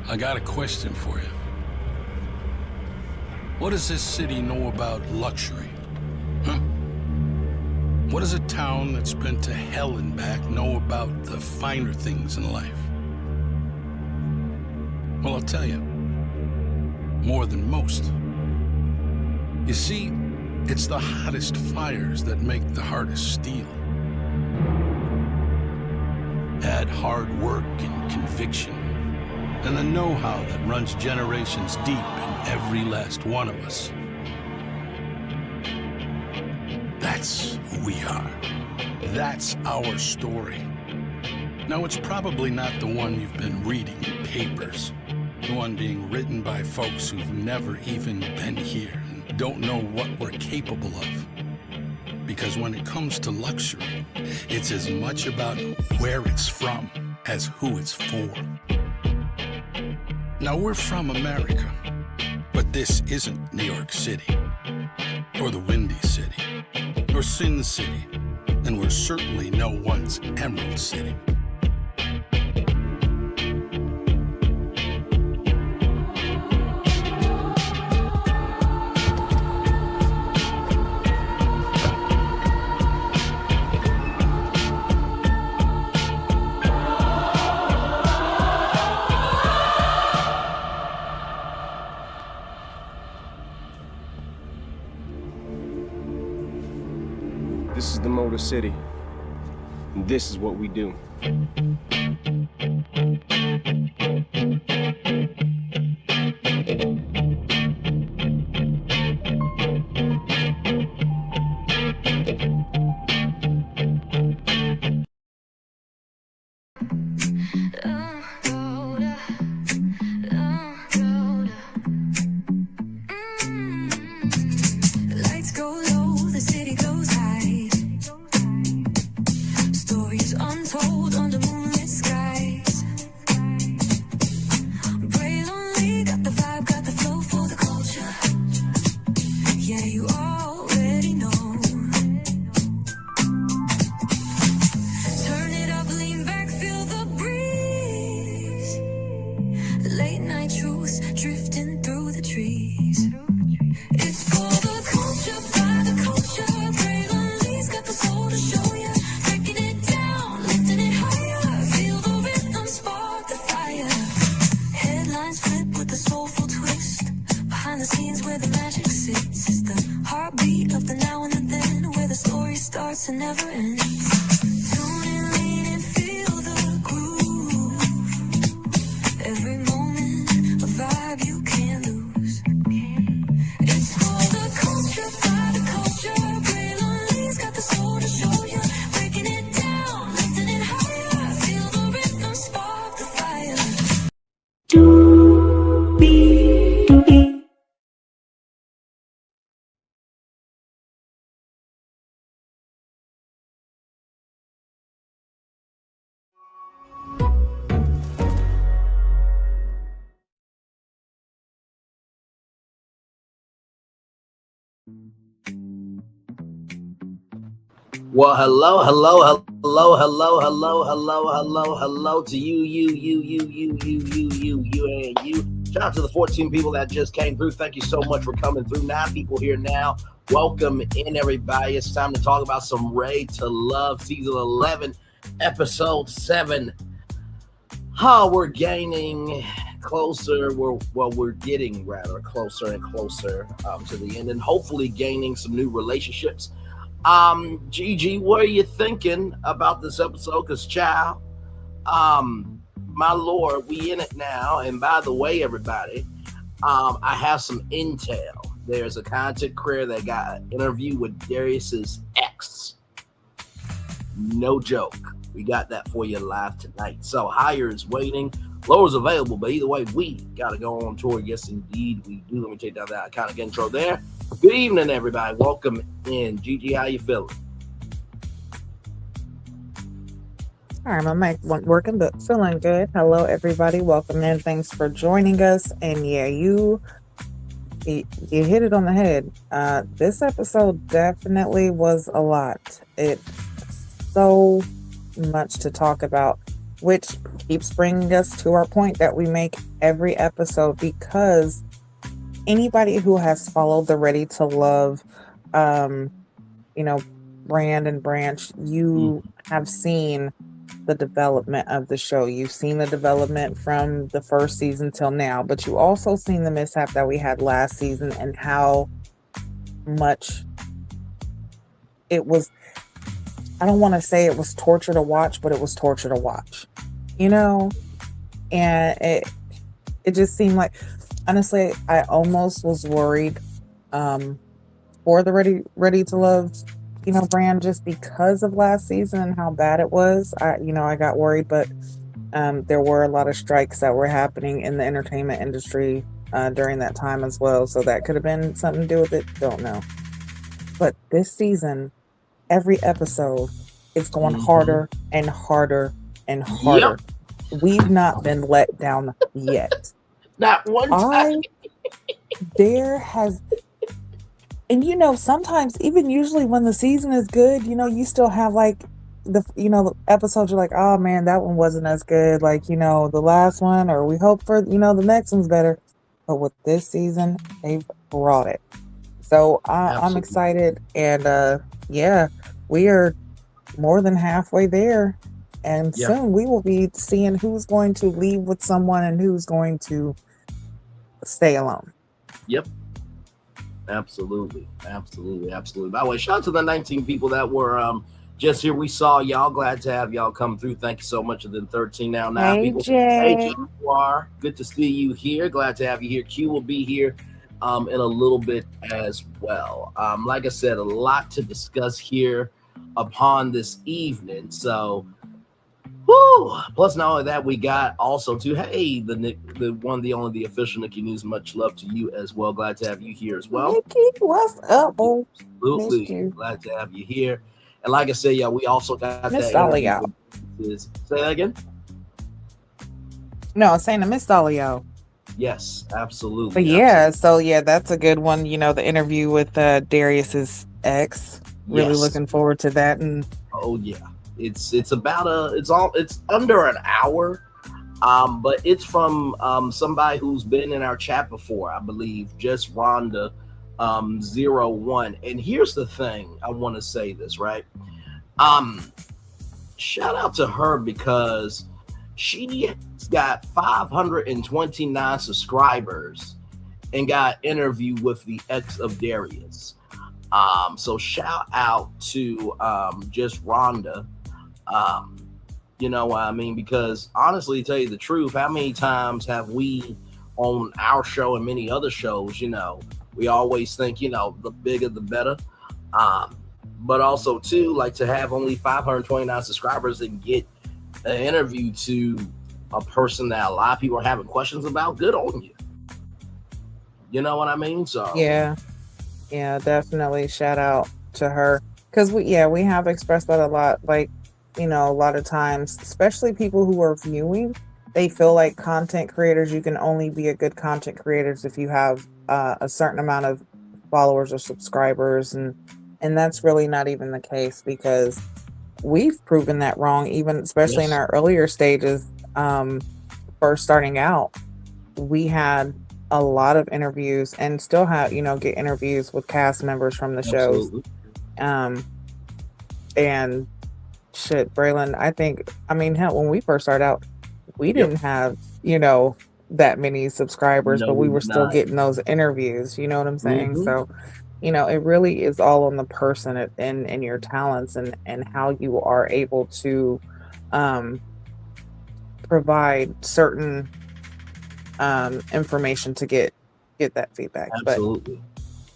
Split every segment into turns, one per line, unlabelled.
I got a question for you. What does this city know about luxury? Huh? What does a town that's been to hell and back know about the finer things in life? Well, I'll tell you. More than most. You see, it's the hottest fires that make the hardest steel. Add hard work and conviction, and the know-how that runs generations deep in every last one of us. That's who we are. That's our story. Now, it's probably not the one you've been reading in papers. The one being written by folks who've never even been here and don't know what we're capable of. Because when it comes to luxury, it's as much about where it's from as who it's for. Now, we're from America, but this isn't New York City, or the Windy City, or Sin City, and we're certainly no one's Emerald City.
This is the Motor City, and this is what we do.
Lights go low, the city goes high. Stories untold under moonlit skies. Brave lonely, got the vibe, got the flow for the culture. Yeah, you already know. Turn it up, lean back, feel the breeze. Late night truths drifting through the trees. It's for the culture, by the culture. Brave lonely's got the soul to show ya. Breaking it down, lifting it higher. Feel the rhythm, spark the fire. Headlines flip with a soulful twist. Behind the scenes where the magic sits. It's the heartbeat of the now and the then, where the story starts and never ends. Tune in, lean and feel the groove. Every moment, a vibe you can't lose. It's for the culture, by the culture. Brave lonely's got the soul to show ya. Breaking it down, lifting it higher. Feel the rhythm, spark the fire.
Well, hello to you. Shout out to the 14 people that just came through. Thank you so much for coming through. 9 people here now. Welcome in, everybody. It's time to talk about some Ray to Love, season 11, episode 7. We're gaining closer. We're getting rather closer and closer to the end, and hopefully gaining some new relationships. Gigi, what are you thinking about this episode? Because, child, my Lord, we in it now. And by the way, everybody, I have some intel. There's a content creator that got an interview with Darius's ex. No joke. We got that for you live tonight. So higher is waiting. Lower is available, but either way, we got to go on tour. Yes, indeed, we do. Let me take down that kind of intro there. Good evening, everybody. Welcome in. Gigi, how you feeling?
All right, my mic wasn't working, but feeling good. Hello, everybody. Welcome in. Thanks for joining us. And yeah, you hit it on the head. This episode definitely was a lot. It's so much to talk about, which keeps bringing us to our point that we make every episode because anybody who has followed the Ready to Love, um, you know, brand and branch, you have seen the development of the show. You've seen the development from the first season till now, but you also seen the mishap that we had last season and how much it was. I don't want to say it was torture to watch, but it was torture to watch, you know? And it just seemed like, honestly, I almost was worried for the Ready to Love, brand, just because of last season and how bad it was. I got worried, but there were a lot of strikes that were happening in the entertainment industry during that time as well. So that could have been something to do with it. Don't know. But this season, every episode, it's going harder and harder and harder. We've not been let down yet.
Not one time.
There has, and sometimes even usually when the season is good, you still have like the episodes you're like, oh man, that one wasn't as good, like the last one, or we hope for the next one's better. But with this season, they've brought it. So I'm excited, and we are more than halfway there, and soon we will be seeing who's going to leave with someone and who's going to stay alone.
Yep. Absolutely. By the way, shout out to the 19 people that were just here. We saw y'all. Glad to have y'all come through. Thank you so much. And then 13 now
Hey,
people.
Jay.
Hey, Jaguar. Good to see you here. Glad to have you here. Q will be here in a little bit as well. Like I said, a lot to discuss here upon this evening. So, plus not only that, we got also the one, the only, the official Nikki News. Much love to you as well. Glad to have you here as well.
Nikki, what's up, boo?
Absolutely. Glad to have you here. And like I said, we also got
Miss
that
Dolly
interview
out.
Say that again?
No, I'm saying to Miss Dolly.
Yes, absolutely.
But that's a good one. The interview with Darius's ex. Really looking forward to that. And
it's about it's under an hour, but it's from somebody who's been in our chat before, I believe, just Rhonda 01. And here's the thing, I want to say this, right? Shout out to her because she's got 529 subscribers and got interviewed with the ex of Darius. So shout out to just Rhonda. You know what I mean? Because honestly, to tell you the truth, how many times have we on our show and many other shows, we always think, the bigger the better. But also too, like, to have only 529 subscribers and get an interview to a person that a lot of people are having questions about, good on you. You know what I mean? So
yeah, definitely shout out to her, because we have expressed that a lot. Like, a lot of times, especially people who are viewing, they feel like content creators, you can only be a good content creators if you have a certain amount of followers or subscribers, and that's really not even the case, because we've proven that wrong, even especially in our earlier stages. First starting out, we had a lot of interviews and still have, get interviews with cast members from the shows. And shit, Braylon, hell, when we first started out, we didn't have, that many subscribers, but we were still getting those interviews. You know what I'm saying? So, it really is all on the person and your talents and how you are able to provide certain information to get that feedback.
Absolutely.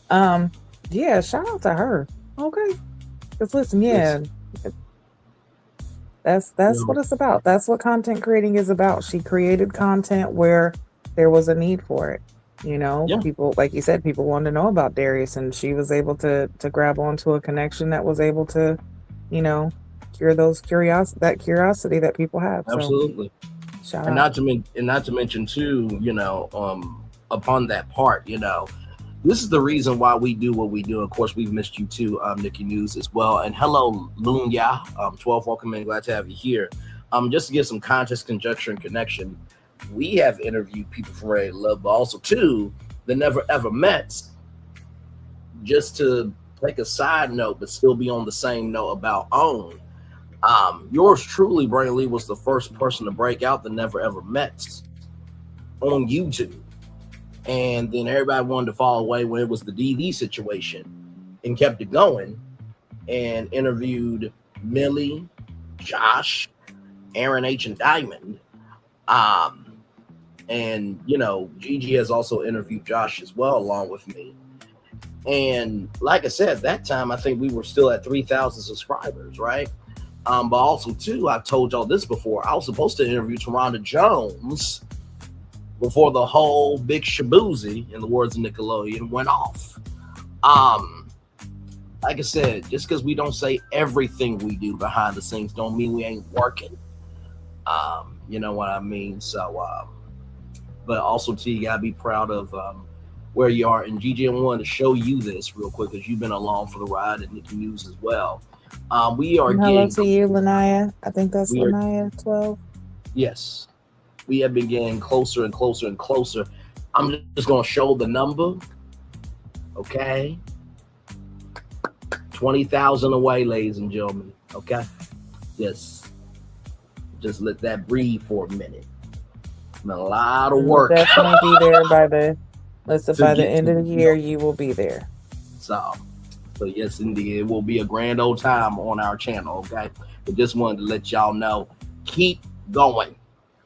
But shout out to her. Okay, because listen, that's what it's about. That's what content creating is about. She created content where there was a need for it. People, like you said, people wanted to know about Darius, and she was able to grab onto a connection that was able to, cure that curiosity that people have.
Absolutely.
So,
and not to mention too, upon that part, this is the reason why we do what we do. Of course, we've missed you too, Nikki News as well. And hello, Lunya, 12, welcome in. Glad to have you here. Just to give some context, conjecture, and connection. we have interviewed people from Ready to Love, but also too the Never Ever Mets. Just to take a side note, but still be on the same note about OWN. Yours truly, Brandon Lee, was the first person to break out the Never Ever Mets on YouTube. And then everybody wanted to fall away when it was the DV situation and kept it going and interviewed Millie, Josh, Aaron H. and Diamond. And, you know, Gigi has also interviewed Josh as well, along with me. And like I said, at that time, I think we were still at 3,000 subscribers, right? But also, too, I've told y'all this before. I was supposed to interview Taronda Jones before the whole big shaboozy, in the words of Nickelodeon, went off. Like I said, just because we don't say everything we do behind the scenes don't mean we ain't working. You know what I mean? So, but also, too, you got to be proud of where you are. And Gigi, I wanted to show you this real quick because you've been along for the ride and Nikki News as well. We are
Hello to you, Lanaya. I think that's Lanaya 12.
Yes. We have been getting closer and closer and closer. I'm just going to show the number. Okay. 20,000 away, ladies and gentlemen. Okay. Just let that breathe for a minute. A lot of work.
We'll definitely be there by the end of the year. You will be there.
So yes, indeed, it will be a grand old time on our channel. Okay, but just wanted to let y'all know, keep going.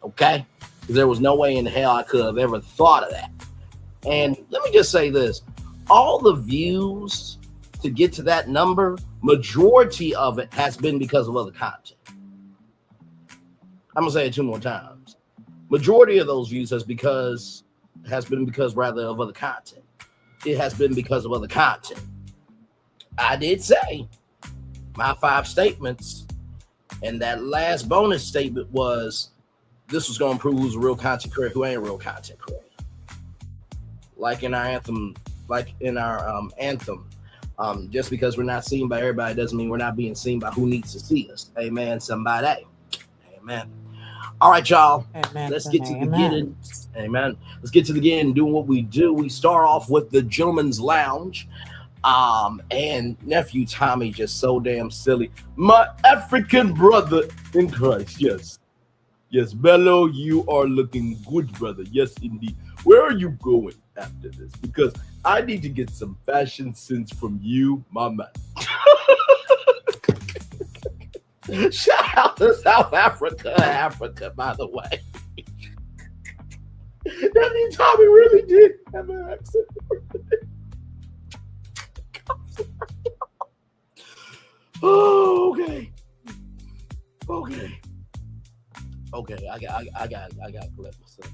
Okay, because there was no way in hell I could have ever thought of that. And let me just say this: all the views to get to that number, majority of it has been because of other content. I'm gonna say it 2 more times. Majority of those views has been because of other content. It has been because of other content. I did say my 5 statements, and that last bonus statement was this was going to prove who's a real content creator, who ain't a real content creator. Like in our anthem, just because we're not seen by everybody doesn't mean we're not being seen by who needs to see us. Amen, somebody. Amen. All right, y'all.
Amen.
Let's get to the beginning. Amen. Let's get to the beginning, doing what we do. We start off with the Gentleman's Lounge. And nephew Tommy just so damn silly. My African brother in Christ. Yes. Yes, Bello, you are looking good, brother. Yes, indeed. Where are you going after this? Because I need to get some fashion sense from you, my man. Shout out to South Africa, by the way. Nephew Tommy really did have an accent. Oh, okay. I got to collect myself.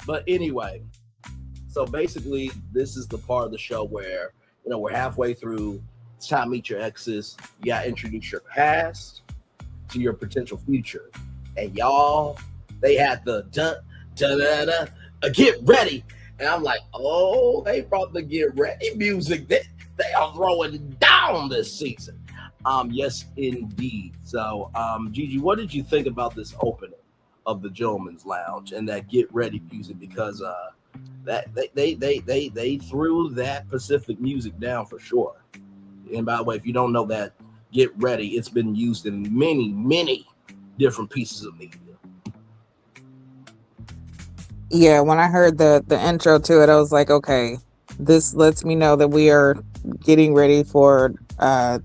But anyway, so basically, this is the part of the show where we're halfway through. It's time to meet your exes. You got to introduce your past to your potential future, and y'all, they had the get ready, and I'm like, oh, they brought the get ready music. They are throwing down this season. Yes, indeed. So, Gigi, what did you think about this opening of the Gentleman's Lounge and that get ready music? Because that they threw that Pacific music down for sure. And by the way, if you don't know that, get ready. It's been used in many different pieces of media.
Yeah, when I heard the intro to it, I was like, okay, this lets me know that we are getting ready for a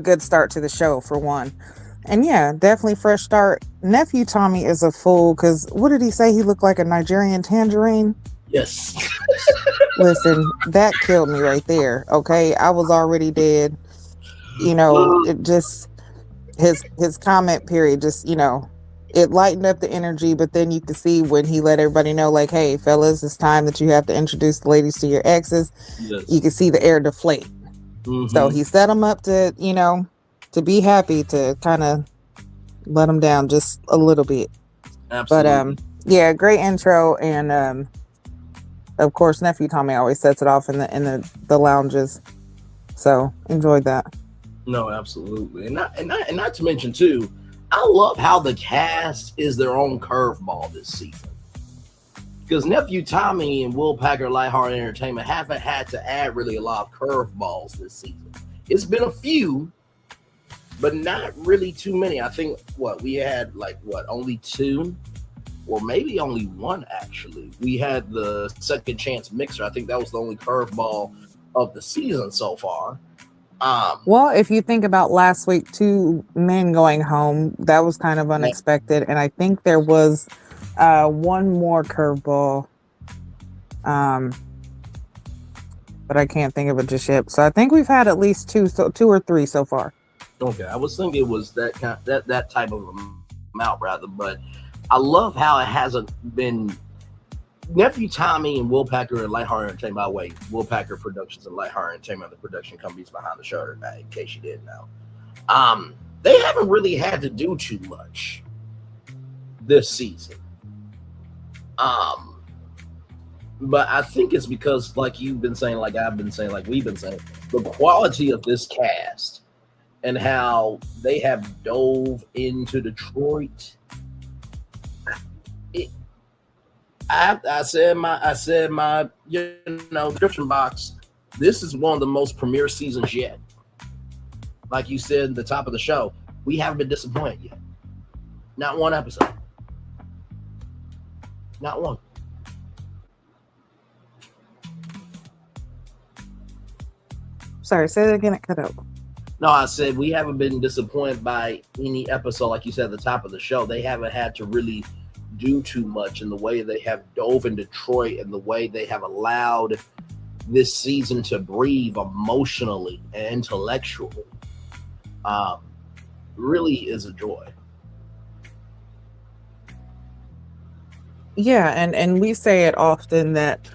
good start to the show, for one. And yeah, definitely fresh start. Nephew Tommy is a fool, because what did he say? He looked like a Nigerian tangerine?
Yes.
Listen, that killed me right there. Okay, I was already dead. It just his comment period just it lightened up the energy. But then you could see when he let everybody know, like, hey fellas, it's time that you have to introduce the ladies to your exes. Yes. You could see the air deflate. Mm-hmm. So he set them up to to be happy, to kind of let them down just a little bit. Absolutely. But yeah, great intro. And of course, Nephew Tommy always sets it off in the lounges, so enjoyed that.
No, absolutely. And not to mention too, I love how the cast is their own curveball this season. Because Nephew Tommy and Will Packer Lighthearted Entertainment haven't had to add really a lot of curveballs this season. It's been a few, but not really too many. I think we had only two, or maybe only one actually. We had the Second Chance Mixer. I think that was the only curveball of the season so far.
Well, if you think about last week, 2 men going home, that was kind of unexpected, and I think there was one more curveball, but I can't think of it just yet. So I think we've had at least two or three so far.
Okay, I was thinking it was that type of amount rather, but I love how it hasn't been. Nephew Tommy and Will Packer and Lighthearted Entertainment, by the way, Will Packer Productions and Lighthearted Entertainment are the production companies behind the show, in case you didn't know. They haven't really had to do too much this season. But I think it's because, like you've been saying, like I've been saying, like we've been saying, the quality of this cast and how they have dove into Detroit. I said my description box. This is one of the most premier seasons yet. Like you said at the top of the show, we haven't been disappointed yet. Not one episode. Not one.
Sorry, say that again. It cut out.
No, I said we haven't been disappointed by any episode. Like you said at the top of the show, they haven't had to really do too much in the way they have dove in Detroit and the way they have allowed this season to breathe emotionally and intellectually. Really is a joy.
Yeah, and we say it often that,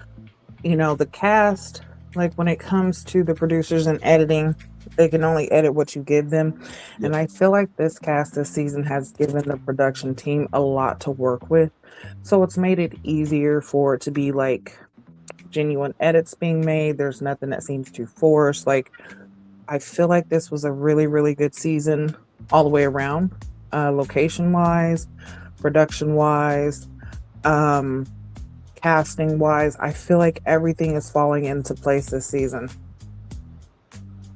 the cast, like when it comes to the producers and editing, they can only edit what you give them. Yeah. And I feel like this cast this season has given the production team a lot to work with. So it's made it easier for it to be like genuine edits being made. There's nothing that seems too forced. Like, I feel like this was a really, really good season all the way around, location-wise, production-wise, casting-wise. I feel like everything is falling into place this season.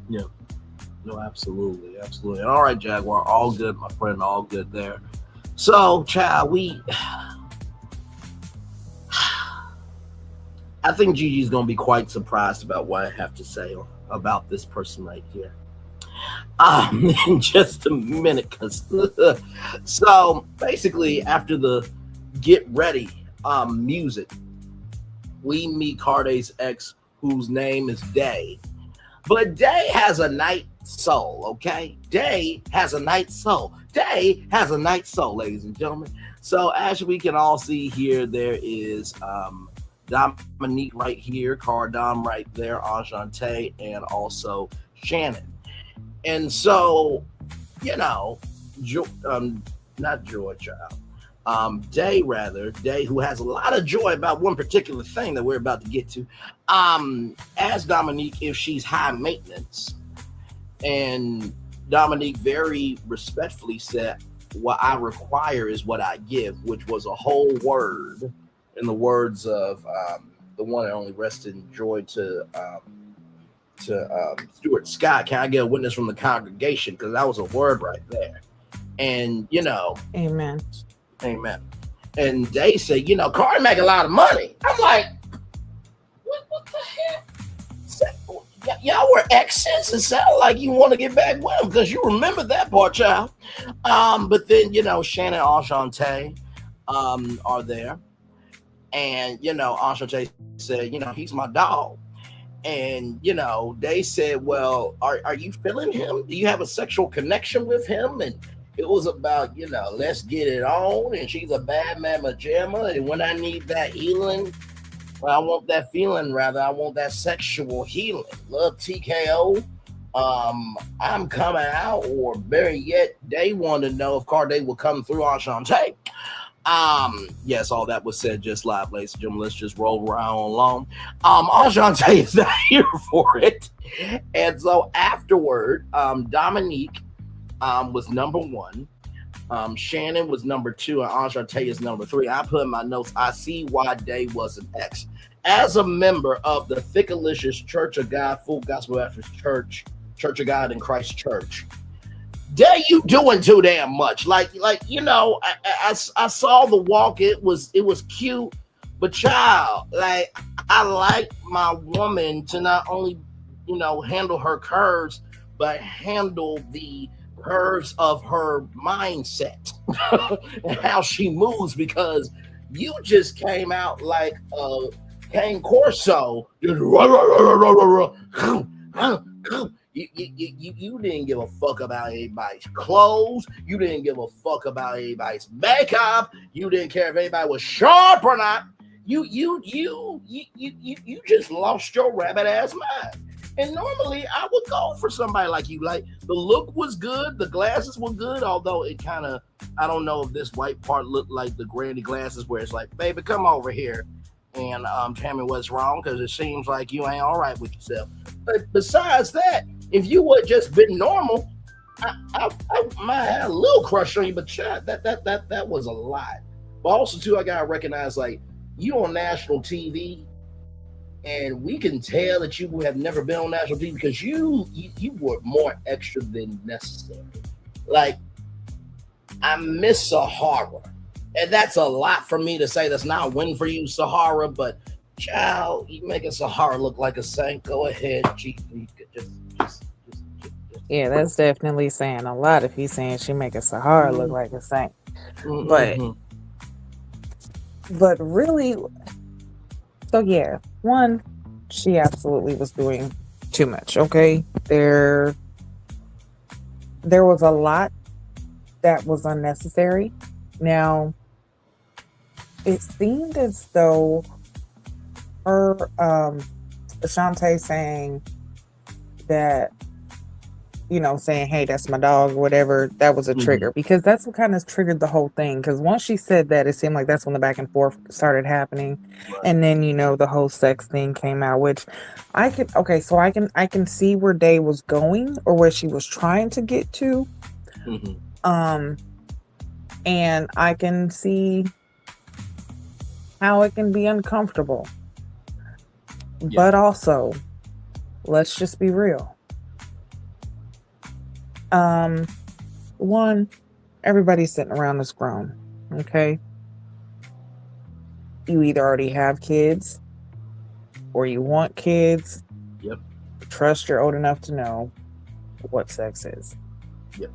Yeah. No, absolutely. And all right, Jaguar, all good, my friend, all good there. So, child, I think Gigi's going to be quite surprised about what I have to say about this person right here. In just a minute, so basically after the Get Ready music, we meet Carday's ex, whose name is Day. But Day has a night soul, okay? Day has a night soul. Day has a night soul, ladies and gentlemen. So as we can all see here, there is Dominique right here, Cardom right there, Enchante, and also Shannon. And so, not Joy Child. Day, who has a lot of joy about one particular thing that we're about to get to, asked Dominique if she's high maintenance. And Dominique very respectfully said, what I require is what I give, which was a whole word in the words of the one that only rested in joy to Stuart Scott. Can I get a witness from the congregation? Because that was a word right there. And,
Amen.
And they say, Cardi make a lot of money. I'm like, what the heck? Y'all were exes. It sounded like you want to get back with him because you remember that part, child. But then, Shannon and Enchante are there. And, Enchante said, he's my dog. And, they said, well, are you feeling him? Do you have a sexual connection with him? And it was about, let's get it on. And she's a bad mama jamma. And when I need that healing, well, I want that feeling, rather. I want that sexual healing. Love TKO. I'm coming out, or better yet, they want to know if Carday will come through on Shantae. Yes, all that was said just live, ladies and gentlemen. Let's just roll around along. Enchante is not here for it. And so afterward, Dominique was number one. Shannon was number 2, and Andre Tate is number 3. I put in my notes, I see why Day was an X. As a member of the Thickalicious Church of God, Full Gospel Baptist Church, Church of God in Christ Church, Day, you doing too damn much. Like you know, I saw the walk. It was cute, but child, like I like my woman to not only, you know, handle her curves, but handle the curves of her mindset and how she moves, because you just came out like Cane Corso. You didn't give a fuck about anybody's clothes. You didn't give a fuck about anybody's makeup. You didn't care if anybody was sharp or not. You just lost your rabbit ass mind. And normally I would go for somebody like you. Like, the look was good, the glasses were good, although it kind of, I don't know if this white part looked like the granny glasses where it's like, baby, come over here and tell me what's wrong, because it seems like you ain't all right with yourself. But besides that, if you would just been normal, I might have a little crush on you, but that was a lot. But also too, I gotta recognize, like, you on national TV, and we can tell that you have never been on national TV because you were more extra than necessary. Like, I miss Sahara, and that's a lot for me to say. That's not a win for you, Sahara, but child, you making Sahara look like a saint. Go ahead, just.
Yeah, that's definitely saying a lot if he's saying she making Sahara look like a saint. But really, so yeah, one, she absolutely was doing too much. Okay, there was a lot that was unnecessary. Now, it seemed as though her Ashante saying that, you know, saying, hey, that's my dog, or whatever, that was a trigger, because that's what kind of triggered the whole thing. Because once she said that, it seemed like that's when the back and forth started happening. Right. And then, you know, the whole sex thing came out, which I can see where Day was going, or where she was trying to get to. And I can see how it can be uncomfortable. Yeah. But also, let's just be real. One, everybody's sitting around is grown. Okay. You either already have kids or you want kids.
Yep.
Trust you're old enough to know what sex is.
Yep.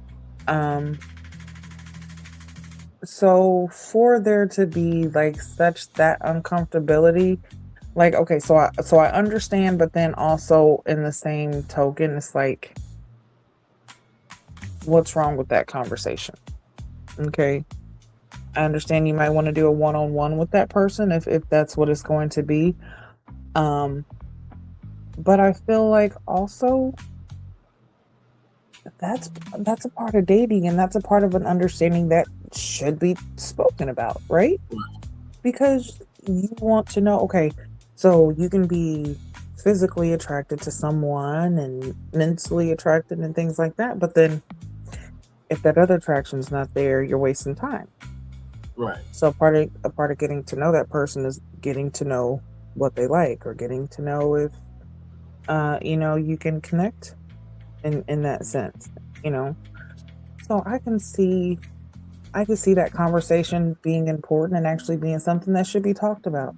So for there to be like such that uncomfortability, like, okay, so I understand, but then also in the same token, it's like, what's wrong with that conversation? Okay. I understand you might want to do a one-on-one with that person if that's what it's going to be. But I feel like also that's a part of dating, and that's a part of an understanding that should be spoken about, right? Because you want to know, okay, so you can be physically attracted to someone and mentally attracted and things like that, but then if that other attraction is not there, you're wasting time.
Right.
So a part of getting to know that person is getting to know what they like, or getting to know if you know, you can connect in that sense, you know. So I can see that conversation being important and actually being something that should be talked about.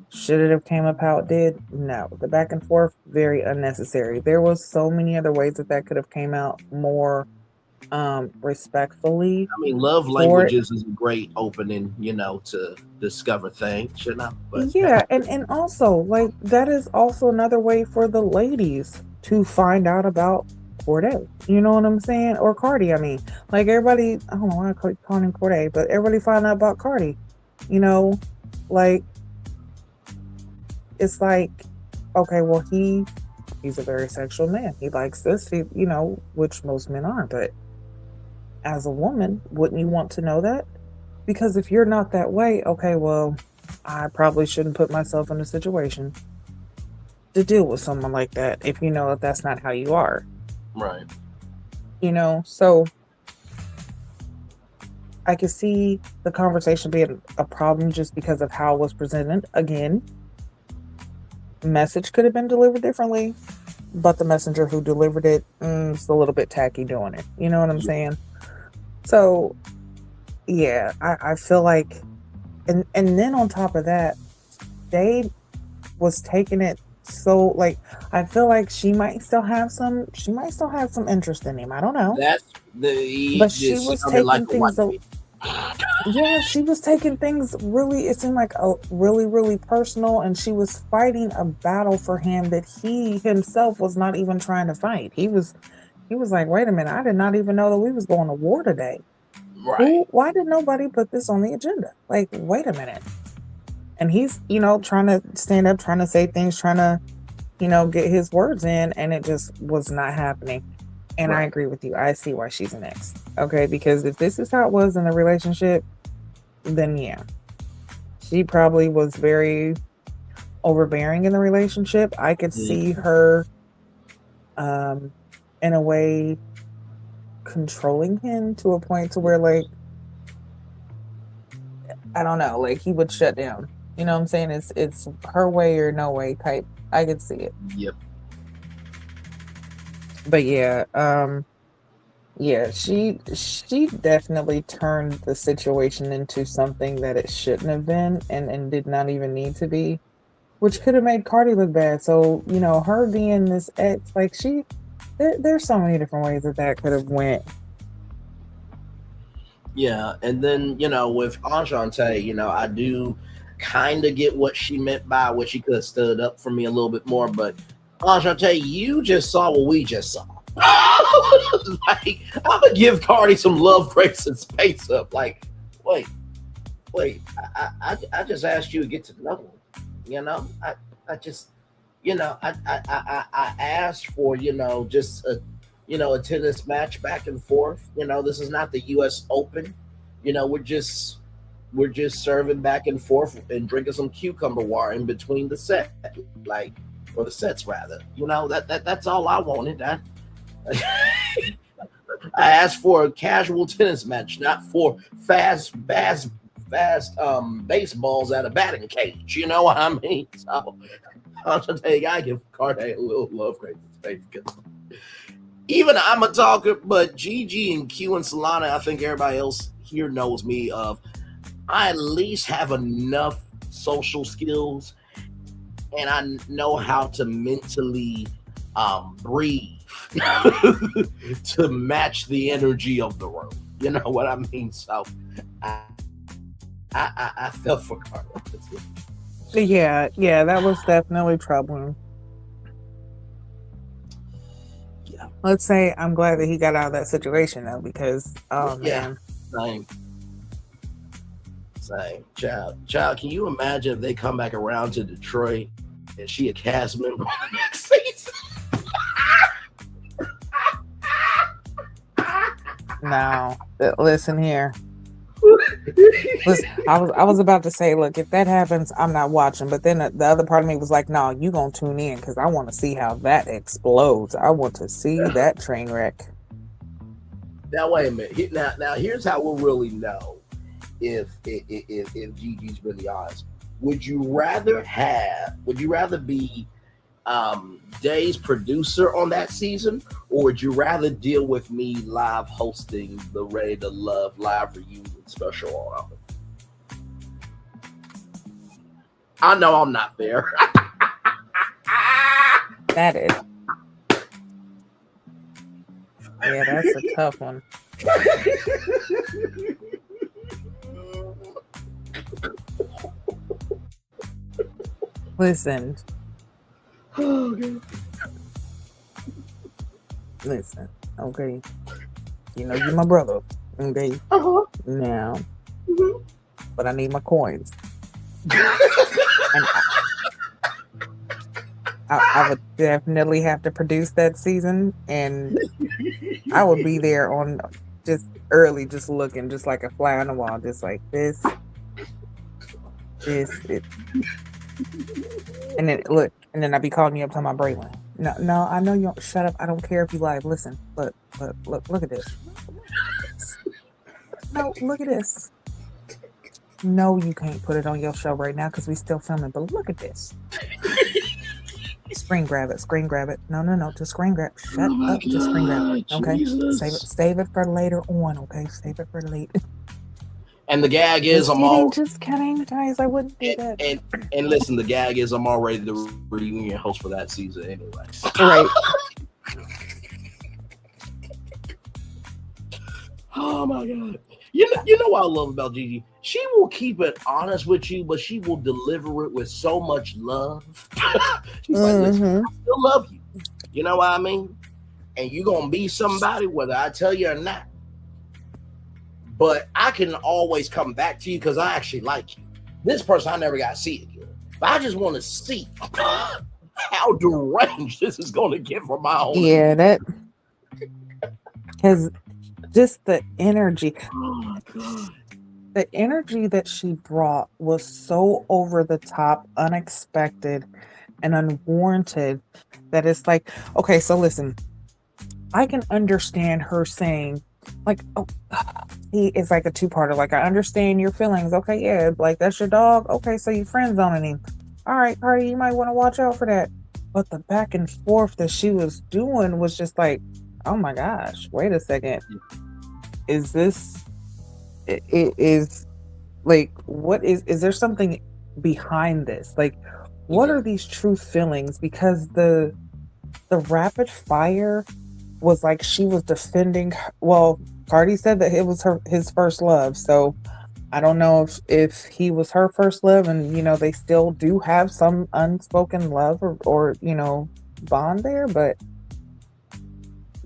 Should it have came up how it did? No. The back and forth, very unnecessary. There was so many other ways that could have came out more respectfully.
I mean, love languages is a great opening, you know, to discover things, you know. But
yeah, and also, like, that is also another way for the ladies to find out about Corday. You know what I'm saying? Or Cardi, I mean. Like, everybody, I don't know why I keep calling him Corday, but everybody find out about Cardi. You know, like, it's like, okay, well, he's a very sexual man. He likes this, you know, which most men aren't, but as a woman, wouldn't you want to know that? Because if you're not that way, okay, well, I probably shouldn't put myself in a situation to deal with someone like that if you know that that's not how you are.
Right.
You know, so I could see the conversation being a problem just because of how it was presented. Again, message could have been delivered differently, but the messenger who delivered it is a little bit tacky doing it. You know what I'm saying? So yeah, I feel like, and then on top of that, they was taking it so like I feel like she might still have some interest in him. I don't know.
That's the
But she
just
was
sounded like
taking
a white
things yeah, she was taking things really, it seemed like a really, really personal, and she was fighting a battle for him that he himself was not even trying to fight. He was like, wait a minute, I did not even know that we was going to war today.
right.
Why did nobody put this on the agenda? Like, wait a minute. And he's, trying to stand up, trying to say things, trying to, get his words in, and it just was not happening. And I
Right.
agree with you. I see why she's an ex. Okay, because if this is how it was in the relationship, then yeah. She probably was very overbearing in the relationship. I could see her in a way controlling him to a point to where like I don't know, like he would shut down. You know what I'm saying? It's her way or no way type. I could see it.
Yep.
But yeah, yeah, she definitely turned the situation into something that it shouldn't have been and did not even need to be, which could have made Cardi look bad. So, her being this ex, like there's so many different ways that could have went.
Yeah, and then with Enchante, I do kind of get what she meant by what she could have stood up for me a little bit more. But Enchante, you just saw what we just saw. Like, I'm gonna give Cardi some love, grace, and space up. Like, wait, I just asked you to get to know him. I just, I asked for, just a tennis match back and forth. This is not the U.S. Open. We're just serving back and forth and drinking some cucumber water in between the set, like, or the sets rather. That's all I wanted. I asked for a casual tennis match, not for fast baseballs at a batting cage. You know what I mean? So I'll just tell you, I give Cardi a little love, grace, and space, because even I'm a talker, but Gigi and Q and Solana, I think everybody else here knows me of. I at least have enough social skills, and I know how to mentally breathe to match the energy of the room. You know what I mean? So I felt for Carla.
Yeah, that was definitely troubling.
Yeah.
Let's say I'm glad that he got out of that situation though, because man.
Same. Child, can you imagine if they come back around to Detroit and she a cast member on the next season?
No, listen here. Listen, I was about to say, look, if that happens, I'm not watching. But then the other part of me was like, no, you gonna tune in because I want to see how that explodes. I want to see that train wreck.
Now wait a minute. Now here's how we'll really know if Gigi's really honest. Would you rather be Day's producer on that season, or would you rather deal with me live hosting the Ready to Love live reunion special on it? I know I'm not there.
That is. Yeah, that's a tough one. Listen. Listen, okay. You're my brother, okay? Now, but I need my coins. And I would definitely have to produce that season, and I would be there on just early, just looking, just like a fly on the wall, just like this. And then look, and then I'd be calling you up talking about Braylon. No, I know you don't. Shut up. I don't care if you live. Listen, look at this. No, look at this. No, you can't put it on your show right now because we still filming. But look at this. Screen grab it. Screen grab it. No. Just screen grab. Shut up. Just screen grab it. Okay.
Jesus.
Save it for later on. Okay. Save it for later.
And the gag is
Just kidding, guys. I wouldn't do that.
And listen, the gag is I'm already the reunion host for that season anyway.
Right.
Oh my god. You know what I love about Gigi? She will keep it honest with you, but she will deliver it with so much love. She's like, listen, I still love you. You know what I mean? And you're gonna be somebody whether I tell you or not. But I can always come back to you because I actually like you. This person I never got to see again. But I just want to see how deranged this is going to get for my own.
Yeah, that. Because just the energy.
Oh my God.
The energy that she brought was so over the top, unexpected, and unwarranted that it's like, okay, so listen, I can understand her saying, like, oh, he is like a two-parter. Like, I understand your feelings. Okay, yeah, like that's your dog. Okay, so you friend zoning him. All right, Cardi, you might want to watch out for that. But the back and forth that she was doing was just like, oh my gosh, wait a second. Is this? It is like, what is there something behind this? Like, what are these true feelings? Because the rapid fire was like she was defending. Well, Cardi said that it was his first love, so I don't know if he was her first love, and they still do have some unspoken love or bond there. But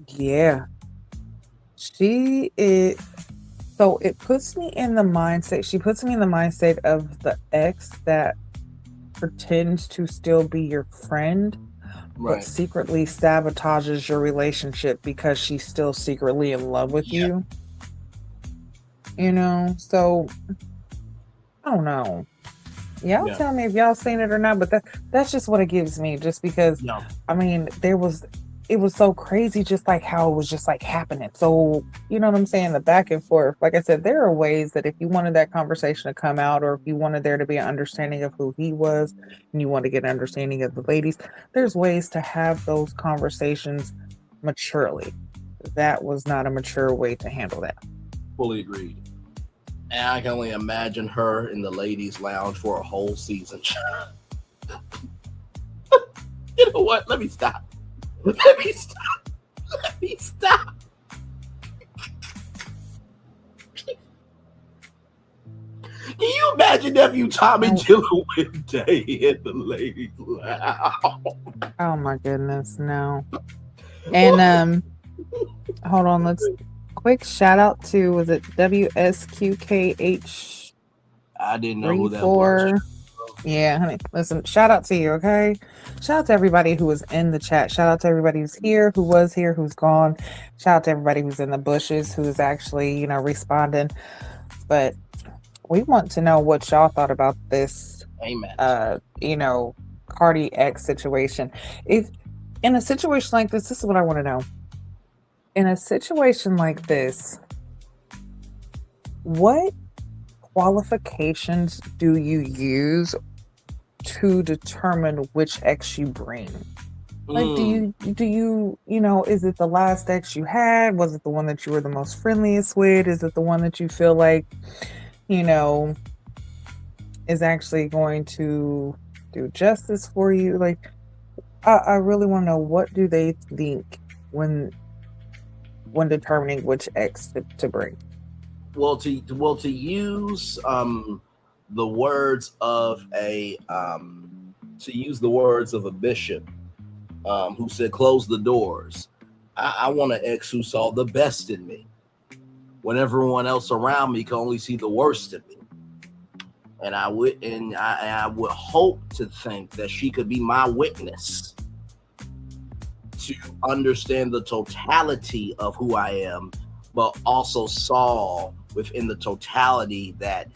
yeah, she is. So it puts me in the mindset. She puts me in the mindset of the ex that pretends to still be your friend, but secretly sabotages your relationship because she's still secretly in love with you. So I don't know. Y'all tell me if y'all seen it or not, but that's just what it gives me. Just because, I mean, it was so crazy, just like how it was just like happening. So, you know what I'm saying? The back and forth. Like I said, there are ways that if you wanted that conversation to come out, or if you wanted there to be an understanding of who he was, and you want to get an understanding of the ladies, there's ways to have those conversations maturely. That was not a mature way to handle that.
Fully agreed. And I can only imagine her in the ladies' lounge for a whole season. You know what? Let me stop. Let me stop. Can you imagine nephew Tommy chilling with Day in the ladies' lounge?
Oh my goodness, no. And hold on, let's quick shout out to, was it WSQKH?
I didn't know who that was.
Yeah, honey. Listen, shout out to you, okay? Shout out to everybody who was in the chat. Shout out to everybody who's here, who was here, who's gone. Shout out to everybody who's in the bushes, who's actually, responding. But we want to know what y'all thought about this.
Amen.
Cardi X situation. If in a situation like this is what I want to know. In a situation like this, what qualifications do you use to determine which ex you bring? Like, do you is it the last ex you had? Was it the one that you were the most friendliest with? Is it the one that you feel like, is actually going to do justice for you? Like, I really want to know, what do they think when determining which ex to bring?
Well, to use the words of a bishop who said, "Close the doors." I want an ex who saw the best in me when everyone else around me can only see the worst in me. And I would hope to think that she could be my witness to understand the totality of who I am, but also saw within the totality that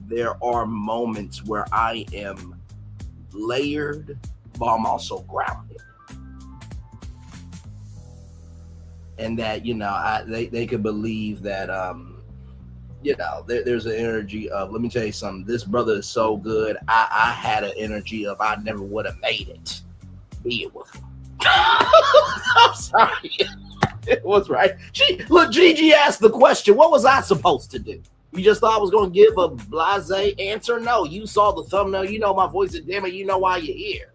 there are moments where I am layered, but I'm also grounded. And that, they could believe that there's an energy of, let me tell you something, this brother is so good. I had an energy of I never would have made it being with him. I'm sorry. It was right. Gigi asked the question, what was I supposed to do? You just thought I was going to give a blasé answer? No, you saw the thumbnail. You know my voice is dim, and you know why you're here.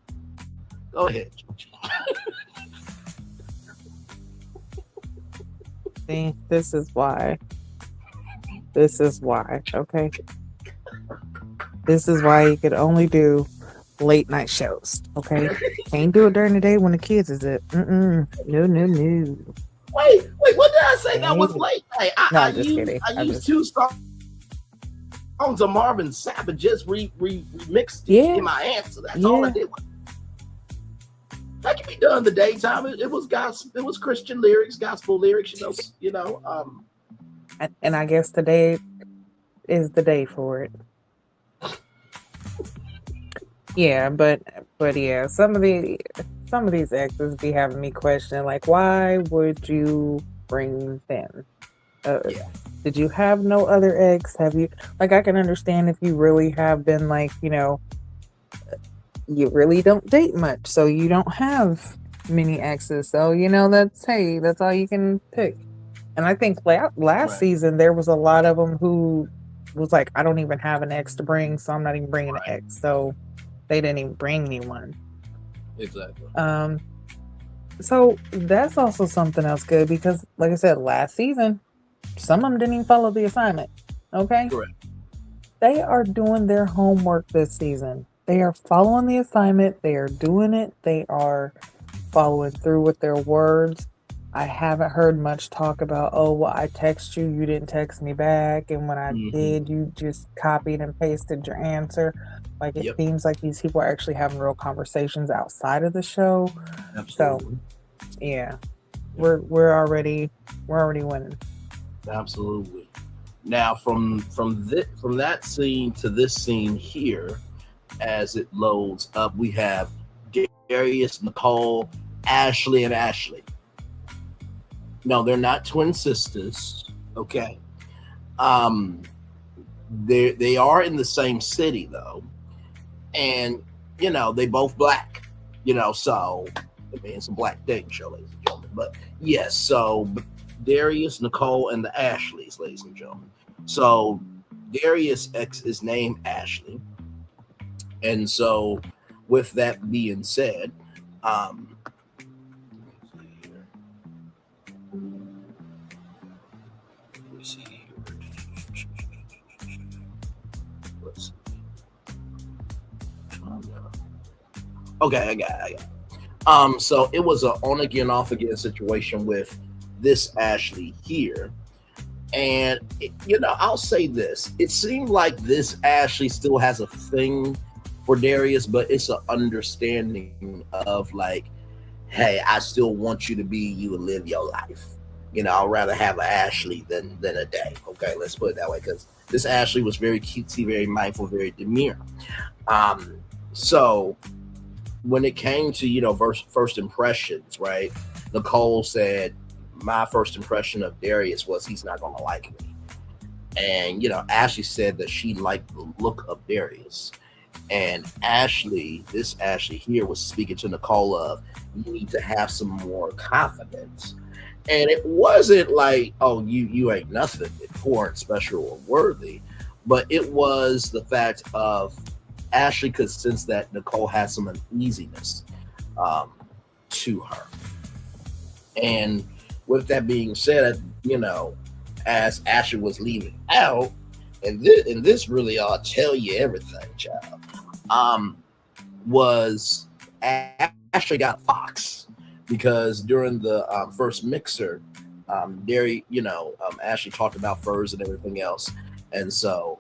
Go ahead, Gigi.
See, this is why. This is why, okay? This is why you could only do late night shows, okay? Can't do it during the day when the kids is it. No.
Wait, what did I say that was late night?
No, I'm just kidding.
I used two songs of Marvin Sapp and just remixed in my answer. That's all I did. That can be done in the daytime. It was gospel, it was Christian lyrics, gospel lyrics,
And I guess today is the day for it. Yeah, but yeah, some of these exes be having me question, like, why would you bring them? Did you have no other ex? Have you, like, I can understand if you really have been, like, you really don't date much, so you don't have many exes, so that's all you can pick. And I think last season there was a lot of them who was like, I don't even have an ex to bring, so I'm not even bringing an ex. So they didn't even bring anyone.
Exactly.
So that's also something else good, because like I said, last season, some of them didn't even follow the assignment. Okay?
Correct.
They are doing their homework this season. They are following the assignment. They are doing it. They are following through with their words. I haven't heard much talk about, I text you, you didn't text me back, and when I did, you just copied and pasted your answer. Like, it seems like these people are actually having real conversations outside of the show.
Absolutely.
So, yeah, we're already winning.
Absolutely. Now, from that scene to this scene here, as it loads up, we have Darius, Nicole, Ashley, and Ashley. No, they're not twin sisters. Okay. They are in the same city though, and they both black. So it means a black dating show, ladies and gentlemen. But yes, so Darius, Nicole, and the Ashleys, ladies and gentlemen. So Darius' ex is named Ashley, and so with that being said, okay, I got it. So it was an on again, off again situation with this Ashley here. And, I'll say this. It seemed like this Ashley still has a thing for Darius, but it's an understanding of like, hey, I still want you to be you and live your life. I'd rather have an Ashley than a day. Okay, let's put it that way, because this Ashley was very cutesy, very mindful, very demure. So when it came to, first impressions, right? Nicole said, my first impression of Darius was he's not going to like me. And, Ashley said that she liked the look of Darius. And this Ashley here was speaking to Nicole of, you need to have some more confidence. And it wasn't like, oh, you ain't nothing important, special, or worthy. But it was the fact of Ashley could sense that Nicole had some uneasiness to her. And with that being said, as Ashley was leaving out, and this really ought to tell you everything, child, was Ashley got a fox, because during the first mixer, Ashley talked about furs and everything else. And so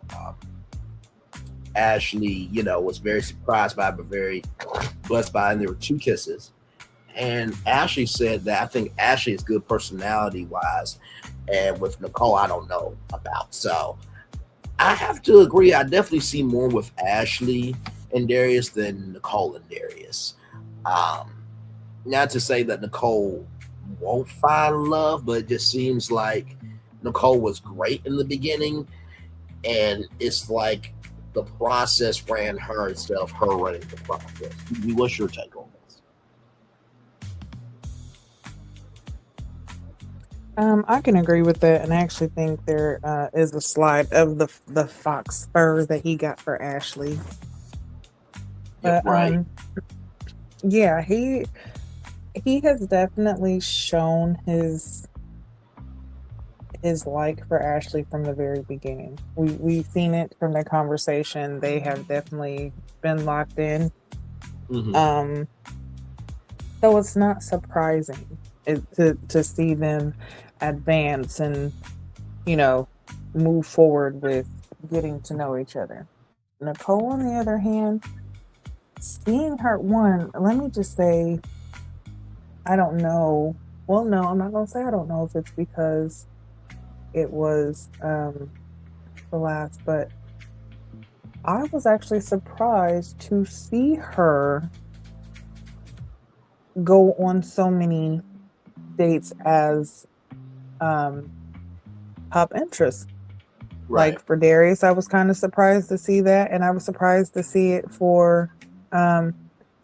Ashley, was very surprised by it, but very blessed by it. And there were 2 kisses. And Ashley said that I think Ashley is good personality wise, and with Nicole, I don't know about. So I have to agree. I definitely see more with Ashley and Darius than Nicole and Darius. Not to say that Nicole won't find love, but it just seems like Nicole was great in the beginning, and it's like the process ran her instead of her running the process. What's your take on this?
I can agree with that, and I actually think there is a slide of the fox fur that he got for Ashley.
Yeah,
But
right.
yeah, he has definitely shown his like for Ashley from the very beginning. We've seen it from the conversation. They have definitely been locked in.
Mm-hmm.
So it's not surprising to see them advance and, you know, move forward with getting to know each other. Nicole, on the other hand, seeing her one, let me just say, I don't know. Well, no, I'm not gonna say I don't know if it's because it was the last, but I was actually surprised to see her go on so many dates as top interest.
Right.
Like for Darius, I was kind of surprised to see that, and I was surprised to see it for I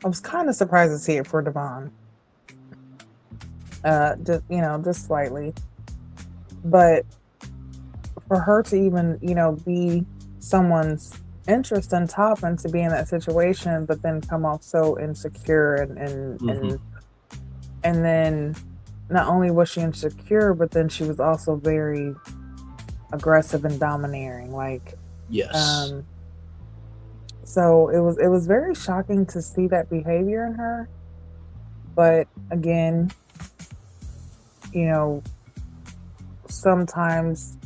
was kind of surprised to see it for Devon. Just slightly. But for her to even, be someone's interest on top and to be in that situation, but then come off so insecure and then not only was she insecure, but then she was also very aggressive and domineering. Like,
Yes.
so it was very shocking to see that behavior in her. But again, sometimes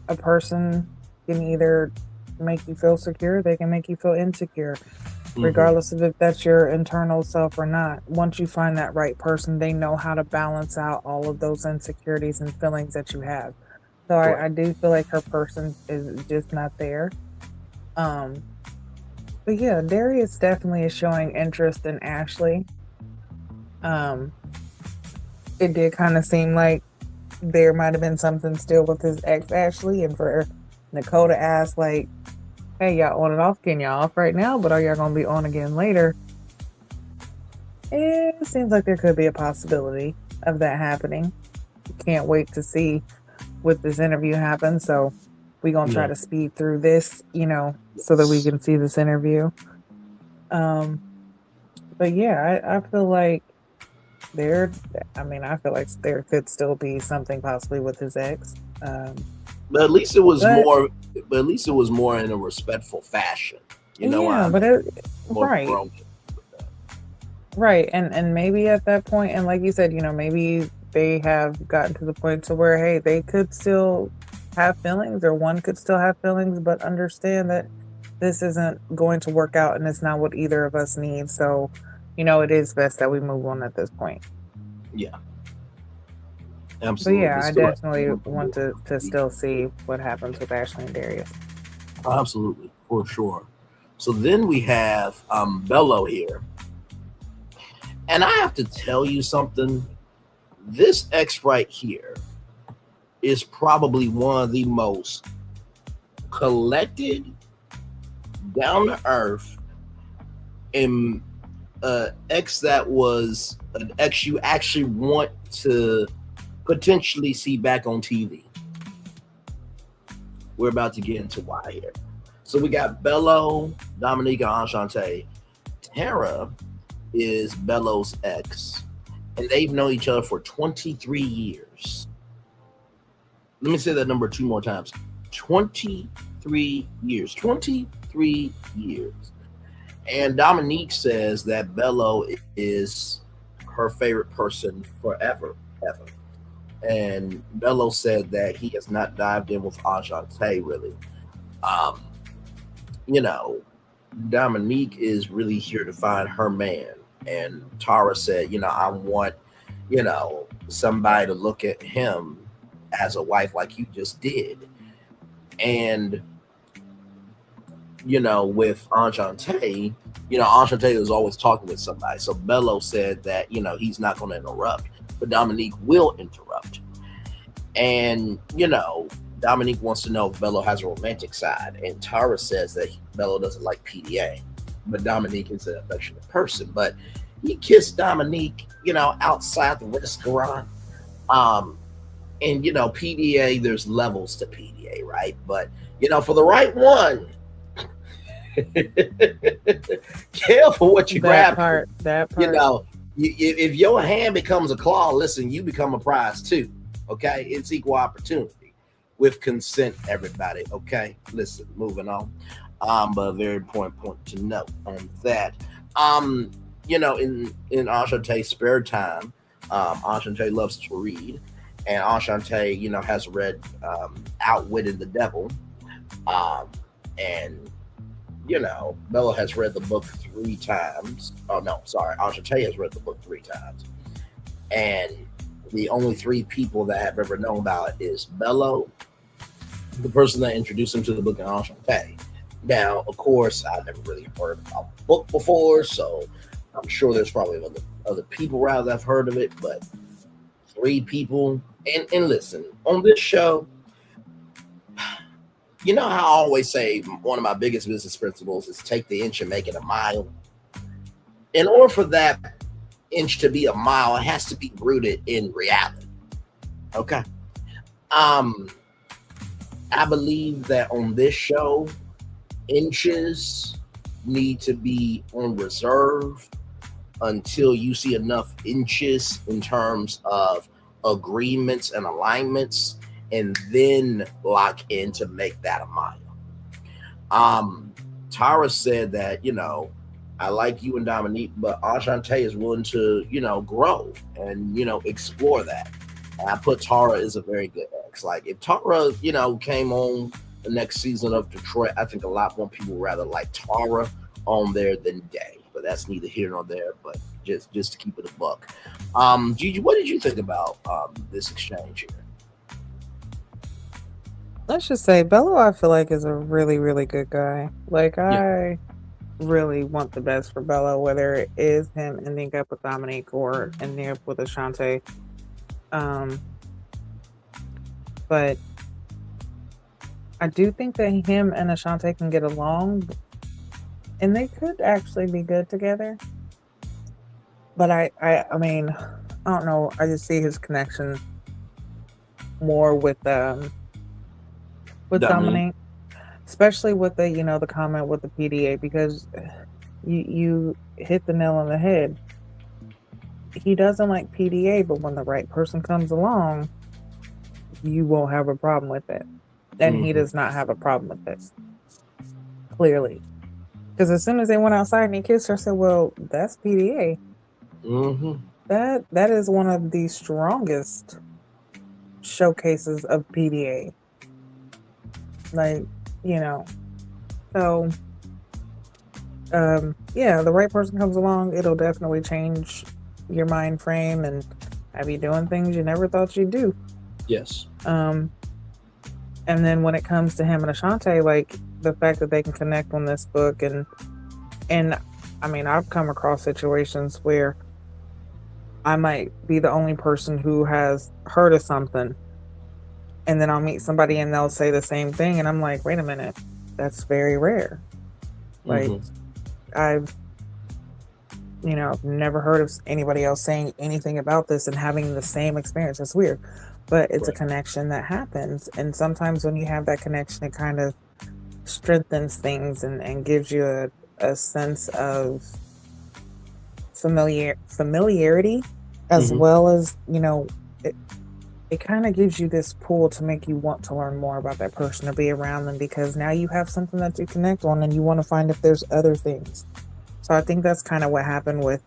a person can either make you feel secure, they can make you feel insecure, regardless of if that's your internal self or not. Once you find that right person, they know how to balance out all of those insecurities and feelings that you have. So I do feel like her person is just not there. But yeah, Darius definitely is showing interest in Ashley. It did kind of seem like there might have been something still with his ex Ashley, and for Nicole to ask like, "Hey, y'all on and off? Can y'all off right now? But are y'all gonna be on again later?" It seems like there could be a possibility of that happening. Can't wait to see what this interview happens. So we're gonna try to speed through this, so that we can see this interview. But yeah, I feel like I feel like there could still be something possibly with his ex.
But at least it was more. But at least it was more in a respectful fashion.
Right, right, and maybe at that point, and like you said, maybe they have gotten to the point to where, hey, they could still have feelings, or one could still have feelings, but understand that this isn't going to work out, and it's not what either of us need. So, it is best that we move on at this point.
Yeah. Absolutely.
But yeah, I definitely want to still see what happens with Ashley and Darius.
Absolutely, for sure. So then we have Bello here. And I have to tell you something. This ex right here is probably one of the most collected, down to earth, and ex that was an ex you actually want to potentially see back on TV. We're about to get into why here. So we got Bello, Dominique, and Enchante. Tara is Bello's ex, and they've known each other for 23 years. Let me say that number 2 more times. 23 years. 23 years. And Dominique says that Bello is her favorite person forever, ever. And Bello said that he has not dived in with Enchante really. Dominique is really here to find her man. And Tara said, I want, somebody to look at him as a wife like you just did. And, with Enchante, Enchante is always talking with somebody. So Bello said that, he's not going to interrupt, but Dominique will interrupt. And, Dominique wants to know if Bello has a romantic side. And Tara says that Bello doesn't like PDA. But Dominique is an affectionate person. But he kissed Dominique, outside the restaurant. And, PDA, there's levels to PDA, right? But, for the right one, careful what you grab.
That part.
If your hand becomes a claw, listen, you become a prize too. Okay, it's equal opportunity with consent, everybody. Okay, listen, moving on. But a very important point to note on that. In Enchanté's spare time, Enchanté loves to read, and Enchanté, has read Outwitted the Devil, and Bello has read the book 3 times. Oh, no, sorry. Enchanté has read the book 3 times. And the only 3 people that have ever known about it is Bello, the person that introduced him to the book, and Enchanté. Now, of course, I've never really heard about the book before, so I'm sure there's probably other people around that have heard of it, but 3 people. And listen, on this show, how I always say one of my biggest business principles is take the inch and make it a mile. In order for that inch to be a mile, it has to be rooted in reality. Okay. I believe that on this show, inches need to be on reserve until you see enough inches in terms of agreements and alignments, and then lock in to make that a mile. Tara said that, I like you and Dominique, but Enchanté is willing to, grow and, explore that. And I put Tara as a very good ex. Like, if Tara, came on the next season of Detroit, I think a lot more people rather like Tara on there than Day. But that's neither here nor there, but just to keep it a buck. Gigi, what did you think about this exchange here?
Let's just say Bello, I feel like, is a really, really good guy. Like, I really want the best for Bello, whether it is him ending up with Dominique or ending up with Enchanté. But I do think that him and Enchanté can get along, and they could actually be good together. But I mean, I don't know. I just see his connection more with Dominique, especially with the the comment with the PDA, because you hit the nail on the head. He doesn't like PDA, but when the right person comes along, you won't have a problem with it. And he does not have a problem with this, clearly. Because as soon as they went outside and he kissed her, I said, well, that's PDA. That is one of the strongest showcases of PDA. Like, so the right person comes along, it'll definitely change your mind frame and have you doing things you never thought you'd do.
Yes.
And then when it comes to him and Enchanté, like, the fact that they can connect on this book, and I mean, I've come across situations where I might be the only person who has heard of something, and then I'll meet somebody and they'll say the same thing, and I'm like, wait a minute, that's very rare. Like, I've never heard of anybody else saying anything about this and having the same experience. It's weird, but it's a connection that happens. And sometimes when you have that connection, it kind of strengthens things and gives you a sense of familiarity, as well as, it kind of gives you this pull to make you want to learn more about that person or be around them, because now you have something that you connect on and you want to find if there's other things. So I think that's kind of what happened with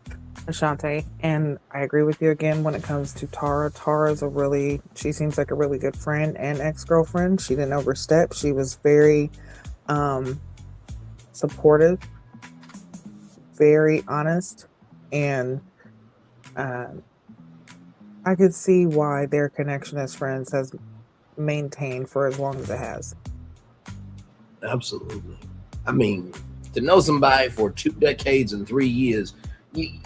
Enchanté. And I agree with you again when it comes to Tara. She seems like a really good friend and ex-girlfriend. She didn't overstep. She was very supportive, very honest, and I could see why their connection as friends has maintained for as long as it has.
Absolutely. I mean, to know somebody for 2 decades and 3 years, you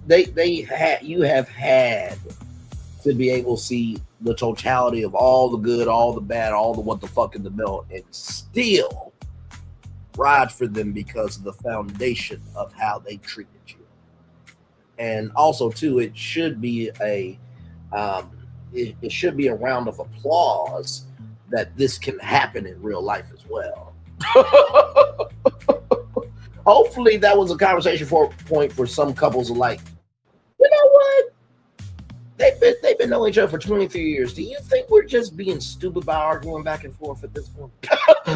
have had to be able to see the totality of all the good, all the bad, all the what the fuck in the middle, and still ride for them because of the foundation of how they treated you. And also, too, it should be um, it should be a round of applause that this can happen in real life as well. Hopefully, that was a conversation for point for some couples like, you know what? They've been knowing each other for 23 years. Do you think we're just being stupid by arguing back and forth at this point?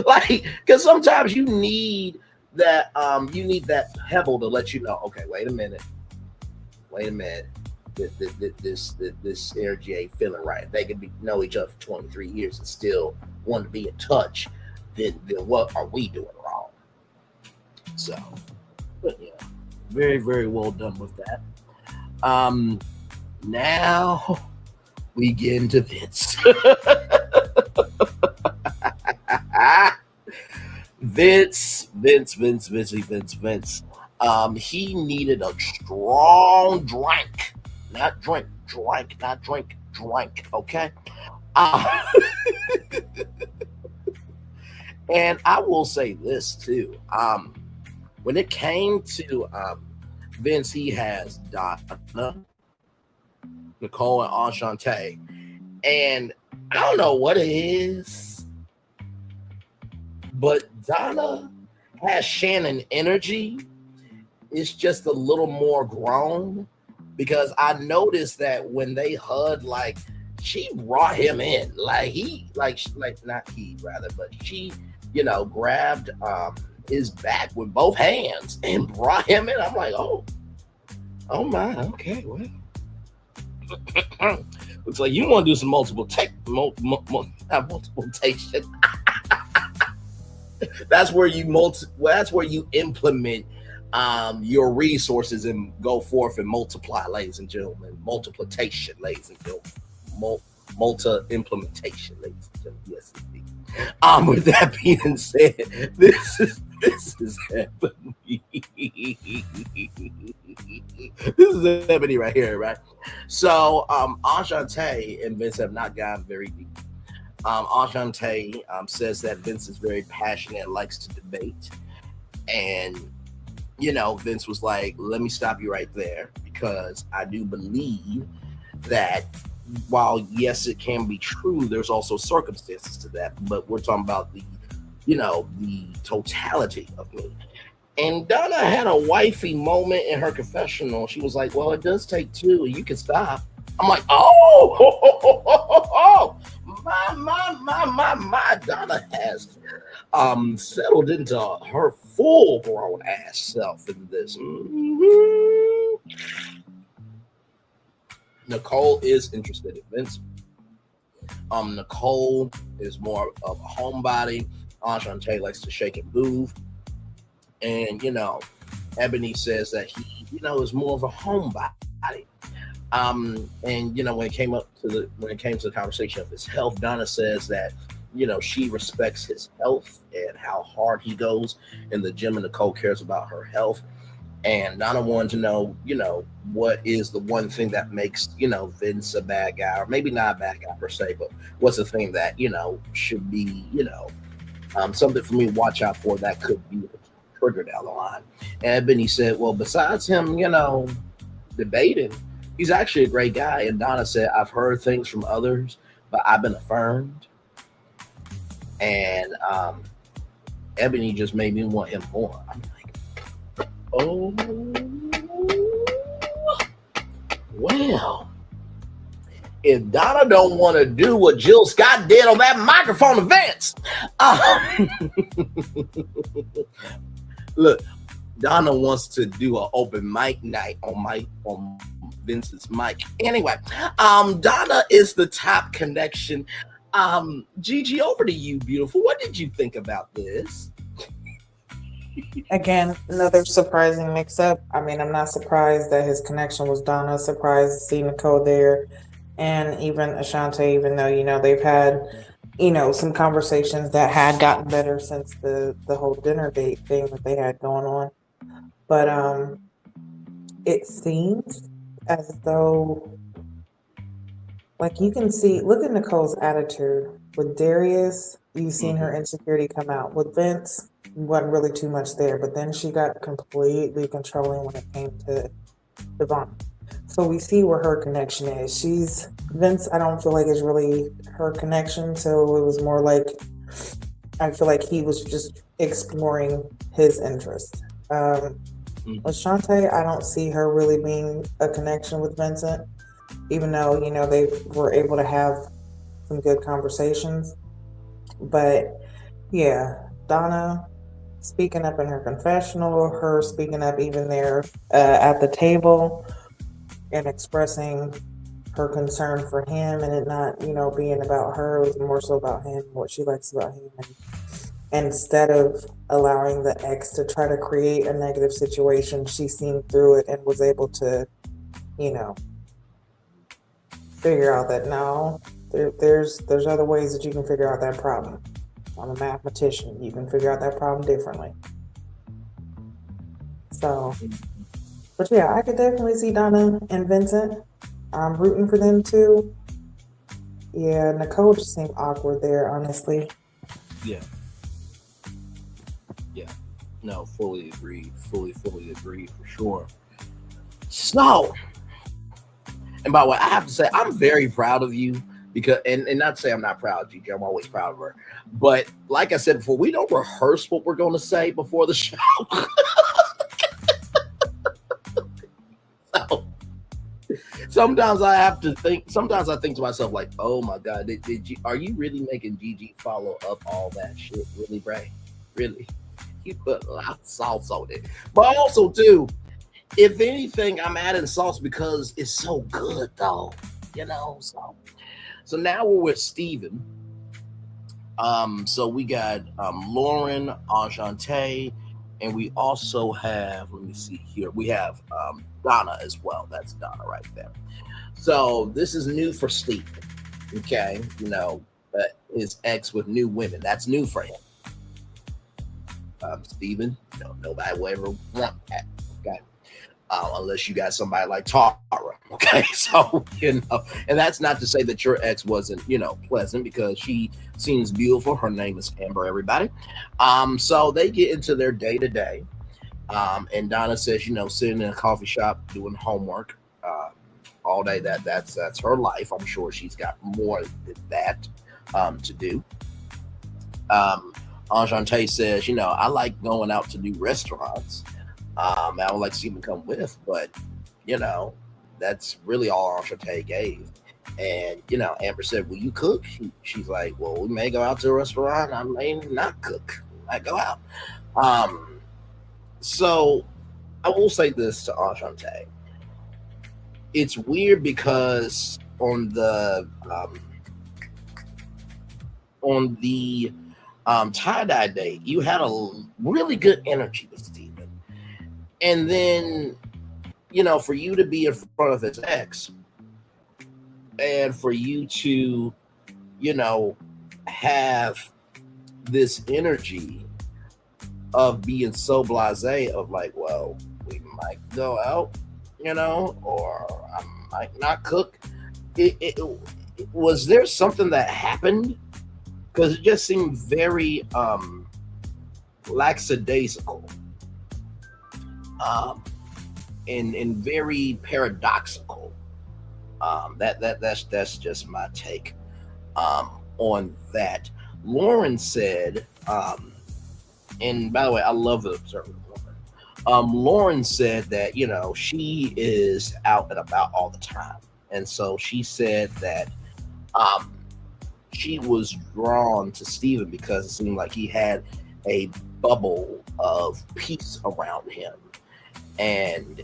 Like, because sometimes you need that pebble to let you know. Okay, wait a minute. This energy ain't feeling right. They can know each other for 23 years and still want to be in touch. Then what are we doing wrong? So, but yeah, very, very well done with that. Now we get into Vince. Vince. He needed a strong drink, not drink, drink. Okay. And I will say this too. When it came to Vince, he has Donna, Nicole, and Enchante. And I don't know what it is, but Donna has Shannon energy. It's just a little more grown, because I noticed that when they hugged, like, she brought him in. Like, not he rather, but she, grabbed his back with both hands and brought him in. I'm like, oh my, okay, well. Looks like you want to do some multiplication. That's where you implement your resources and go forth and multiply, ladies and gentlemen. Multiplication, ladies and gentlemen. Implementation, ladies and gentlemen. Yes, indeed. With that being said, this is Ebony. This is Ebony right here, right? So, Enchante and Vince have not gotten very deep. Enchante says that Vince is very passionate, likes to debate, and Vince was like, "Let me stop you right there, because I do believe that while yes, it can be true, there's also circumstances to that. But we're talking about the totality of me." And Donna had a wifey moment in her confessional. She was like, "Well, it does take two. You can stop." I'm like, oh, my. Donna has settled into her full grown ass self in this. Mm-hmm. Nicole is interested in Vince. Nicole is more of a homebody. Enchante likes to shake and move. And, Ebony says that he, is more of a homebody. And, when it came to the conversation of his health, Donna says that, she respects his health and how hard he goes in the gym, and Nicole cares about her health. And Donna wanted to know, what is the one thing that makes, Vince a bad guy, or maybe not a bad guy per se, but what's the thing that, should be, something for me to watch out for that could be a trigger down the line. And Ebony said, well, besides him, debating, he's actually a great guy. And Donna said, I've heard things from others, but I've been affirmed. And Ebony just made me want him more. I'm like, oh, well, if Donna don't want to do what Jill Scott did on that microphone events, look, Donna wants to do an open mic night on Vince's mic. Anyway, Donna is the top connection. Gigi, over to you, beautiful. What did you think about this?
Again, another surprising mix-up. I mean, I'm not surprised that his connection was Donna. Surprised to see Nicole there, and even Enchante. Even though they've had some conversations that had gotten better since the whole dinner date thing that they had going on. But it seems as though Like you can see, look at Nicole's attitude with Darius. You've seen her insecurity come out with Vince. Wasn't really too much there, but then she got completely controlling when it came to Devon. So we see where her connection is. She's Vince. I don't feel like is really her connection. So it was more like I feel like he was just exploring his interest. With Shantae, I don't see her really being a connection with Vincent, even though they were able to have some good conversations. But yeah, Donna speaking up in her confessional, her speaking up even there at the table and expressing her concern for him and it not, being about her, it was more so about him, what she likes about him. And instead of allowing the ex to try to create a negative situation, she seen through it and was able to, figure out that no, there's other ways that you can figure out that problem. I'm a mathematician. You can figure out that problem differently. So, but yeah, I could definitely see Donna and Vincent. I'm rooting for them too. Yeah, Nicole just seemed awkward there, honestly.
Yeah. No, fully agreed. Fully agreed for sure. So, and by the way, I have to say, I'm very proud of you because, and not to say I'm not proud of Gigi, I'm always proud of her. But like I said before, we don't rehearse what we're going to say before the show. So, sometimes I think to myself, like, oh my God, are you really making Gigi follow up all that shit? Really, Bray? Really? You put a lot of sauce on it. But also, too, if anything, I'm adding sauce because it's so good, though. So now we're with Steven. So we got Lauren, Enchante, and we also have, let me see here, we have Donna as well. That's Donna right there. So this is new for Steven. Okay, his ex with new women. That's new for him. Steven, nobody will ever want that. Okay. Unless you got somebody like Tara. Okay. So, and that's not to say that your ex wasn't, pleasant because she seems beautiful. Her name is Amber, everybody. So they get into their day to day. And Donna says, sitting in a coffee shop doing homework all day. That's her life. I'm sure she's got more than that to do. Enchante says, I like going out to new restaurants. I would like to see him come with, but that's really all Enchante gave. And Amber said, "Will you cook?" She's like, "Well, we may go out to a restaurant. I may not cook. I might go out." So I will say this to Enchante. It's weird because on the tie-dye date, you had a really good energy with Steven. And then, for you to be in front of his ex and for you to, have this energy of being so blasé of like, well, we might go out, or I might not cook. Was there something that happened? Because it just seemed very lackadaisical and very paradoxical. That's just my take on that. Lauren said, and by the way, I love the observer Lauren. Lauren said that she is out and about all the time, and so she said that she was drawn to Steven because it seemed like he had a bubble of peace around him. And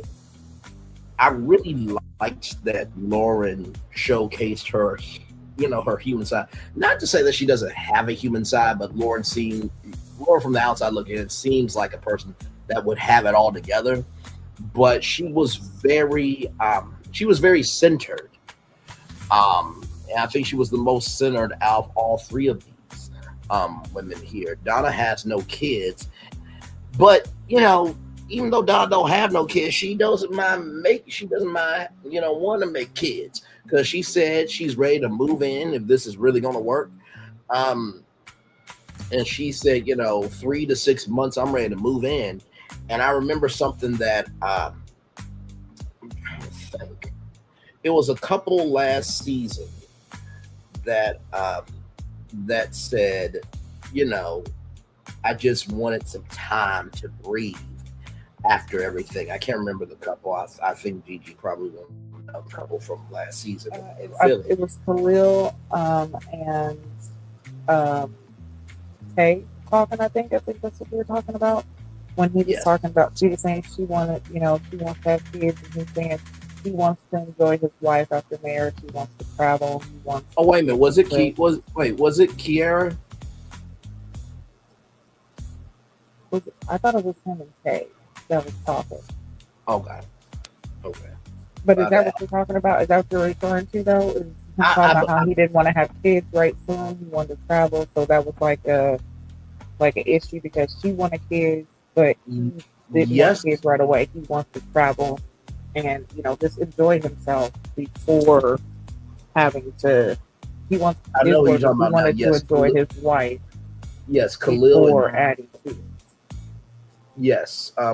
I really liked that Lauren showcased her, her human side. Not to say that she doesn't have a human side, but Lauren from the outside looking in, seems like a person that would have it all together. But she was very centered. And I think she was the most centered out of all three of these women here. Donna has no kids, but even though Donna don't have no kids, she doesn't mind want to make kids because she said she's ready to move in if this is really going to work. Um, and she said, 3 to 6 months, I'm ready to move in. And I remember something that I'm trying to think. It was a couple last season that said, you know, I just wanted some time to breathe after everything. I can't remember the couple. I think Gigi probably will know the couple from last season in Philly.
It was Khalil and um, Tay talking. I think that's what we were talking about when he was
Yes.
talking about. She was saying she wants to have kids, and he's saying he wants to enjoy his life after marriage. He wants to travel. He wants.
Oh wait a minute, was it
to-
was it Kiara?
I thought it was him and Tay that was talking.
Okay.
But is
My
that
bad.
what you're talking about? Is that what you're referring to, though? Is him
I-
talking
I-
about how he didn't want to have kids right soon? He wanted to travel, so that was like an issue because she wanted kids, but he didn't
Yes.
want kids right away. He wants to travel and just enjoy himself before having to. He wants.
I know what you're talking
he
about now.
wanted
Yes,
to enjoy his wife
Yes, Khalil
before
and
adding kids.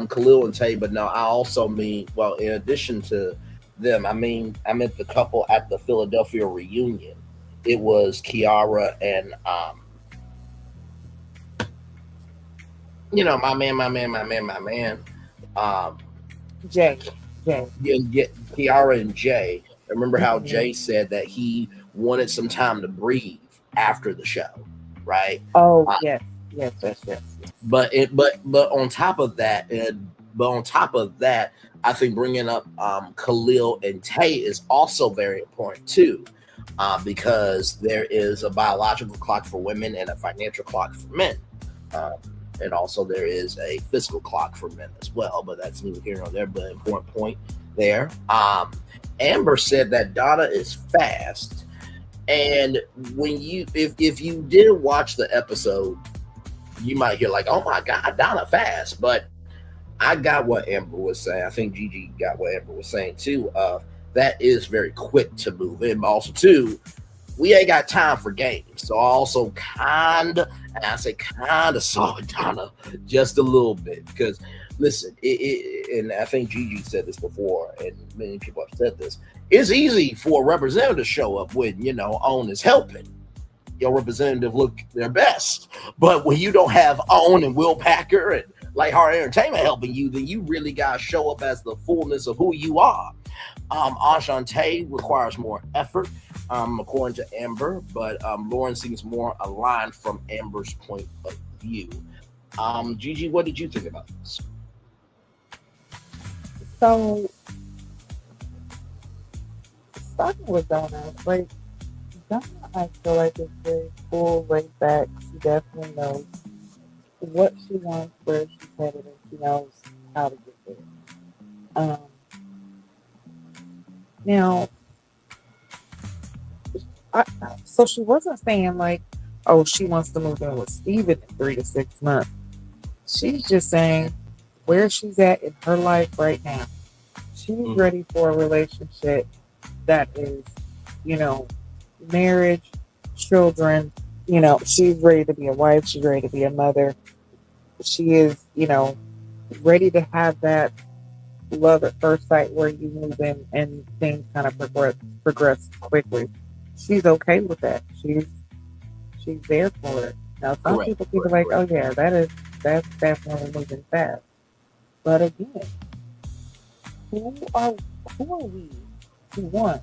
Khalil and Tay, but no, I also mean, well, in addition to them, I meant the couple at the Philadelphia reunion. It was Kiara and my man.
Jay.
Kiara and Jay. I remember how
Mhm.
Jay said that he wanted some time to breathe after the show, right?
Oh
Uh,
yes.
But on top of that, I think bringing up Khalil and Tay is also very important too, because there is a biological clock for women and a financial clock for men, and also there is a physical clock for men as well. But that's neither here nor there. But important point there. Amber said that Donna is fast, and if you didn't watch the episode, you might hear like, "Oh my God, Donna fast," but I got what Amber was saying. I think Gigi got what Amber was saying too. That is very quick to move in. But also too, we ain't got time for games. So I also kind of saw Donna just a little bit because listen, and I think Gigi said this before, and many people have said this. It's easy for a representative to show up when OWN is helping. Your representative look their best. But when you don't have OWN and Will Packer and Lighthearted Entertainment helping you, then you really got to show up as the fullness of who you are. Enchante requires more effort, according to Amber, but Lauren seems more aligned from Amber's point of view. Gigi, what did you think about this?
So, starting with Donna, Donna, I feel like is very cool, laid back. She definitely knows what she wants, where she's headed, and she knows how to get there. Now, so she wasn't saying like, oh, she wants to move in with Steven in 3 to 6 months. She's just saying where she's at in her life right now. She's ready for a relationship that is, marriage, children. She's ready to be a wife. She's ready to be a mother. She is, ready to have that love at first sight where you move in and things kind of progress quickly. She's okay with that. She's there for it. Now, some
Correct,
people think
correct,
like, oh yeah, that's definitely moving fast. But again, who are we to want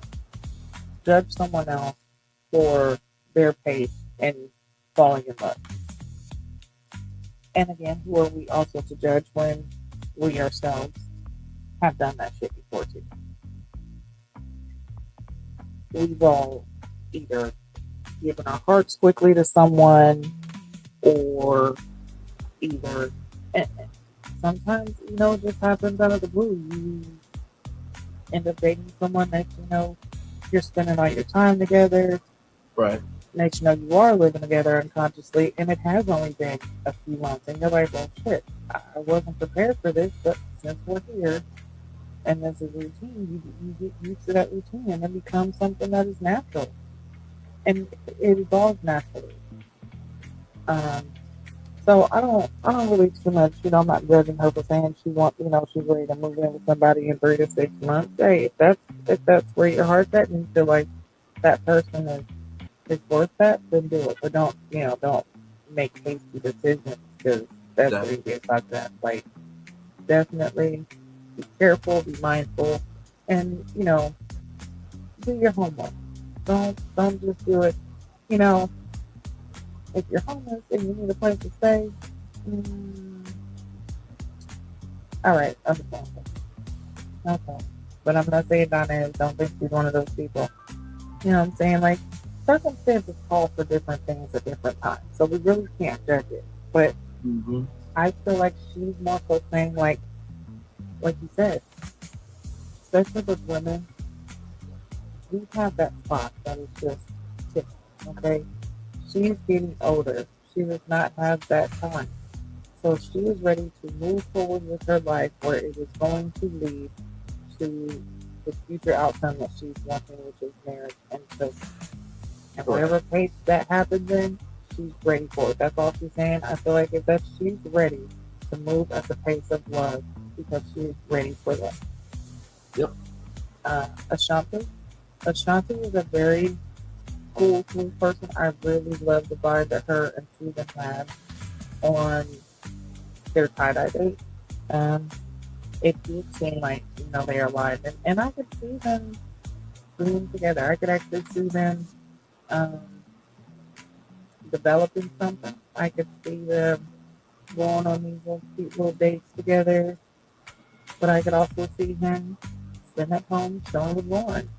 judge someone else for their pace and falling in love? And again, who are we also to judge when we ourselves have done that shit before too? We've all either given our hearts quickly to someone, or either sometimes it just happens out of the blue. You end up dating someone that you're spending all your time together.
Right.
next you know you are living together unconsciously, and it has only been a few months, and you're like, well, shit, I wasn't prepared for this, but since we're here and this is routine, you get used to that routine, and it becomes something that is natural, and it evolves naturally. Um, so I don't really too much, I'm not judging her for saying she's ready to move in with somebody in 3 to 6 months. Hey, if that's where your heart's at, and you feel like that person is worth that, then do it. But don't make hasty decisions because that's where you get like that. Like, definitely be careful, be mindful, and do your homework. Don't just do it. You know, if you're homeless and you need a place to stay, mm, all right, understandable. Okay, but I'm not saying Donna is. Don't think she's one of those people. You know what I'm saying? Like, circumstances call for different things at different times. So we really can't judge it. But
Mm-hmm.
I feel like she's more so saying, like you said, especially with women, we have that spot that is just ticking, okay? She's getting older. She does not have that time. So she is ready to move forward with her life where it is going to lead to the future outcome that she's wanting, which is marriage and children. And whatever pace that happens in, she's ready for it. That's all she's saying. I feel like she's ready to move at the pace of love because she's ready for that.
Yep.
Ashanti. Ashanti is a very cool person. I really love the vibe that her and Susan had on their tie-dye date. It did seem like, they are alive. And I could see them being together. I could actually see them um, developing something. I could see them going on these little cute little dates together. But I could also see him sitting at home chilling with Lauren.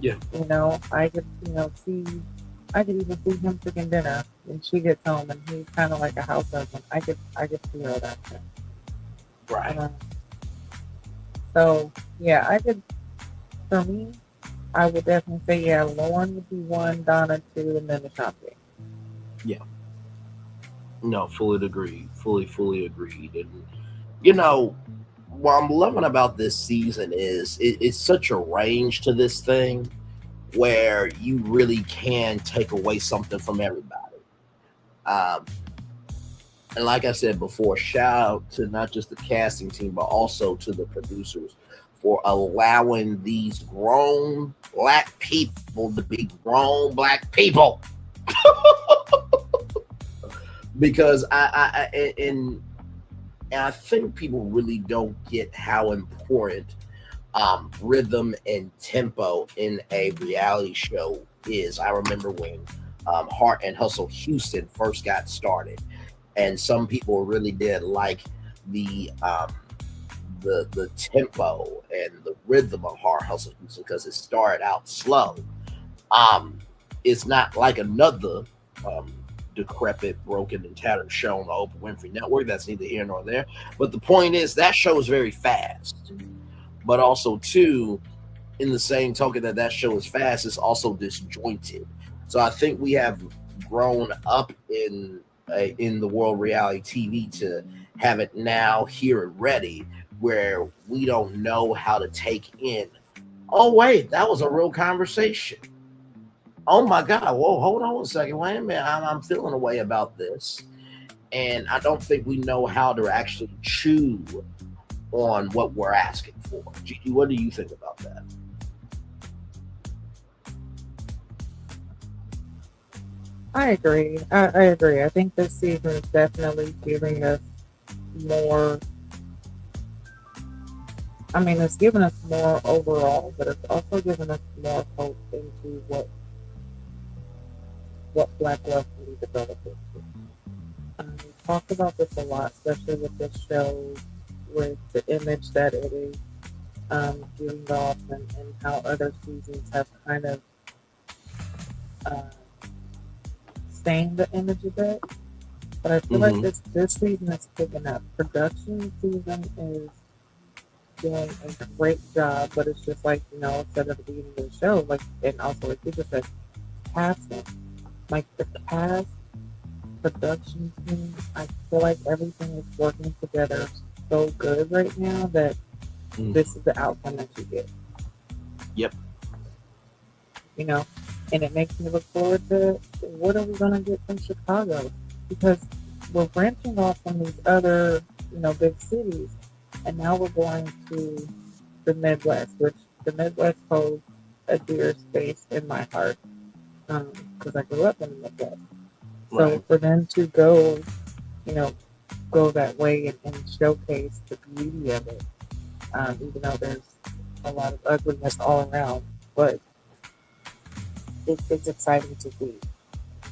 Yeah.
I could, I could even see him cooking dinner when she gets home, and he's kind of like a house husband. I could feel that.
Right.
So yeah, for me, I would definitely say, yeah, Lauren would be one, Donna two, and then Ashanti.
Yeah. No, fully agreed. Fully agreed. And what I'm loving about this season is it's such a range to this thing where you really can take away something from everybody. Um, and like I said before, shout out to not just the casting team, but also to the producers for allowing these grown black people to be grown black people. Because and I think people really don't get how important rhythm and tempo in a reality show is. I remember when Heart and Hustle Houston first got started, and some people really did like the tempo and the rhythm of Heart Hustle Houston because it started out slow. It's not like another decrepit, broken, and tattered show on the Oprah Winfrey Network. That's neither here nor there. But the point is that show is very fast. But also, too, in the same token that show is fast, it's also disjointed. So I think we have grown up in the world reality TV to have it now here and ready, where we don't know how to take in. Oh wait, that was a real conversation. Oh my God! Whoa, hold on a second. Wait a minute. I'm feeling a way about this, and I don't think we know how to actually chew on what we're asking for. Gigi, what do you think about that?
I agree. I agree. I think this season is definitely giving us more. I mean, it's giving us more overall, but it's also giving us more hope into what Black love can be developed into. We talked about this a lot, especially with this show, with the image that it is giving off, and how other seasons have kind of uh, stained the image a bit. But I feel like this season is picking up. Production season is doing a great job, but it's just like, said at the beginning of the show, like, and also like people said, casting. like the cast, production team, I feel like everything is working together so good right now that this is the outcome that you get.
Yep.
You know, and it makes me look forward to what are we gonna get from Chicago, because we're branching off from these other, big cities, and now we're going to the Midwest, which the Midwest holds a dear space in my heart, because I grew up in the Midwest. So
Right.
for them to go, you know, go that way and showcase the beauty of it, even though there's a lot of ugliness all around, but it's exciting to see.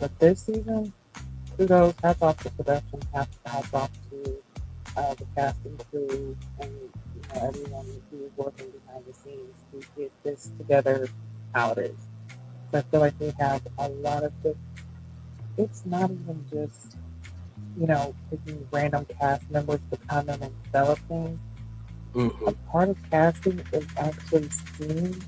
But this season, kudos, hats off to production, hats off to the casting crew, and everyone who is working behind the scenes to get this together how it is. So I feel like we have a lot of good. It's not even just picking random cast members to come in and develop things. A part of casting is actually seeing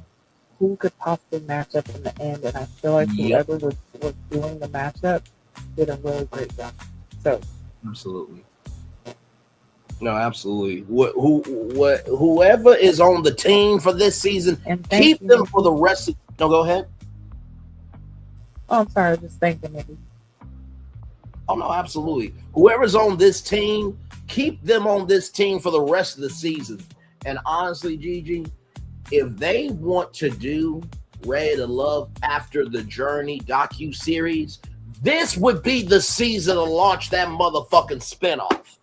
who could possibly match up in the end, and I feel like
Yep.
whoever was doing the matchup did a really great job. So
Absolutely. No, absolutely. Whoever is on the team for this season,
and
keep them for the rest of. No, go ahead.
Oh, I'm sorry, just thinking maybe.
Oh no, absolutely. Whoever's on this team, keep them on this team for the rest of the season. And honestly, Gigi, if they want to do Ready to Love After the Journey docu-series, this would be the season to launch that motherfucking spinoff.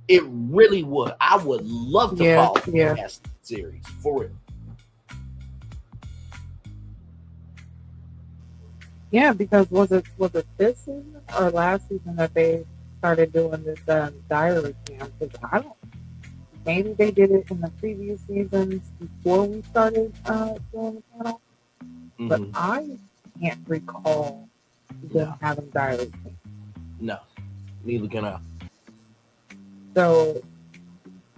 It really would. I would love to follow the cast series for real.
Yeah, because was it this season or last season that they started doing this diary cam? Because I don't. Maybe they did it in the previous seasons before we started doing the panel, but I can't recall them having diary cam.
No, neither can I.
So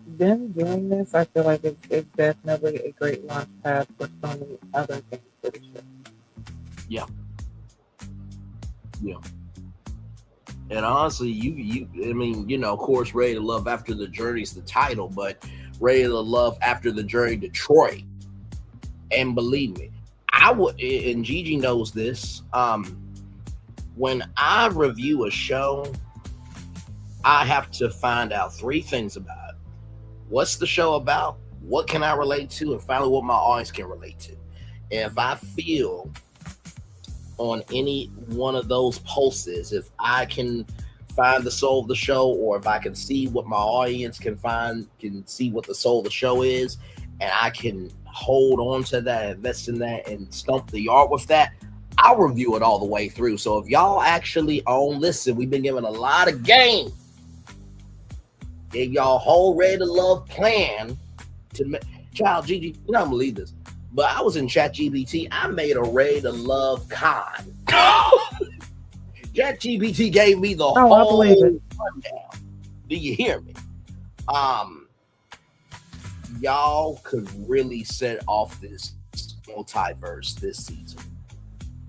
them doing this, I feel like it's definitely a great launch pad for so many other things for the show.
Yeah. Yeah. And honestly, of course, Ready to Love After the Journey is the title, but Ready to Love After the Journey Detroit. And believe me, I would, and Gigi knows this, when I review a show, I have to find out three things about it. What's the show about? What can I relate to? And finally, what my audience can relate to. And if I feel on any one of those pulses, if I can find the soul of the show, or if I can see what my audience can see what the soul of the show is, and I can hold on to that, invest in that, and stump the yard with that, I'll review it all the way through. So if y'all actually listen, we've been given a lot of game. Gave y'all whole Ready to Love plan to child Gigi, you're not gonna believe this, but I was in ChatGPT. I made a Ready to Love con. ChatGPT gave me the whole rundown. Do you hear me? Y'all could really set off this multiverse this season.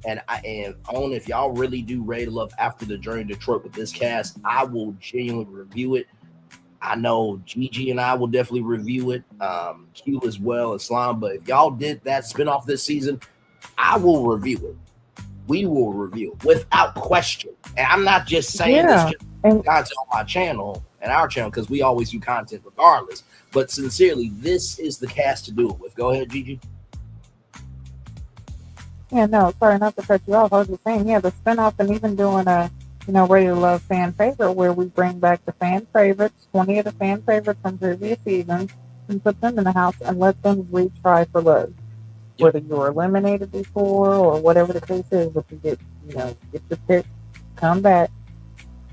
And if y'all really do Ready to Love After the Journey Detroit with this cast, I will genuinely review it. I know Gigi and I will definitely review it, Q as well, and Slime. But if y'all did that spinoff this season, I will review it. We will review it without question. And I'm not just saying this just content on my channel and our channel, because we always do content regardless. But sincerely, this is the cast to do it with. Go ahead, Gigi.
Yeah, no, sorry not to cut you off. I was just saying, the spinoff, and even doing a Ready to Love fan favorite, where we bring back the fan favorites, 20 of the fan favorites from previous seasons, and put them in the house and let them retry for love. Whether you were eliminated before or whatever the case is, but you get your pick, come back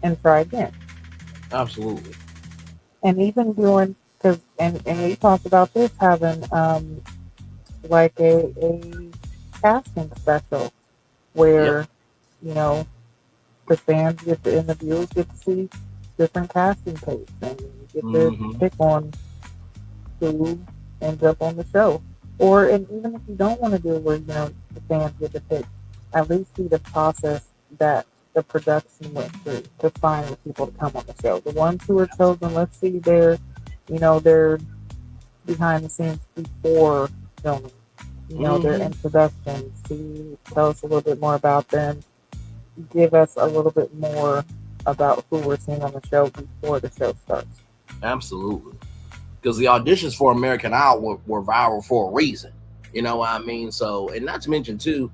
and try again.
Absolutely.
And even doing, and we talked about this, having like a casting special where the fans get to interview, get to see different casting tapes, and you get to pick on who ends up on the show. Or, and even if you don't want to do it where the fans get to pick, at least see the process that the production went through to find the people to come on the show. The ones who are chosen, let's see their behind the scenes before filming, their introductions. See, tell us a little bit more about them. Give us a little bit more about who we're seeing on the show before the show starts.
Absolutely. Because the auditions for American Idol were viral for a reason. You know what I mean? So, and not to mention too,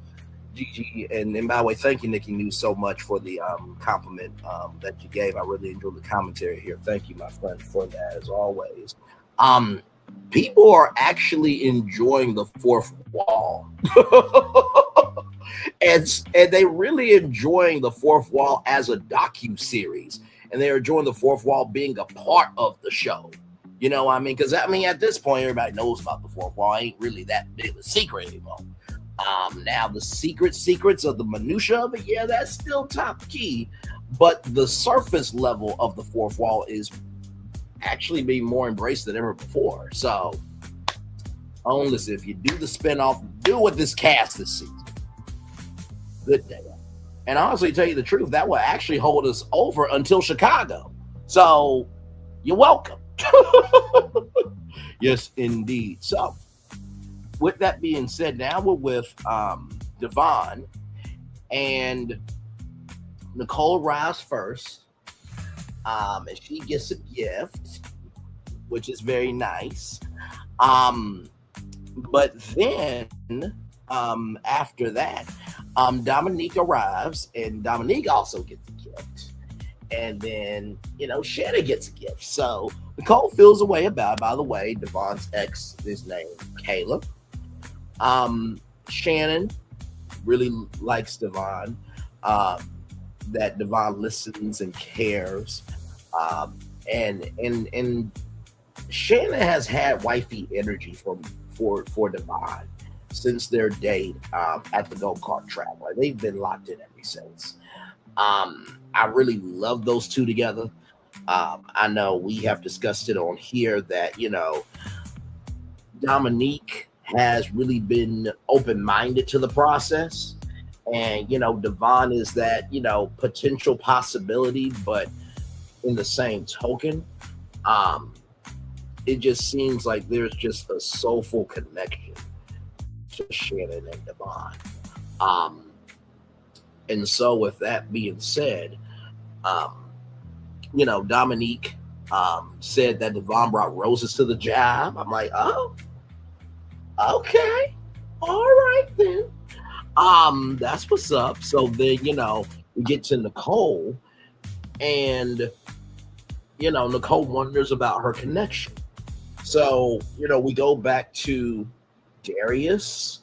Gigi, and by the way, thank you, Nikki News, so much for the compliment that you gave. I really enjoyed the commentary here. Thank you, my friend, for that as always. People are actually enjoying the fourth wall. and they really enjoying the fourth wall as a docu-series. And they're enjoying the fourth wall being a part of the show. You know what I mean? Because, at this point, everybody knows about the fourth wall. It ain't really that big of a secret anymore. Now, the secrets of the minutia of it, yeah, that's still top key. But the surface level of the fourth wall is actually being more embraced than ever before. So, listen, if you do the spinoff, do with this cast this season. Good day. And honestly, tell you the truth, that will actually hold us over until Chicago. So, you're welcome. Yes, indeed. So, with that being said, now we're with Devon, and Nicole arrives first, and she gets a gift, which is very nice. But then after that, Dominique arrives, and Dominique also gets a gift. And then, Shannon gets a gift. So Nicole feels a way about it. By the way, Devon's ex is named Caleb. Shannon really likes Devon. That Devon listens and cares. And Shannon has had wifey energy for Devon since their date at the go-kart track. Like, they've been locked in ever since. I really love those two together. I know we have discussed it on here that, Dominique has really been open-minded to the process. And, Devon is that, potential possibility, but in the same token, it just seems like there's just a soulful connection to Shannon and Devon. And so with that being said, Dominique said that Devon brought roses to the job. I'm like, oh, okay. All right then. That's what's up. So then, we get to Nicole, and, Nicole wonders about her connection. So, we go back to Darius.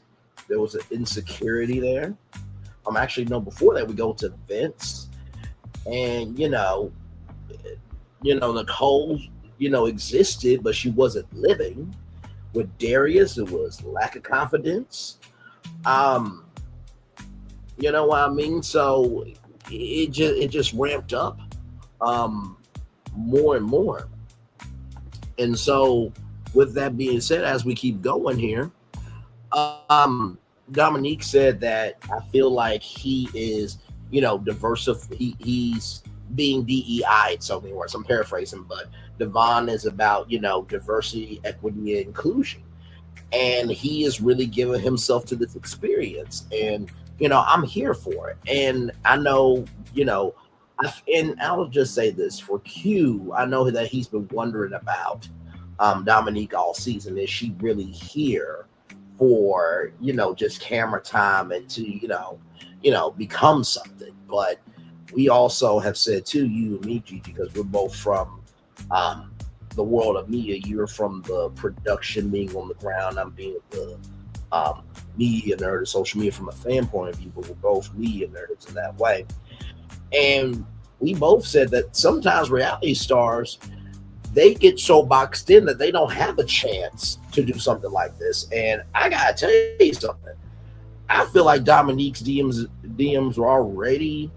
There was an insecurity there. Before that, we go to Vince, and, Nicole, existed, but she wasn't living. With Darius, it was lack of confidence. You know what I mean? So it just ramped up more and more. And so with that being said, as we keep going here, Dominique said that I feel like he is, he's being DEI in so many words. I'm paraphrasing, but Devon is about, diversity, equity, and inclusion. And he is really giving himself to this experience. And, I'm here for it. And I know, and I'll just say this for Q, I know that he's been wondering about Dominique all season. Is she really here for, just camera time and to, become something? But we also have said too, you and me, Gigi, because we're both from the world of media. You're from the production, being on the ground. I'm being the media nerd of social media from a fan point of view, but we're both media nerds in that way. And we both said that sometimes reality stars, they get so boxed in that they don't have a chance to do something like this. And I gotta tell you something. I feel like Dominique's DMs were already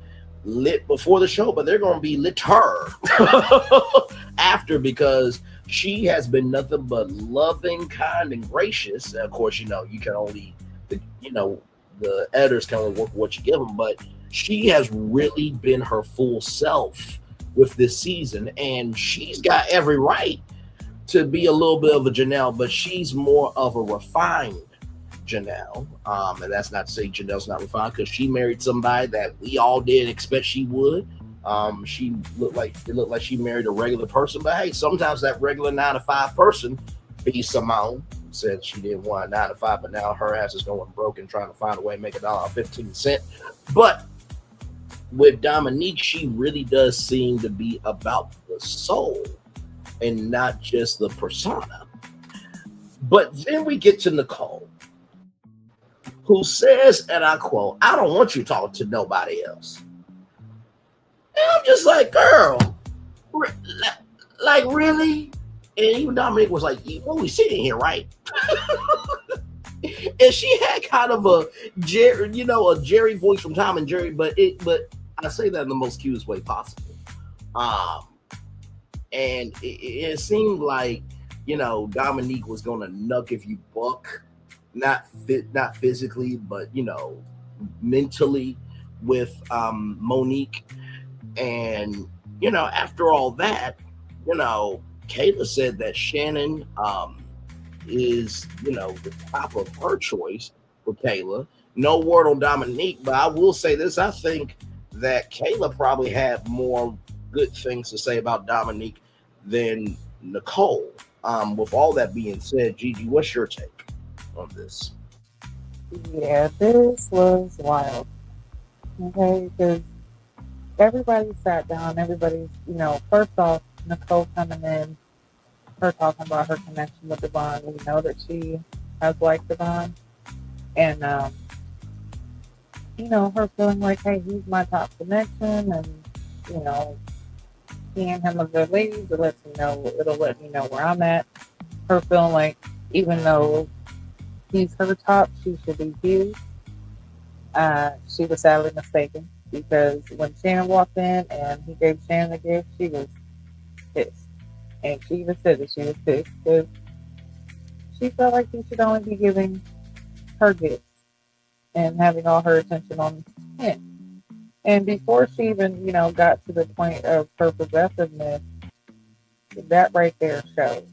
lit before the show, but they're going to be lit her after, because she has been nothing but loving, kind, and gracious. And of course, you can only, the editors can only work with what you give them, but she has really been her full self with this season, and she's got every right to be a little bit of a Janelle, but she's more of a refined Janelle. And that's not to say Janelle's not refined, because she married somebody that we all did expect she would. She looked like she married a regular person, but hey, sometimes that regular 9-to-5 person be Simone, said she didn't want a 9-to-5, but now her ass is going broke and trying to find a way to make $1.15. But with Dominique, she really does seem to be about the soul and not just the persona. But then we get to Nicole, who says, and I quote, "I don't want you talking to nobody else." And I'm just like, girl, like really? And even Dominic was like, "Well, we sitting here, right?" And she had kind of a Jerry voice from Tom and Jerry, but I say that in the most cutest way possible. And it seemed like, Dominique was gonna nuck if you buck, not physically, but mentally with Monique. And after all that, Kayla said that Shannon is the top of her choice for Kayla. No word on Dominique, but I will say this: I think that Kayla probably had more good things to say about Dominique than Nicole. With all that being said, Gigi, what's your take on this?
Yeah, this was wild. Okay, because everybody sat down. Everybody's, first off, Nicole coming in, her talking about her connection with Devon. We know that she has liked Devon. And, her feeling like, hey, he's my top connection. And, me and him are good ladies. It'll let me know where I'm at. Her feeling like, even though he's her top, she should be his. She was sadly mistaken, because when Shannon walked in and he gave Shannon a gift, she was pissed. And she even said that she was pissed because she felt like he should only be giving her gifts and having all her attention on him. And before she even, got to the point of her possessiveness, that right there showed.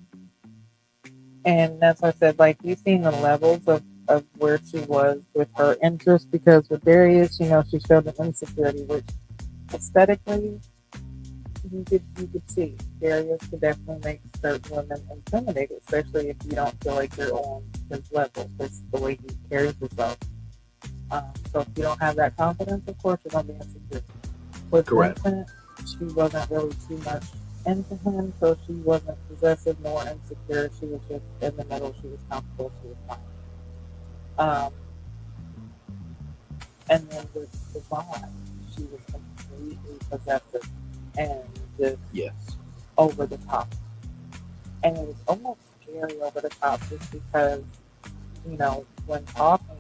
And that's why I said, like, you've seen the levels of where she was with her interest, because with Darius, she showed an insecurity, which aesthetically you could see. Darius could definitely make certain women intimidated, especially if you don't feel like you're on his level, because the way he carries himself. So if you don't have that confidence, of course you're going to be insecure. With Vincent, she wasn't really too much into him, so she wasn't possessive nor insecure. She was just in the middle. She was comfortable. She was fine. And then with Devon, she was completely possessive and just over the top. And it was almost scary over the top, just because, when talking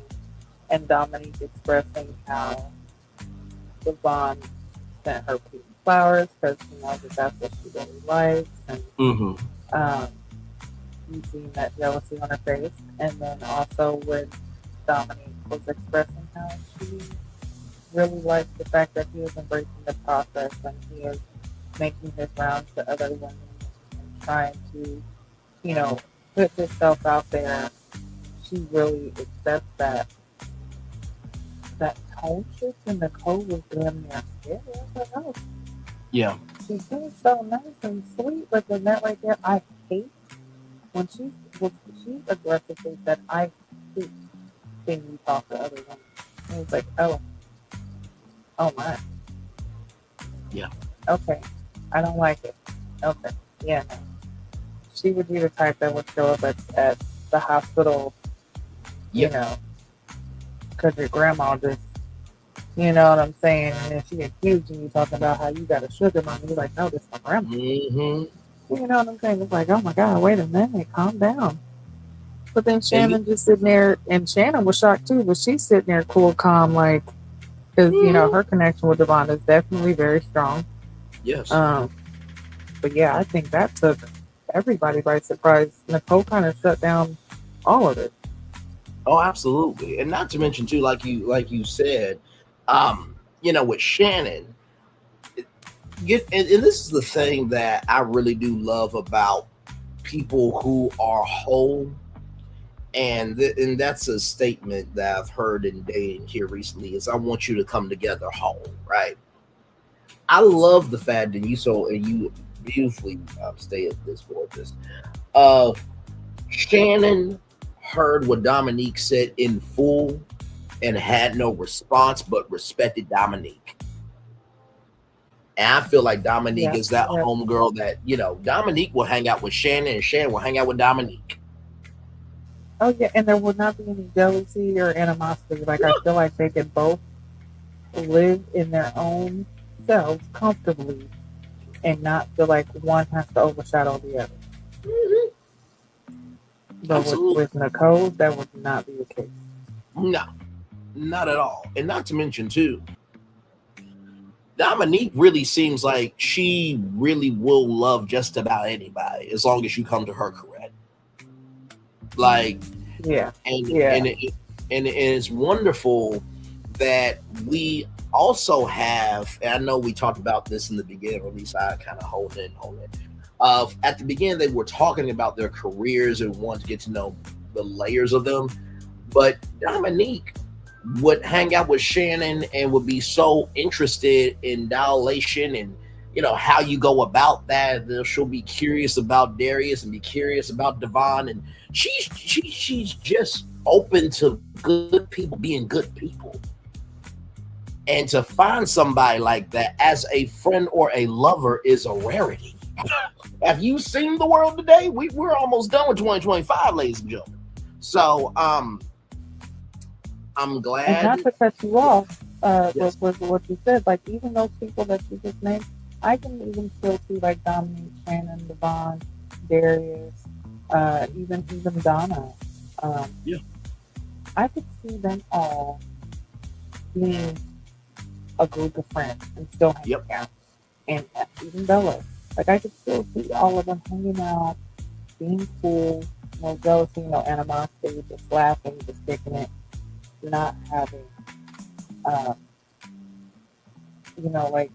and Dominique expressing how Devon sent her pretty flowers because she knows that that's what she really likes, and you seen that jealousy on her face. And then also when Dominique was expressing how she really likes the fact that he is embracing the process and he is making his rounds to other women and trying to, put himself out there. She really accepts that tone shift, and Nicole was damn near scared. I was like, oh.
Yeah.
She seems so nice and sweet, but then that right there, I hate when she aggressively said, I hate seeing you talk to other women. And it was like, oh my.
Yeah.
Okay. I don't like it. Okay. Yeah. No. She would be the type that would show up at the hospital, because your grandma just, you know what I'm saying? And then she accusing you, talking about how you got a sugar mama. You're like, no, this is my grandma. Mm-hmm. You know what I'm saying? It's like, oh my God, wait a minute, calm down. But then Shannon just sitting there, and Shannon was shocked too, but she's sitting there cool, calm, like, because, her connection with Devon is definitely very strong.
Yes.
But yeah, I think that took everybody by surprise. Nicole kind of shut down all of it.
Oh, absolutely. And not to mention too, like you said, with Shannon, and this is the thing that I really do love about people who are whole, and that's a statement that I've heard in dating here recently is I want you to come together whole, right? I love the fact that you beautifully stated this for this. Uh, Shannon heard what Dominique said in full and had no response, but respected Dominique. And I feel like Dominique
Yeah,
is that
yeah.
homegirl that, Dominique will hang out with Shannon and Shannon will hang out with Dominique.
Oh yeah, and there would not be any jealousy or animosity. Like I feel like they could both live in their own selves comfortably and not feel like one has to overshadow the other.
Mhm.
But
Absolutely.
with Nicole, that would not be the case.
No, not at all. And not to mention, too, Dominique really seems like she really will love just about anybody as long as you come to her correct. Like,
Yeah,
and
yeah.
and it, and it's wonderful that we also have, and I know we talked about this in the beginning, or at least I kind of hold it. At the beginning, they were talking about their careers and wanted to get to know the layers of them. But Dominique would hang out with Shannon and would be so interested in dilation and how you go about that. She'll be curious about Darius and be curious about Devon, and she's just open to good people being good people. And to find somebody like that as a friend or a lover is a rarity. Have you seen the world today? We're almost done with 2025, ladies and gentlemen. So I'm
And not
glad.
to cut you off,
Yes.
with what you said, like even those people that you just named, I can even still see like Dominique, Shannon, Devon, Darius, even Donna. Um,
Yeah.
I could see them all being a group of friends and still hanging
Yep.
out. And even Bella. Like I could still see all of them hanging out, being cool, no jealousy, no animosity, just laughing, just kicking it, not having, um, like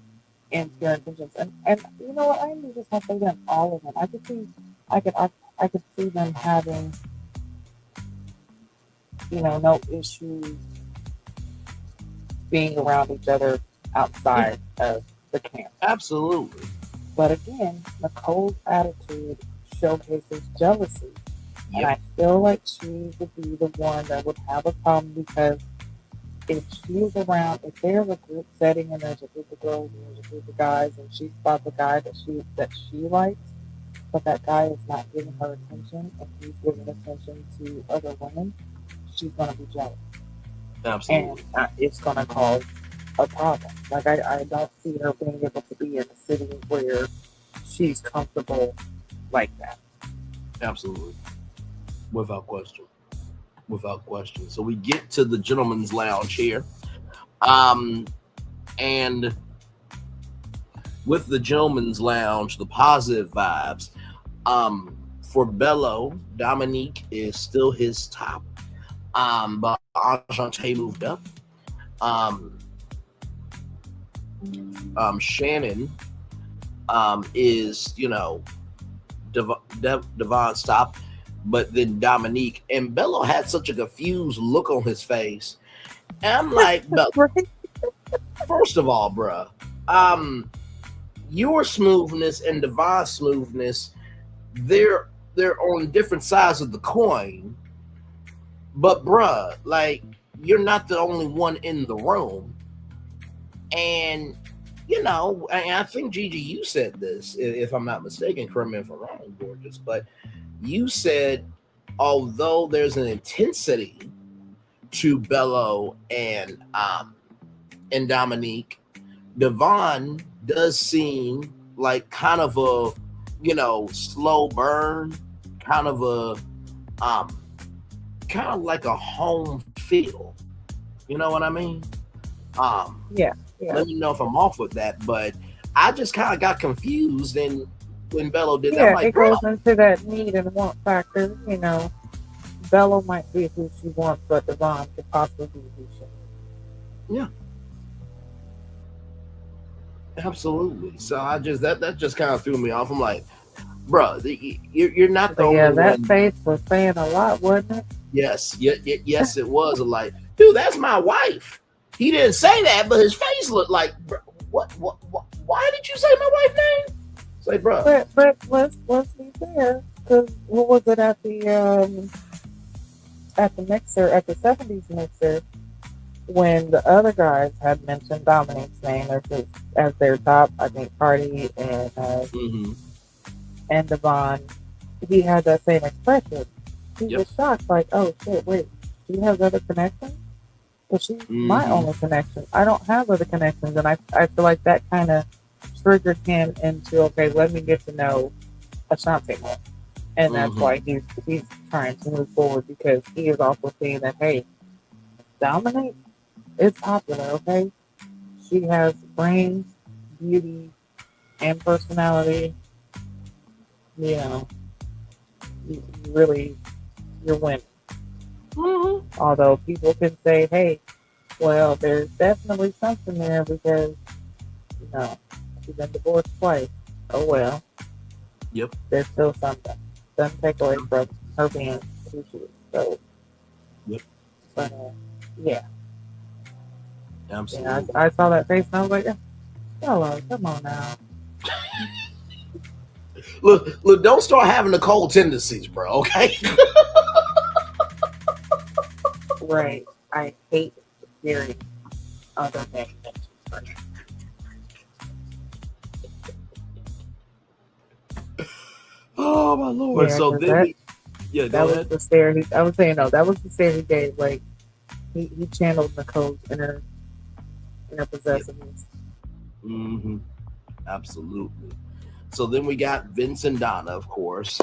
impure intentions. And you know what? I even just want to say them, all of them. I could see them having, no issues being around each other
Yeah.
outside of the camp.
Absolutely.
But again, Nicole's attitude showcases jealousy. And
Yep.
I feel like she would be the one that would have a problem because if she's around, if there's a group setting and there's a group of girls and there's a group of guys and she spots a guy that she likes, but that guy is not giving her attention and he's giving attention to other women, she's gonna be jealous. And
Absolutely.
it's gonna cause a problem. Like I don't see her being able to be in a city where she's comfortable like that.
Absolutely. Without question. Without question. So we get to the gentleman's lounge here. Um, and with the gentleman's lounge, the positive vibes. For Bello, Dominique is still his top. But Enchante moved up. Um, Shannon is Devon stop, but then Dominique and Bello had such a confused look on his face. And I'm like, Bello,
Right?
first of all, bruh, um, your smoothness and Devon's smoothness, they're on different sides of the coin. But bruh, like you're not the only one in the room. And and I think Gigi, you said this, if I'm not mistaken, correct me if I'm wrong, gorgeous, but you said although there's an intensity to Bello and Dominique, Devon does seem like kind of a slow burn, kind of um kind of like a home feel. You know what I mean? Um
Yeah, yeah.
Let me know if I'm off with that, but I just kind of got confused, and when Bello did that, I'm
Yeah,
like,
it
bro,
goes into that need and want factor, Bella might be who she wants, but Devon could possibly be who she.
Yeah, absolutely. So I just that just kind of threw me off. I'm like, bro, you're not the
But
only
yeah, that
one.
face was saying a lot, wasn't it?
Yes, yes, it was. I'm like, dude, that's my wife. He didn't say that, but his face looked like, bro, what? Why did you say my wife's name? It's like, bro.
But let's be fair, because what was it at the mixer at the '70s mixer when the other guys had mentioned Dominique's name as their top? I think Cardi
Mm-hmm.
and Devon. He had that same expression. He
Yep.
was shocked, like, oh shit, wait, she has other connections? But she's my
Mm-hmm.
only connection. I don't have other connections. And I feel like that kind of triggered him into, okay, let me get to know Ashanti more. And that's
Mm-hmm.
why he's trying to move forward, because he is also seeing that, hey, Dominique is popular, okay? She has brains, beauty, and personality. You know, you really, you're winning.
Mm-hmm.
Although people can say, hey, well, there's definitely something there because, she's been divorced twice. Oh, well,
Yep.
there's still something. Doesn't take away from her being who she is. So,
Yep.
but, yeah.
Absolutely.
I saw that face and I was like, hello, come on now.
Look, don't start having the cold tendencies, bro. Okay.
Right. I hate hearing other names.
Oh my lord.
Yeah,
So
'cause
then go
that was
ahead.
the stare I was saying, no, that was the stare he gave. Like, he channeled Nicole's inner possessiveness.
Mm-hmm. Absolutely. So then we got Vince and Donna, of course.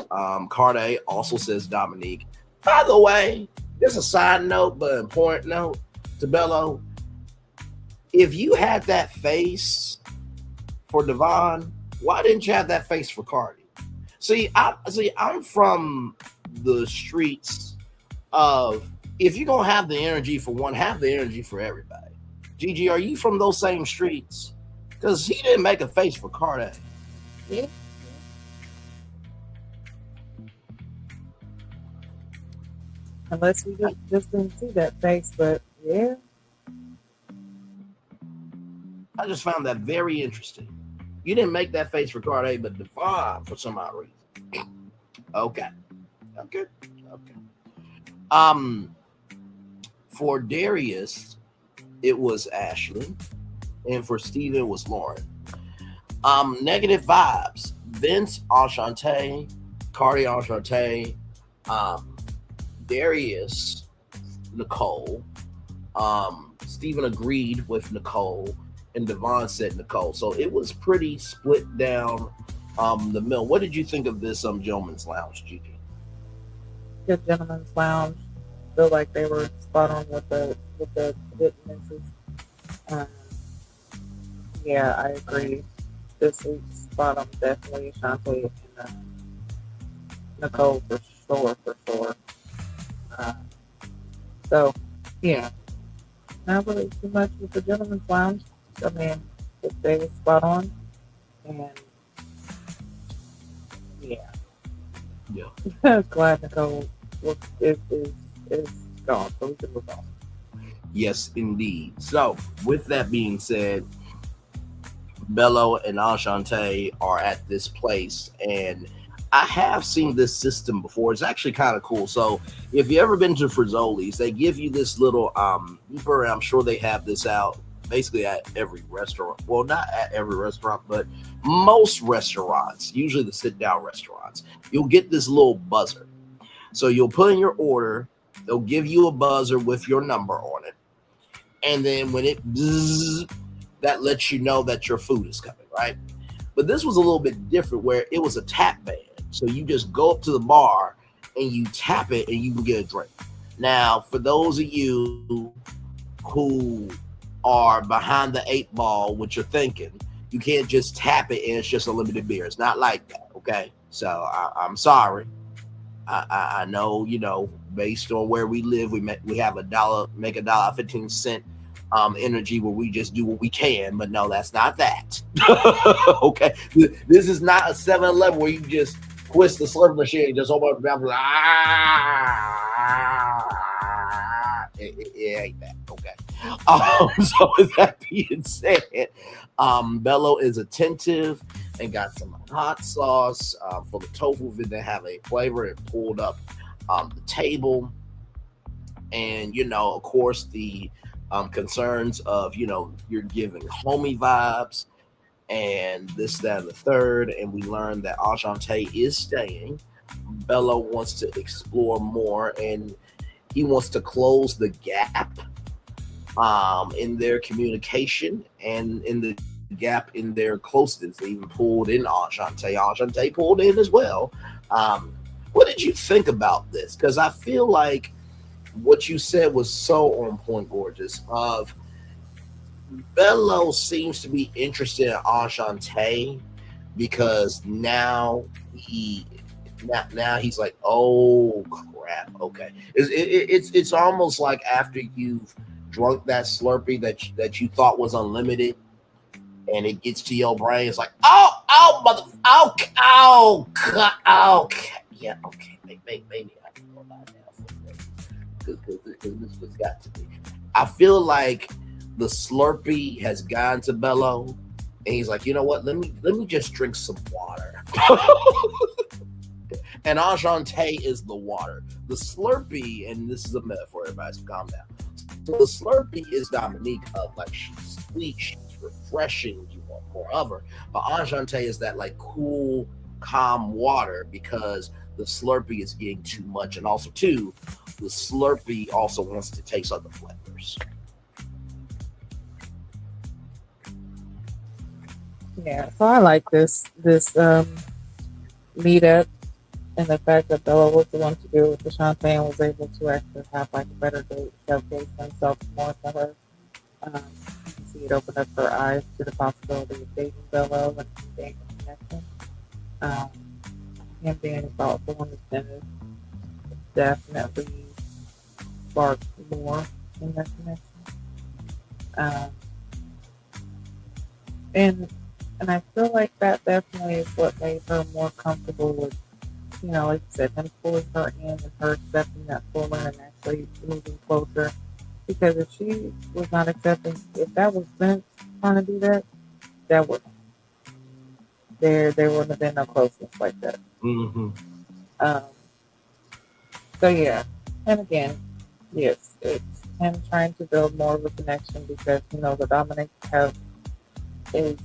Carde also says Dominique. By the way, just a side note, but important note to Bello. If you had that face for Devon, why didn't you have that face for Cardi? I'm from the streets of, if you're gonna have the energy for one, have the energy for everybody. Gigi, are you from those same streets? Because he didn't make a face for Cardi.
Yeah. Unless we just didn't see that face, but yeah.
I just found that very interesting. You didn't make that face for Cardi, but Devon for some odd reason. Okay. For Darius, it was Ashley, and for Steven, it was Lauren. Negative vibes. Vince, Enchante, Cardi, Enchante, Darius, Nicole. Steven agreed with Nicole, and Devon said Nicole. So it was pretty split down the middle. What did you think of this Gentleman's Lounge, Gigi?
Good Gentleman's Lounge. Feel like they were spot on with the hit misses. Yeah, I agree. This week's spot on definitely Shantae and Nicole for sure. So yeah, not really too much with the Gentleman's Lounge. I mean, they were spot on, and yeah, glad Nicole is gone, so we can move on.
Yes, indeed. So, with that being said, Bello and Enchante are at this place, and I have seen this system before. It's actually kind of cool. So, if you ever been to Frizzoli's, they give you this little I'm sure they have this out basically at every restaurant. Well, not at every restaurant, but most restaurants, usually the sit-down restaurants, you'll get this little buzzer. So you'll put in your order, they'll give you a buzzer with your number on it, and then when it bzzz, that lets you know that your food is coming, right? But this was a little bit different, where it was a tap band. So you just go up to the bar and you tap it and you can get a drink. Now, for those of you who are behind the 8 ball, what you're thinking, you can't just tap it and it's just a limited beer. It's not like that, okay? So I'm sorry. I know, based on where we live, we have make $1.15 energy where we just do what we can, but no, that's not that. Okay, this is not a 7-Eleven where you just twist the slurp machine and just open up the mouth. It ain't that. Okay. So with that being said, Bello is attentive and got some hot sauce for the tofu. Then have a flavor and pulled up the table, and of course the concerns of you're giving homie vibes and this, that, and the third, and we learned that Ashante is staying. Bello wants to explore more, and he wants to close the gap in their communication and in the gap in their closeness. They even pulled in Ashante. Ashante pulled in as well. What did you think about this? Because I feel like what you said was so on point, gorgeous. Of Bello seems to be interested in Ashante because now he's like, oh crap, okay. It's almost like after you've drunk that Slurpee that you thought was unlimited, and it gets to your brain. It's like, yeah, okay, maybe I can go by now because this has got to be. I feel like the Slurpee has gone to Bello, and he's like, you know what? Let me just drink some water. And Ashante is the water. The Slurpee, and this is a metaphor, everybody, so calm down. So the Slurpee is Dominique of like, she's sweet, she's refreshing, you want more of her. But Ashante is that like cool, calm water because the Slurpee is getting too much. And also, too, the Slurpee also wants to taste other flavors.
Yeah, so I like this meetup, and the fact that Bella was the one to do it with Ashante and was able to actually have like a better date, showcase himself more to her. See it open up her eyes to the possibility of dating Bella and being a connection. Him being thoughtful and attentive definitely sparked more in that connection. And I feel like that definitely is what made her more comfortable with, like you said, him pulling her in and her accepting that fully and actually moving closer. Because if she was not accepting, if that was Vince trying to do that, that wouldn't. There wouldn't have been no closeness like that.
Mm-hmm.
So yeah, and again, yes, it's him trying to build more of a connection because the Dominic is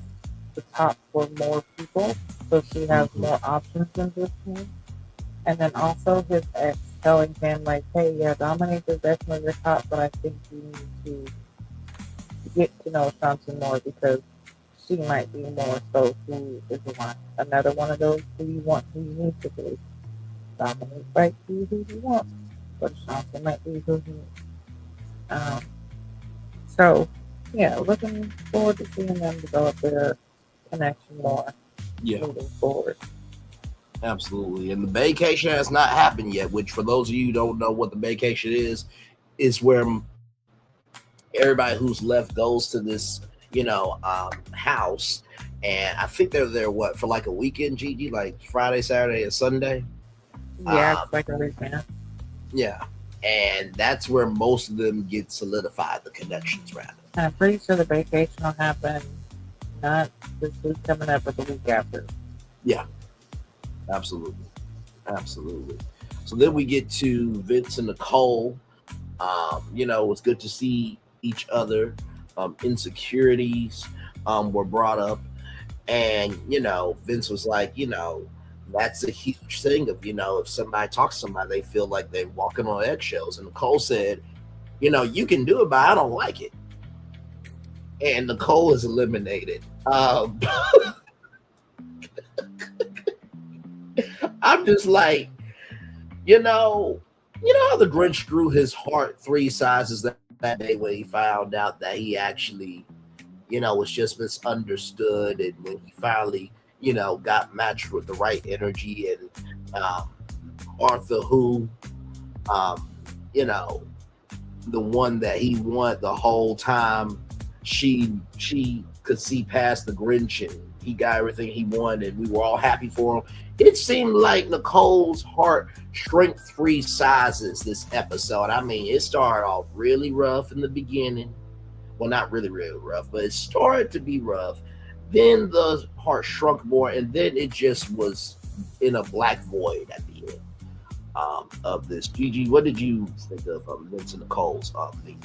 the top for more people, so she has more options than just him. And then also his ex telling him like, hey, yeah, Dominic is definitely your top, but I think you need to get to know Shanti more because she might be more so who is the one. Another one of those who you need to be. Dominic might be who you want, but Shanti might be who you need. So yeah, looking forward to seeing them develop their connection more moving forward.
Absolutely. And the vacation has not happened yet, which for those of you who don't know what the vacation is where everybody who's left goes to this, house. And I think they're there, for like a weekend, Gigi, like Friday, Saturday, and Sunday.
Yeah, it's like a weekend.
Yeah. And that's where most of them get solidified, the connections, rather.
And I'm pretty sure the vacation will happen not this week coming up, but the week after.
Yeah. Absolutely. So then we get to Vince and Nicole. It's good to see each other. Insecurities were brought up. And, Vince was like, that's a huge thing of, if somebody talks to somebody, they feel like they're walking on eggshells. And Nicole said, you can do it, but I don't like it. And Nicole is eliminated. I'm just like, how the Grinch grew his heart 3 sizes that day when he found out that he actually, was just misunderstood. And when he finally, got matched with the right energy and Arthur, who, um, you know, the one that he wanted the whole time. She could see past the Grinch, and he got everything he wanted. We were all happy for him. It seemed like Nicole's heart shrank 3 sizes this episode. I mean, it started off really rough in the beginning. Well, not really, really rough, but it started to be rough. Then the heart shrunk more, and then it just was in a black void at the end of this. Gigi, what did you think of Vincent Nicole's thing?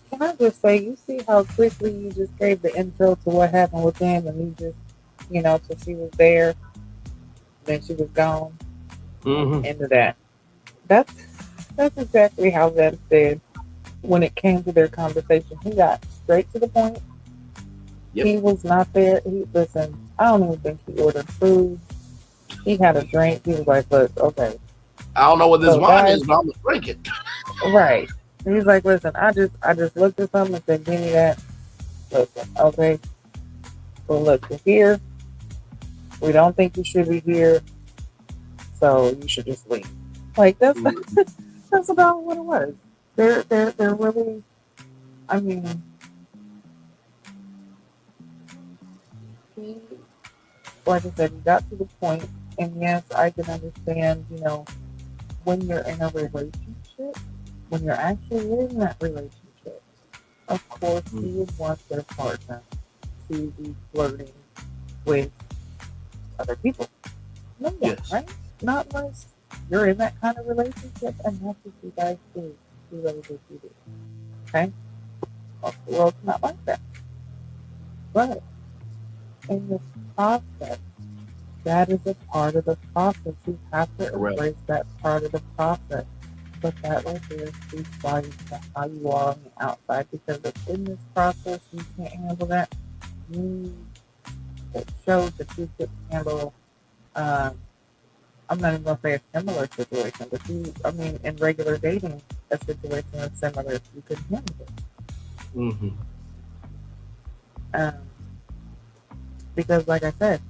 Can I just say, you see how quickly you just gave the intro to what happened with him, and you just, so she was there, then she was gone. Into that. That's exactly how Vince did when it came to their conversation. He got straight to the point.
Yep.
He was not there. Listen, I don't even think he ordered food. He had a drink. He was like, look, okay.
I don't know what this
So,
wine
guys-
is, but I'm gonna drink it.
Right. He's like, listen, I just looked at something and said, give me that. Listen, okay. So look, you're here. We don't think you should be here. So you should just leave. Like that's that's about what it was. They're really, I mean, he, like I said, he got to the point, and yes, I can understand, when you're in a relationship, when you're actually in that relationship, of course, you would want their partner to be flirting with other people. No one,
Yes.
right? Not unless you're in that kind of relationship, and that's what you guys do. You really do. Okay? Most of the world's not like that. But in this process, that is a part of the process. You have to embrace that part of the process. But that right there speaks volumes to how you are on the outside. Because if in this process you can't handle that, it shows that you could handle, I'm not even going to say a similar situation, but in regular dating, a situation that's similar, if you could handle it. Because, like I said,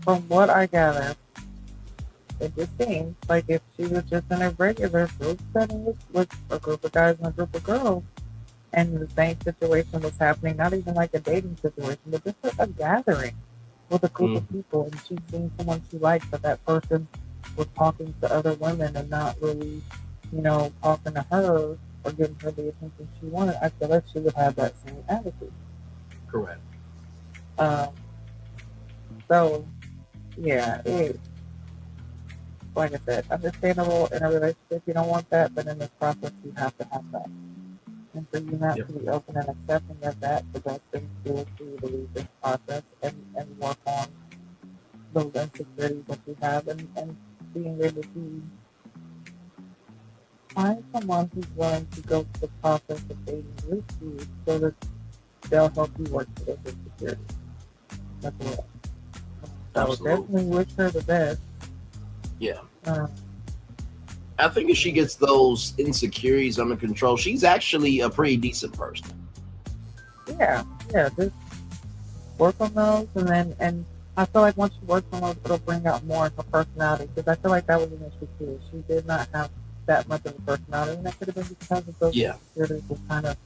from what I gather, it just seems like if she was just in a regular group setting with a group of guys and a group of girls, and the same situation was happening, not even like a dating situation, but just a gathering with a group of people, and she's seeing someone she likes, but that person was talking to other women and not really, talking to her or giving her the attention she wanted, I feel like she would have that same attitude.
Correct.
So, yeah, like I said, understandable in a relationship, you don't want that, but in this process, you have to have that. And for you not to be open and accepting of that, the best thing to do is for you to leave this process and work on those insecurities that you have, and being able to find someone who's willing to go through the process of dating with you so that they'll help you work through those insecurities. That's all. So definitely wish her the best.
Yeah. I think if she gets those insecurities under control, she's actually a pretty decent person.
Yeah, just work on those, and I feel like once you work on those, it'll bring out more of her personality, because I feel like that was an issue too. She did not have that much of a personality, and that could have been because of those insecurities was kind of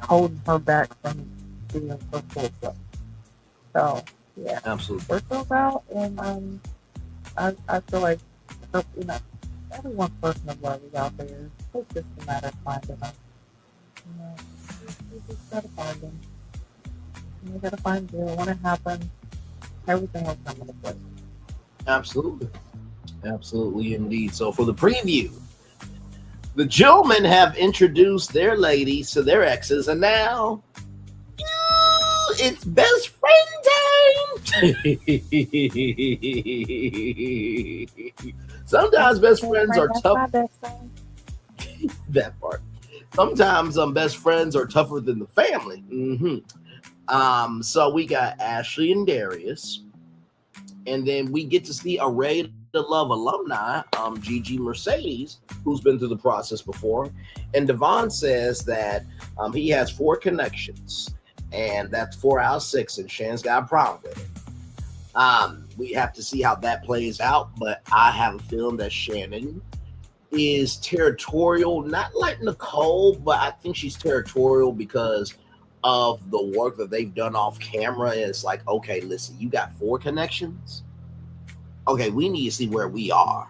holding her back from being her full self. So, yeah.
Absolutely.
Work those out, and I feel like, everyone's person of love is out there. It's just a matter of finding them. You just gotta find them. You gotta find them. When it happens, everything will come into place.
Absolutely. Absolutely indeed. So for the preview, the gentlemen have introduced their ladies to their exes, and now it's best friend time. Sometimes best friends are tough. That part. Sometimes best friends are tougher than the family. So we got Ashley and Darius, and then we get to see a Ray to Love alumni, Gigi Mercedes, who's been through the process before. And Devon says that he has 4 connections, and that's 4 out of 6, and Shannon's got a problem with it. We have to see how that plays out, but I have a feeling that Shannon is territorial, not like Nicole, but I think she's territorial because of the work that they've done off camera. It's like, okay, listen, you got 4 connections. Okay, we need to see where we are.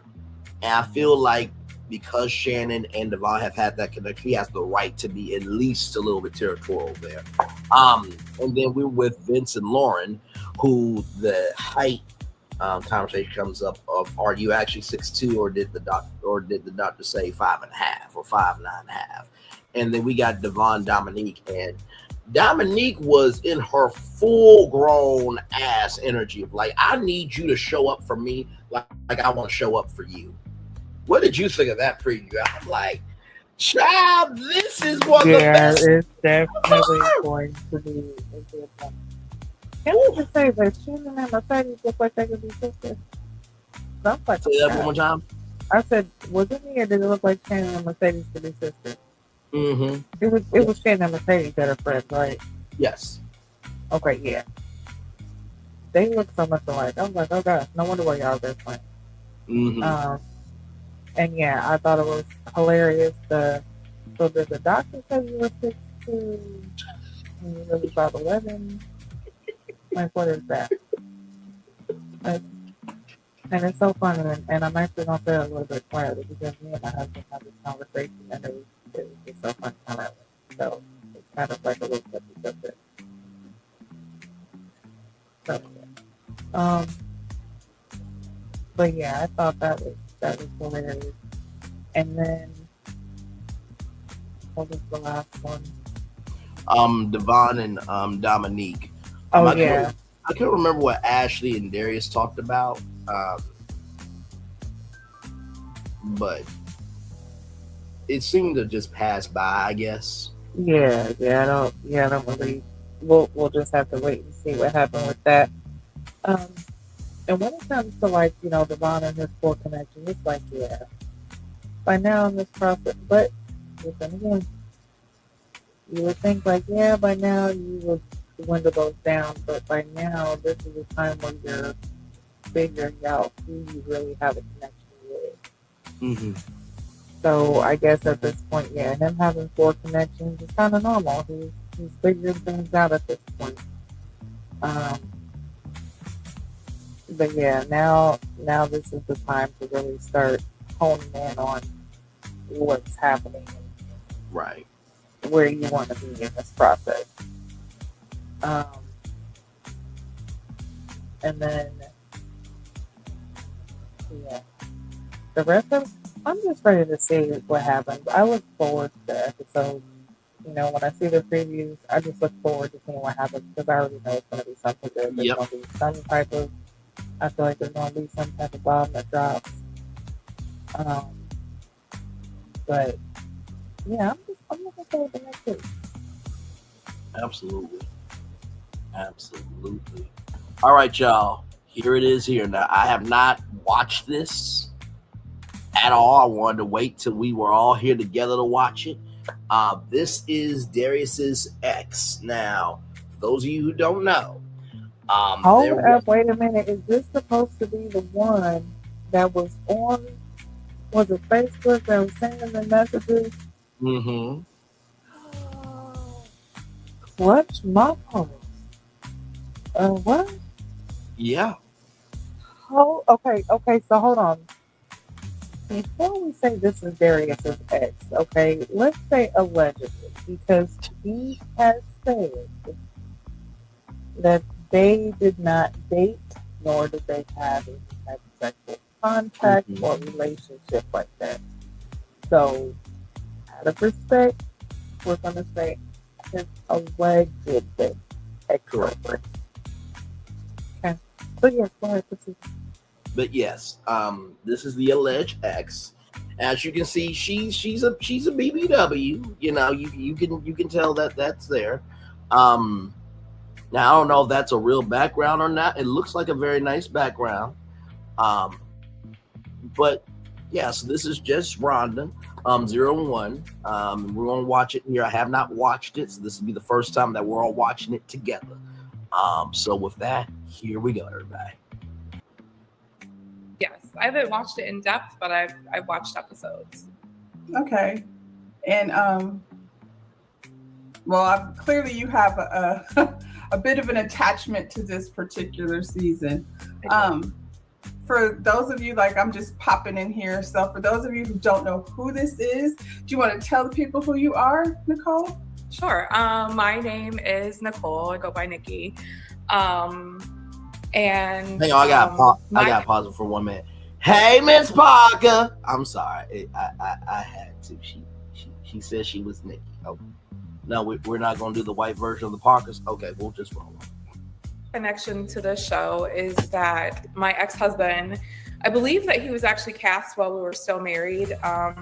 And I feel like because Shannon and Devon have had that connection, he has the right to be at least a little bit territorial there. And then we're with Vince and Lauren, who the height conversation comes up of, are you actually 6'2", or did the doctor say 5.5 or 5'9.5? And then we got Devon Dominique, and Dominique was in her full grown ass energy of like, I need you to show up for me like I want to show up for you. What did you think of that preview? I'm like, child, this is one of the best.
It's definitely going to be a good one. Can we just say that Shannon and Mercedes look like they could be sisters? Say
that one more time.
I said, was it me or did it look like Shannon and Mercedes could be sisters?
Mm-hmm.
It was Shannon and Mercedes that are friends, right?
Yes.
Okay, yeah. They look so much alike. I was like, oh gosh, no wonder why y'all are best friends.
Mm-hmm.
And yeah, I thought it was hilarious. So did the doctor say you were 6'2", and you really about 11? Like, what is that? And it's so funny, and I'm actually going to say it a little bit quietly because me and my husband had this conversation, and it was just so funny how that went. So it's kind of like a little subject. So, yeah. But yeah, I thought that was hilarious. And then, what was the last one?
Devon and Dominique.
Oh, yeah.
I can't remember what Ashley and Darius talked about, but it seemed to just pass by, I guess.
Yeah, I don't really. We'll just have to wait and see what happened with that. And when it comes to like, Devon and his 4 connection, it's like, yeah, by now in this process, but listen again, you would think like, yeah, by now you would dwindle those down, but by now this is a time when you're figuring out who you really have a connection with.
Mm-hmm.
So I guess at this point, yeah, him having 4 connections is kind of normal. He's figuring things out at this point. But yeah, now this is the time to really start honing in on what's happening,
right?
Where you want to be in this process. And then, yeah, the rest of, I'm just ready to see what happens. I look forward to the episode. When I see the previews, I just look forward to seeing what happens because I already know it's going to be something good. There's going to be some type of, I feel like there's going to be some type of bomb that drops. But yeah, I'm looking forward to next week.
Absolutely. All right, y'all. Here it is here. Now, I have not watched this at all. I wanted to wait till we were all here together to watch it. This is Darius's ex. Now, for those of you who don't know,
hold up, wait a minute. Is this supposed to be the one that was on, was it Facebook that was sending the messages?
Mm-hmm.
Clutch my post. What?
Yeah.
Oh, okay, so hold on. Before we say this is Darius's ex, okay, let's say allegedly, because he has said that they did not date, nor did they have any type of sexual contact or relationship like that. So, out of respect, we're going to say his alleged ex-girlfriend. Okay. So, yes, go ahead, proceed.
But yes, this is the alleged ex. As you can see, she's a BBW. You can tell that that's there. Now I don't know if that's a real background or not. It looks like a very nice background. But Yeah, so this is just Rhonda, 0 and 1. We're gonna watch it here. I have not watched it, so this will be the first time that we're all watching it together. So with that, here we go, everybody.
Yes, I haven't watched it in depth, but I've watched episodes.
Okay, and well, clearly you have a bit of an attachment to this particular season. For those of you, like I'm just popping in here, so for those of you who don't know who this is, do you want to tell the people who you are, Nicole?
Sure. My name is Nicole. I go by Nikki. And
Hang on, I got pause it for 1 minute. Hey, Miss Parker. I'm sorry, I had to. She said she was Nikki. Oh, no, we're not gonna do the white version of the Parkers. Okay, we'll just roll on.
Connection to the show is that my ex-husband, I believe that he was actually cast while we were still married. I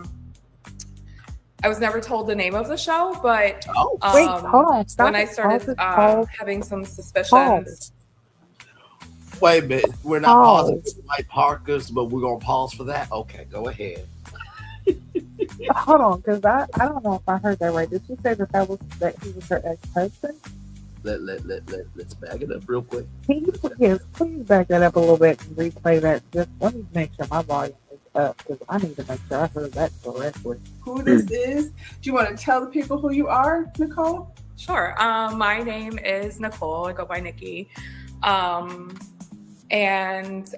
was never told the name of the show, but
Wait, hold on, stop
when I
it.
started
Pause.
having some
Pause.
suspicions.
Wait a minute, we're not pausing for the white Parkers, but we're gonna pause for that. Okay, go ahead.
Hold on, because I don't know if I heard that right. Did you say that he was her ex-husband?
Let's back it up real quick.
Can you please back that up a little bit and replay that? Just let me make sure my volume is up, because I need to make sure I heard that correctly.
Who this is? Do you want to tell the people who you are, Nicole?
Sure. My name is Nicole. I go by Nikki. And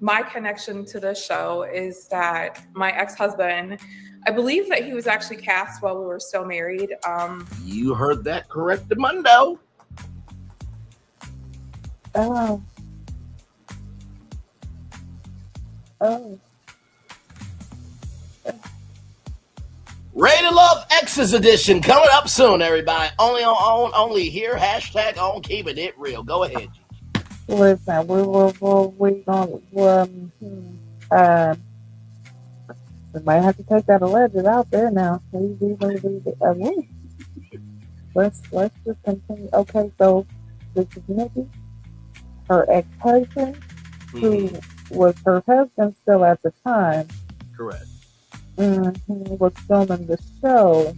my connection to the show is that my ex-husband, I believe that he was actually cast while we were still married.
You heard that correct, Mundo.
Oh.
Rated Love X's edition coming up soon, everybody. Only here. Hashtag on keeping it real. Go ahead, Gigi.
Listen, we might have to take that alleged out there now. Let's just continue. Okay, so this is Nikki, her ex-husband, who was her husband still at the time.
Correct.
Was filming the show,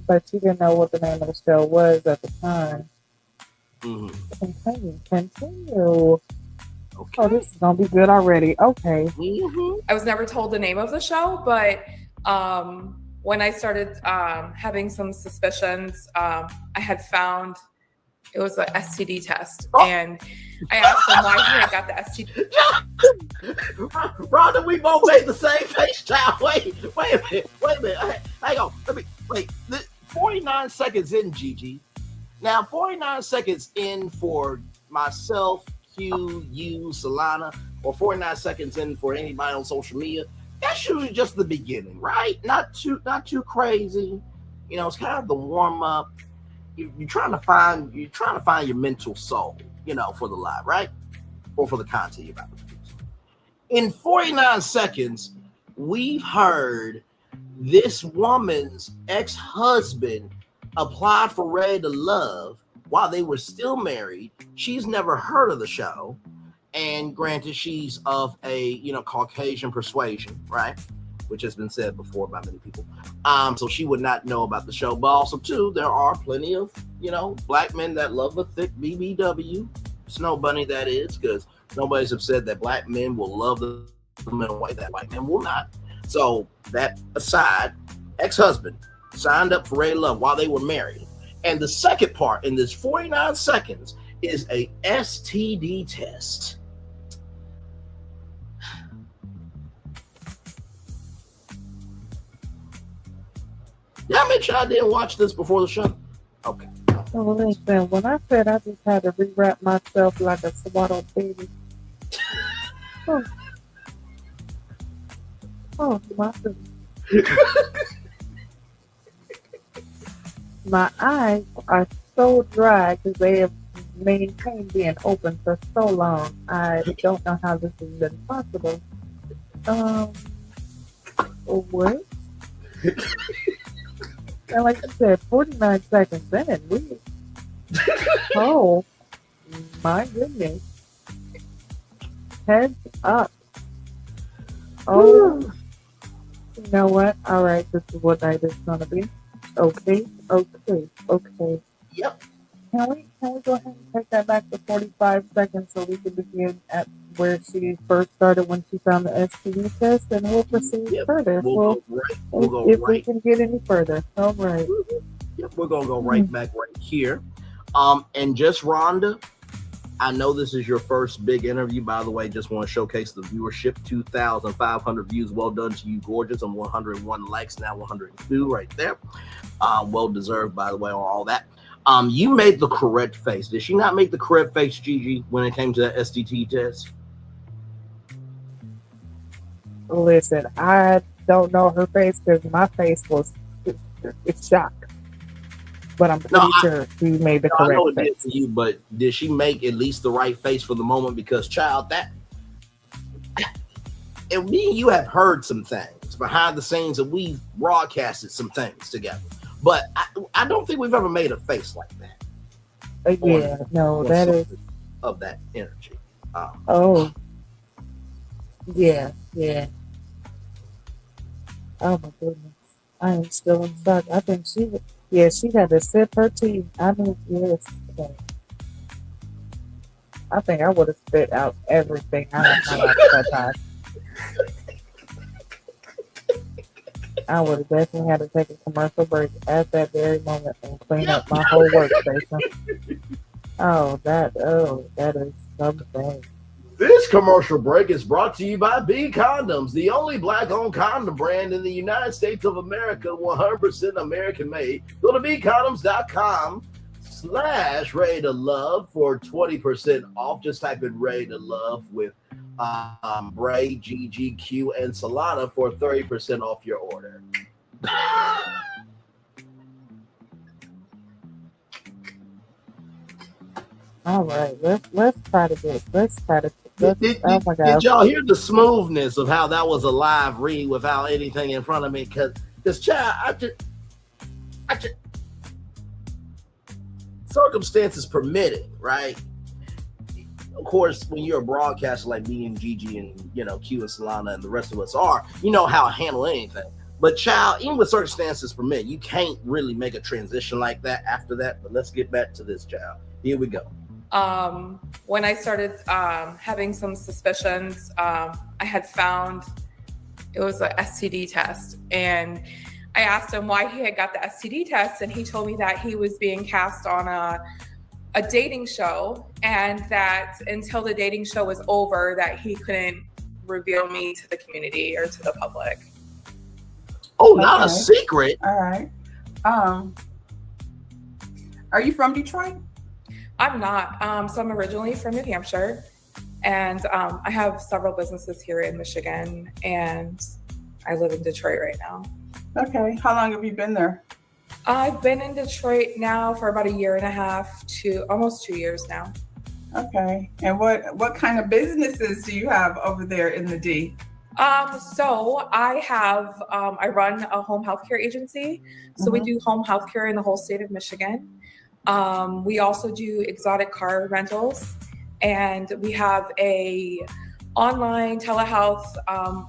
but she didn't know what the name of the show was at the time. Continue.
Okay.
Oh, this is gonna be good already. Okay.
I was never told the name of the show, but when I started having some suspicions, I had found it was an STD test, and I asked him why he had got the STD.
Rhonda, we both made the same face, child. Wait a minute. Hang on. Let me wait. 49 seconds in, Gigi. Now, 49 seconds in for myself, Q, you, Solana, or 49 seconds in for anybody on social media. That's usually just the beginning, right? Not too crazy. You know, it's kind of the warm up. You're trying to find your mental soul, you know, for the live, right? Or for the content you're about to produce. In 49 seconds, we've heard this woman's ex-husband applied for Rated Love while they were still married. She's never heard of the show, and granted, she's of a Caucasian persuasion, right? Which has been said before by many people. So she would not know about the show. But also, too, there are plenty of black men that love a thick BBW, Snow Bunny, that is, because nobody's have said that black men will love them in a way that white men will not. So that aside, ex-husband signed up for Rated Love while they were married. And the second part in this 49 seconds is a STD test. Y'all make sure I didn't watch this before the show. Okay.
So listen, when I said I just had to rewrap myself like a swaddled baby. Oh my goodness. My eyes are so dry because they have maintained being open for so long. I don't know how this has been possible. What? And like you said, 49 seconds in, oh my goodness. Heads up. Oh, you know what? All right, this is what night it's gonna be. Okay, okay.
Yep.
Can we go ahead and take that back to 45 seconds so we can begin at where she first started when she found the STD test, and we'll proceed
Yep.
further.
We'll
So
go right. We'll go
if we
right.
can get any further. All right.
Yep. We're gonna go right back right here. And just Rhonda, I know this is your first big interview. By the way, just want to showcase the viewership. 2,500 views. Well done to you, gorgeous. And 101 likes now. 102 right there. Well deserved, by the way, on all that. You made the correct face. Did she not make the correct face, Gigi, when it came to that STT test?
Listen, I don't know her face because my face was it's shocked. But I'm pretty sure she made the
I know
correct
it did
face.
for you, but did she make at least the right face for the moment? Because, child, that and me and you have heard some things behind the scenes, and we've broadcasted some things together. But I don't think we've ever made a face like that.
Yeah, no, that is
of that energy.
oh yeah. Oh my goodness. I am still in shock. I think she had to sip her tea. I mean, yes. I think I would have spit out everything I had at that time. I would have definitely had to take a commercial break at that very moment and clean up my whole workstation. That is something.
This commercial break is brought to you by B Condoms, the only black-owned condom brand in the United States of America, 100% American-made. Go to bcondoms.com/Ready to Love for 20% off. Just type in Ready to Love with Bray, GGQ, and Solana for 30% off your order.
All right, let's try to. Oh my God!
Did y'all hear the smoothness of how that was a live read without anything in front of me? Because child, I just circumstances permitting, right? Of course, when you're a broadcaster like me and Gigi and Q and Solana and the rest of us are, you know how to handle anything. But child, even with circumstances permit, you can't really make a transition like that after that. But let's get back to this, child. Here we go.
When I started having some suspicions, I had found it was an STD test, and I asked him why he had got the STD test, and he told me that he was being cast on a dating show, and that until the dating show was over, that he couldn't reveal me to the community or to the public.
Oh, not a secret.
All right. Are you from Detroit?
I'm not. So I'm originally from New Hampshire, and I have several businesses here in Michigan, and I live in Detroit right now.
Okay. How long have you been there?
I've been in Detroit now for about 1.5 to almost 2 years now.
Okay. And what kind of businesses do you have over there in the D?
So I have, I run a home healthcare agency. So we do home healthcare in the whole state of Michigan. We also do exotic car rentals, and we have a online telehealth,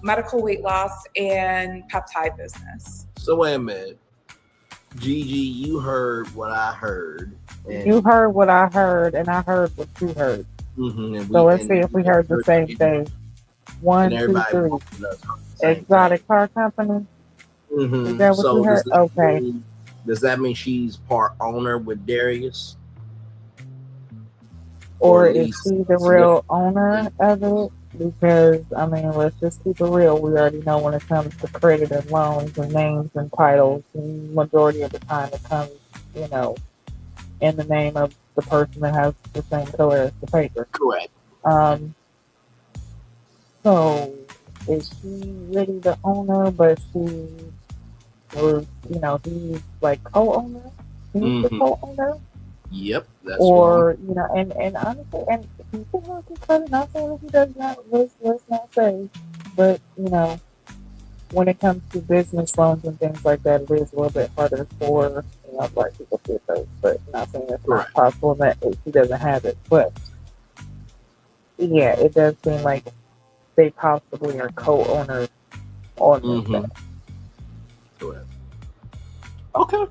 medical weight loss, and peptide business.
So wait a minute. Gigi, you heard what I heard.
You heard what I heard, and I heard what you heard. So let's see if we heard the same thing. 1, 2, 3. Exotic car company. Is that what you heard? Okay.
Does that mean she's part owner with Darius?
Or is she the real owner of it? Because, I mean, let's just keep it real. We already know when it comes to credit and loans and names and titles, and majority of the time it comes, in the name of the person that has the same color as the paper.
Correct.
So, is she really the owner, but she was, he's like co-owner? He's the co-owner?
Yep. That's
or, and honestly, and he can work his credit, not saying that he does not, let's not say, but, when it comes to business loans and things like that, it is a little bit harder for, black people to get those, but not saying it's not possible that he doesn't have it, but, yeah, it does seem like they possibly are co-owners on this
Mm-hmm.
thing.
Correct. Okay.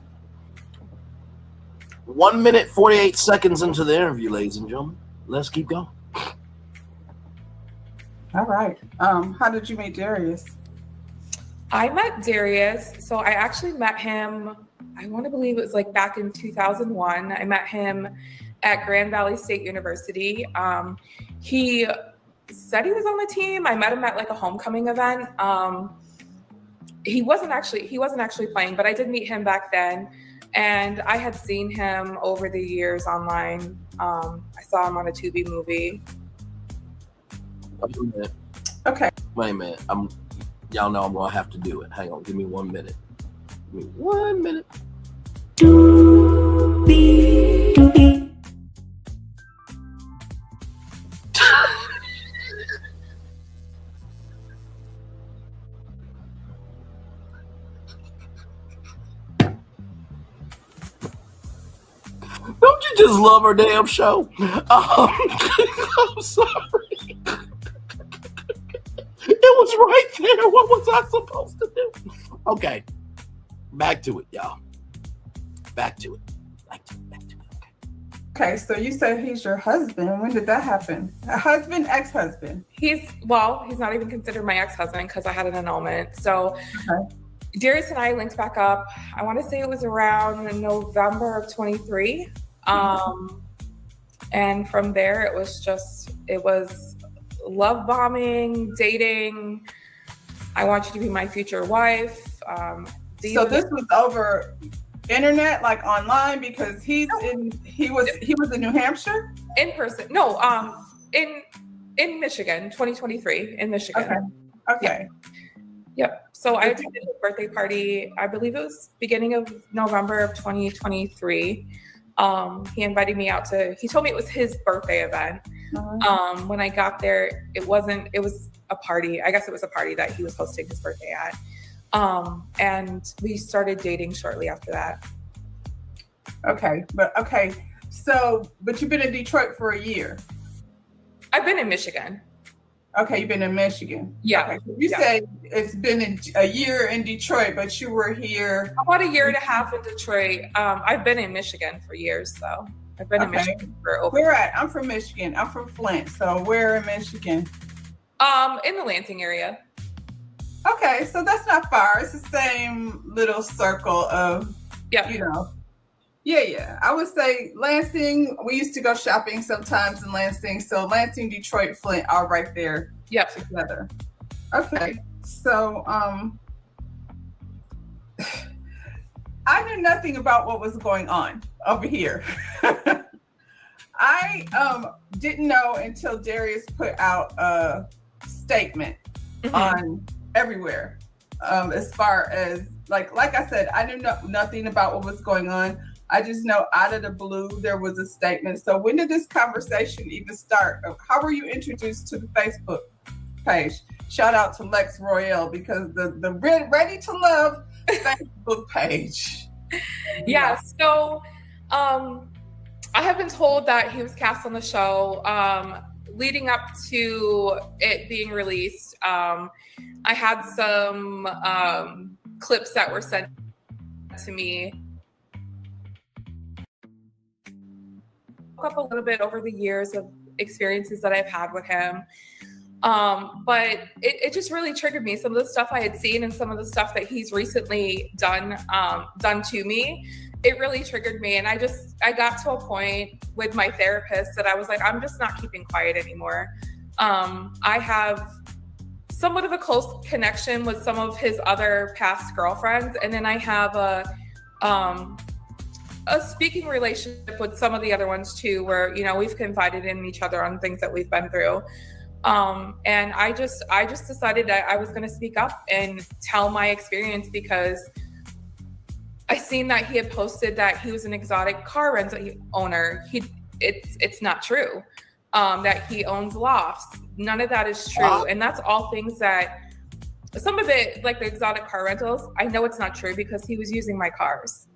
1 minute, 48 seconds into the interview, ladies and gentlemen. Let's keep going.
All right. How did you meet Darius?
I met Darius. So I actually met him, I want to believe it was like back in 2001. I met him at Grand Valley State University. He said he was on the team. I met him at like a homecoming event. He wasn't actually playing, but I did meet him back then. And I had seen him over the years online. I saw him on a Tubi movie.
Wait a minute.
Okay.
Wait a minute. Y'all know I'm gonna have to do it. Hang on, give me 1 minute. Give me 1 minute. Don't you just love our damn show? I'm sorry. It was right there. What was I supposed to do? Okay. Back to it, y'all. Back to it.
Okay, so you said he's your husband. When did that happen? A husband, ex-husband?
He's not even considered my ex-husband because I had an annulment. So Darius and I linked back up. I want to say it was around November of 23. And from there, it was love bombing, dating. I want you to be my future wife.
So this was over internet, like online, because he was in New Hampshire?
In person. No, in Michigan, 2023 in Michigan.
Okay.
Yep. So I attended his birthday party. I believe it was beginning of November of 2023. He invited me out he told me it was his birthday event. When I got there, it was a party. I guess it was a party that he was hosting his birthday at. And we started dating shortly after that.
But you've been in Detroit for a year.
I've been in Michigan.
Okay, you've been in Michigan.
Yeah.
Okay. So you say it's been a year in Detroit, but you were here
about a year and a half in Detroit. I've been in Michigan for years, though. I've been in Michigan for over.
Where at? I'm from Michigan. I'm from Flint. So where in Michigan?
In the Lansing area.
Okay, so that's not far. It's the same little circle of, Yeah. I would say Lansing. We used to go shopping sometimes in Lansing. So Lansing, Detroit, Flint, all right there.
Yep.
Together. Okay. So I knew nothing about what was going on over here. I didn't know until Darius put out a statement on everywhere. As far as like I said, I knew nothing about what was going on. I just know out of the blue there was a statement. So when did this conversation even start? How were you introduced to the Facebook page? Shout out to Lex Royale, because the Ready to Love Facebook page.
Yeah. So I have been told that he was cast on the show. Leading up to it being released, I had some clips that were sent to me. Up a little bit over the years of experiences that I've had with him. But it just really triggered me. Some of the stuff I had seen and some of the stuff that he's recently done to me, it really triggered me. And I got to a point with my therapist that I was like, I'm just not keeping quiet anymore. I have somewhat of a close connection with some of his other past girlfriends. And then I have a speaking relationship with some of the other ones too, where, we've confided in each other on things that we've been through. And I just decided that I was going to speak up and tell my experience, because I seen that he had posted that he was an exotic car rental owner. It's not true. That he owns lofts. None of that is true. And that's all things that, some of it, like the exotic car rentals, I know it's not true because he was using my cars.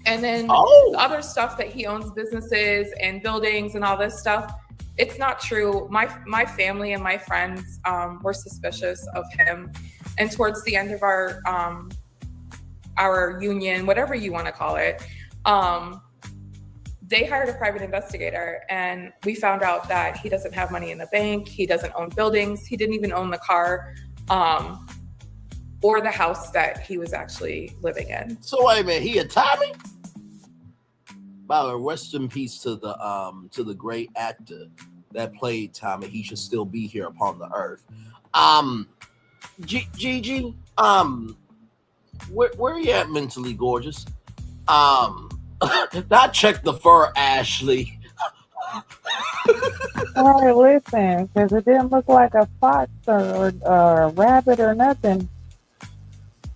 And then the other stuff that he owns businesses and buildings and all this stuff, it's not true. My family and my friends were suspicious of him, and towards the end of our union, whatever you want to call it, they hired a private investigator, and we found out that he doesn't have money in the bank. He doesn't own buildings. He didn't even own the car or the house that he was actually living in.
So wait a minute, he a Tommy? By the way, rest in peace to the great actor that played Tommy. He should still be here upon the earth. Gigi, where you at, mentally gorgeous? Not check the fur, Ashley.
All right, listen, because it didn't look like a fox or a rabbit or nothing.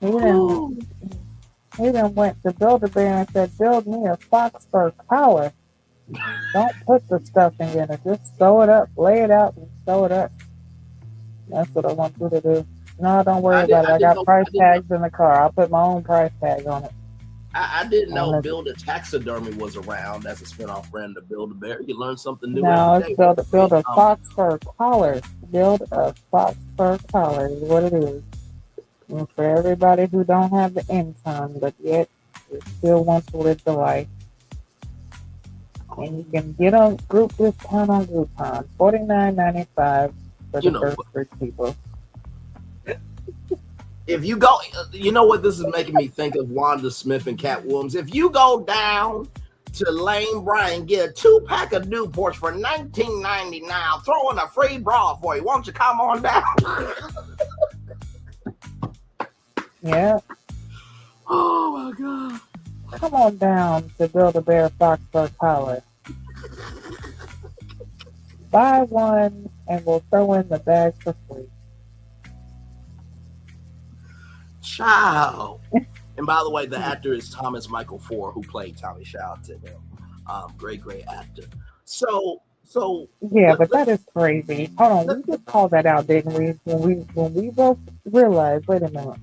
He didn't went to Build-A-Bear and said, build me a fox fur collar. Don't put the stuffing in it. Just sew it up, lay it out, and sew it up. That's what I want you to do. No, don't worry about it. I got price tags in the car. I'll put my own price tag on it.
I didn't know Build a Taxidermy was around as a spinoff brand of Build-A-Bear. You learn something new.
No, it's build a fox fur collar. Build a fox fur collar is what it is. And for everybody who don't have the income, but yet still wants to live the life. And you can get on group discount on Groupon, $49.95 for the first 3 people.
If you go, you know what this is making me think of? Wanda Smith and Cat Williams. If you go down to Lane Bryant, get a 2-pack of Newports for $19.99, throw in a free bra for you. Won't you come on down?
Yeah.
Oh my God.
Come on down to Build-A-Bear Fox Fur Collar. Buy one and we'll throw in the bag for free.
Child. And by the way, the actor is Thomas Michael Ford, who played Tommy. Shout out to him. Great actor. So
yeah, but that is crazy. Hold on, we just called that out, didn't we? When we both realized, wait a minute.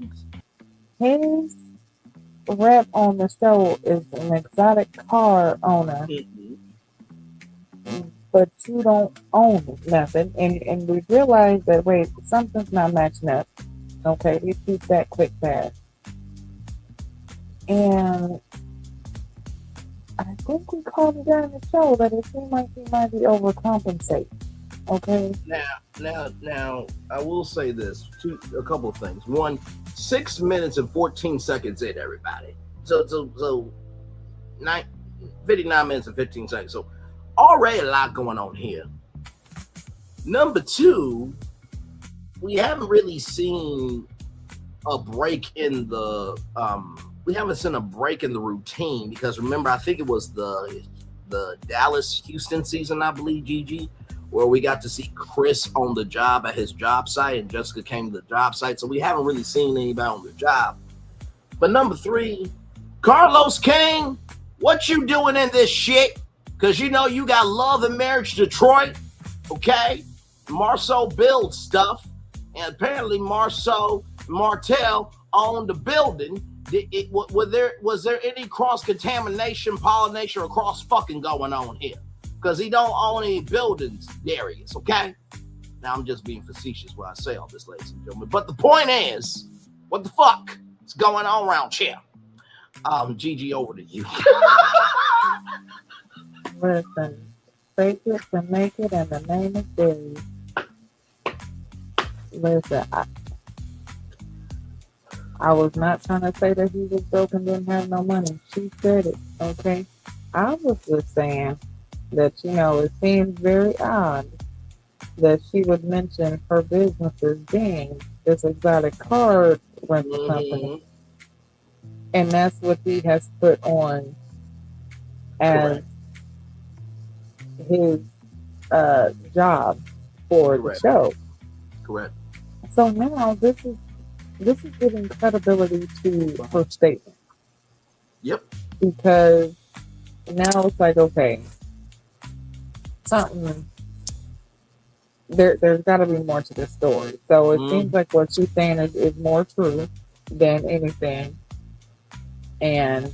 His rep on the show is an exotic car owner, but you don't own nothing. And we realized that, wait, something's not matching up. Okay, we keep that quick fast. And I think we called it during the show that it seemed like he might be overcompensating. Okay.
Now, I will say this: a couple of things. One, 6 minutes and 14 seconds in, everybody. So 59 minutes and 15 seconds. So already a lot going on here. Number two, we haven't really seen a break in the routine, because remember, I think it was the Dallas Houston season, I believe, Gigi, where we got to see Chris on the job at his job site and Jessica came to the job site. So we haven't really seen anybody on the job. But number three, Carlos King, what you doing in this shit? Because you know you got Love and Marriage Detroit, okay? Marceau builds stuff. And apparently Marceau Martel owned the building. Was there any cross-contamination, pollination, or cross-fucking going on here? Because he don't own any buildings, Darius, okay? Now, I'm just being facetious when I say all this, ladies and gentlemen. But the point is, what the fuck is going on around here? Gigi, over to you.
Listen, fake it to make it, and the name is Darius. Listen, I was not trying to say that he was broke and didn't have no money. She said it, okay? I was just saying that, it seems very odd that she would mention her business as being this exotic car rental company. And that's what he has put on as his job for the show.
Correct.
So now this is giving credibility to her statement.
Yep.
Because now it's like, okay, something there's got to be more to this story. So it seems like what she's saying is more true than anything. And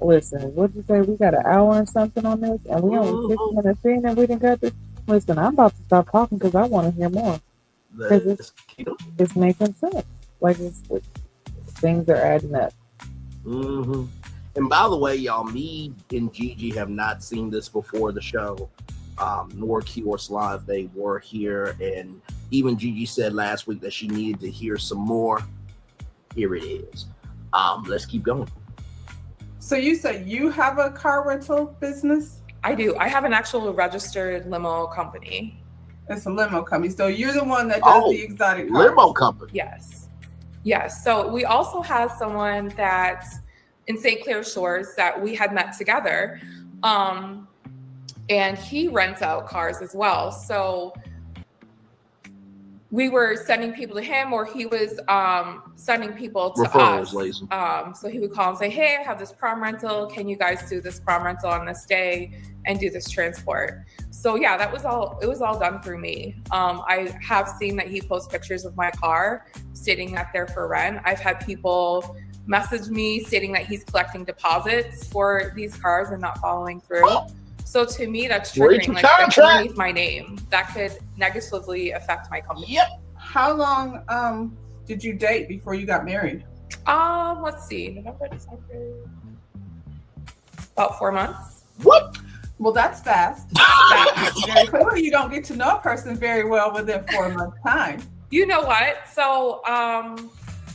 listen, what'd you say? We got an hour and something on this, and we only 6 minutes in, and we didn't got this. Listen, I'm about to stop talking because I want to hear more. Because
Let's keep it.
it's making sense. Like things are adding up.
Mm-hmm. And by the way, y'all, me and Gigi have not seen this before the show, nor Kiosk Live. They were here, and even Gigi said last week that she needed to hear some more. Here it is. Let's keep going.
So you said you have a car rental business?
I do. I have an actual registered limo company.
It's a limo company. So you're the one that does the exotic cars.
Limo company.
Yes. Yes. So we also have someone that's in St. Clair Shores that we had met together. And he rents out cars as well. So we were sending people to him, or he was sending people to
Referrals,
us.
ladies.
So he would call and say, hey, I have this prom rental. Can you guys do this prom rental on this day and do this transport? So yeah, it was all done through me. I have seen that he posts pictures of my car sitting out there for rent. I've had people message me stating that he's collecting deposits for these cars and not following through. So to me, that's triggering. Like, that's underneath my name. That could negatively affect my company.
Yep.
How long did you date before you got married?
Let's see, November, December, about 4 months.
What?
Well, that's fast. Very clearly, you don't get to know a person very well within 4 months' time.
You know what? So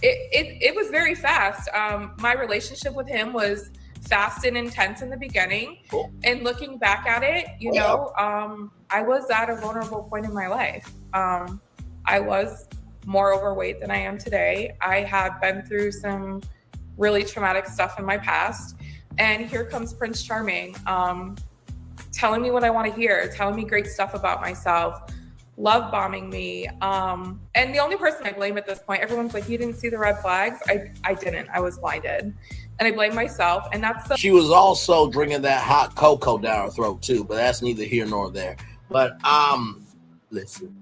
it was very fast. My relationship with him was fast and intense in the beginning.
Cool.
And looking back at it, you know, I was at a vulnerable point in my life. I was more overweight than I am today. I had been through some really traumatic stuff in my past. And here comes Prince Charming, telling me what I want to hear, telling me great stuff about myself, love bombing me. And the only person I blame at this point, everyone's like, you didn't see the red flags? I didn't. I was blinded. And I blame myself. And that's
She was also drinking that hot cocoa down her throat too, but that's neither here nor there. But listen,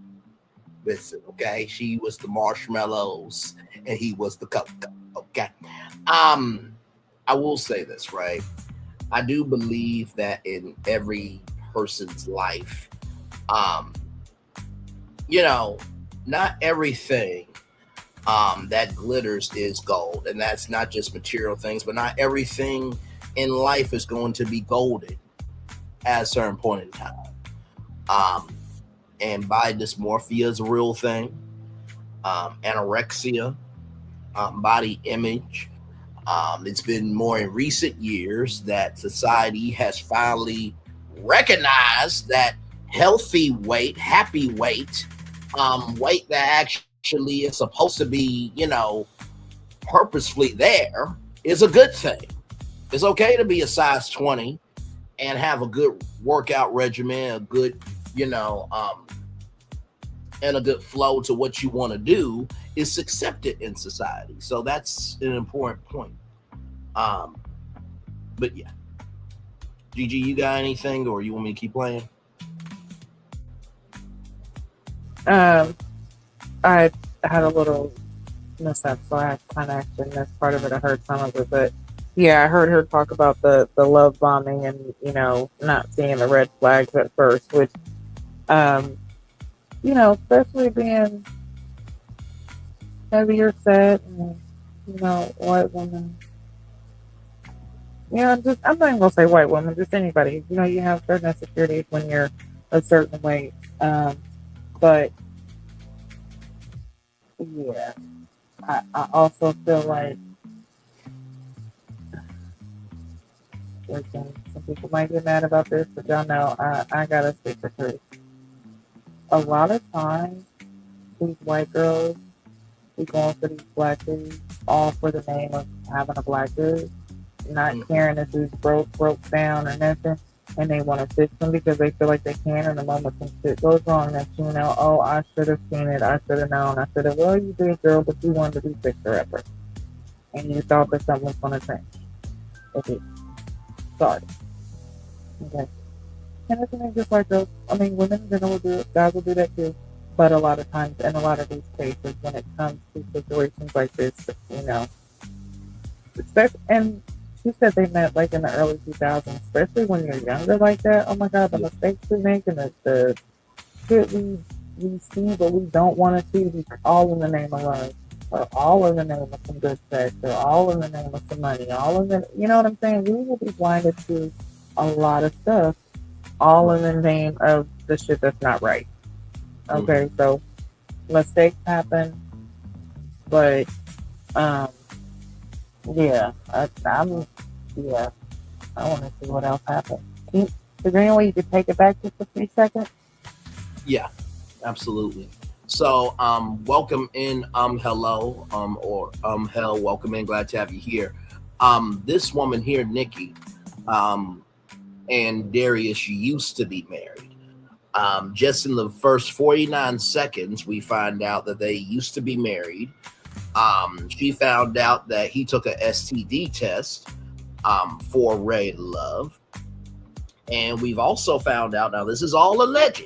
okay? She was the marshmallows and he was the cocoa, okay? I will say this, right? I do believe that in every person's life, you know, not everything that glitters is gold, and that's not just material things, but not everything in life is going to be golden at a certain point in time. And body dysmorphia is a real thing. Anorexia, body image. It's been more in recent years that society has finally recognized that healthy weight, happy weight, weight that actually is supposed to be, you know, purposefully there is a good thing. It's okay to be a size 20 and have a good workout regimen, a good, you know, and a good flow to what you want to do is accepted in society. So that's an important point. But yeah. Gigi, you got anything, or you want me to keep playing?
I had a little mishap, so I kind of actually missed part of it. I heard some of it, but yeah, I heard her talk about the love bombing and, you know, not seeing the red flags at first, which, you know, especially being heavier set and, you know, white woman. You know, just, I'm not even gonna say white woman, just anybody. You know, you have certain insecurities when you're a certain weight. But yeah, I also feel like, listen, some people might get mad about this, but y'all know I gotta stick the truth. A lot of times, these white girls be going for these black dudes, all for the name of having a black dude, not caring if he's broke down or nothing, and they want to fix them because they feel like they can. And the moment some shit goes wrong, that you know, oh, I should have seen it, I should have known, I should have. Well, you did, girl, but you wanted to be fixer upper, and you thought that something was going to change. Okay, sorry. Okay, and it's just like girls. I mean, women in general will do it. Guys will do that too. But a lot of times, in a lot of these cases, when it comes to situations like this, you know, and she said they met like in the early 2000s, especially when you're younger like that. Oh my God, the mistakes we make and the shit we see but we don't want to see, all in the name of love, or all in the name of some good sex, or all in the name of some money, all in the, you know what I'm saying? We will be blinded to a lot of stuff, all in the name of the shit that's not right. Okay, so mistakes happen, but yeah, yeah, I want to see what else happens. Is there any way you could take it back just a few seconds?
Yeah, absolutely. So, welcome in, hello, or hell, welcome in. Glad to have you here. This woman here, Nikki, and Darius used to be married. Just in the first 49 seconds, we find out that they used to be married. She found out that he took a STD test for Ray Love. And we've also found out, now this is all alleged,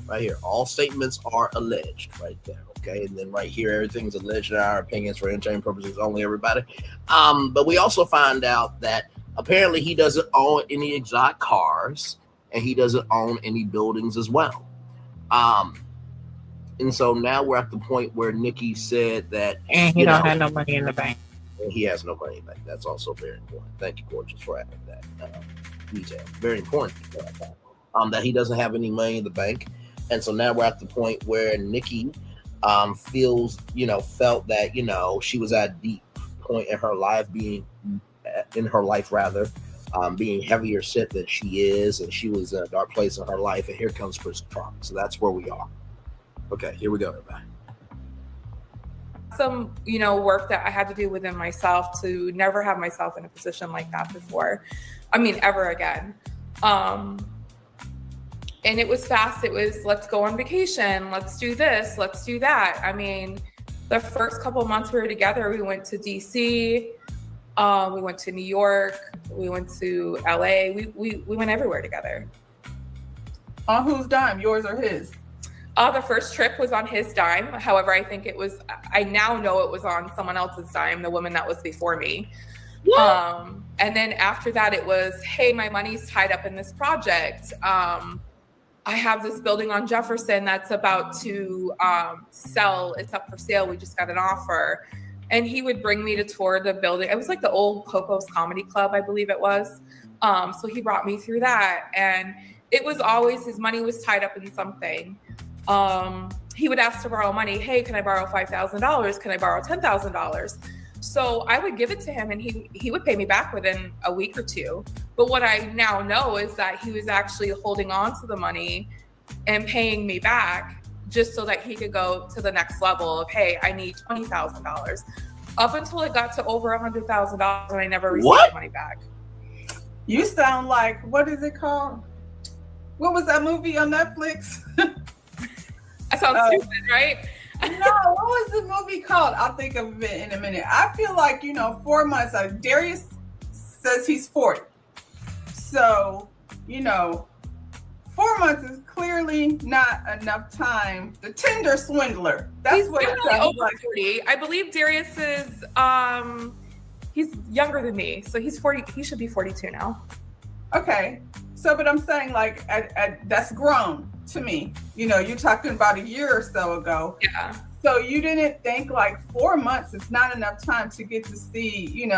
right here. All statements are alleged right there, okay? And then right here, everything's alleged in our opinions for entertainment purposes only, everybody. But we also find out that apparently he doesn't own any exotic cars, and he doesn't own any buildings as well. And so now we're at the point where Nikki said that,
and he don't have no money in the bank.
He has no money in the bank. That's also very important. Thank you, Gorgeous, for adding that detail. Very important. That he doesn't have any money in the bank. And so now we're at the point where Nikki felt that, she was at a deep point in her life, being heavier set than she is, and she was in a dark place in her life, and here comes Chris Trump. So that's where we are. Okay, here we go, everybody.
Some, work that I had to do within myself to never have myself in a position like that before. I mean, ever again. And it was fast. It was, let's go on vacation. Let's do this. Let's do that. I mean, the first couple of months we were together, we went to DC. We went to New York. We went to LA. We went everywhere together.
On whose dime, yours or his?
The first trip was on his dime. However, I now know it was on someone else's dime, the woman that was before me. And then after that, it was, hey, my money's tied up in this project. I have this building on Jefferson that's about to sell. It's up for sale. We just got an offer. And he would bring me to tour the building. It was like the old Coco's Comedy Club, I believe it was. So he brought me through that. And it was always, his money was tied up in something. He would ask to borrow money. Hey, can I borrow $5,000? Can I borrow $10,000? So I would give it to him and he would pay me back within a week or two. But what I now know is that he was actually holding on to the money and paying me back just so that he could go to the next level of, hey, I need $20,000. Up until it got to over $100,000 and I never received the money back.
You sound like, what is it called? What was that movie on Netflix?
I sound stupid, right?
No, what was the movie called? I'll think of it in a minute. I feel like, 4 months. Darius says he's 40. So, 4 months is clearly not enough time. The Tinder swindler. That's
he's
what it
definitely
sounds
over
like.
40. I believe Darius is, he's younger than me. So he's 40. He should be 42 now.
Okay. So, but I'm saying that's grown to me. You're talking about a year or so ago.
Yeah.
So you didn't think 4 months is not enough time to get to see,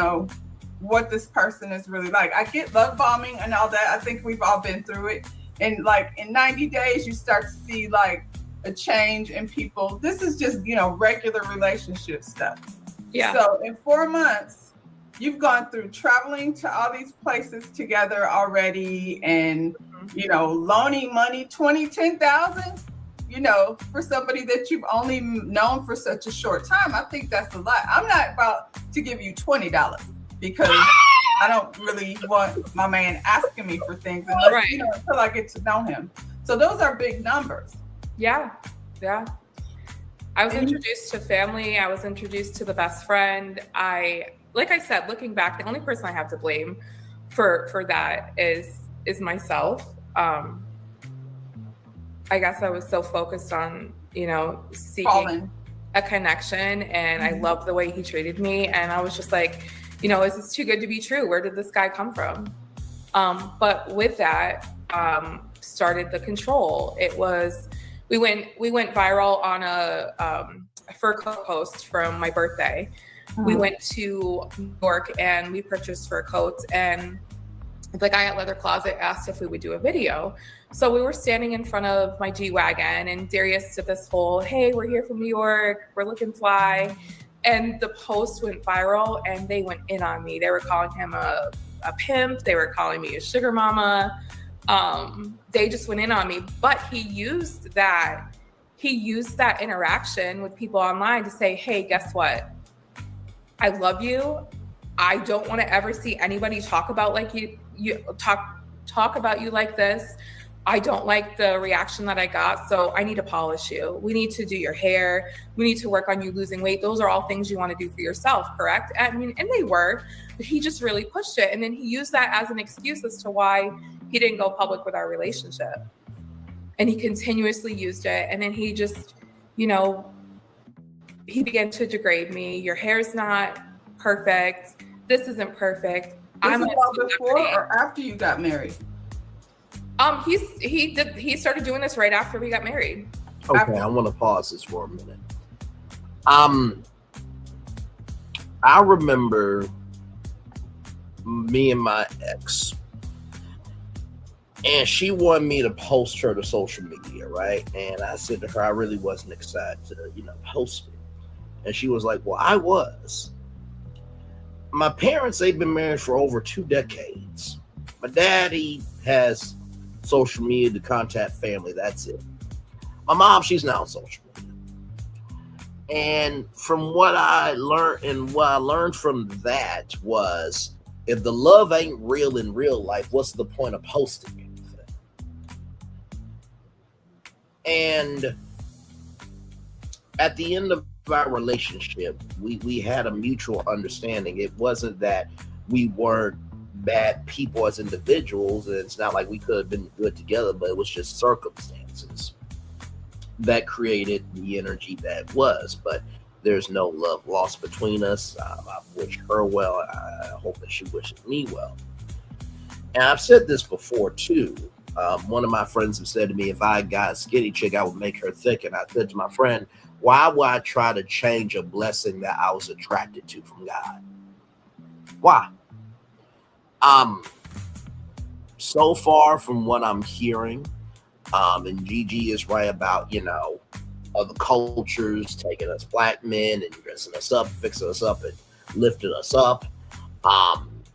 what this person is really like. I get love bombing and all that. I think we've all been through it. And in 90 days, you start to see a change in people. This is just, regular relationship stuff.
Yeah.
So in 4 months, you've gone through traveling to all these places together already and, loaning money, 10,000, for somebody that you've only known for such a short time. I think that's a lot. I'm not about to give you $20 because I don't really want my man asking me for things unless, until I get to know him. So those are big numbers.
Yeah. Yeah. I was introduced to family. I was introduced to the best friend. Like I said, looking back, the only person I have to blame for that is myself. I guess I was so focused on, seeking a connection, and I loved the way he treated me. And I was just like, is this too good to be true? Where did this guy come from? But with that, started the control. We went viral on a fur coat post from my birthday. We went to New York and we purchased fur coats, and the guy at Leather Closet asked if we would do a video. So we were standing in front of my G-Wagon, and Darius did this whole, hey, we're here from New York, we're looking fly. And the post went viral, and they went in on me. They were calling him a pimp. They were calling me a sugar mama. They just went in on me. But he used that interaction with people online to say, hey, guess what? I love you. I don't want to ever see anybody talk about talk about you like this. I don't like the reaction that I got, so I need to polish you. We need to do your hair. We need to work on you losing weight. Those are all things you want to do for yourself, correct? I mean, and they were, but he just really pushed it. And then he used that as an excuse as to why he didn't go public with our relationship. And he continuously used it. And then he just, he began to degrade me. Your hair's not perfect. This isn't perfect.
This is all before or after you got married?
He started doing this right after we got married.
Okay, I want to pause this for a minute. I remember me and my ex, and she wanted me to post her to social media, right? And I said to her, I really wasn't excited to, post it. And she was like, well, I was. My parents, they've been married for over 2 decades. My daddy has social media to contact family. That's it. My mom, she's not on social media. And from what I learned from that was, if the love ain't real in real life, what's the point of posting anything? And at the end of our relationship, we had a mutual understanding. It wasn't that we weren't bad people as individuals, and it's not like we could have been good together, but it was just circumstances that created the energy that was. But there's no love lost between us. I wish her well. I hope that she wishes me well. And I've said this before too. One of my friends have said to me, if I got a skinny chick, I would make her thick. And I said to my friend, why would I try to change a blessing that I was attracted to from God? Why? So far from what I'm hearing, and Gigi is right about, other cultures taking us black men and dressing us up, fixing us up, and lifting us up.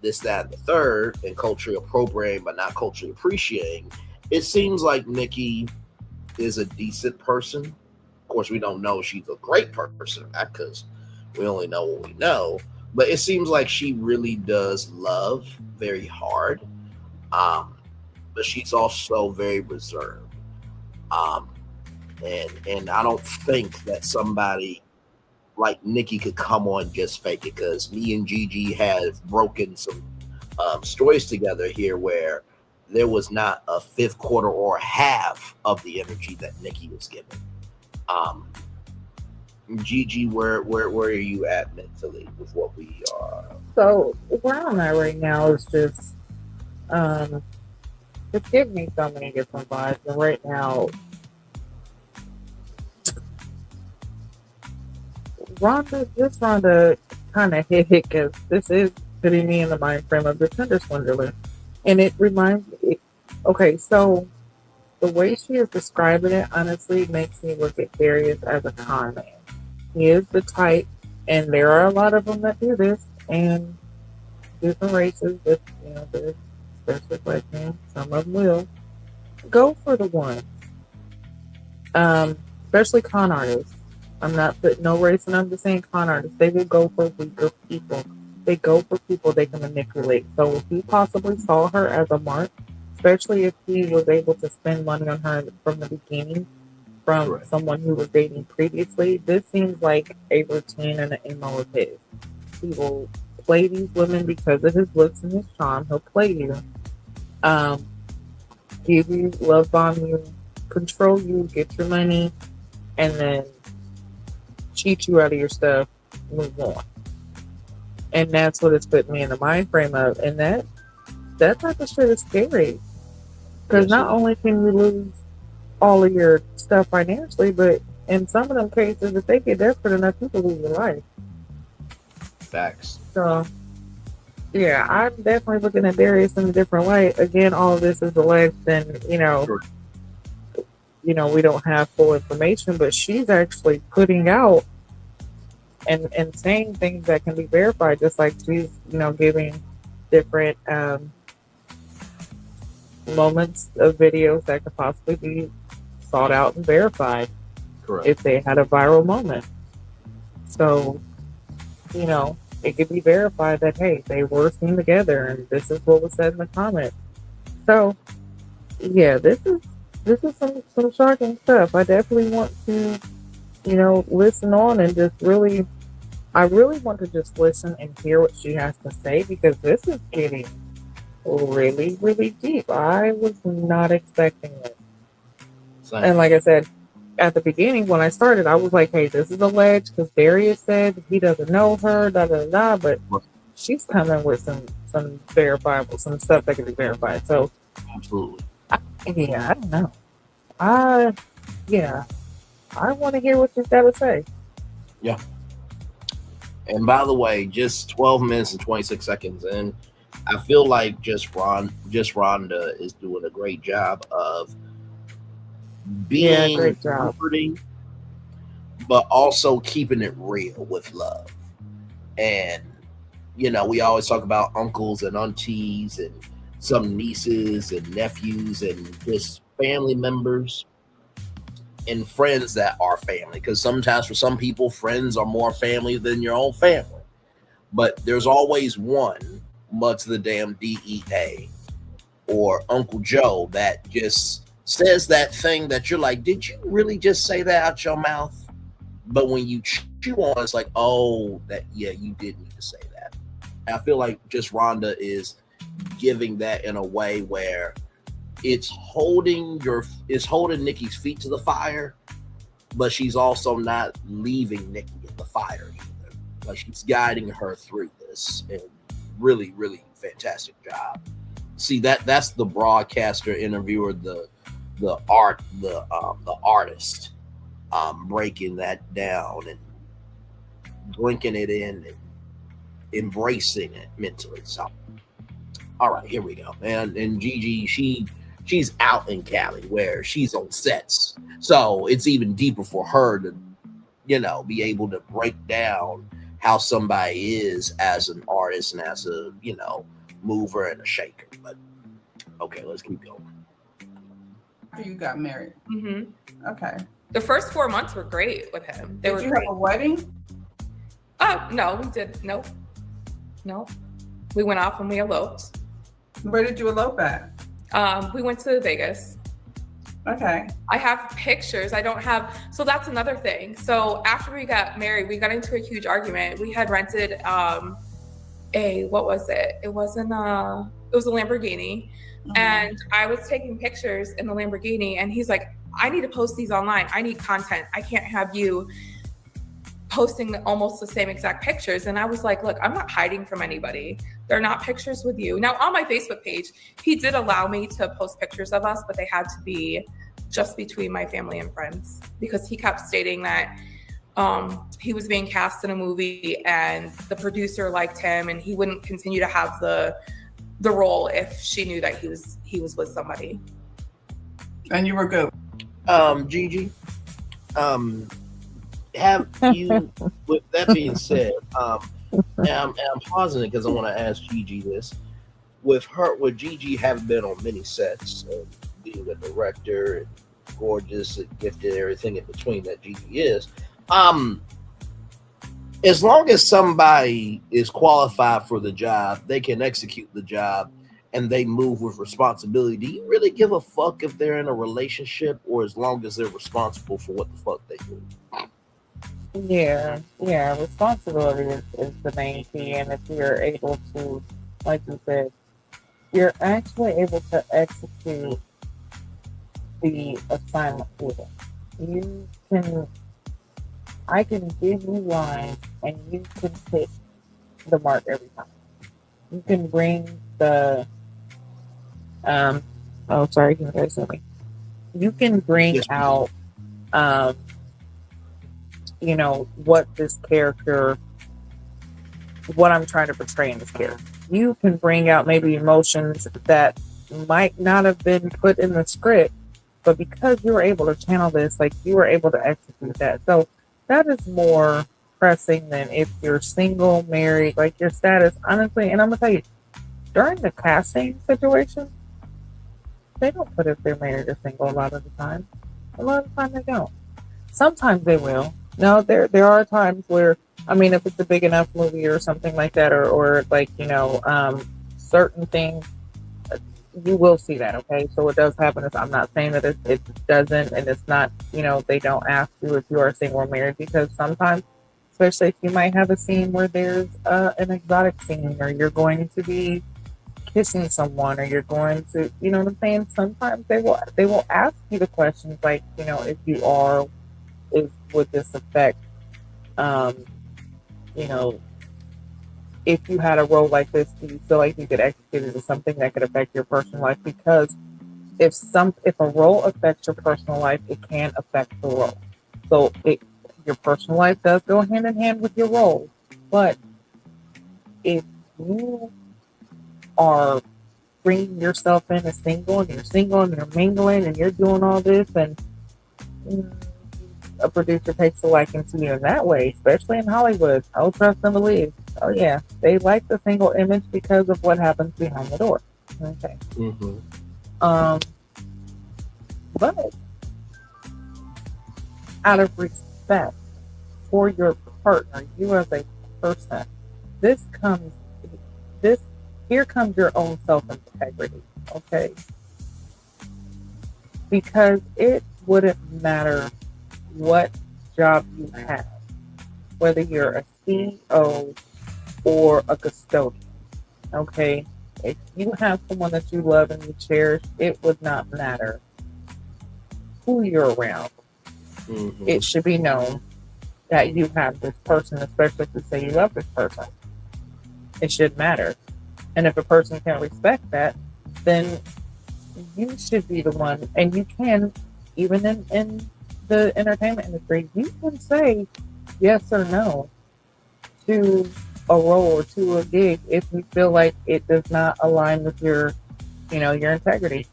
This, that, and the third, and culturally appropriating but not culturally appreciating. It seems like Nikki is a decent person. Of course, we don't know she's a great person, because we only know what we know. But it seems like she really does love very hard. But she's also very reserved. And I don't think that somebody like Nikki could come on just fake it, because me and Gigi have broken some stories together here where there was not a fifth quarter or half of the energy that Nikki was giving. Gigi, where are you at mentally with what we are?
So where I'm at right now is just it's giving me so many different vibes, and right now Rhonda kind of hit because this is putting me in the mind frame of the Tinder swindler, and it reminds me. Okay, so the way she is describing it honestly makes me look at Darius as a con man. He is the type, and there are a lot of them that do this, and different races, but there's especially black men, some of them will go for the one. Especially con artists. I'm not putting no race, and I'm just saying con artists. They will go for weaker people. They go for people they can manipulate. So if he possibly saw her as a mark, especially if he was able to spend money on her from the beginning, from someone who was dating previously, this seems like a routine and an MO of his. He will play these women because of his looks and his charm. He'll play you, give you, love bomb you, control you, get your money, and then cheat you out of your stuff, move on. And that's what it's put me in the mind frame of. And that type of shit is scary. Because not only can you lose all of your stuff financially, but in some of them cases, if they get desperate enough, people lose their life.
Facts.
So, yeah, I'm definitely looking at Darius in a different light. Again, all of this is alleged, and
Sure.
we don't have full information, but she's actually putting out and saying things that can be verified, just like she's giving different moments of videos that could possibly be sought out and verified
Correct.
if they had a viral moment. So, it could be verified that, hey, they were seen together and this is what was said in the comments. So, yeah, this is some shocking stuff. I definitely want to, listen on and I really want to just listen and hear what she has to say, because this is getting really, really deep. I was not expecting it.
Same.
And like I said, at the beginning when I started, I was like, hey, this is alleged because Darius said he doesn't know her, da da da. But she's coming with some verifiable, some stuff that can be verified. So
Absolutely.
I don't know. I want to hear what she's got to say.
Yeah. And by the way, just 12 minutes and 26 seconds in, I feel like just Rhonda is doing a great job of being
great job.
comforting, but also keeping it real with love. And we always talk about uncles and aunties and some nieces and nephews and just family members and friends that are family, because sometimes for some people, friends are more family than your own family. But there's always one, much the damn DEA or Uncle Joe, that just says that thing that you're like, did you really just say that out your mouth? But when you chew on, it's like, oh, you did need to say that. And I feel like just Rhonda is giving that in a way where it's holding Nikki's feet to the fire, but she's also not leaving Nikki in the fire either. Like, she's guiding her through this, and really, really fantastic job. See, that's the broadcaster, interviewer, the artist, breaking that down and drinking it in and embracing it mentally. So, all right, here we go, man. And Gigi, she's out in Cali where she's on sets, so it's even deeper for her to, be able to break down how somebody is as an artist and as a, mover and a shaker. But okay, let's keep going.
After you got married.
Mm-hmm.
Okay.
The first 4 months were great with him.
Did you have a wedding?
Oh, no, we did. No. We went off and we eloped.
Where did you elope at?
We went to Vegas.
Okay.
I have pictures. I don't have. So that's another thing. So after we got married, we got into a huge argument. We had rented what was it? It was a Lamborghini. Mm-hmm. And I was taking pictures in the Lamborghini, and he's like, I need to post these online. I need content. I can't have you posting almost the same exact pictures. And I was like, look, I'm not hiding from anybody. They're not pictures with you. Now, on my Facebook page, he did allow me to post pictures of us, but they had to be just between my family and friends, because he kept stating that he was being cast in a movie and the producer liked him, and he wouldn't continue to have the role if she knew that he was with somebody.
And you were good.
Gigi, have you, with that being said, and I'm pausing it because I want to ask Gigi this. With Gigi having been on many sets and being a director and gorgeous and gifted, everything in between that Gigi is, as long as somebody is qualified for the job, they can execute the job and they move with responsibility. Do you really give a fuck if they're in a relationship, or as long as they're responsible for what the fuck they do?
Yeah, responsibility is the main key. And if you're able to, like you said, you're actually able to execute the assignment for them. I can give you lines and you can hit the mark every time. You can bring the, sorry, can you guys hear me? you can bring
Yes, ma'am.
out, um, what this character, what I'm trying to portray in this character. You can bring out maybe emotions that might not have been put in the script, but because you were able to channel this, like you were able to execute that. So that is more pressing than if you're single, married, like your status, honestly. And I'm gonna tell you, during the casting situation, they don't put if they're married or single a lot of the time. A lot of the time they don't. Sometimes they will. No, there are times where, I mean, if it's a big enough movie or something like that, or like certain things, you will see that. Okay, so what does happen is, I'm not saying that it doesn't, and it's not, they don't ask you if you are single or married, because sometimes, especially if you might have a scene where there's an exotic scene, or you're going to be kissing someone, or you're going to, you know what I'm saying? Sometimes they will ask you the questions like, if you are, would this affect, um, you know, if you had a role like this, do you feel like you could execute it as something that could affect your personal life? Because if a role affects your personal life, it can affect the role. So your personal life does go hand in hand with your role, but if you are bringing yourself in as single, and you're mingling and you're doing all this, and mm, a producer takes a liking to you in that way, especially in Hollywood, I'll trust and believe. Oh yeah, they like the single image because of what happens behind the door. Okay.
Mm-hmm.
But out of respect for your partner, you as a person, here comes your own self-integrity, okay? Because it wouldn't matter what job you have, whether you're a CEO or a custodian, okay? If you have someone that you love and you cherish, it would not matter who you're around.
Mm-hmm.
It should be known that you have this person, especially if you say you love this person. It should matter. And if a person can't respect that, then you should be the one, and you can, even in the entertainment industry, you can say yes or no to a role or to a gig if you feel like it does not align with your integrity.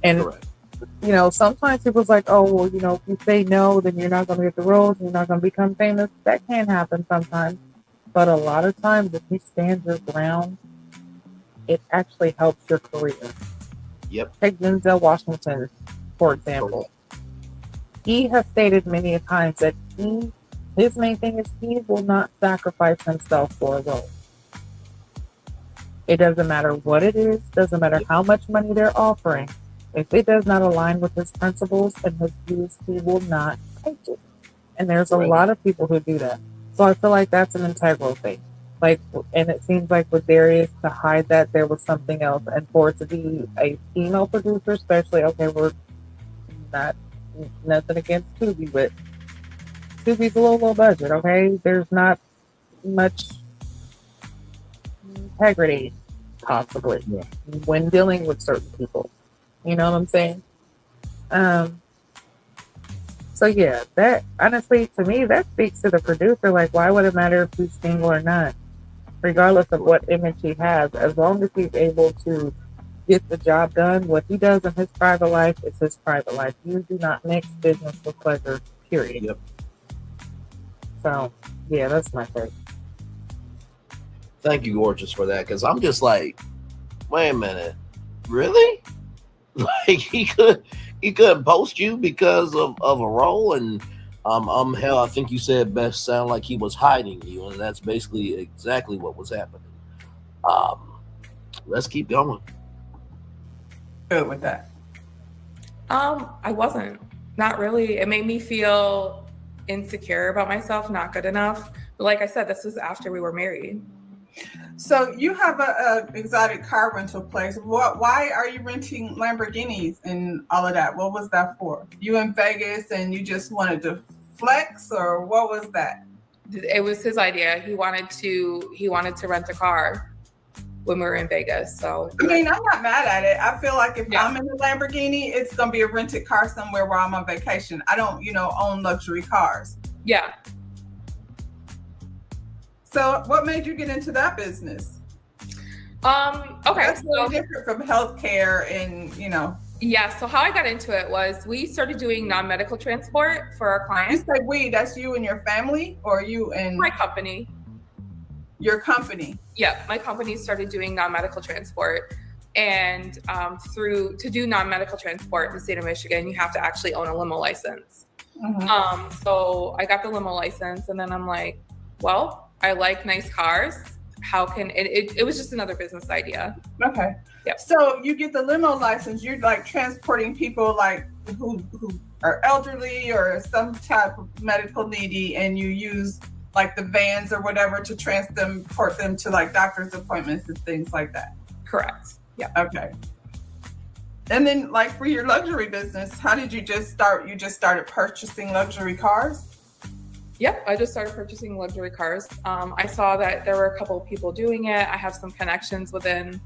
And
Correct.
Sometimes people's like, oh, well, if you say no, then you're not going to get the roles, you're not going to become famous. That can happen sometimes. But a lot of times, if you stand your ground, it actually helps your career.
Yep.
Take Denzel Washington, for example. He has stated many a times that his main thing is he will not sacrifice himself for a role. It doesn't matter what it is, doesn't matter how much money they're offering. If it does not align with his principles and his views, he will not take it. And there's a lot of people who do that. So I feel like that's an integral thing. And it seems like with Darius, to hide that, there was something else. And for it to be a female producer, especially, okay, we're not, nothing against Tubi, but Tubi's a low budget, okay? There's not much integrity, possibly, when dealing with certain people. You know what I'm saying? So yeah, that honestly, to me, that speaks to the producer. Like, why would it matter if he's single or not? Regardless of what image he has, as long as he's able to get the job done, what he does in his private life is his private life. You do not mix business with pleasure, period.
Yep.
So, yeah, that's my take.
Thank you, Gorgeous, for that, because I'm just like, wait a minute, really? Like he couldn't post you because of a role, and hell, I think you said best sound like he was hiding you, and that's basically exactly what was happening. Let's keep going.
Good with that.
I wasn't. Not really. It made me feel insecure about myself, not good enough. But like I said, this was after we were married.
So you have a exotic car rental place. Why are you renting Lamborghinis and all of that? What was that for? You in Vegas and you just wanted to flex, or what was that?
It was his idea. He wanted to rent a car. when we were in Vegas. So
I mean, I'm not mad at it. I feel like if
Yeah.
I'm in a Lamborghini, it's gonna be a rented car somewhere where I'm on vacation. I don't, own luxury cars.
yeah.
So what made you get into that business?
Okay.
That's
So
really different from healthcare and,
yeah. So how I got into it was we started doing non-medical transport for our
You
clients.
say we, that's you and your family or you and
My company.
your company?
Yeah, my company started doing non-medical transport, and to do non-medical transport in the state of Michigan, you have to actually own a limo license.
Mhm.
So I got the limo license, and then I'm like, well, I like nice cars. How can it was just another business idea.
Okay.
Yep.
So you get the limo license, you're like transporting people like who are elderly or some type of medical needy, and you use like the vans or whatever to transport them to like doctor's appointments and things like that.
Correct. Yeah.
Okay. And then like for your luxury business, how did you just start? You just started purchasing luxury cars?
Yep, I just started purchasing luxury cars. I saw that there were a couple of people doing it. I have some connections within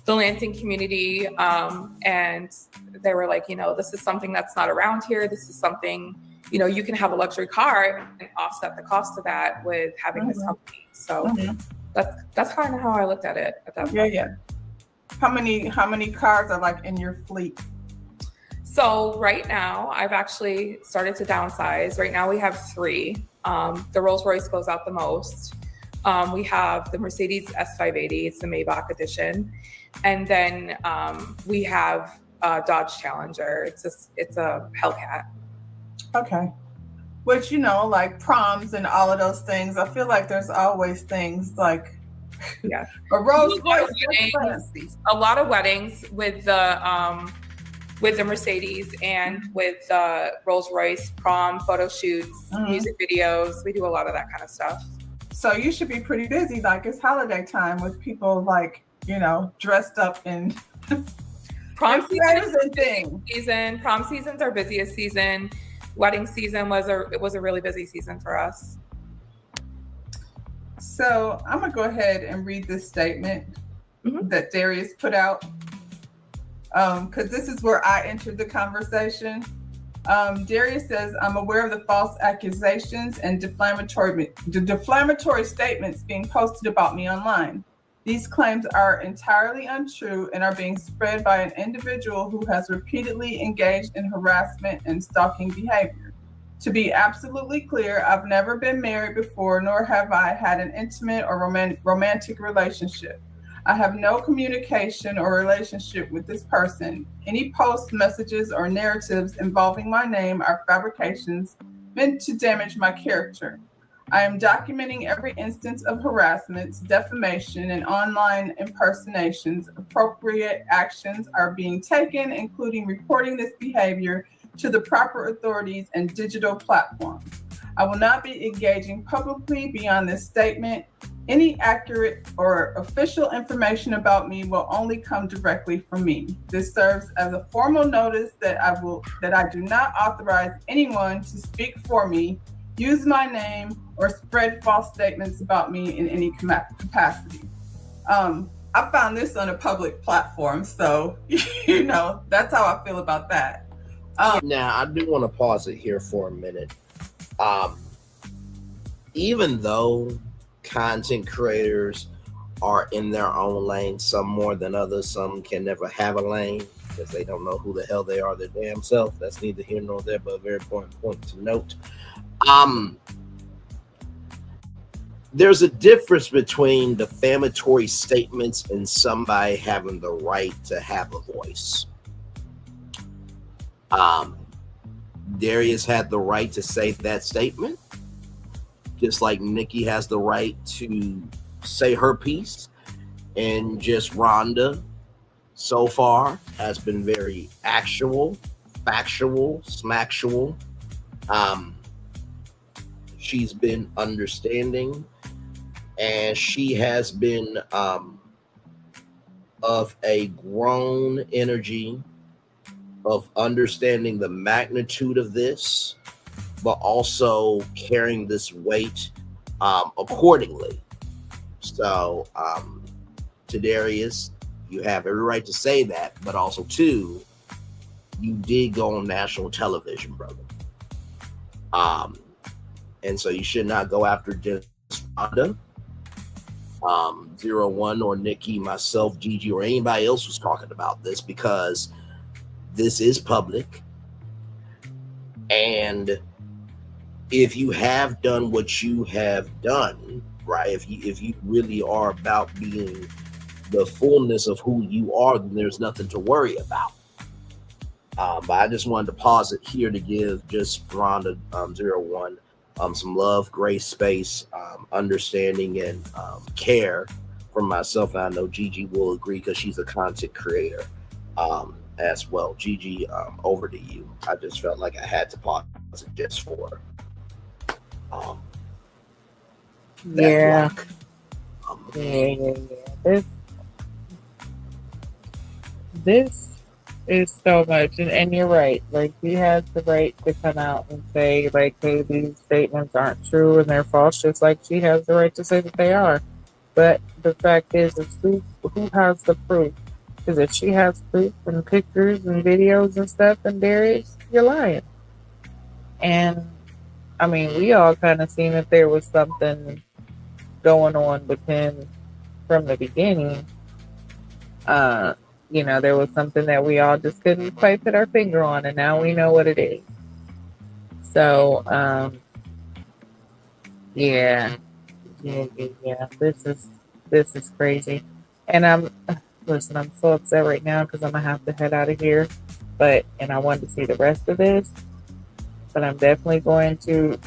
the Lansing community, and they were like, this is something that's not around here. This is something, you can have a luxury car and offset the cost of that with having this company. So that's kind of how I looked at it at that point.
Yeah. How many cars are like in your fleet?
So right now, I've actually started to downsize. Right now we have 3. The Rolls Royce goes out the most. We have the Mercedes S580, it's the Maybach edition. And then we have Dodge Challenger. It's a Hellcat.
Okay. Which, like proms and all of those things, I feel like there's always things like
Yeah.
a Rolls
A lot of
Royce. That's
weddings.
fancy.
A lot of weddings with the Mercedes and with the Rolls Royce, prom, photo shoots, music videos. We do a lot of that kind of stuff.
So you should be pretty busy. Like it's holiday time with people like, dressed up in
Prom
sweaters and things.
season. Prom season's our busiest season. Wedding season was a really busy season for us.
So I'm gonna go ahead and read this statement that Darius put out. Because this is where I entered the conversation. Darius says, I'm aware of the false accusations and defamatory statements being posted about me online. These claims are entirely untrue and are being spread by an individual who has repeatedly engaged in harassment and stalking behavior. To be absolutely clear, I've never been married before, nor have I had an intimate or romantic relationship. I have no communication or relationship with this person. Any posts, messages, or narratives involving my name are fabrications meant to damage my character. I am documenting every instance of harassments, defamation, and online impersonations. Appropriate actions are being taken, including reporting this behavior to the proper authorities and digital platforms. I will not be engaging publicly beyond this statement. Any accurate or official information about me will only come directly from me. This serves as a formal notice that I do not authorize anyone to speak for me, use my name, or spread false statements about me in any capacity. I found this on a public platform, so that's how I feel about that.
Now, I do want to pause it here for a minute. Even though content creators are in their own lane, some more than others, some can never have a lane because they don't know who the hell they are their damn self. That's neither here nor there, but a very important point to note. There's a difference between defamatory statements and somebody having the right to have a voice. Darius had the right to say that statement, just like Nikki has the right to say her piece. And just Rhonda, so far, has been very actual, factual, smactual. She's been understanding, and she has been of a grown energy of understanding the magnitude of this, but also carrying this weight accordingly. So to Darius. You have every right to say that, but also two, you did go on national television, brother. And so you should not go after just Rhonda, 01 or Nikki, myself, Gigi, or anybody else who's talking about this, because this is public. And if you have done what you have done, right, if you really are about being the fullness of who you are, then there's nothing to worry about. But I just wanted to pause it here to give just Rhonda 01 some love, grace, space, understanding, and care from myself. And I know Gigi will agree because she's a content creator as well. Gigi, over to you. I just felt like I had to pause it just for
Yeah.
block.
Yeah. This is so much, and you're right. Like, he has the right to come out and say, like, hey, these statements aren't true and they're false, just like she has the right to say that they are. But the fact is who has the proof? Because if she has proof and pictures and videos and stuff, and Darius, you're lying. And I mean, we all kind of seen that there was something going on with him from the beginning. There was something that we all just couldn't quite put our finger on, and now we know what it is. So, yeah. This is crazy, and I'm so upset right now because I'm gonna have to head out of here. And I wanted to see the rest of this, but I'm definitely going to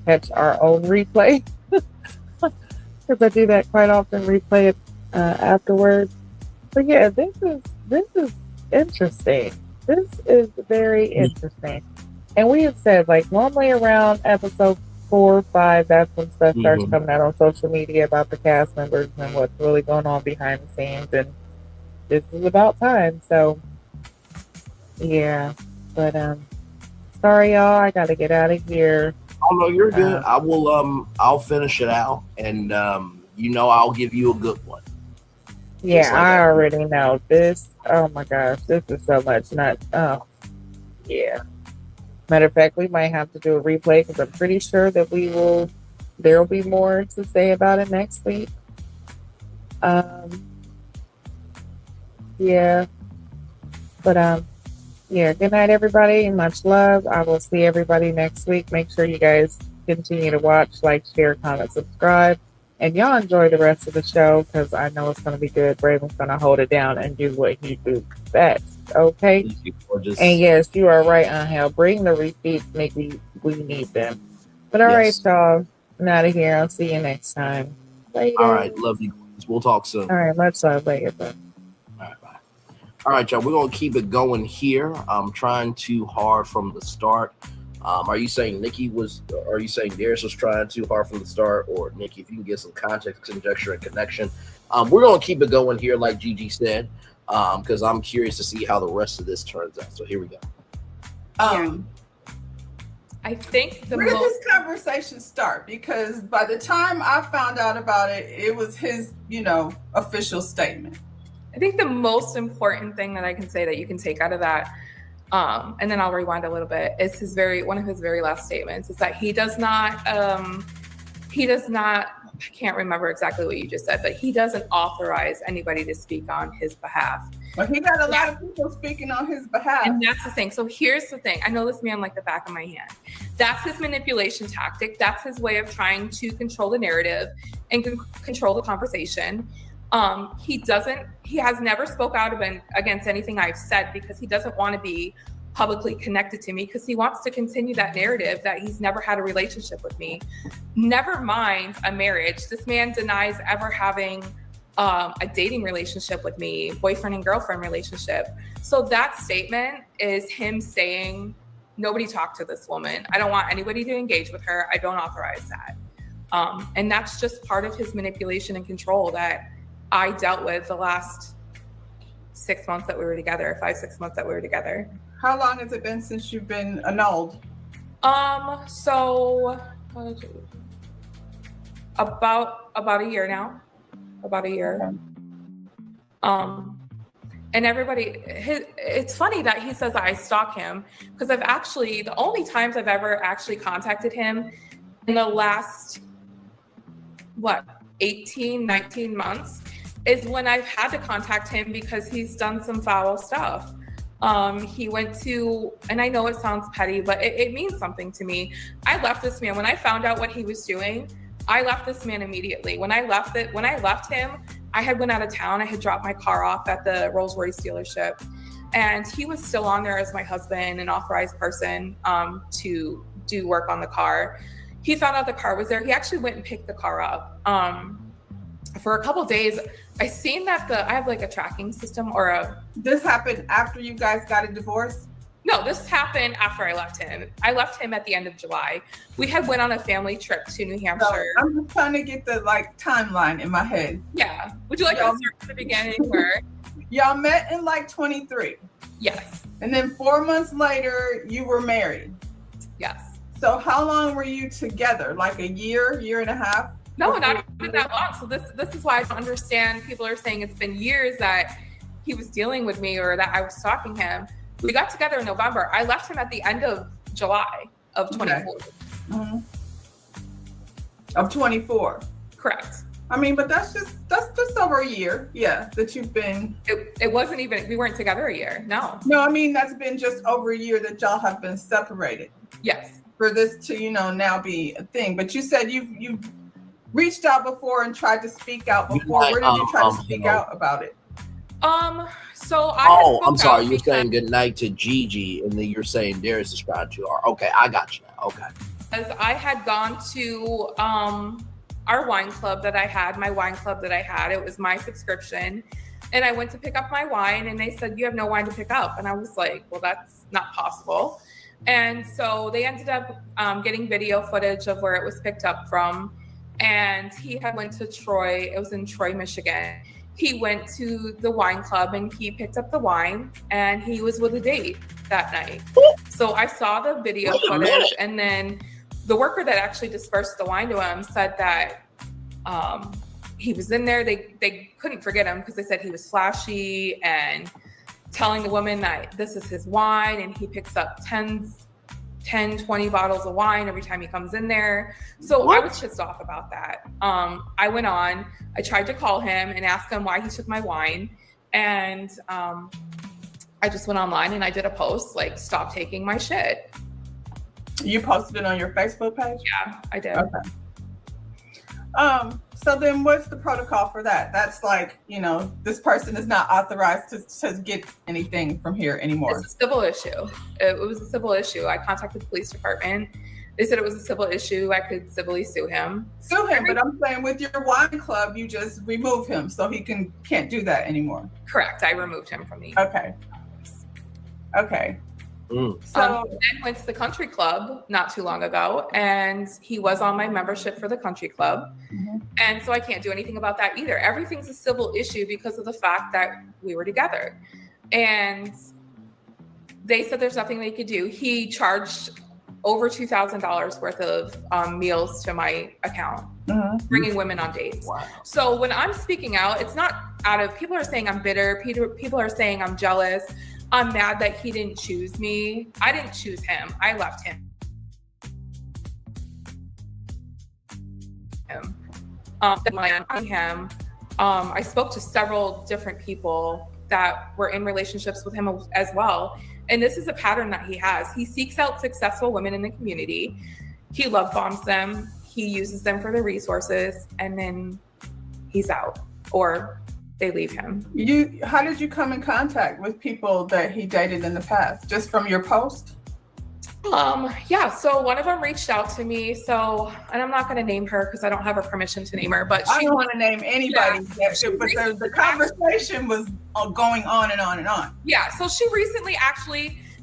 catch our own replay because I do that quite often. Replay it afterwards. But yeah, this is interesting. This is very interesting. And we have said, like, normally around episode 4 or 5, that's when stuff starts coming out on social media about the cast members and what's really going on behind the scenes. And this is about time. So yeah. But sorry y'all, I gotta get out of here.
Oh no, you're good. I will I'll finish it out, and I'll give you a good one.
Yeah, like I already know this. Oh my gosh, this is so much. Yeah. Matter of fact, we might have to do a replay because I'm pretty sure that there'll be more to say about it next week. Yeah. But yeah, good night everybody. Much love. I will see everybody next week. Make sure you guys continue to watch, like, share, comment, subscribe. And y'all enjoy the rest of the show because I know it's going to be good. Raven's going to hold it down and do what he do best. Okay? And yes, you are right, Angel. Bring the receipts. Maybe we need them. But all right, y'all. I'm out of here. I'll see you next time. Later.
All right. Love you. We'll talk soon.
All right. Much love. Later.
All right. Bye. All right, y'all. We're going to keep it going here. I'm trying too hard from the start. Are you saying Darius was trying too hard from the start? Or Nikki, if you can get some context, conjecture, and connection. We're going to keep it going here, like Gigi said, because I'm curious to see how the rest of this turns out. So here we go.
I think
where did this conversation start? Because by the time I found out about it, it was his, official statement.
I think the most important thing that I can say that you can take out of that, and then I'll rewind a little bit, is one of his very last statements is that he does not, I can't remember exactly what you just said, but he doesn't authorize anybody to speak on his behalf.
But he got a lot of people speaking on his behalf.
And that's the thing. So here's the thing. I know this man like the back of my hand. That's his manipulation tactic. That's his way of trying to control the narrative and control the conversation. He has never spoke out against anything I've said because he doesn't want to be publicly connected to me because he wants to continue that narrative that he's never had a relationship with me. Never mind a marriage. This man denies ever having a dating relationship with me, boyfriend and girlfriend relationship. So that statement is him saying, nobody talk to this woman. I don't want anybody to engage with her. I don't authorize that. And that's just part of his manipulation and control that I dealt with the last 6 months that we were together, 5-6 months that we were together.
How long has it been since you've been annulled?
So about a year now. About a year. And it's funny that he says that I stalk him, because the only times I've ever actually contacted him in the last, 18, 19 months is when I've had to contact him because he's done some foul stuff. He went to, and I know it sounds petty, but it means something to me. I left this man, when I found out what he was doing, I left this man immediately. When I left him, I had went out of town. I had dropped my car off at the Rolls-Royce dealership, and he was still on there as my husband, an authorized person to do work on the car. He found out the car was there. He actually went and picked the car up. For a couple of days, I seen that I have like a tracking system
This happened after you guys got a divorce?
No, this happened after I left him. I left him at the end of July. We had went on a family trip to New Hampshire.
So I'm just trying to get the timeline in my head.
Yeah. Would you like to start from the beginning where?
Y'all met in 23.
Yes.
And then 4 months later, you were married.
Yes.
So how long were you together? Like a year and a half?
No, not even that long. So this is why I don't understand. People are saying it's been years that he was dealing with me or that I was stalking him. We got together in November. I left him at the end of July of 24.
Okay. Mm-hmm. Of 24.
Correct.
I mean, but that's just over a year. Yeah, that you've been.
It wasn't even. We weren't together a year. No.
No, I mean that's been just over a year that y'all have been separated.
Yes.
For this to now be a thing, but you said you've reached out before and tried to speak out before. Where did you try to speak out about it?
So I'm
sorry. You're saying good night to Gigi, and then you're saying Darius subscribed to her. Okay, I got you now. Okay.
As I had gone to our wine club that I had, it was my subscription, and I went to pick up my wine, and they said, "You have no wine to pick up," and I was like, "Well, that's not possible." And so they ended up getting video footage of where it was picked up from, and he had went to Troy. It was in Troy, Michigan. He went to the wine club and he picked up the wine, and he was with a date that night. So I saw the video footage, and then the worker that actually dispersed the wine to him said that he was in there. They couldn't forget him because they said he was flashy and telling the woman that this is his wine, and he picks up 10, 20 bottles of wine every time he comes in there. So I was pissed off about that. I went on, I tried to call him and ask him why he took my wine. And I just went online and I did a post like, stop taking my shit.
You posted it on your Facebook page?
Yeah, I did.
Okay. So then what's the protocol for that? That's like, this person is not authorized to get anything from here anymore.
It's a civil issue. It was a civil issue. I contacted the police department. They said it was a civil issue. I could civilly sue him.
Sue him, but I'm saying with your wine club, you just remove him so he can't do that anymore.
Correct. I removed him from the.
Okay.
So I went to the country club not too long ago, and he was on my membership for the country club. Mm-hmm. And so I can't do anything about that either. Everything's a civil issue because of the fact that we were together. And they said there's nothing they could do. He charged over $2,000 worth of meals to my account, bringing women on dates. Wow. So when I'm speaking out, it's not people are saying I'm bitter. People are saying I'm jealous. I'm mad that he didn't choose me. I didn't choose him. I left him. I spoke to several different people that were in relationships with him as well. And this is a pattern that he has. He seeks out successful women in the community. He love bombs them. He uses them for their resources, and then he's out, or they leave him.
How did you come in contact with people that he dated in the past? Just from your post?
Yeah. So one of them reached out to me. And I'm not going to name her because I don't have her permission to name her. But
I don't want to name anybody. Yeah, but the conversation was going on and on and on.
Yeah. So she recently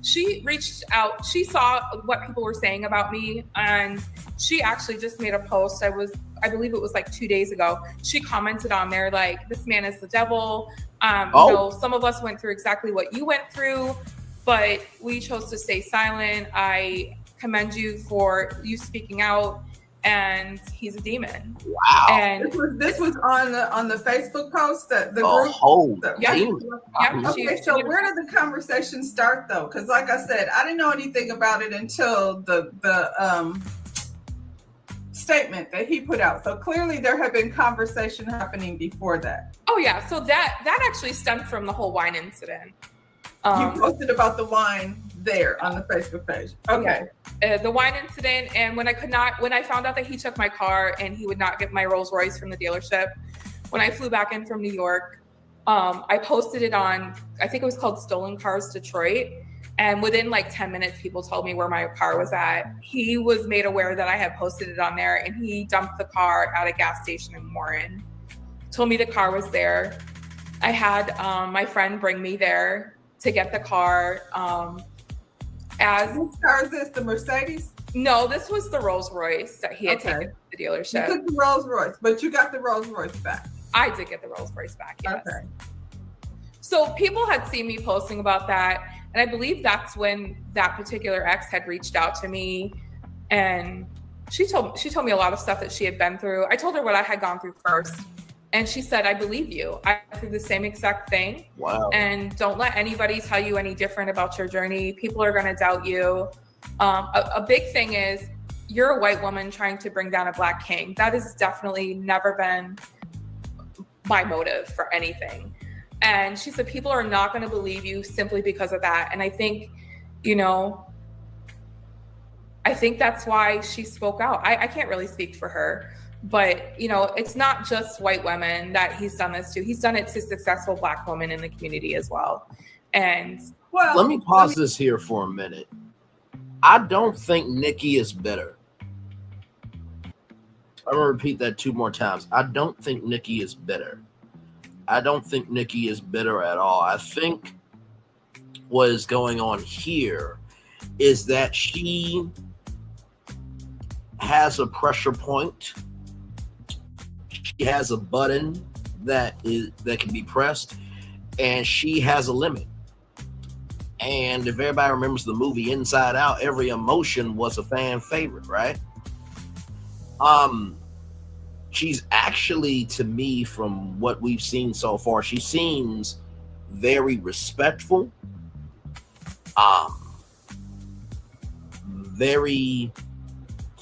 she reached out. She saw what people were saying about me, and she actually just made a post. I believe it was like 2 days ago. She commented on there like, "This man is the devil." Some of us went through exactly what you went through, but we chose to stay silent. I commend you for you speaking out. and he's a demon.
Wow.
And
This was on the Facebook post that the
A
group.
whole
Yeah.
demon.
Yeah,
Okay, so where did the conversation start though? Because like I said, I didn't know anything about it until the statement that he put out. So clearly there had been conversation happening before that.
Oh yeah, so that actually stemmed from the whole wine incident.
You posted about the wine there on the Facebook page. Okay.
The wine incident, and when I found out that he took my car and he would not get my Rolls Royce from the dealership, when I flew back in from New York, I posted it on, I think it was called Stolen Cars Detroit. And within like 10 minutes, people told me where my car was at. He was made aware that I had posted it on there, and he dumped the car at a gas station in Warren. Told me the car was there. I had my friend bring me there to get the car.
Whose car is this? The Mercedes?
No, this was the Rolls Royce that he had taken to the dealership.
You took the Rolls Royce, but you got the Rolls Royce back.
I did get the Rolls Royce back, yes.
Okay.
So people had seen me posting about that, and I believe that's when that particular ex had reached out to me, and she told me a lot of stuff that she had been through. I told her what I had gone through first, and she said, "I believe you. I went through the same exact thing.
Wow.
And don't let anybody tell you any different about your journey. People are going to doubt you." A big thing is you're a white woman trying to bring down a Black king. That has definitely never been my motive for anything. And she said, people are not going to believe you simply because of that. And I think, I think that's why she spoke out. I can't really speak for her, but it's not just white women that he's done this to. He's done it to successful Black women in the community as well. And
let me pause this here for a minute. I don't think Nikki is bitter. I'm going to repeat that 2 more times. I don't think Nikki is bitter. I don't think Nikki is bitter at all. I think what is going on here is that she has a pressure point. She has a button that can be pressed, and she has a limit. And if everybody remembers the movie Inside Out, every emotion was a fan favorite, right? She's actually, to me, from what we've seen so far, she seems very respectful, very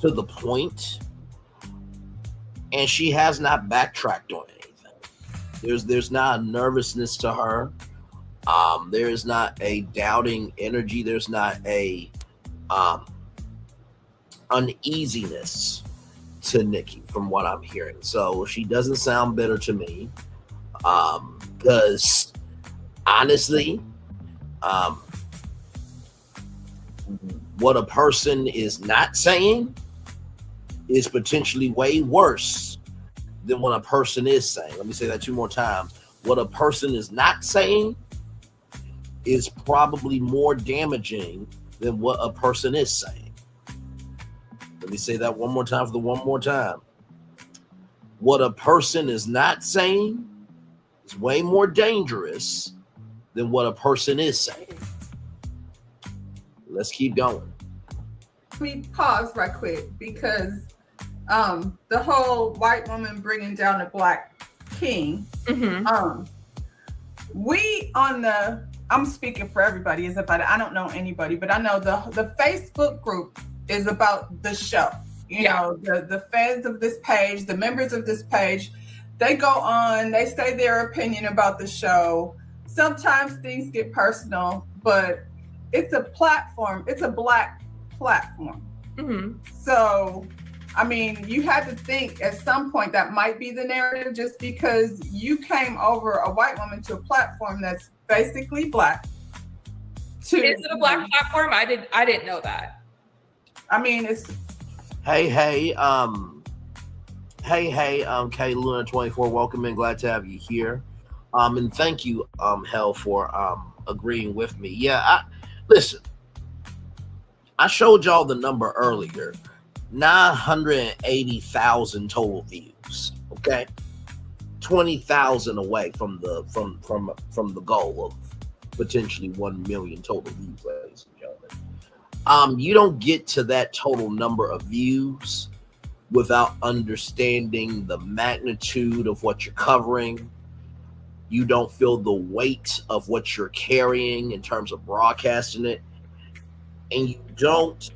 to the point, and she has not backtracked on anything. There's not a nervousness to her. There is not a doubting energy. There's not a uneasiness to Nikki from what I'm hearing. So she doesn't sound bitter to me. Because honestly, what a person is not saying is potentially way worse than what a person is saying. Let me say that 2 more times. What a person is not saying is probably more damaging than what a person is saying. Let me say that 1 more time for the 1 more time. What a person is not saying is way more dangerous than what a person is saying. Let's keep going.
Let me pause right quick because the whole white woman bringing down a Black king. We on the, I'm speaking for everybody, is about it. I don't know anybody, but I know the Facebook group is about the show. You know, the fans of this page, the members of this page, they go on, they say their opinion about the show. Sometimes things get personal, but it's a platform. It's a Black platform. So, I mean, you had to think at some point that might be the narrative, just because you came over a white woman to a platform that's basically Black.
Is it a Black platform? I didn't know that. I mean, it's
Hey, K Luna 24, welcome in. Glad to have you here. And thank you, Hell, for agreeing with me. Yeah, listen. I showed y'all the number earlier. 980,000 total views. Okay, 20,000 away from the goal of potentially 1 million total views, ladies and gentlemen. You don't get to that total number of views without understanding the magnitude of what you're covering. You don't feel the weight of what you're carrying in terms of broadcasting it. And you don't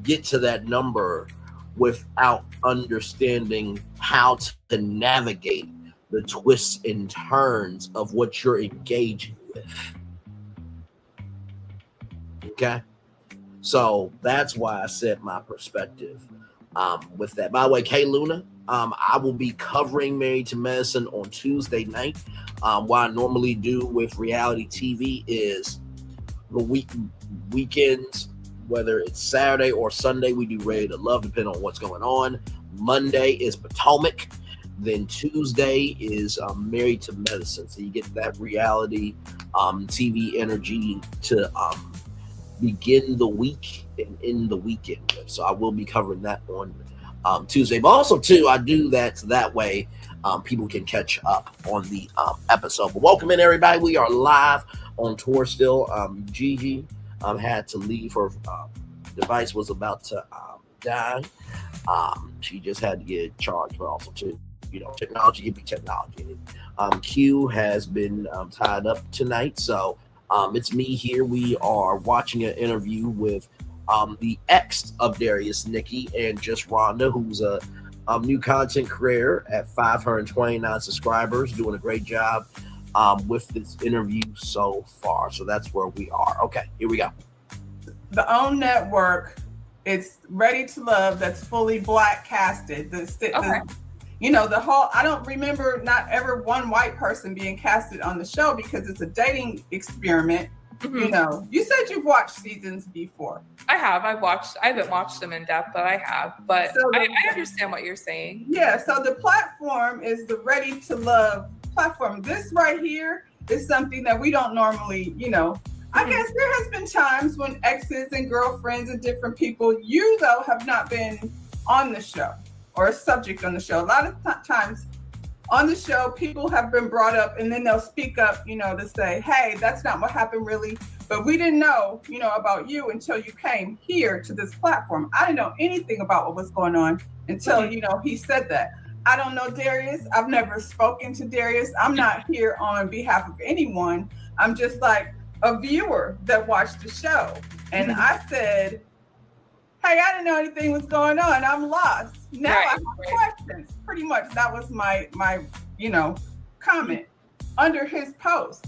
get to that number without understanding how to navigate the twists and turns of what you're engaging with. Okay? So that's why I said my perspective with that. By the way, Kay Luna, I will be covering Married to Medicine on Tuesday night. What I normally do with reality TV is the weekends, whether it's Saturday or Sunday, we do Ready to Love, depending on what's going on. Monday is Potomac. Then Tuesday is Married to Medicine. So you get that reality TV energy to begin the week and end the weekend with. So I will be covering that on Tuesday. But also, too, I do that so that way people can catch up on the episode. But welcome in, everybody. We are live on tour still. Gigi had to leave. Her device was about to die. She just had to get charged. But also, too, technology can be technology. Q has been tied up tonight. So it's me here. We are watching an interview with the ex of Darius, Nikki, and just Rhonda, who's a new content creator at 529 subscribers, doing a great job with this interview so far. So that's where we are. Okay, here we go.
The OWN network, it's Ready to Love, that's fully black casted. The whole, I don't remember not ever one white person being casted on the show because it's a dating experiment. Mm-hmm. You said you've watched seasons before.
I have. I haven't watched them in depth, but I have. But so I understand what you're saying.
Yeah. So the platform is the Ready to Love platform. This right here is something that we don't normally, I guess there has been times when exes and girlfriends and different people, you though have not been on the show or a subject on the show. A lot of times on the show, people have been brought up and then they'll speak up, to say, hey, that's not what happened really. But we didn't know, about you until you came here to this platform. I didn't know anything about what was going on until, he said that. I don't know Darius. I've never spoken to Darius. I'm not here on behalf of anyone. I'm just like a viewer that watched the show. And I said, hey, I didn't know anything was going on. I'm lost. Now I have questions. Pretty much that was my comment under his post.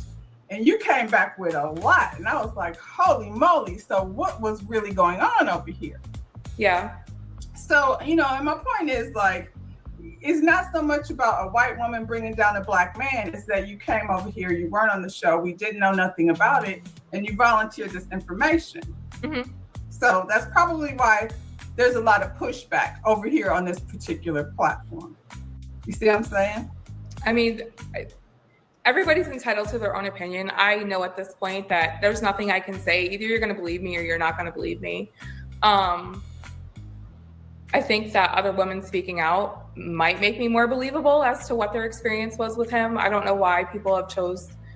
And you came back with a lot. And I was like, holy moly. So what was really going on over here?
Yeah.
So, and my point is like, it's not so much about a white woman bringing down a black man. It's that you came over here, you weren't on the show, we didn't know nothing about it, and you volunteered this information. Mm-hmm. So that's probably why there's a lot of pushback over here on this particular platform. You see what I'm saying?
I mean, everybody's entitled to their own opinion. I know at this point that there's nothing I can say. Either you're going to believe me or you're not going to believe me. I think that other women speaking out might make me more believable as to what their experience was with him. I don't know why people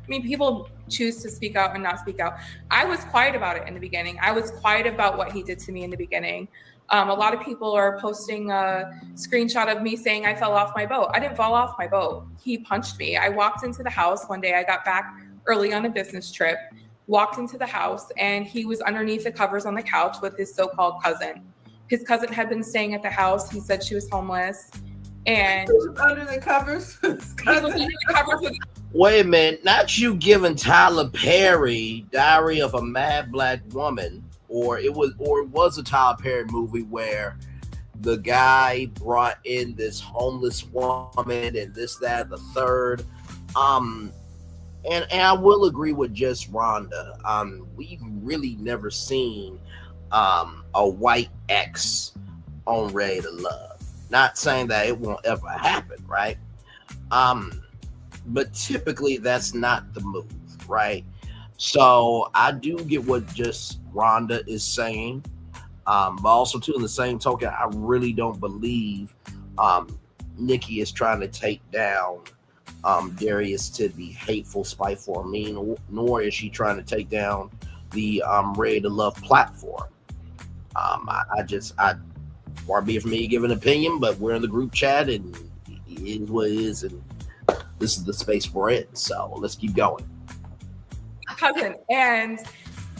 people choose to speak out and not speak out. I was quiet about it in the beginning. I was quiet about what he did to me in the beginning. A lot of people are posting a screenshot of me saying I fell off my boat. I didn't fall off my boat. He punched me. I walked into the house one day. I got back early on a business trip, walked into the house, and he was underneath the covers on the couch with his so-called cousin. His cousin had been staying at the house. He said she was homeless. And
he was under the covers.
He was under the covers with
Wait a minute, not you giving Tyler Perry Diary of a Mad Black Woman, or it was a Tyler Perry movie where the guy brought in this homeless woman and this, that, the third. And I will agree with just Rhonda. We've really never seen a white ex on Ready to Love. Not saying that it won't ever happen, right? But typically that's not the move, right? So I do get what just Rhonda is saying. But also too, in the same token, I really don't believe Nikki is trying to take down Darius to be hateful, spiteful, or mean, nor is she trying to take down the Ready to Love platform. far be it from me to give an opinion, but we're in the group chat and it is what it is, and this is the space we're in. So let's keep going.
Cousin, and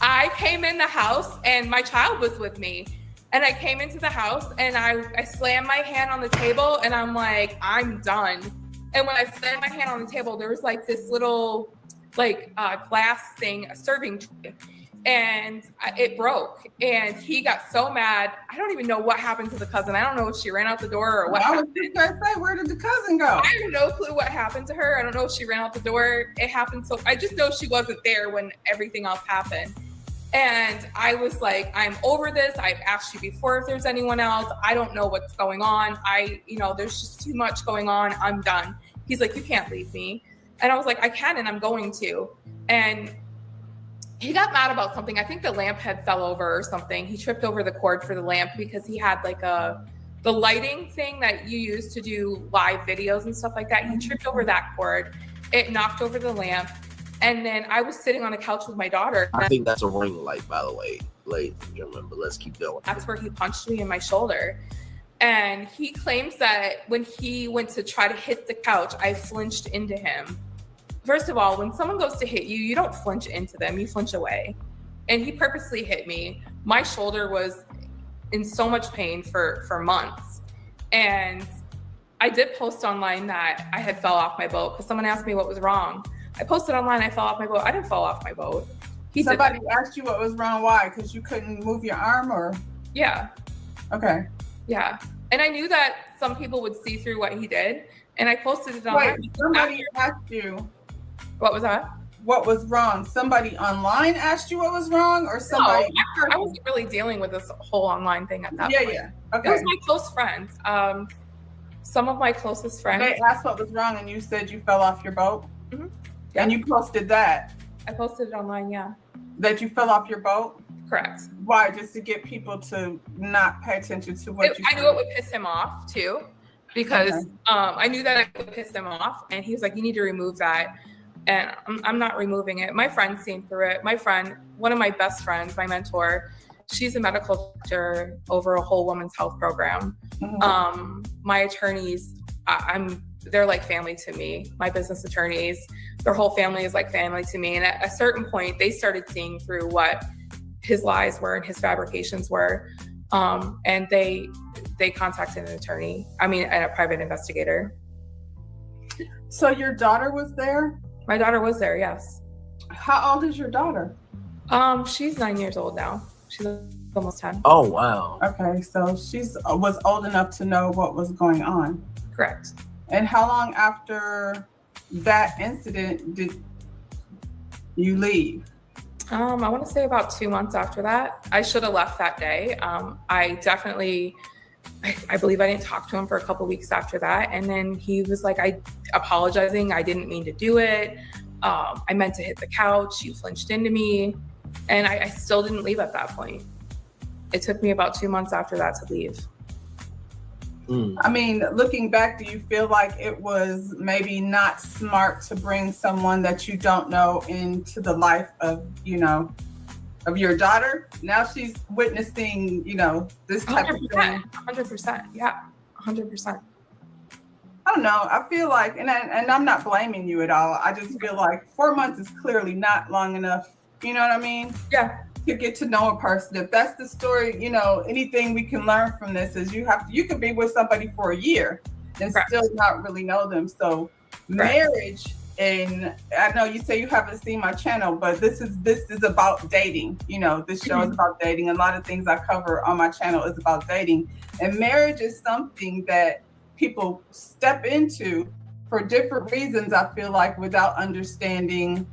I came in the house and my child was with me. And I came into the house and I slammed my hand on the table and I'm like, I'm done. And when I slammed my hand on the table, there was like this little glass thing, a serving tray, and it broke. And he got so mad. I don't even know what happened to the cousin. I don't know if she ran out the door or what happened.
I was just gonna say, where did the cousin go?
I have no clue what happened to her. I don't know if she ran out the door. It happened. So I just know she wasn't there when everything else happened. And I was like, I'm over this. I've asked you before if there's anyone else. I don't know what's going on. There's just too much going on. I'm done. He's like, you can't leave me. And I was like, I can, and I'm going to. And he got mad about something. I think the lamp had fell over or something. He tripped over the cord for the lamp because he had like the lighting thing that you use to do live videos and stuff like that. He tripped over that cord. It knocked over the lamp. And then I was sitting on a couch with my daughter.
I think that's a ring light, by the way, ladies and gentlemen, but let's keep going.
That's where he punched me in my shoulder. And he claims that when he went to try to hit the couch, I flinched into him. First of all, when someone goes to hit you, you don't flinch into them, you flinch away. And he purposely hit me. My shoulder was in so much pain for months. And I did post online that I had fell off my boat because someone asked me what was wrong. I posted online, I fell off my boat. I didn't fall off my boat.
Somebody asked you what was wrong, why? Because you couldn't move your arm or?
Yeah.
Okay.
Yeah. And I knew that some people would see through what he did. And I posted it online.
Wait, somebody asked you.
What was that?
What was wrong? Somebody online asked you what was wrong or somebody?
No, I wasn't really dealing with this whole online thing at that point.
Yeah. Okay.
It was my close friends. Some of my closest friends.
They asked what was wrong and you said you fell off your boat?
Mm-hmm. Yeah.
And you posted that?
I posted it online, yeah.
That you fell off your boat?
Correct.
Why? Just to get people to not pay attention to what you
I knew it would piss him off too, because I knew that it would piss him off. And he was like, you need to remove that. And I'm not removing it. My friend seen through it. My friend, one of my best friends, my mentor, she's a medical doctor over a whole women's health program. Mm-hmm. My attorneys, they're like family to me. My business attorneys, their whole family is like family to me. And at a certain point, they started seeing through what his lies were and his fabrications were. And they contacted an attorney. And a private investigator.
So your daughter was there?
My daughter was there, yes.
How old is your daughter?
She's 9 years old now. She's almost 10.
Oh, wow.
Okay, so she's was old enough to know what was going on.
Correct.
And how long after that incident did you leave?
I want to say about 2 months after that. I should have left that day. I believe I didn't talk to him for a couple weeks after that. And then he was like, apologizing. I didn't mean to do it. I meant to hit the couch. You flinched into me. And I still didn't leave at that point. It took me about 2 months after that to leave.
Looking back, do you feel like it was maybe not smart to bring someone that you don't know into the life of your daughter? Now she's witnessing, this type of thing.
100%. Yeah, 100%.
I don't know. I feel like, and I'm not blaming you at all. I just feel like 4 months is clearly not long enough. You know what I mean?
Yeah.
To get to know a person. If that's the story, anything we can learn from this is you could be with somebody for a year and still not really know them. So marriage, and I know you say you haven't seen my channel, but this is about dating. This show is about dating. A lot of things I cover on my channel is about dating. And marriage is something that people step into for different reasons, I feel like, without understanding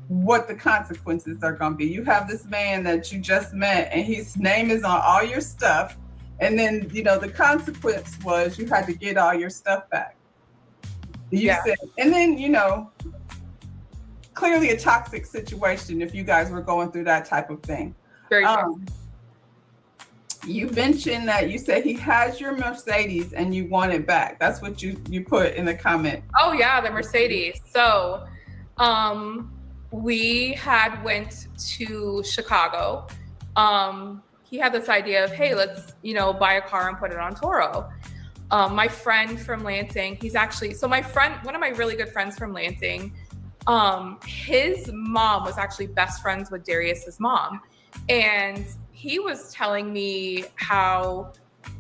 what the consequences are going to be. You have this man that you just met and his name is on all your stuff. And then, the consequence was you had to get all your stuff back. Said, and then, clearly a toxic situation if you guys were going through that type of thing.
Very true.
You mentioned that you said he has your Mercedes and you want it back. That's what you put in the comment.
Oh yeah, the Mercedes. So, we had went to Chicago. he had this idea of, hey, let's, buy a car and put it on Turo. My friend from Lansing, one of my really good friends from Lansing, his mom was actually best friends with Darius's mom. And he was telling me how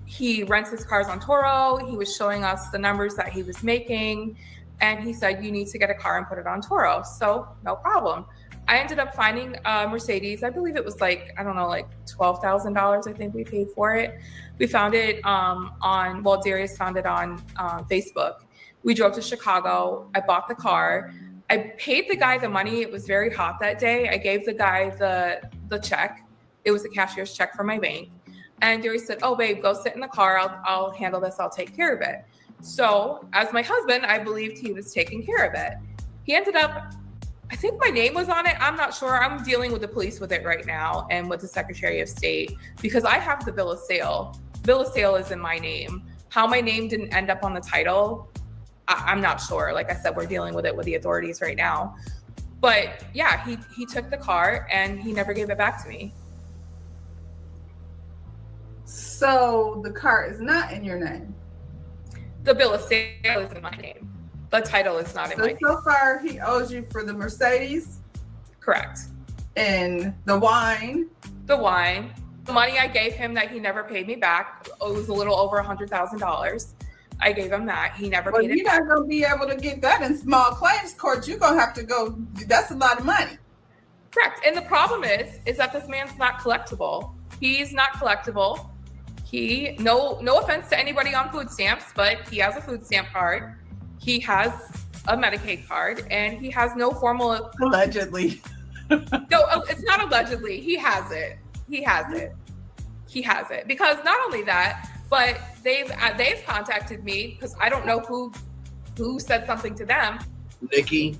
he rents his cars on Turo. He was showing us the numbers that he was making. And he said, you need to get a car and put it on Turo. So no problem. I ended up finding a Mercedes. I believe it was like $12,000. I think we paid for it. We found it Darius found it on Facebook. We drove to Chicago. I bought the car. I paid the guy the money. It was very hot that day. I gave the guy the check. It was a cashier's check from my bank. And Darius said, oh, babe, go sit in the car. I'll handle this. I'll take care of it. So as my husband, I believed he was taking care of it. He ended up, I think my name was on it. I'm not sure. I'm dealing with the police with it right now and with the Secretary of State because I have the bill of sale. Bill of sale is in my name. How my name didn't end up on the title, I'm not sure. Like I said, we're dealing with it with the authorities right now. But yeah, he took the car and he never gave it back to me.
So the car is not in your name?
The bill of sale is in my name. The title is not in my name.
So far, he owes you for the Mercedes?
Correct.
And the wine?
The wine. The money I gave him that he never paid me back, it was a little over $100,000. I gave him that. He never paid it back.
You're not going to be able to get that in small claims court. You're going to have to go. That's a lot of money.
Correct. And the problem is that this man's not collectible. He's not collectible. No offense to anybody on food stamps, but he has a food stamp card. He has a Medicaid card, and he has no formal.
Allegedly.
No, it's not allegedly. He has it. Because not only that, but they've contacted me because I don't know who said something to them.
Nikki,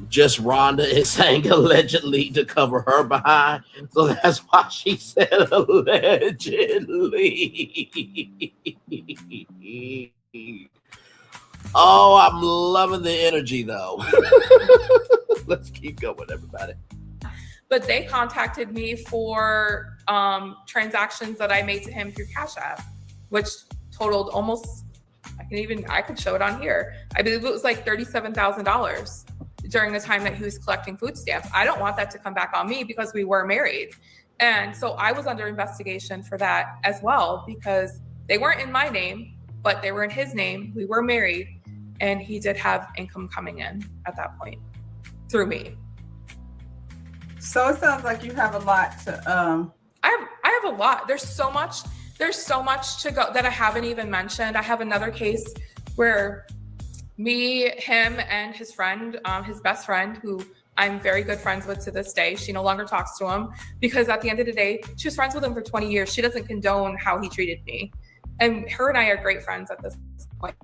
just Rhonda is saying allegedly to cover her behind, so that's why she said allegedly. Oh, I'm loving the energy though. Let's keep going, everybody.
But they contacted me for transactions that I made to him through Cash App, which totaled almost, I could show it on here. I believe it was like $37,000 during the time that he was collecting food stamps. I don't want that to come back on me because we were married. And so I was under investigation for that as well because they weren't in my name, but they were in his name. We were married and he did have income coming in at that point through me.
So it sounds like you have a lot to
I have a lot. There's so much to go that I haven't even mentioned. I have another case where me, him, and his friend, his best friend, who I'm very good friends with to this day. She no longer talks to him because at the end of the day, she was friends with him for 20 years. She doesn't condone how he treated me. And her and I are great friends at this point.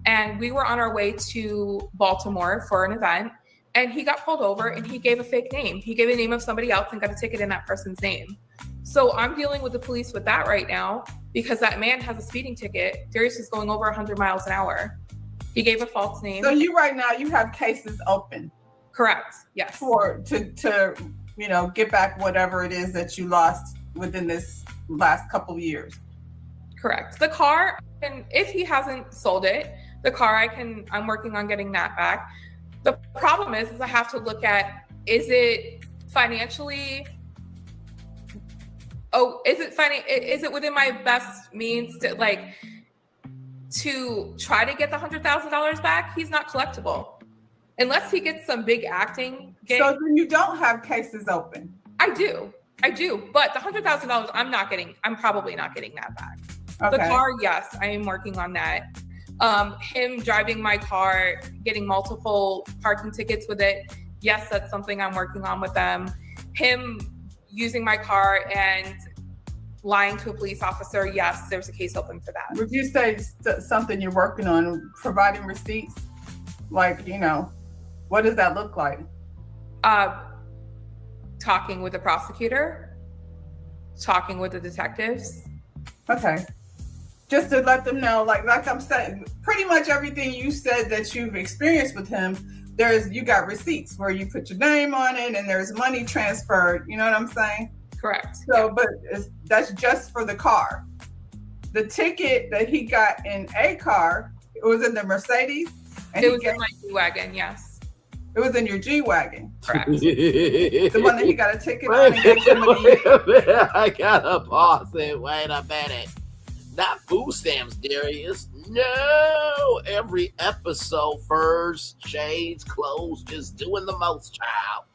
And we were on our way to Baltimore for an event. And he got pulled over and he gave a fake name. He gave the name of somebody else and got a ticket in that person's name. So I'm dealing with the police with that right now because that man has a speeding ticket. Darius is going over 100 miles an hour. He gave a false name.
So you right now, you have cases open.
Correct. Yes.
To get back whatever it is that you lost within this last couple of years.
Correct. The car, and if he hasn't sold it, the car I'm working on getting that back. The problem is I have to look at, is it financially, is it within my best means to try to get the $100,000 back? He's not collectible. Unless he gets some big acting gig.
So then you don't have cases open?
I do. But the $100,000 I'm probably not getting that back.
Okay.
The car, yes, I am working on that. Him driving my car, getting multiple parking tickets with it. Yes, that's something I'm working on with them. Him using my car and lying to a police officer. Yes, there's a case open for that.
Would you say something you're working on, providing receipts? What does that look like?
Talking with the prosecutor, talking with the detectives.
Okay. Just to let them know, like I'm saying, pretty much everything you said that you've experienced with him, you got receipts where you put your name on it and there's money transferred. You know what I'm saying?
Correct.
So, but that's just for the car. The ticket that he got in a car, it was in the Mercedes. And
It was in my G-Wagon, yes.
It was in your G-Wagon.
Correct.
The one that he got a ticket on and gave somebody.
I gotta pause it. Wait a minute. Not food stamps, Darius. No. Every episode, furs, shades, clothes, just doing the most, child.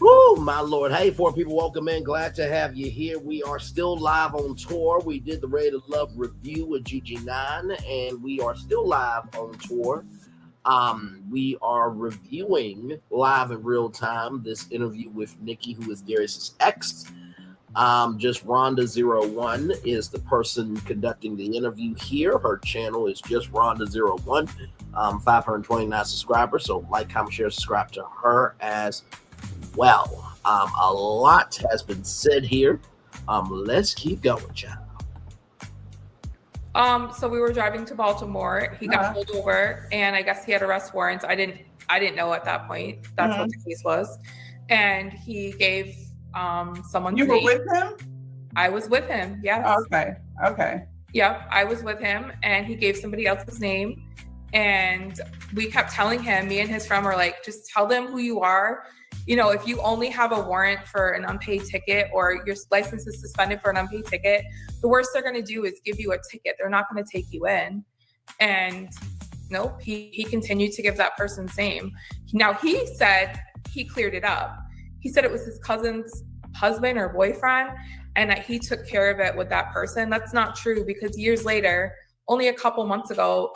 Woo, my Lord. Hey, four people, welcome in. Glad to have you here. We are still live on tour. We did the Ready to Love review with GG9, and we are still live on tour. We are reviewing live in real time this interview with Nikki, who is Darius's ex. Just Rhonda01 is the person conducting the interview here. Her channel is just Rhonda01, 529 subscribers. So like, comment, share, subscribe to her as well. A lot has been said here. Let's keep going, child.
So we were driving to Baltimore. He got pulled over, and I guess he had arrest warrants. I didn't know at that point. That's what the case was. And he gave someone's
You were
name.
with him?
I was with him. Yes.
Okay.
Yep, I was with him, and he gave somebody else's name. And we kept telling him, me and his friend were like, just tell them who you are. You know, if you only have a warrant for an unpaid ticket or your license is suspended for an unpaid ticket, the worst they're going to do is give you a ticket. They're not going to take you in. And nope, he continued to give that person's name. Now, he said he cleared it up. He said it was his cousin's husband or boyfriend, and that he took care of it with that person. That's not true, because years later, only a couple months ago,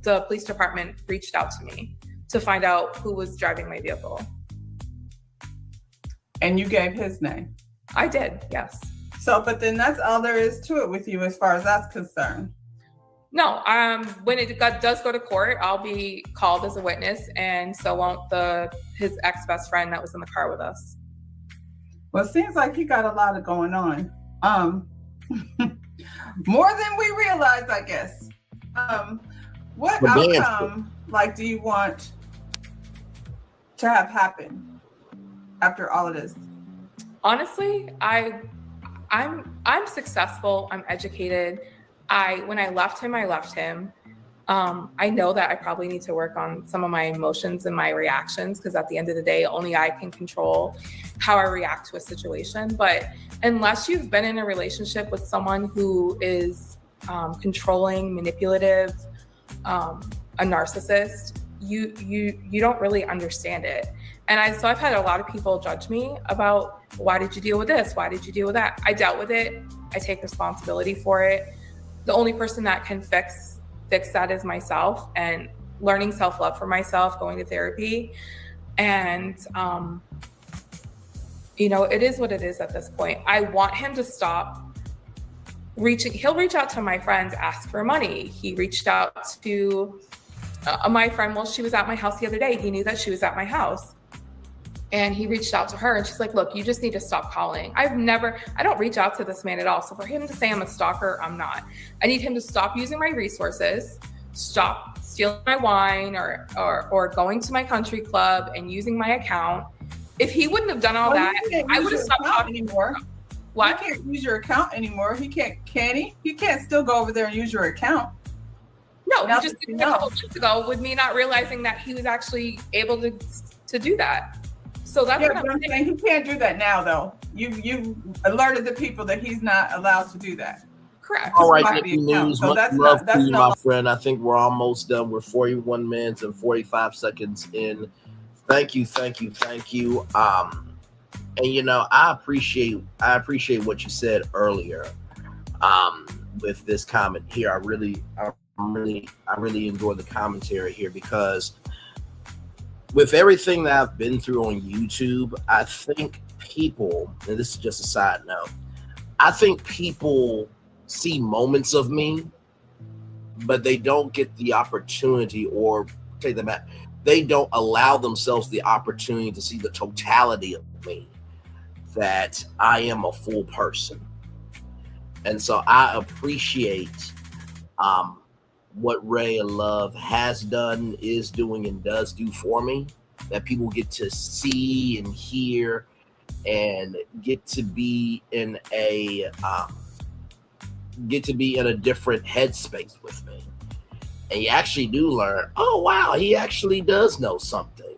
the police department reached out to me to find out who was driving my vehicle.
And you gave his name?
I did, yes.
So, but then that's all there is to it with you as far as that's concerned.
No, when it does go to court, I'll be called as a witness, and so won't his ex-best friend that was in the car with us.
Well, it seems like he got a lot of going on. More than we realized, I guess. What outcome, do you want to have happen after all of this?
Honestly, I'm successful. I'm educated. When I left him, I left him. I know that I probably need to work on some of my emotions and my reactions, because at the end of the day, only I can control how I react to a situation. But unless you've been in a relationship with someone who is controlling, manipulative, a narcissist, you don't really understand it. And I've had a lot of people judge me about, why did you deal with this? Why did you deal with that? I dealt with it. I take responsibility for it. The only person that can fix that is myself, and learning self-love for myself, going to therapy. And, it is what it is at this point. I want him to stop reaching. He'll reach out to my friends, ask for money. He reached out to my friend while she was at my house the other day. He knew that she was at my house. And he reached out to her, and she's like, look, you just need to stop calling. I don't reach out to this man at all. So for him to say I'm a stalker, I'm not. I need him to stop using my resources, stop stealing my wine or going to my country club and using my account. If he wouldn't have done all that, I would have stopped talking anymore. What?
He can't use your account anymore. He can't, can he? He can't still go over there and use your account.
No, he just did it a couple months ago with me not realizing that he was actually able to do that. So that's what I'm saying.
He can't do that now, though. You've alerted the people that he's not allowed to do that.
Correct.
All right, Nikki News.
So
Much love to you, my friend. I think we're almost done. We're 41 minutes and 45 seconds in. Thank you. And I appreciate what you said earlier. With this comment here, I really enjoy the commentary here, because with everything that I've been through on YouTube, I think people, and this is just a side note, I think people see moments of me, but they don't get the opportunity, or take them back, they don't allow themselves the opportunity to see the totality of me, that I am a full person. And so I appreciate what Ray of Love has done, is doing, and does do for me, that people get to see and hear and get to be in a different headspace with me. And you actually do learn, oh wow, he actually does know something.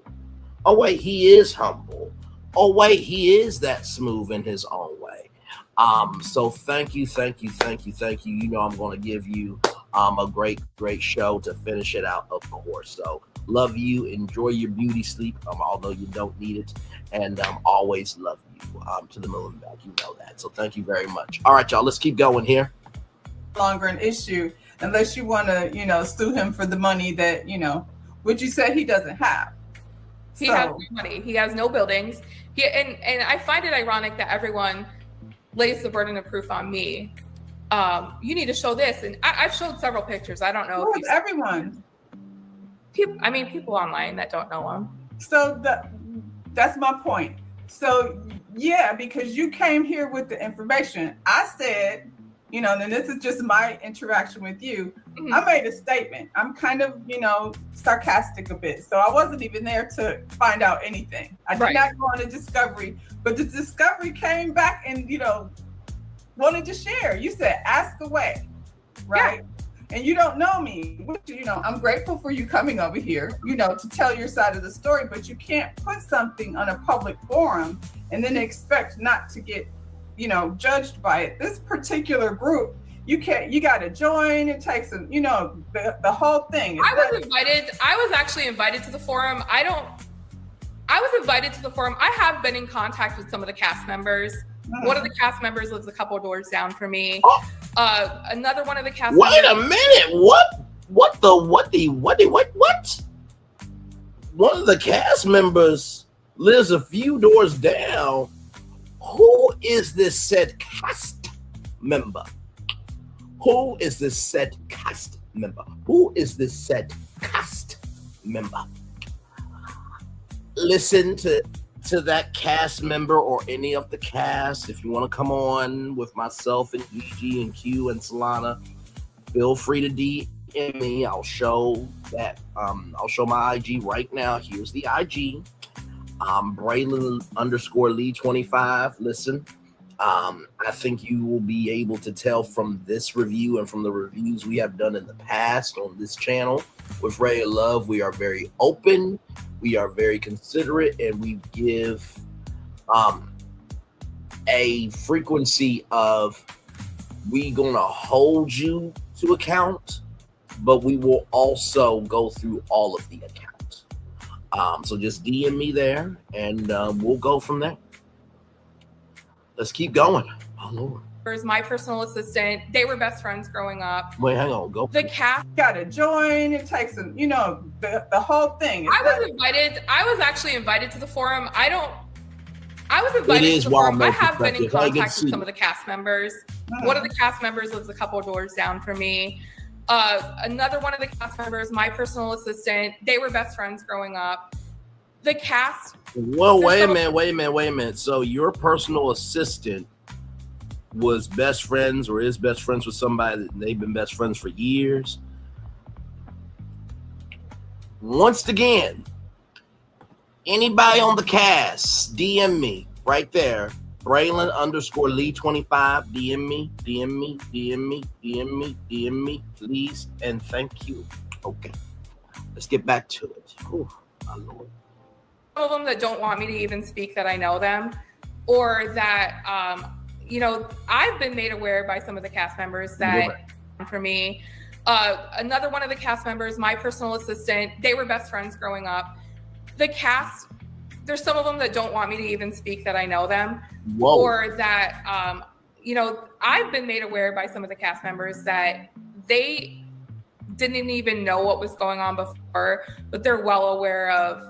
Oh wait, he is humble. Oh wait, he is that smooth in his own way. So thank you. You know I'm going to give you a great show to finish it out, of course. So love you. Enjoy your beauty sleep, although you don't need it. And always love you to the moon and back. You know that. So thank you very much. All right, y'all. Let's keep going here.
Longer an issue unless you want to, sue him for the money that, which you said he doesn't have.
He has no money. He has no buildings. And I find it ironic that everyone lays the burden of proof on me. You need to show this, and I've showed several pictures. I don't know
if everyone.
People online that don't know him.
So that's my point. So yeah, because you came here with the information, I said, and this is just my interaction with you. Mm-hmm. I made a statement. I'm kind of, sarcastic a bit. So I wasn't even there to find out anything. I did not go on a discovery, but the discovery came back and, wanted to share. You said, ask away, right? Yeah. And you don't know me, which, I'm grateful for you coming over here, to tell your side of the story, but you can't put something on a public forum and then expect not to get judged by it. This particular group, you got to join. It takes some, the whole thing.
I was actually invited to the forum. I was invited to the forum. I have been in contact with some of the cast members. Mm-hmm. One of the cast members lives a couple of doors down from me. Another one of the cast members.
Wait a minute. What? One of the cast members lives a few doors down. Who is this said cast member? Who is this said cast member? Listen to that cast member or any of the cast. If you want to come on with myself and EG and Q and Solana, feel free to DM me. I'll show my IG right now. Here's the IG. Braylon _Lee25. Listen, I think you will be able to tell from this review and from the reviews we have done in the past on this channel with Ray of Love. We are very open, we are very considerate, and we give a frequency of we gonna hold you to account, but we will also go through all of the accounts. So just DM me there, and we'll go from there. Let's keep going. Oh, Lord.
My personal assistant. They were best friends growing up.
Wait, hang on. Go.
The cast.
Got to join. It takes some, the whole thing.
I was actually invited to the forum. I was invited to the forum. I have been in contact with some of the cast members. Mm-hmm. One of the cast members lives a couple of doors down from me. Another one of the cast members, my personal assistant, they were best friends growing up. The cast.
Well, wait a minute. So your personal assistant was best friends or is best friends with somebody that they've been best friends for years. Once again, anybody on the cast, DM me right there. Braylon _Lee25. DM me, please, and thank you. Okay, let's get back to it. Oh, my Lord.
Some of them that don't want me to even speak that I know them, or that, I've been made aware by some of the cast members that, for me, another one of the cast members, my personal assistant, they were best friends growing up. The cast, there's some of them that don't want me to even speak that I know them. Whoa. Or that, I've been made aware by some of the cast members that they didn't even know what was going on before, but they're well aware of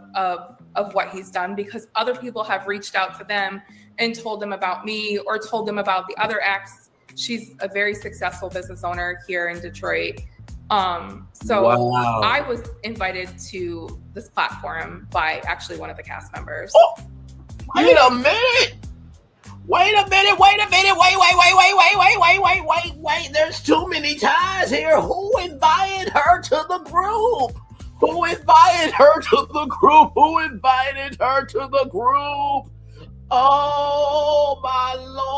what he's done because other people have reached out to them and told them about me or told them about the other ex. She's a very successful business owner here in Detroit. Wow. I was invited to this platform by actually one of the cast members.
Oh, wait a minute. Wait. There's too many ties here. Who invited her to the group? Oh my Lord.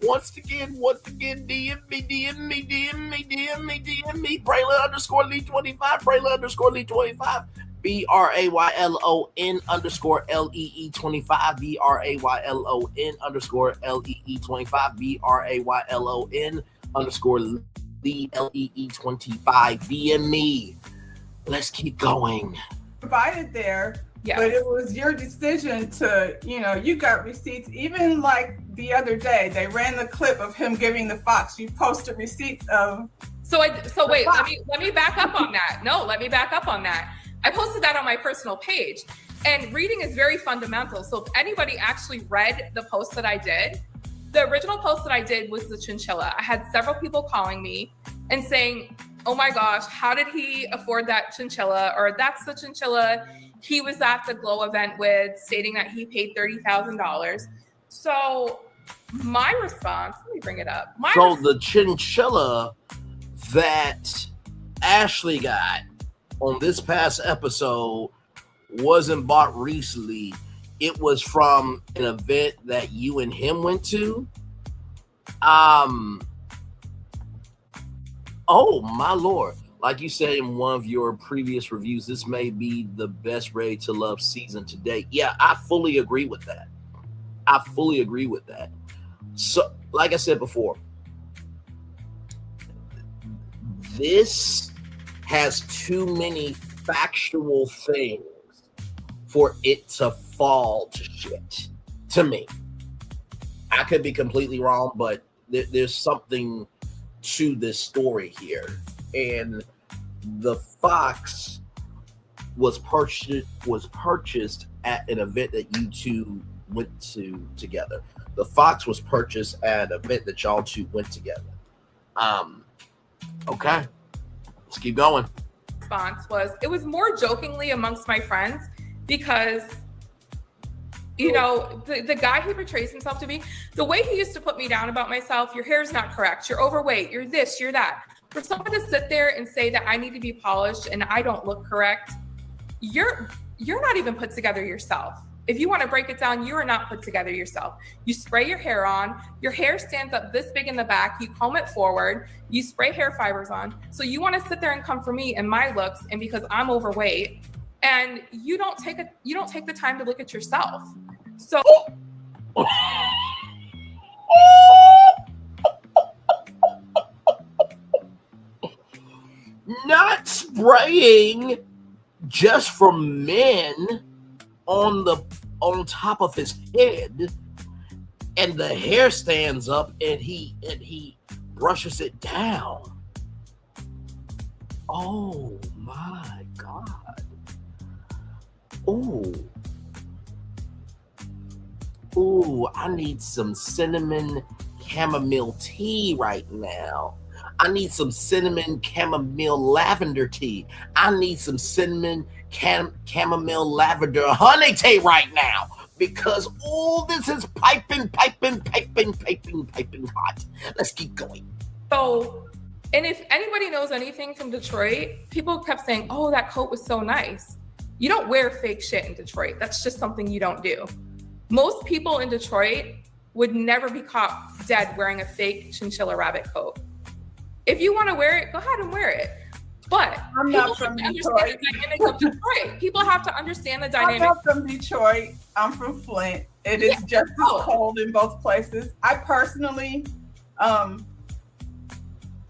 Once again, DM me, Braylon underscore Lee 25, Braylon underscore Lee 25, BRAYLON underscore LEE 25, BRAYLON underscore LEE 25, BRAYLON underscore Lee LEE 25. DM me. Let's keep going.
Provided there.
Yes.
But it was your decision to, you got receipts. Even like the other day, they ran the clip of him giving the Fox. You posted receipts of.
So wait, let me back up on that. No, let me back up on that. I posted that on my personal page, and reading is very fundamental. So if anybody actually read the post that I did, the original post that I did was the chinchilla. I had several people calling me and saying, "Oh my gosh, how did he afford that chinchilla?" Or "That's the chinchilla he was at the Glow event with," stating that he paid $30,000. So my response, let me bring it up.
The chinchilla that Ashley got on this past episode wasn't bought recently. It was from an event that you and him went to. Oh my Lord. Like you said in one of your previous reviews, this may be the best Ready to Love season to date. Yeah, I fully agree with that. So, like I said before, this has too many factual things for it to fall to shit, to me. I could be completely wrong, but there's something to this story here. And the Fox was purchased at an event that you two went to together. The Fox was purchased at an event that y'all two went together. Okay, let's keep going.
Response was, it was more jokingly amongst my friends because, the guy he portrays himself to be, the way he used to put me down about myself, your hair's not correct, you're overweight, you're this, you're that. For someone to sit there and say that I need to be polished and I don't look correct, you're not even put together yourself. If you want to break it down, you are not put together yourself. You spray your hair on, your hair stands up this big in the back, you comb it forward, you spray hair fibers on. So you want to sit there and come for me and my looks, and because I'm overweight, and you don't take the time to look at yourself. So
not spraying just for men on top of his head, and the hair stands up, and he brushes it down. Oh my God. Ooh, I need some cinnamon chamomile tea right now. I need some cinnamon chamomile lavender tea. I need some cinnamon chamomile lavender honey tea right now, because all this is piping hot. Let's keep going.
So, and if anybody knows anything from Detroit, people kept saying, "Oh, that coat was so nice." You don't wear fake shit in Detroit. That's just something you don't do. Most people in Detroit would never be caught dead wearing a fake chinchilla rabbit coat. If you want to wear it, go ahead and wear it. But
I'm not from Detroit.
People have to understand the dynamic.
I'm not from Detroit. I'm from Flint. It is just as cold in both places. I personally, I'm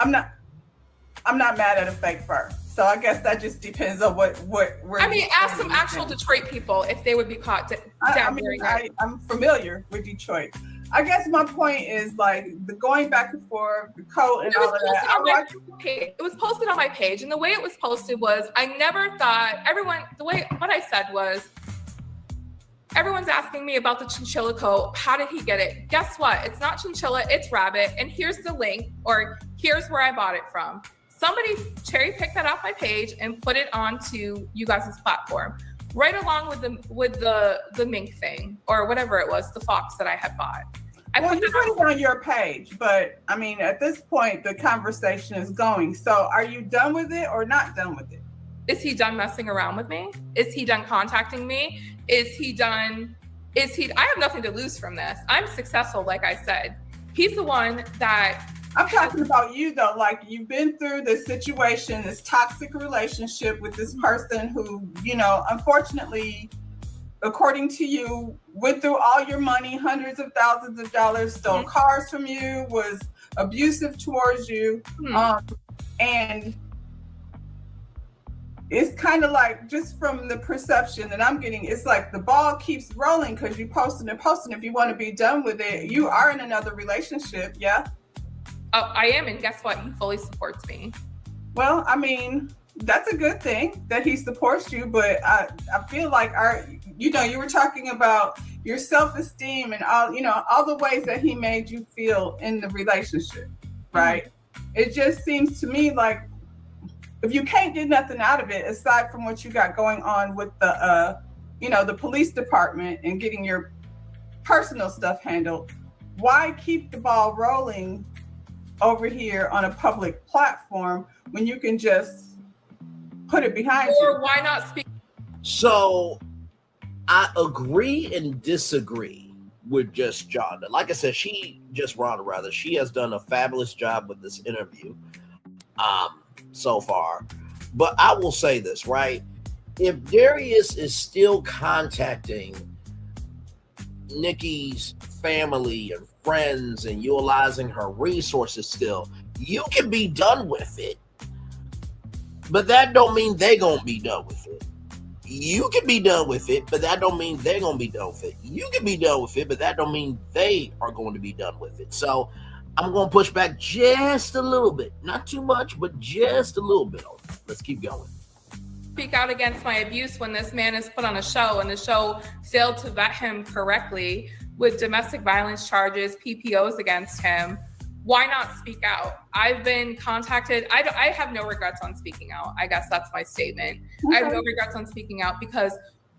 not mad at a fake fur. So I guess that just depends on where.
Ask some actual Detroit people if they would be caught dead wearing that.
I'm familiar with Detroit. I guess my point is like the going back and forth, the coat and all of that.
It was posted on my page, and the way it was posted was, I never thought what I said was, everyone's asking me about the chinchilla coat. How did he get it? Guess what? It's not chinchilla, it's rabbit. And here's the link, or here's where I bought it from. Somebody cherry picked that off my page and put it onto you guys' platform, right along with the mink thing, or whatever it was, the fox that I had bought.
You put it on your page, but I mean, at this point, the conversation is going. So are you done with it or not done with it?
Is he done messing around with me? Is he done contacting me? I have nothing to lose from this. I'm successful, like I said. He's the one that
I'm talking about you though. Like, you've been through this situation, this toxic relationship with this person who, you know, unfortunately, according to you, went through all your money, hundreds of thousands of dollars, stole cars from you, was abusive towards you. And it's kind of like, just from the perception that I'm getting, it's like the ball keeps rolling because you posting and posting. If you want to be done with it, you are in another relationship. Yeah.
Oh, I am, and guess what? He fully supports me.
Well, I mean, that's a good thing that he supports you, but I feel like you were talking about your self-esteem and all the ways that he made you feel in the relationship, right? It just seems to me like if you can't get nothing out of it, aside from what you got going on with the police department and getting your personal stuff handled, why keep the ball rolling over here on a public platform when you can just put it behind you?
Or why not speak?
So I agree and disagree with just Rhonda. Like I said, she has done a fabulous job with this interview so far. But I will say this, right? If Darius is still contacting Nikki's family and friends and utilizing her resources still, you can be done with it, but that don't mean they gonna be done with it. You can be done with it, but that don't mean they're gonna be done with it. You can be done with it, but that don't mean they are going to be done with it. So I'm gonna push back just a little bit, not too much, but just a little bit on it. Let's keep going.
Speak out against my abuse when this man is put on a show and the show failed to vet him correctly with domestic violence charges, PPOs against him. Why not speak out? I've been contacted. I have no regrets on speaking out. I guess that's my statement.
Okay.
I have no regrets on speaking out because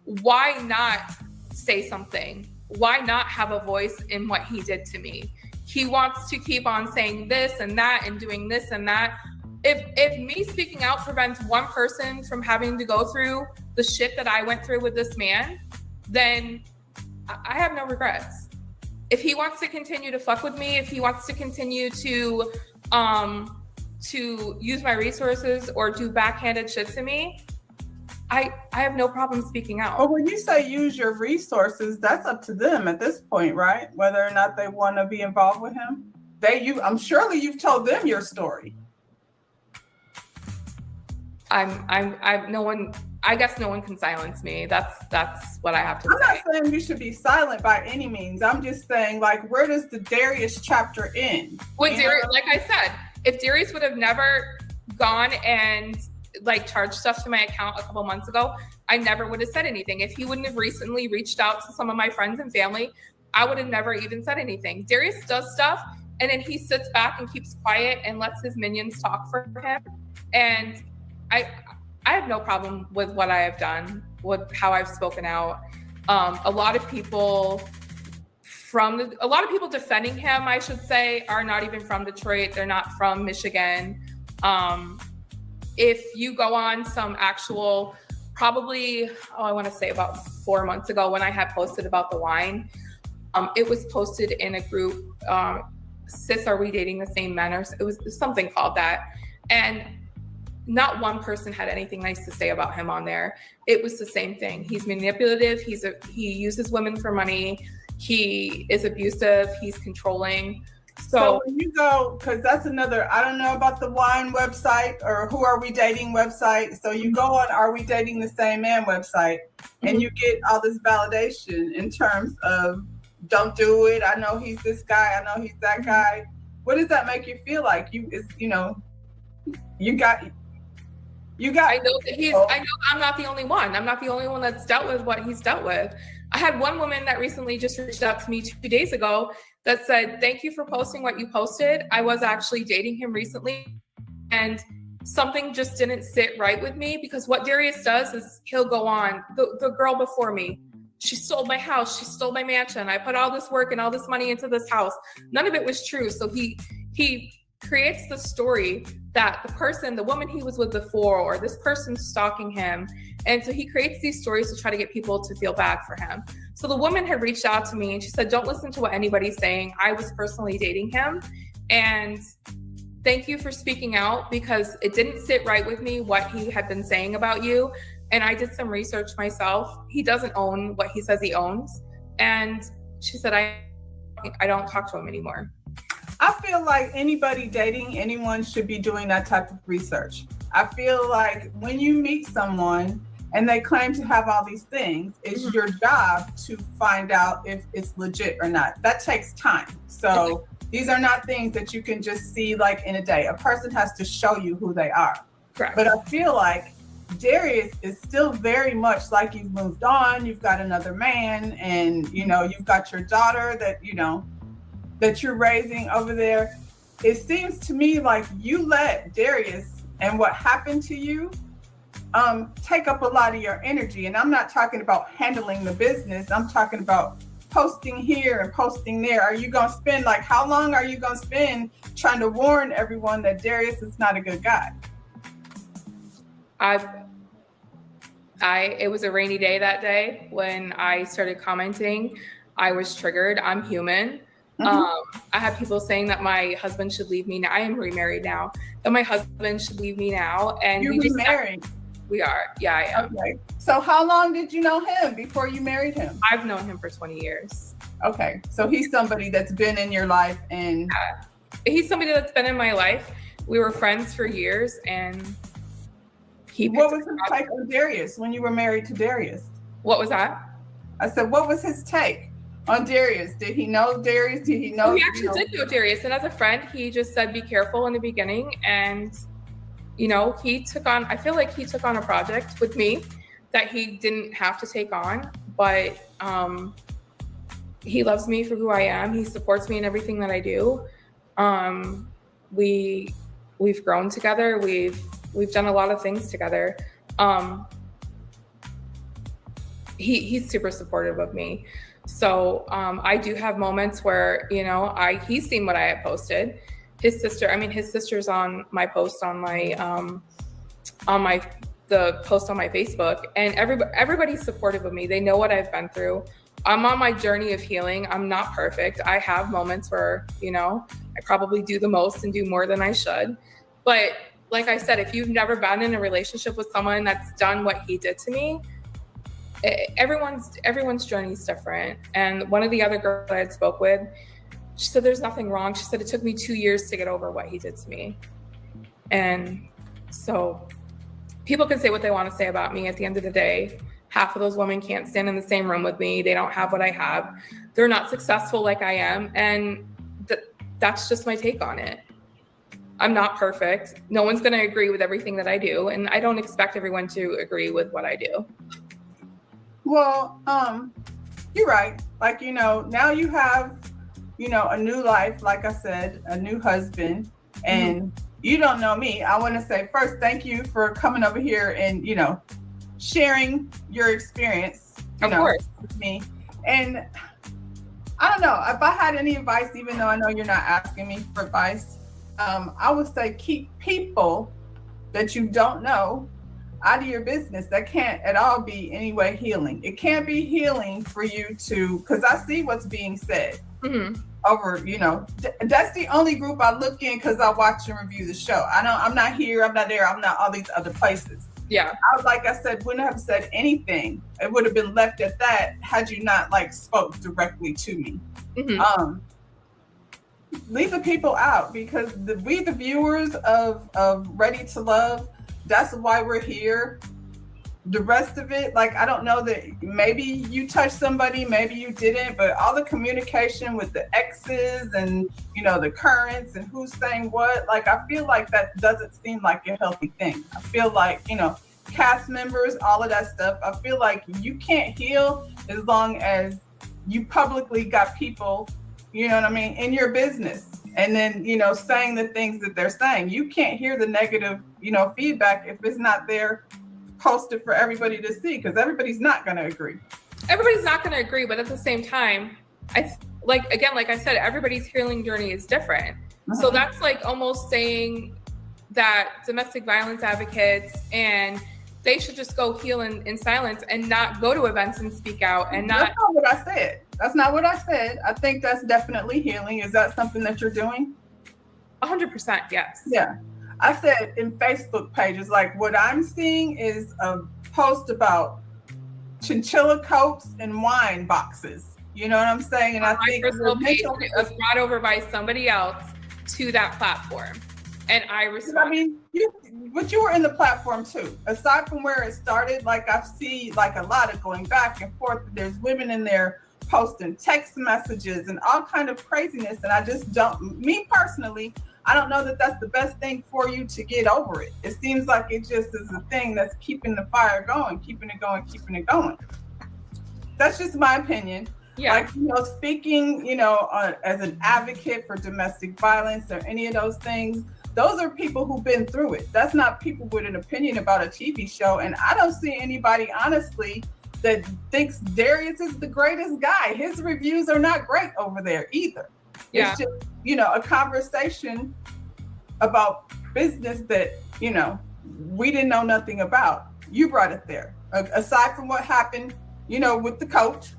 why not say something? Why not have a voice in what he did to me? He wants to keep on saying this and that and doing this and that. If me speaking out prevents one person from having to go through the shit that I went through with this man, then I have no regrets. If he wants to continue to fuck with me, if he wants to continue to use my resources or do backhanded shit to me, I have no problem speaking out.
But when you say use your resources, that's up to them at this point, right? Whether or not they want to be involved with him. I'm surely you've told them your story.
I guess no one can silence me. That's what I have to say.
I'm not saying you should be silent by any means. I'm just saying, like, where does the Darius chapter end?
With Darius, like I said, if Darius would have never gone and like charged stuff to my account a couple months ago, I never would have said anything. If he wouldn't have recently reached out to some of my friends and family, I would have never even said anything. Darius does stuff and then he sits back and keeps quiet and lets his minions talk for him. And I have no problem with what I have done, with how I've spoken out. A lot of people defending him, I should say, are not even from Detroit. They're not from Michigan. If you go on some actual, probably, I want to say about 4 months ago when I had posted about the wine, it was posted in a group, Sis, Are We Dating the Same Men? Or it was something called that. And not one person had anything nice to say about him on there. It was the same thing. He's manipulative. He uses women for money. He is abusive. He's controlling.
So when you go, because that's another, I don't know about the wine website or Who Are We Dating website. So you go on Are We Dating the Same Man website and you get all this validation in terms of don't do it. I know he's this guy. I know he's that guy. What does that make you feel like? I know I'm not the only one. I'm not the only one that's dealt with what he's dealt with. I had one woman that recently just reached out to me 2 days ago that said, thank you for posting what you posted. I was actually dating him recently and something just didn't sit right with me, because what Darius does is he'll go on, the girl before me, she stole my house, she stole my mansion. I put all this work and all this money into this house. None of it was true. So he
creates the story that the woman he was with before, or this person's stalking him. And so he creates these stories to try to get people to feel bad for him. So the woman had reached out to me and she said, don't listen to what anybody's saying. I was personally dating him. And thank you for speaking out, because it didn't sit right with me what he had been saying about you. And I did some research myself. He doesn't own what he says he owns. And she said, I don't talk to him anymore.
I feel like anybody dating anyone should be doing that type of research. I feel like when you meet someone and they claim to have all these things, it's your job to find out if it's legit or not. That takes time. So these are not things that you can just see like in a day. A person has to show you who they are.
Correct.
But I feel like Darius is still very much like you've moved on. You've got another man, and you've got your daughter that you're raising over there. It seems to me like you let Darius and what happened to you take up a lot of your energy. And I'm not talking about handling the business. I'm talking about posting here and posting there. Are you going to spend, how long are you going to spend trying to warn everyone that Darius is not a good guy?
It was a rainy day that day when I started commenting. I was triggered. I'm human. I have people saying that my husband should leave me now. I am remarried now. That my husband should leave me now. And
you're remarried?
We are. Yeah, I am.
Okay. So how long did you know him before you married him?
I've known him for 20 years.
Okay. So he's somebody that's been in your life, and
he's somebody that's been in my life. We were friends for years, and
what was his take on Darius when you were married to Darius?
What was that?
I said, what was his take on Darius? Did he know Darius? Did he know?
He actually did know Darius. And as a friend, he just said, be careful in the beginning. And, I feel like he took on a project with me that he didn't have to take on, but he loves me for who I am. He supports me in everything that I do. We've grown together. We've done a lot of things together. He's super supportive of me. So I do have moments where, he's seen what I had posted. His sister's on my post on the post on my Facebook, and everybody's supportive of me. They know what I've been through. I'm on my journey of healing. I'm not perfect. I have moments where, I probably do the most and do more than I should. But like I said, if you've never been in a relationship with someone that's done what he did to me, everyone's journey is different. And one of the other girls I had spoke with, she said, there's nothing wrong. She said, it took me 2 years to get over what he did to me. And so people can say what they want to say about me. At the end of the day, half of those women can't stand in the same room with me. They don't have what I have. They're not successful like I am. And that's just my take on it. I'm not perfect. No one's going to agree with everything that I do. And I don't expect everyone to agree with what I do.
Well, you're right. Now you have, a new life, like I said, a new husband, and you don't know me. I want to say first, thank you for coming over here and, sharing your experience,
of course,
with me. And I don't know if I had any advice, even though I know you're not asking me for advice. I would say keep people that you don't know out of your business. That can't at all be any way healing. It can't be healing for you to, because I see what's being said over, that's the only group I look in because I watch and review the show. I'm not here, I'm not there, I'm not all these other places.
Yeah.
Like I said, wouldn't have said anything. It would have been left at that had you not spoke directly to me. Leave the people out, because we the viewers of Ready to Love, that's why we're here. The rest of it, I don't know, that maybe you touched somebody, maybe you didn't, but all the communication with the exes and the currents and who's saying what, I feel like that doesn't seem like a healthy thing. I feel like cast members, all of that stuff, I feel like you can't heal as long as you publicly got people, in your business, and then saying the things that they're saying. You can't hear the negative feedback if it's not there posted for everybody to see, because everybody's not going to agree.
Everybody's not going to agree, but at the same time, like I said, everybody's healing journey is different. So that's like almost saying that domestic violence advocates and they should just go heal in silence and not go to events and speak out and not.
That's not what I said. That's not what I said. I think that's definitely healing. Is that something that you're doing?
100%, yes.
Yeah. I said in Facebook pages, like what I'm seeing is a post about chinchilla coats and wine boxes. You know what I'm saying? And I think
it was brought over by somebody else to that platform. And I respect.
I mean, but you were in the platform too. Aside from where it started, like I see like a lot of going back and forth. There's women in there posting text messages and all kind of craziness. And I just don't, me personally, I don't know that that's the best thing for you to get over it. It seems like it just is a thing that's keeping the fire going, keeping it going, keeping it going. That's just my opinion.
Yeah.
Like, you know, speaking, you know, as an advocate for domestic violence or any of those things, those are people who've been through it. That's not people with an opinion about a TV show. And I don't see anybody, honestly, that thinks Darius is the greatest guy. His reviews are not great over there either.
Yeah.
It's just, you know, a conversation about business that, you know, we didn't know nothing about. You brought it there. Aside from what happened, you know, with the coach,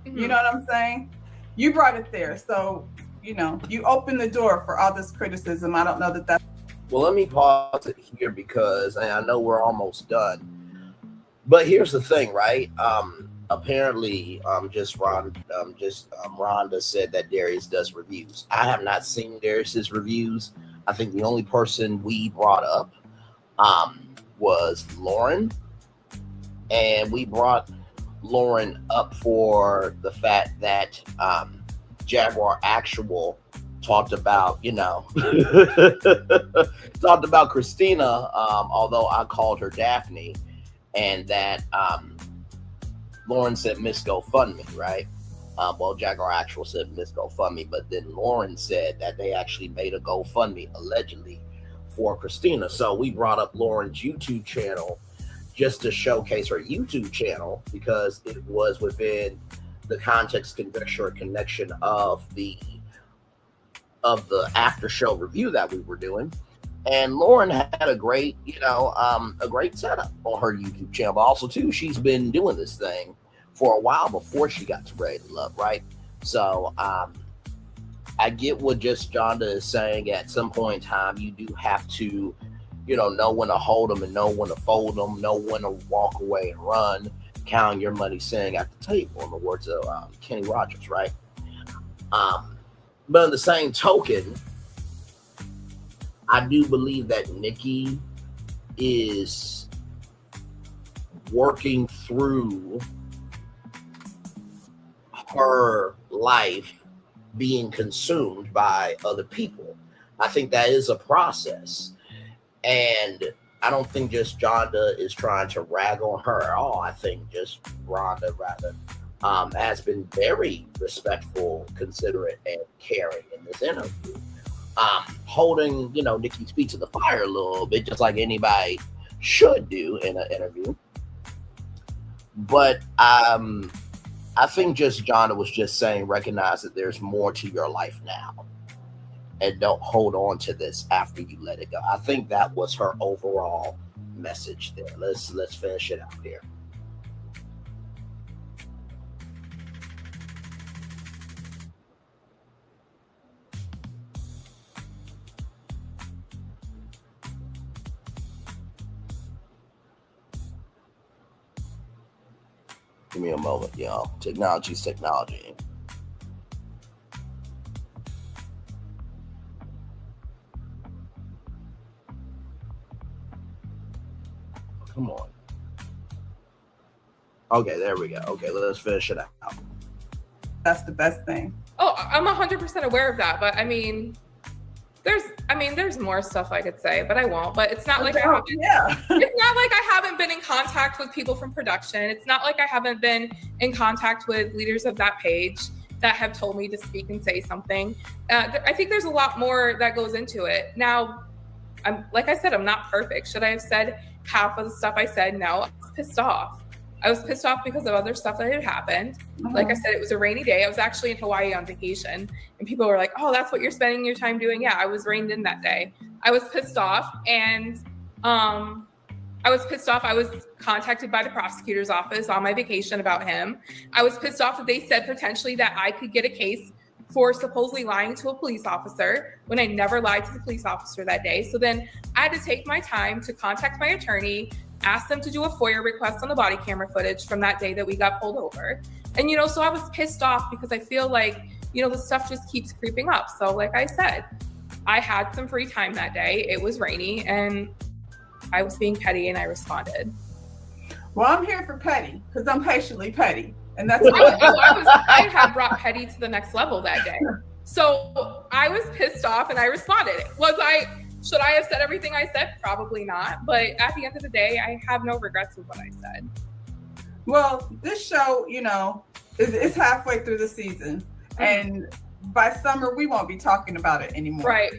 you know what I'm saying? You brought it there. So, you know, you opened the door for all this criticism. I don't know that that's...
Well, let me pause it here because I know we're almost done. But here's the thing, right? Apparently, Rhonda said that Darius does reviews. I have not seen Darius's reviews. I think the only person we brought up was Lauren, and we brought Lauren up for the fact that Jaguar Actual talked about, you know, talked about Christina, although I called her Daphne, and that Lauren said Miss GoFundMe, right? Well, Jaguar Actual said Miss GoFundMe, but then Lauren said that they actually made a GoFundMe allegedly for Christina. So we brought up Lauren's YouTube channel just to showcase her YouTube channel because it was within the context, connection of the after show review that we were doing. And Lauren had a great, you know, a great setup on her YouTube channel. But also, too, she's been doing this thing for a while before she got to Ready to Love, right? So I get what just Jonda is saying. At some point in time, you do have to, you know when to hold them and know when to fold them, know when to walk away and run, counting your money sitting at the table, in the words of Kenny Rogers, right? But on the same token, I do believe that Nikki is working through her life being consumed by other people. I think that is a process. And I don't think just Jonda is trying to rag on her at all. I think just Rhonda rather has been very respectful, considerate, and caring in this interview. Holding, Nikki's feet to the fire a little bit, just like anybody should do in an interview. But I think just Jonda was just saying, recognize that there's more to your life now. And don't hold on to this after you let it go. I think that was her overall message there. Let's finish it out here. Give me a moment, y'all. Technology's technology. Come on. Okay, there we go. Okay, let's finish it out.
That's the best thing.
Oh, I'm 100% aware of that, but there's more stuff I could say, but I won't. But it's not like it's not like I haven't been in contact with people from production. It's not like I haven't been in contact with leaders of that page that have told me to speak and say something. I think there's a lot more that goes into it. Now, like I said, I'm not perfect. Should I have said half of the stuff I said? No, I was pissed off. I was pissed off because of other stuff that had happened. Like I said, it was a rainy day. I was actually in Hawaii on vacation, and people were like, oh, that's what you're spending your time doing? Yeah, I was rained in that day. I was pissed off, and I was contacted by the prosecutor's office on my vacation about him. I was pissed off that they said potentially that I could get a case for supposedly lying to a police officer when I never lied to the police officer that day. So then I had to take my time to contact my attorney, ask them to do a FOIA request on the body camera footage from that day that we got pulled over. And, so I was pissed off because I feel like, the stuff just keeps creeping up. So like I said, I had some free time that day. It was rainy and I was being petty and I responded.
Well, I'm here for petty because I'm patiently petty. And that's
I had brought petty to the next level that day. So I was pissed off and I responded. Should I have said everything I said? Probably not. But at the end of the day, I have no regrets with what I said.
Well, this show, is halfway through the season. And by summer, we won't be talking about it anymore.
Right.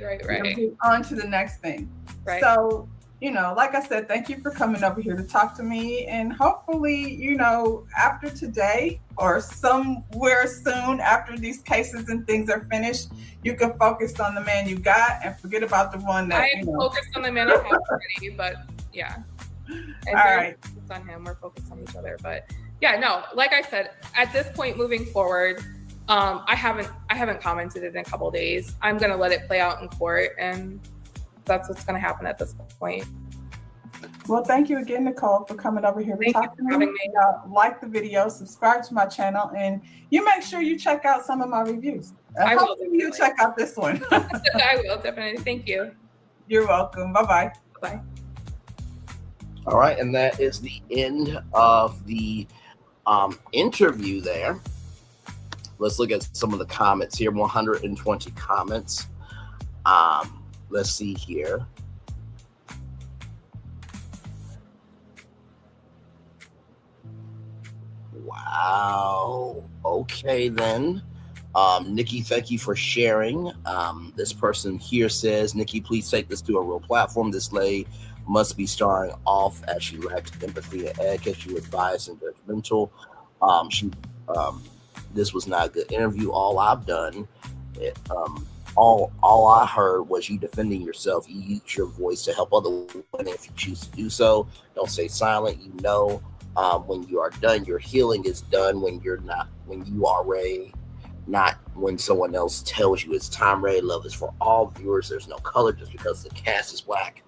On to the next thing.
Right.
So, like I said, thank you for coming over here to talk to me. And hopefully, after today or somewhere soon after these cases and things are finished, you can focus on the man you got and forget about the one that,
I focused on the man I have already, but yeah. And
all right.
Focused on him. We're focused on each other. But yeah, no, like I said, at this point moving forward, I haven't commented in a couple of days. I'm going to let it play out in court, and that's what's going to happen at this point.
Well, thank you again, Nicole, for coming over here to talk to me.
Having me.
Like the video, subscribe to my channel, and you make sure you check out some of my reviews. Hopefully you check out this one.
I will, definitely. Thank you.
You're welcome. Bye-bye.
Bye.
All right, and that is the end of the interview there. Let's look at some of the comments here. 120 comments. Let's see here. Wow. Okay, then. Nikki, thank you for sharing. This person here says, Nikki, please take this to a real platform. This lady must be starring off as she lacked empathy and etiquette. She was biased and judgmental. This was not a good interview. All I've done, all I heard was you defending yourself. You use your voice to help other women if you choose to do so. Don't stay silent. When you are done, your healing is done. When you are ready, not when someone else tells you it's time. Ready. Love is for all viewers. There's no color just because the cast is black.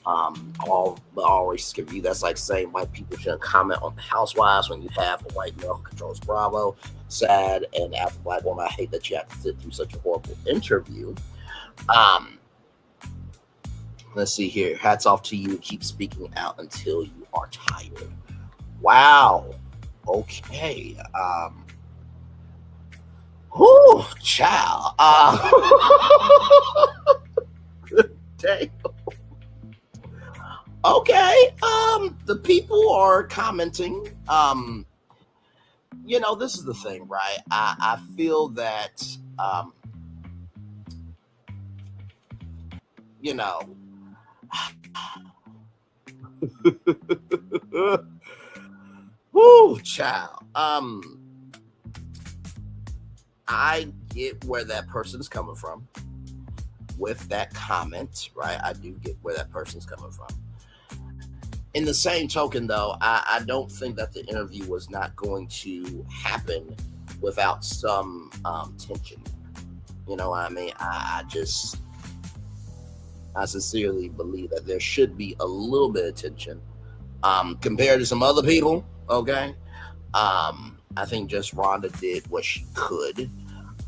All races can view. That's like saying white people shouldn't comment on the Housewives when you have a white male who controls Bravo. Sad. And as a black woman, I hate that you have to sit through such a horrible interview. Let's see here. Hats off to you. Keep speaking out until you are tired. Wow. Okay. Whoo, child. Good day. Okay. The people are commenting. This is the thing, right? I feel that whoo, child. I get where that person is coming from with that comment, right? I do get where that person's coming from. In the same token, though, I don't think that the interview was not going to happen without some tension. You know what I mean? I sincerely believe that there should be a little bit of tension compared to some other people. Okay. I think Just Rhonda did what she could.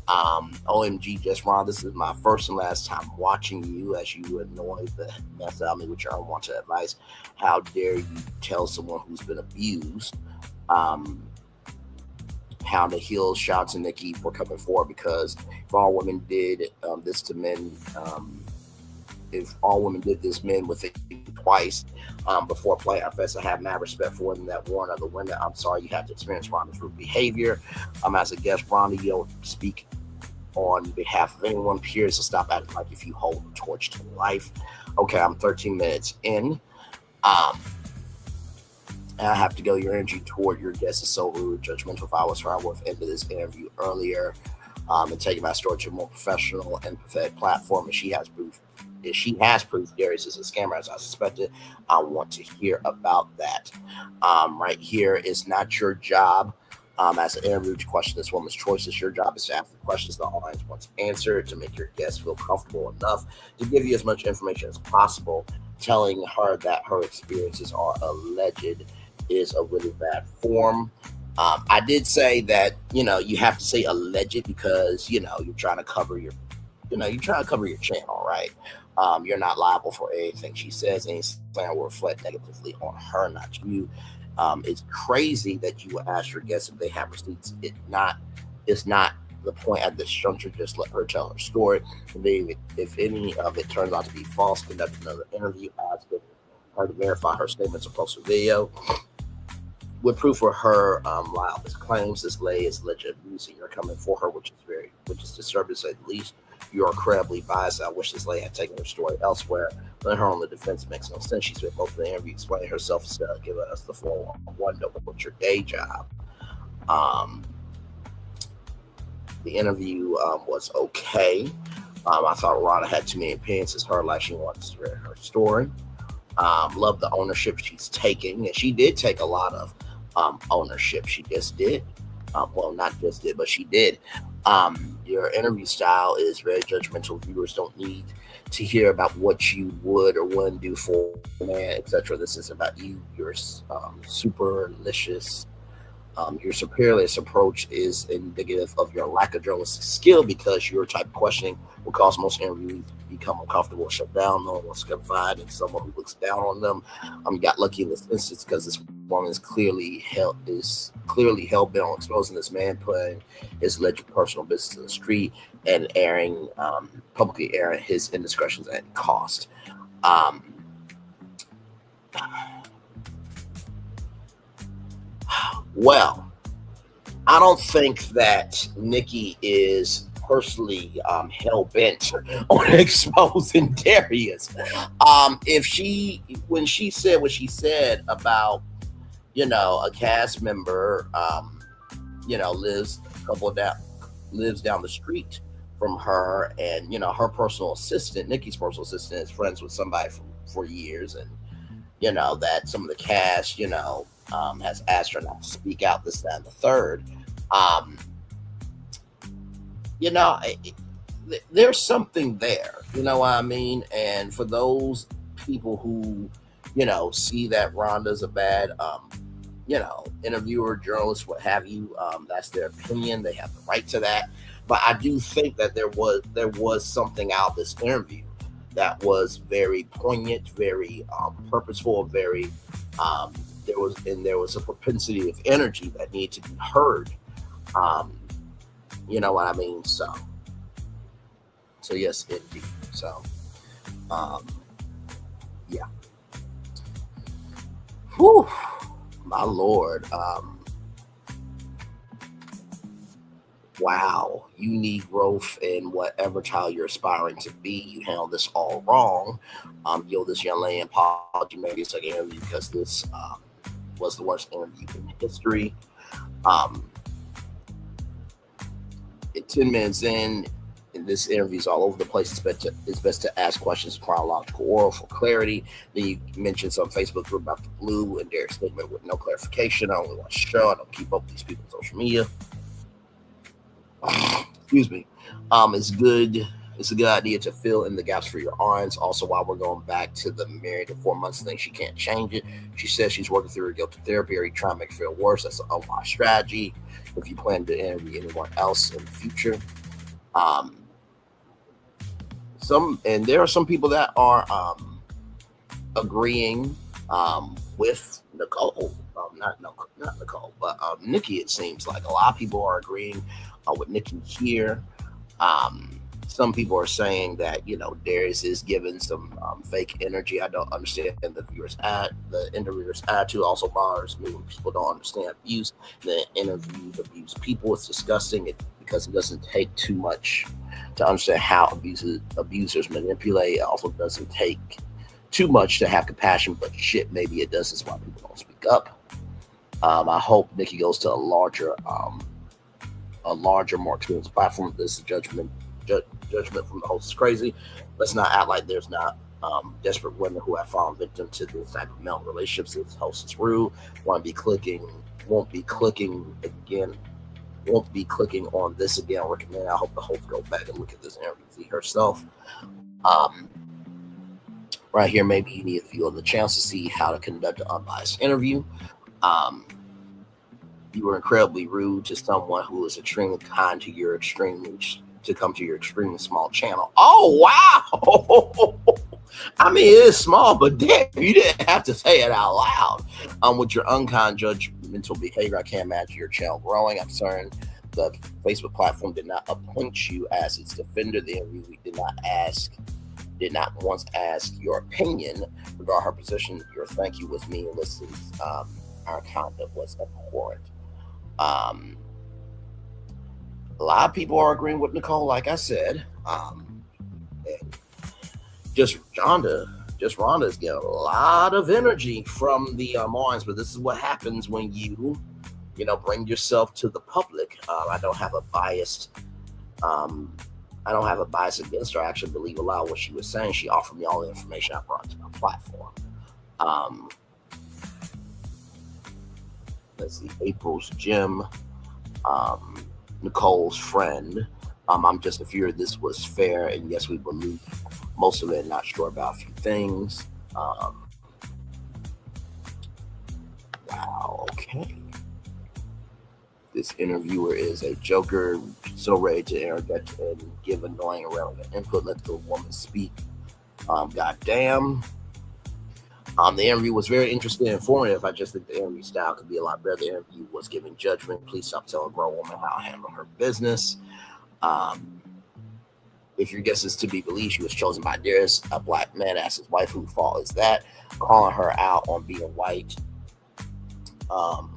OMG, Just Rhonda, this is my first and last time watching you as you annoy the mess out of me with your unwanted advice. How dare you tell someone who's been abused? Pound the heels, shout to Nikki for coming forward, because if all women did this to men, if all women did this men with it twice before Playoff Fest, I have mad respect for women that warn other women. I'm sorry you have to experience Rhonda's rude behavior. As a guest, Rhonda, you don't speak on behalf of anyone, period, so stop acting like if you hold a torch to life. Okay, I'm 13 minutes in. And I have to go. Your energy toward your guest is so rude, judgmental. If I was her, I would have ended this interview earlier and taken my story to a more professional and empathetic platform. And she has proof. If she has proof Darius is a scammer, as I suspected, I want to hear about that. Right here is not your job as an interview to question this woman's choices. Your job is to ask the questions the audience wants answered to make your guest feel comfortable enough to give you as much information as possible. Telling her that her experiences are alleged is a really bad form. I did say that, you have to say alleged because, you're trying to cover your, channel, right? You're not liable for anything she says. Any slander will reflect negatively on her, not you. It's crazy that you would ask your guests if they have receipts. It's not the point at this juncture. Just let her tell her story. If any of it turns out to be false, conduct another interview, ask her to verify her statements or post a video with proof for her liable claims. This lay is alleged abuse, and you're coming for her, which is disturbing to say the least. You are incredibly biased. I wish this lady had taken her story elsewhere. Letting her on the defense makes no sense. She spent most of the interview explaining herself instead of giving us the 411. What's your day job? The interview was okay. I thought Rhonda had too many opinions. It's her life. She wants to read her story. Love the ownership she's taking, and she did take a lot of ownership. She just did. Well, not just did, but she did. Your interview style is very judgmental. Viewers don't need to hear about what you would or wouldn't do for a man, etc. This is about you. Your superlicious. Your superiorist approach is indicative of your lack of journalistic skill, because your type of questioning will cause most interviewees to become uncomfortable or shut down. No one wants to confide in someone who looks down on them. You got lucky in this instance because this woman is clearly hell bent on exposing this man, putting his alleged personal business in the street, and publicly airing his indiscretions at cost. Well, I don't think that Nikki is personally hell-bent on exposing Darius. When she said what she said about, a cast member, lives down the street from her, and, her personal assistant, Nikki's personal assistant, is friends with somebody for years, and, that some of the cast, has asked her not to speak out, this, that, and the third. There's something there, you know what I mean? And for those people who, see that Rhonda's a bad, interviewer, journalist, what have you, that's their opinion. They have the right to that. But I do think that there was something out of this interview that was very poignant, very purposeful, very there was a propensity of energy that needed to be heard. You know what I mean? So yes, indeed. So, yeah. Whew, my Lord. Wow, you need growth in whatever child you're aspiring to be. You handled this all wrong. This young lady apology, maybe it's like an interview because this was the worst interview in history. 10 minutes in this interview is all over the place. It's best to ask questions in chronological order for clarity. Then you mentioned some Facebook group about the blue and their statement with no clarification. I only watch the show. I don't keep up with these people on social media. Excuse me. It's a good idea to fill in the gaps for your audience. Also, while we're going back to the married to 4 months thing, she can't change it. She says she's working through her guilt therapy, or you trying to make her feel worse. That's an unwise strategy. If you plan to interview anyone else in the future, there are some people that are agreeing with Nicole. Not Nicole, but Nikki. It seems like a lot of people are agreeing with Nikki here. Some people are saying that, Darius is giving some fake energy. I don't understand the interviewer's attitude. Also bothers me when people don't understand abuse. The interviews abuse people. It's disgusting because it doesn't take too much to understand how abusers manipulate. It also doesn't take too much to have compassion, but shit, maybe it does. That's why people don't speak up. I hope Nikki goes to a larger, more experienced platform. This is judgment from the host is crazy. Let's not act like there's not desperate women who have fallen victim to this type of male relationships. This host is rude. Won't be clicking on this again. I recommend. I hope the host go back and look at this interview see herself. Right here, maybe you need a few other channels to see how to conduct an unbiased interview. You were incredibly rude to someone who is extremely kind to your extremely small channel. Oh wow! I mean, it is small, but damn, you didn't have to say it out loud. With your unkind judgmental behavior, I can't imagine your channel growing. I'm certain the Facebook platform did not appoint you as its defender. The interview did not once ask your opinion regarding her position. Your thank you with me and listens. Our conduct was abhorrent. A lot of people are agreeing with Nicole, like I said. Rhonda is getting a lot of energy from the Marines, but this is what happens when you bring yourself to the public. I don't have a bias against her. I actually believe a lot of what she was saying. She offered me all the information I brought to my platform. Let's see, April's Gym, Nicole's friend. I'm just fear this was fair, and yes, we believe most of it, not sure about a few things. Wow, okay. This interviewer is a joker, so ready to interject and give annoying irrelevant input. Let the woman speak. Goddamn. The interview was very interesting and informative. I just think the interview style could be a lot better. The interview was giving judgment. Please stop telling a grown woman how to handle her business. If your guess is to be believed, she was chosen by Darius, a black man, asked his wife, whose fault is that? Calling her out on being white on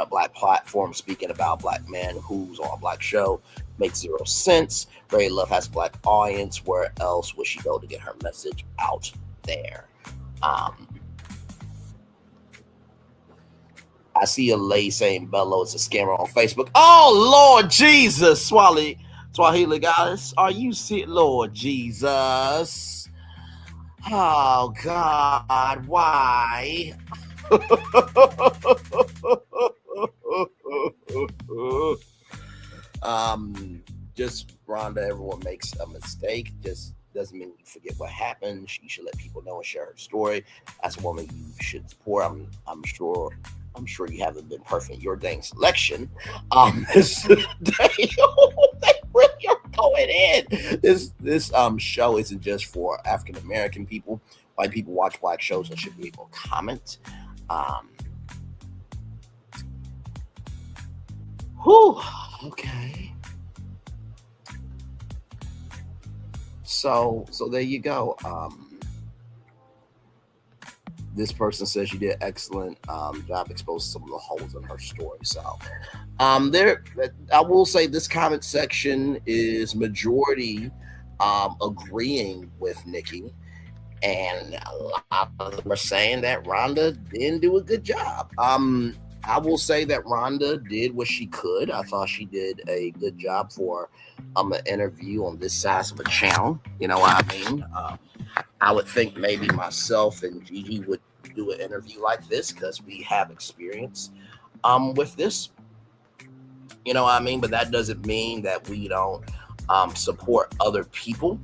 a black platform, speaking about a black man who's on a black show makes zero sense. Ray Love has a black audience. Where else would she go to get her message out there? I see a lady saying Bello is a scammer on Facebook. Oh, Lord Jesus, Swahili goddess. Are you sick, Lord Jesus? Oh, God, why? Just Rhonda, everyone makes a mistake. Just doesn't mean you forget what happened. She should let people know and share her story. As a woman, you should support. I'm sure you haven't been perfect in your dang selection. This day, they really are going in. This show isn't just for African American people. White people watch black shows and should be able to comment. Okay. So there you go. This person says you did an excellent job exposing some of the holes in her story. So I will say this comment section is majority agreeing with Nikki, and a lot of them are saying that Rhonda didn't do a good job. I will say that Rhonda did what she could. I thought she did a good job for an interview on this size of a channel. You know what I mean? I would think maybe myself and Gigi would do an interview like this because we have experience with this. You know what I mean? But that doesn't mean that we don't support other people,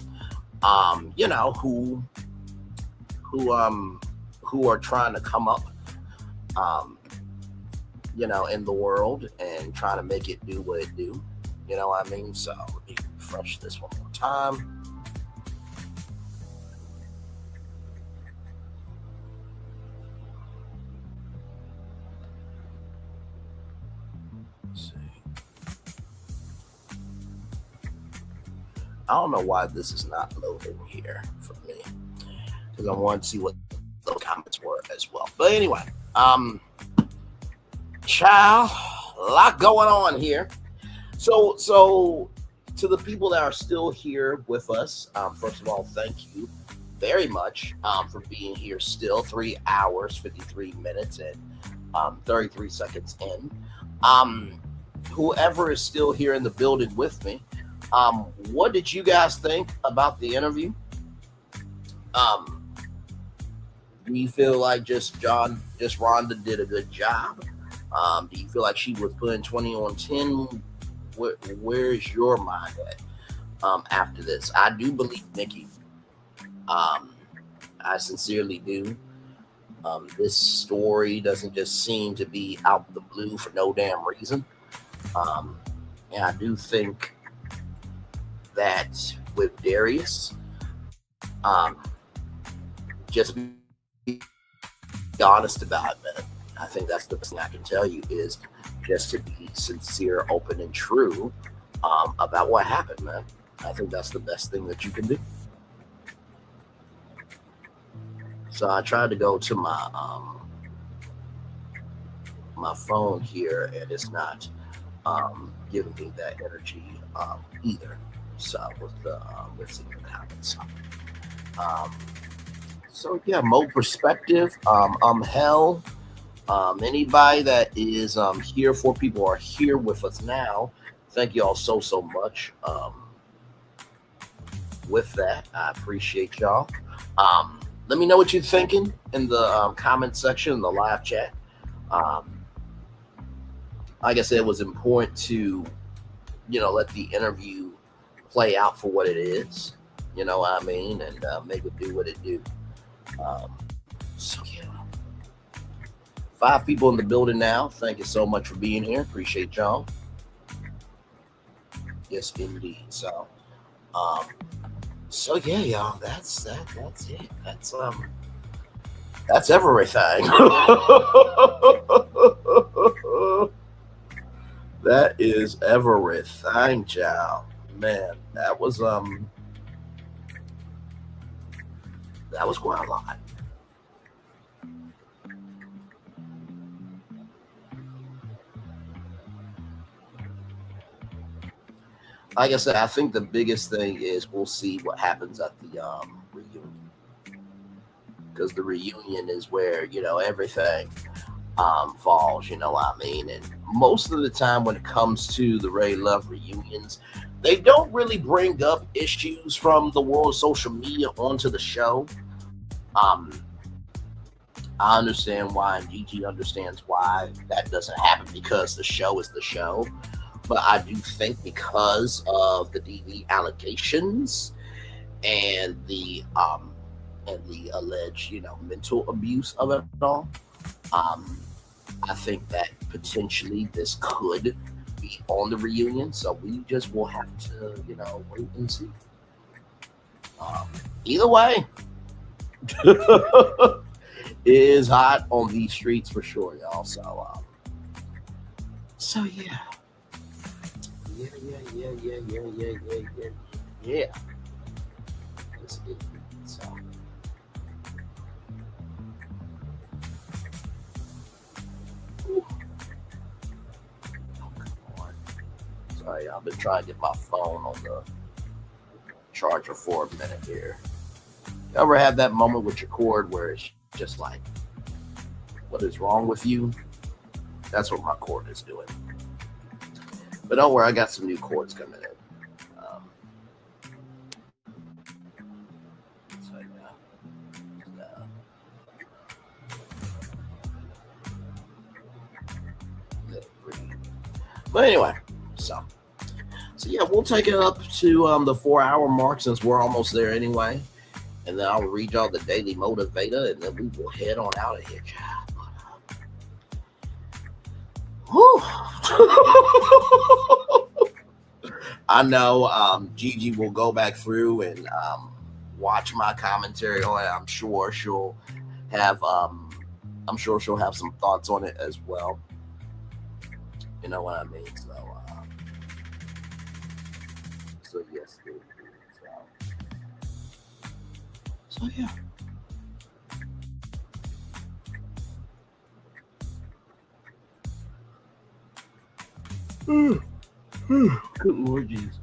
who are trying to come up, in the world and trying to make it do what it do. You know what I mean? So let me refresh this one more time. Let's see. I don't know why this is not loading here for me, because I want to see what the comments were as well. But anyway, child, a lot going on here. So to the people that are still here with us, first of all, thank you very much for being here still. 3 hours, 53 minutes, and 33 seconds in. Whoever is still here in the building with me, what did you guys think about the interview? Do you feel like just Rhonda did a good job? Do you feel like she was putting 20 on 10? Where's your mind at after this? I do believe Nikki. I sincerely do. This story doesn't just seem to be out the blue for no damn reason. And I do think that with Darius, just be honest about it, man. I think that's the best thing I can tell you is just to be sincere, open, and true about what happened, man. I think that's the best thing that you can do. So I tried to go to my my phone here, and it's not giving me that energy either. So with the let's see the comments. So yeah, Mo perspective. Hell. Anybody that is here, 4 people are here with us now. Thank you all so much. With that, I appreciate y'all. Let me know what you're thinking in the comment section in the live chat. Like I said, it was important to, let the interview play out for what it is. You know what I mean? And make it do what it do. So yeah. 5 people in the building now. Thank you so much for being here. Appreciate y'all. Yes, indeed. So yeah, y'all. That's it. That's everything. That is everything, y'all. Man, that was quite a lot. Like I said, I think the biggest thing is we'll see what happens at the reunion, because the reunion is where everything falls. You know what I mean? And most of the time, when it comes to the Ray Love reunions, they don't really bring up issues from the world of social media onto the show. I understand why, and Gigi understands why that doesn't happen, because the show is the show. But I do think because of the DV allegations and the alleged, mental abuse of it all, I think that potentially this could be on the reunion. So we just will have to, wait and see. Either way, it is hot on these streets for sure, y'all. So yeah. Yeah. That's it. So. Oh, come on. Sorry, I've been trying to get my phone on the charger for a minute here. You ever have that moment with your cord where it's just like, what is wrong with you? That's what my cord is doing. But don't worry, I got some new cords coming in. But anyway, so yeah, we'll take it up to the 4-hour mark, since we're almost there anyway. And then I'll read y'all the daily motivator, and then we will head on out of here. Whew. I know Gigi will go back through and watch my commentary on it. I'm sure she'll have some thoughts on it as well. You know what I mean? So yes, so yeah. Good Lord Jesus.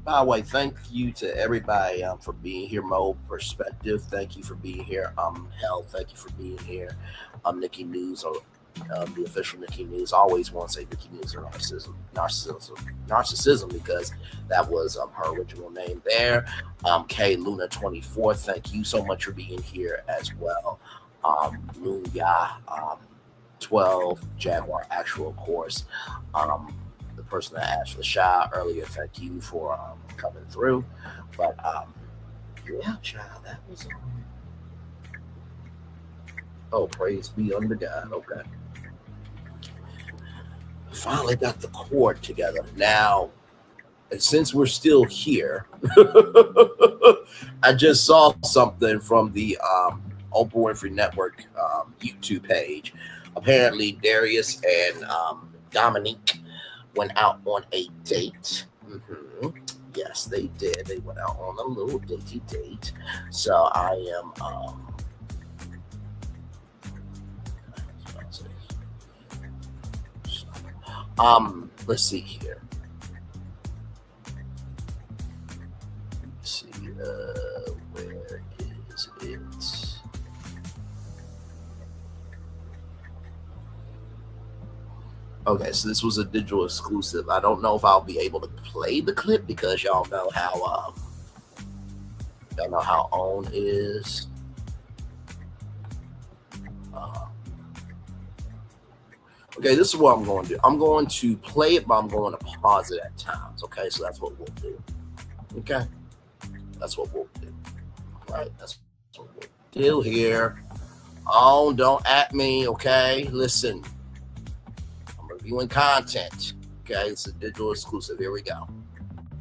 By the way, thank you to everybody for being here. Mo Perspective, thank you for being here. Hell, thank you for being here. Nikki News, or the official Nikki News. I always want to say Nikki News or narcissism because that was her original name there. K Luna 24, thank you so much for being here as well. Lunya 12, Jaguar Actual, of course. The person that asked for the shot earlier, thank you for coming through. But yeah, child, that was oh, praise be unto God. Okay. Finally got the chord together. Now, since we're still here, I just saw something from the Oprah Winfrey Network YouTube page. Apparently, Darius and Dominique went out on a date. Yes, they did. They went out on a little datey date. So I am let's see here. Let's see, where is it? Okay, so this was a digital exclusive. I don't know if I'll be able to play the clip because y'all know how OWN is. Okay, this is what I'm going to do. I'm going to play it, but I'm going to pause it at times. Okay, so that's what we'll do. Okay, that's what we'll do. All right, that's what we'll do here. Oh, don't at me. Okay, listen. Reviewing content. Okay, it's a digital exclusive. Here we go.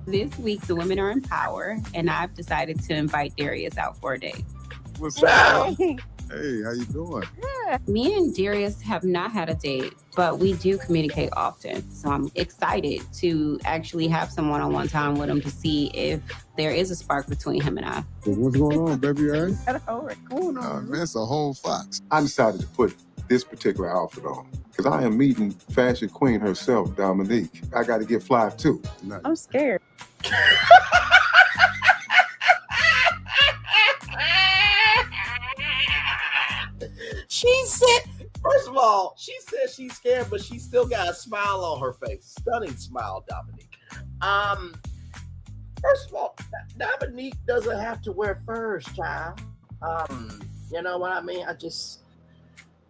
This week, the women are in power, and I've decided to invite Darius out for a date.
What's up? Hey, how you doing?
Me and Darius have not had a date, but we do communicate often. So I'm excited to actually have some one-on-one time with him to see if there is a spark between him and I.
Well, what's going on, baby?
What's going on?
Man, it's a whole fox. I decided to put this particular outfit on because I am meeting fashion queen herself, Dominique. I got to get fly too.
I'm scared.
She said, first of all, she said she's scared, but she still got a smile on her face. Stunning smile, Dominique. First of all, Dominique doesn't have to wear furs, child. You know what I mean?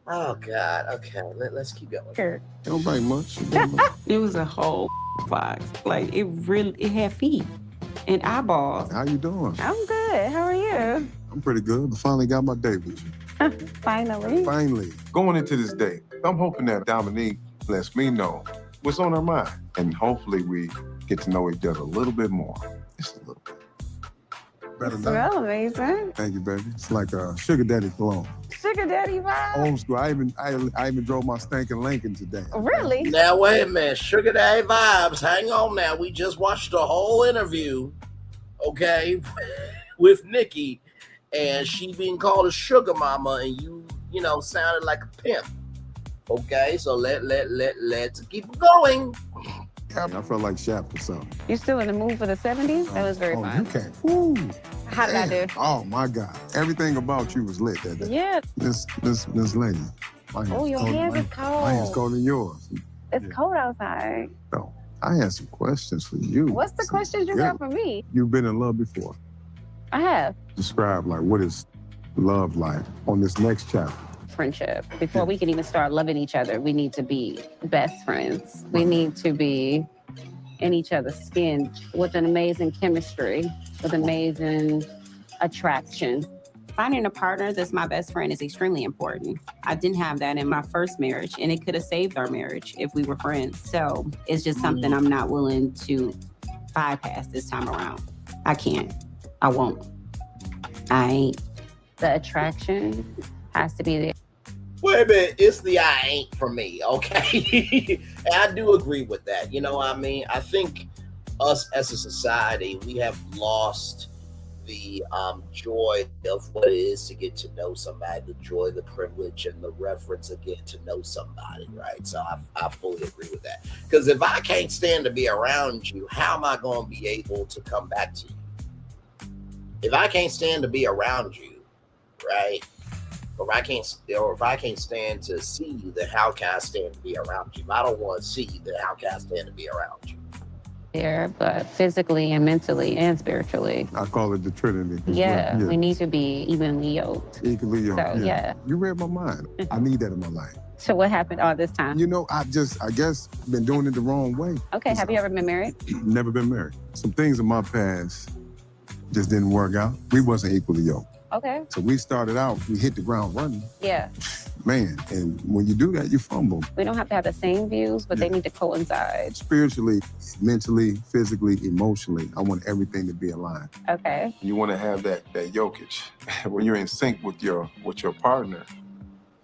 Oh God. Okay, let's keep going.
Don't bite much.
It was a whole fox. Like it had feet and eyeballs.
How you doing?
I'm good. How are you?
I'm pretty good. I finally got my date with you.
Finally.
Going into this date, I'm hoping that Dominique lets me know what's on her mind. And hopefully we get to know each other a little bit more. Just a little bit. Better
Smell amazing.
Thank you, baby. It's like a sugar daddy cologne.
Sugar daddy vibe.
Old school. I even drove my stinking Lincoln today.
Really?
Now wait a minute, Sugar Daddy vibes. Hang on now. We just watched the whole interview, okay, with Nikki, and she being called a sugar mama, and you know sounded like a pimp. Okay, so let's keep going.
I felt like Shaq or something.
You're still in the mood for the 70s? That was very fun.
You can't. Woo.
How did I do?
Oh my God. Everything about you was lit that day.
Yeah.
This lady.
Your hands is cold.
My hand's colder than yours.
It's cold outside.
So I had some questions for you.
What's the questions you got for me?
You've been in love before.
I have.
Describe like what is love like on this next chapter.
Friendship. Before we can even start loving each other, we need to be best friends. We need to be in each other's skin with an amazing chemistry, with amazing attraction. Finding a partner that's my best friend is extremely important. I didn't have that in my first marriage, and it could have saved our marriage if we were friends. So it's just something I'm not willing to bypass this time around. I can't. I won't. I ain't. The attraction has to be there.
Wait a minute, it's the I ain't for me, okay? And I do agree with that. You know what I mean? I think us as a society, we have lost the joy of what it is to get to know somebody, the joy, the privilege, and the reverence of getting to know somebody, right? So I fully agree with that. Because if I can't stand to be around you, how am I going to be able to come back to you? If I can't stand to be around you, right? Or if I can't stand to see you, then how can I stand to be around you? If I don't want to see you, then how can I stand to be around you?
There, but physically and mentally and spiritually.
I call it the Trinity.
Yeah, we need to be evenly yoked.
Equally yoked.
So, yeah.
You read my mind. I need that in my life.
So what happened all this time?
You know, I guess, been doing it the wrong way.
Okay, have you ever been married?
Never been married. Some things in my past just didn't work out. We wasn't equally yoked.
Okay.
So we started out, we hit the ground running.
Yeah.
Man, and when you do that, you fumble.
We don't have to have the same views, but they need to coincide.
Spiritually, mentally, physically, emotionally, I want everything to be aligned.
Okay.
You want to have that yokage. When you're in sync with your partner,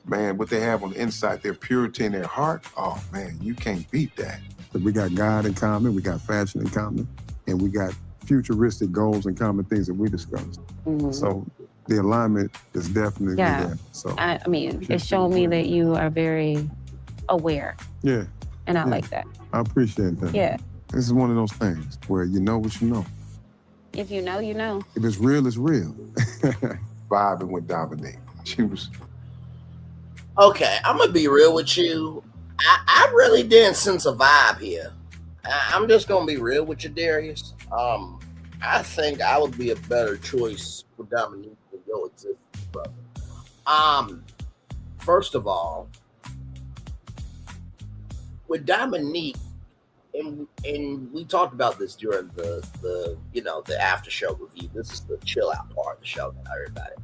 man, what they have on the inside, their purity in their heart, oh man, you can't beat that. But we got God in common, we got fashion in common, and we got futuristic goals and common things that we discussed.
Mm-hmm.
So the alignment is definitely there. So
I mean, it showed me that you are very aware.
Yeah.
And I like that.
I appreciate that.
Yeah.
This is one of those things where you know what you know.
If you know, you know.
If it's real, it's real. Vibing with Dominique. She was...
Okay, I'm going to be real with you. I really didn't sense a vibe here. I'm just going to be real with you, Darius. I think I would be a better choice for Dominique than your existence, brother. First of all, with Dominique, and we talked about this during the after show review. This is the chill out part of the show, everybody.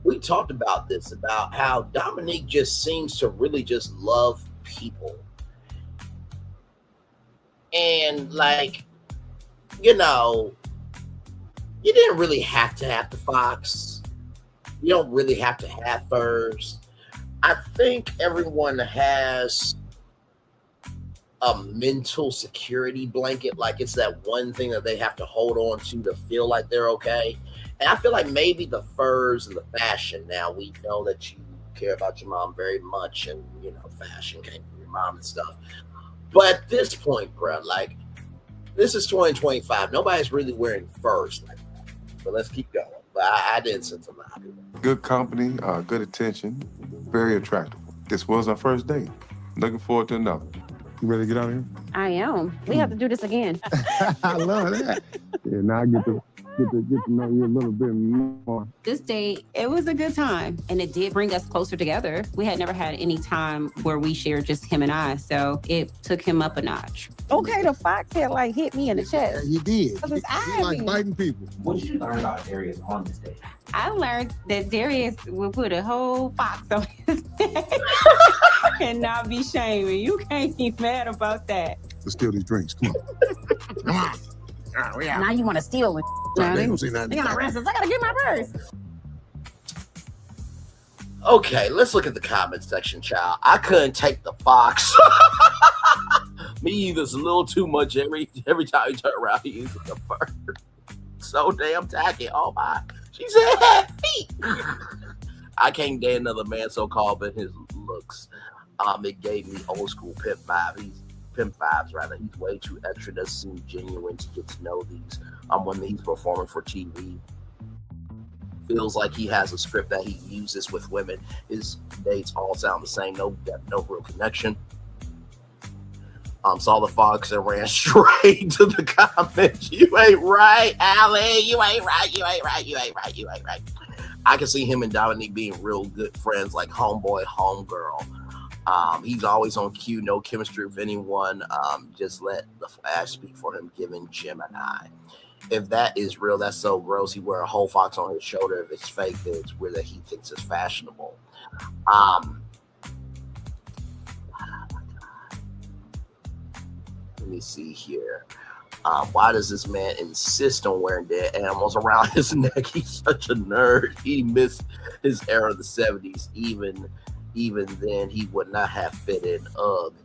We talked about this, about how Dominique just seems to really just love people. And like, you didn't really have to have the fox. You don't really have to have furs. I think everyone has a mental security blanket. Like it's that one thing that they have to hold on to feel like they're okay. And I feel like maybe the furs and the fashion, now we know that you care about your mom very much, and fashion came from your mom and stuff. But at this point, bro, like, this is 2025. Nobody's really wearing furs like that. But let's keep going. But I did sense a lot.
Good company, good attention, very attractive. This was our first date. Looking forward to another. You ready to get out of here?
I am. We have to do this again.
I love that. Yeah, now I get to know you a little bit more.
This date, it was a good time, and it did bring us closer together. We had never had any time where we shared just him and I, so it took him up a notch. Okay, the fox had hit me in the chest.
He did.
He
like biting people.
What did you learn about Darius on this date?
I learned that Darius will put a whole fox on his neck and not be shaming. You can't be mad about that.
Let's steal these drinks. Come on. Come on.
Now you want to steal it.
They don't see nothing.
They gonna arrest us. I gotta get my purse.
Okay, let's look at the comment section, child. I couldn't take the fox. Me either. It's a little too much every time you turn around. He uses the fur. So damn tacky. Oh my. She said had feet. I can't date another man so called but his looks. It gave me old school pimp vibes. He's way too extra. Doesn't seem genuine to get to know these. When he's performing for TV. Feels like he has a script that he uses with women. His dates all sound the same. No depth, no real connection. Saw the fox and ran straight to the comments. You ain't right, Allie. You ain't right. I can see him and Dominique being real good friends, like homeboy, homegirl. He's always on cue, no chemistry with anyone. Just let the flash speak for him, giving Gemini. If that is real, that's so gross. He wear a whole fox on his shoulder. If it's fake, then it's weird that he thinks it's fashionable. Let me see here. Why does this man insist on wearing dead animals around his neck? He's such a nerd. He missed his era of the 70s. Even then, he would not have fit in UGG.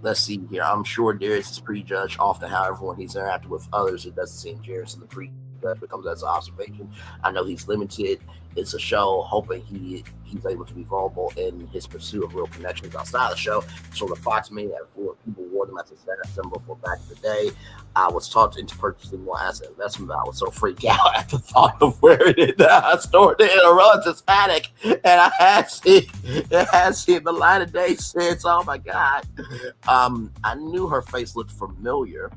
let's see here. I'm sure Darius is prejudged often. However, when he's interacting with others, it doesn't seem Darius is the prejudge becomes as an observation. I know he's limited. It's a show, hoping he's able to be vulnerable in his pursuit of real connections outside the show. So the Fox made that for people wore them as a status symbol for back in the day. I was talked into purchasing more asset investment, but I was so freaked out at the thought of where it is that I stored it in a relative attic, and I had seen the light of day since. Oh my God. I knew her face looked familiar.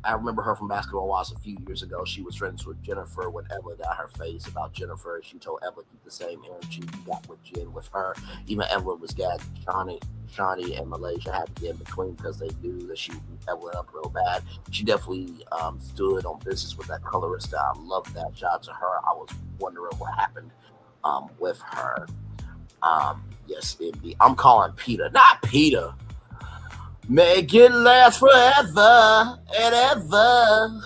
I remember her from Basketball Wives a few years ago. She was friends with Jennifer when Evelyn got her face about Jennifer. She told Evelyn keep the same energy you got with Jen with her. Even Evelyn was gagged. Shawnee and Malaysia had to get in between because they knew that she would beat Evelyn up real bad. She definitely stood on business with that colorist. I loved that. Shout out to her. I was wondering what happened with her. Yes, indeed. I'm calling Peter, not Peter. Make it last forever and ever.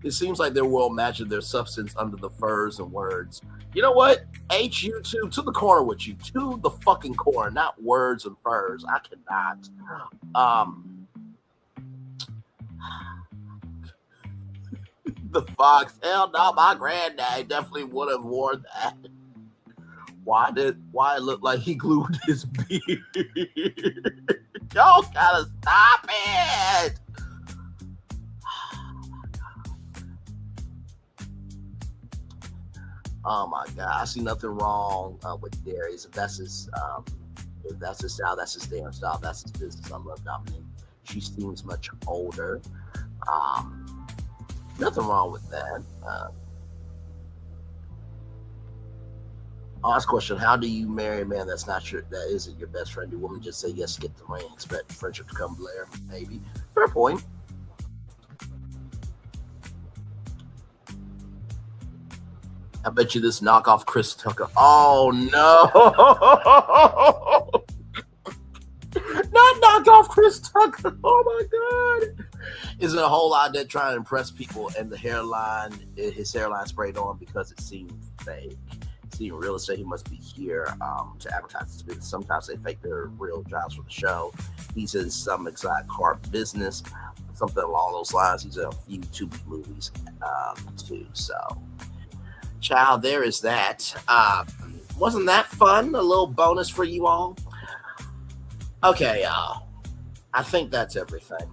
It seems like they're well matching their substance under the furs and words. You know what? You two, to the corner with you. To the fucking corner, not words and furs. I cannot. The Fox. Hell no, my granddad definitely would have worn that. Why it looked like he glued his beard? Y'all gotta stop it. Oh my God, I see nothing wrong with Darius. If that's his style, that's his damn style, that's his business. I love Dominique. She seems much older. Nothing wrong with that. Last question: how do you marry a man that isn't your best friend? Do women just say yes, get the ring, expect friendship to come later? Maybe. Fair point. I bet you this knockoff Chris Tucker. Oh no! Not knockoff Chris Tucker. Oh my God! Isn't a whole lot that trying to impress people, and his hairline sprayed on because it seemed fake. See, real estate, he must be here to advertise his business. Sometimes they fake their real jobs for the show. He's in some exotic car business, something along those lines. He's in a few Tubi movies too. So, child, there is that. Wasn't that fun? A little bonus for you all. Okay, I think that's everything.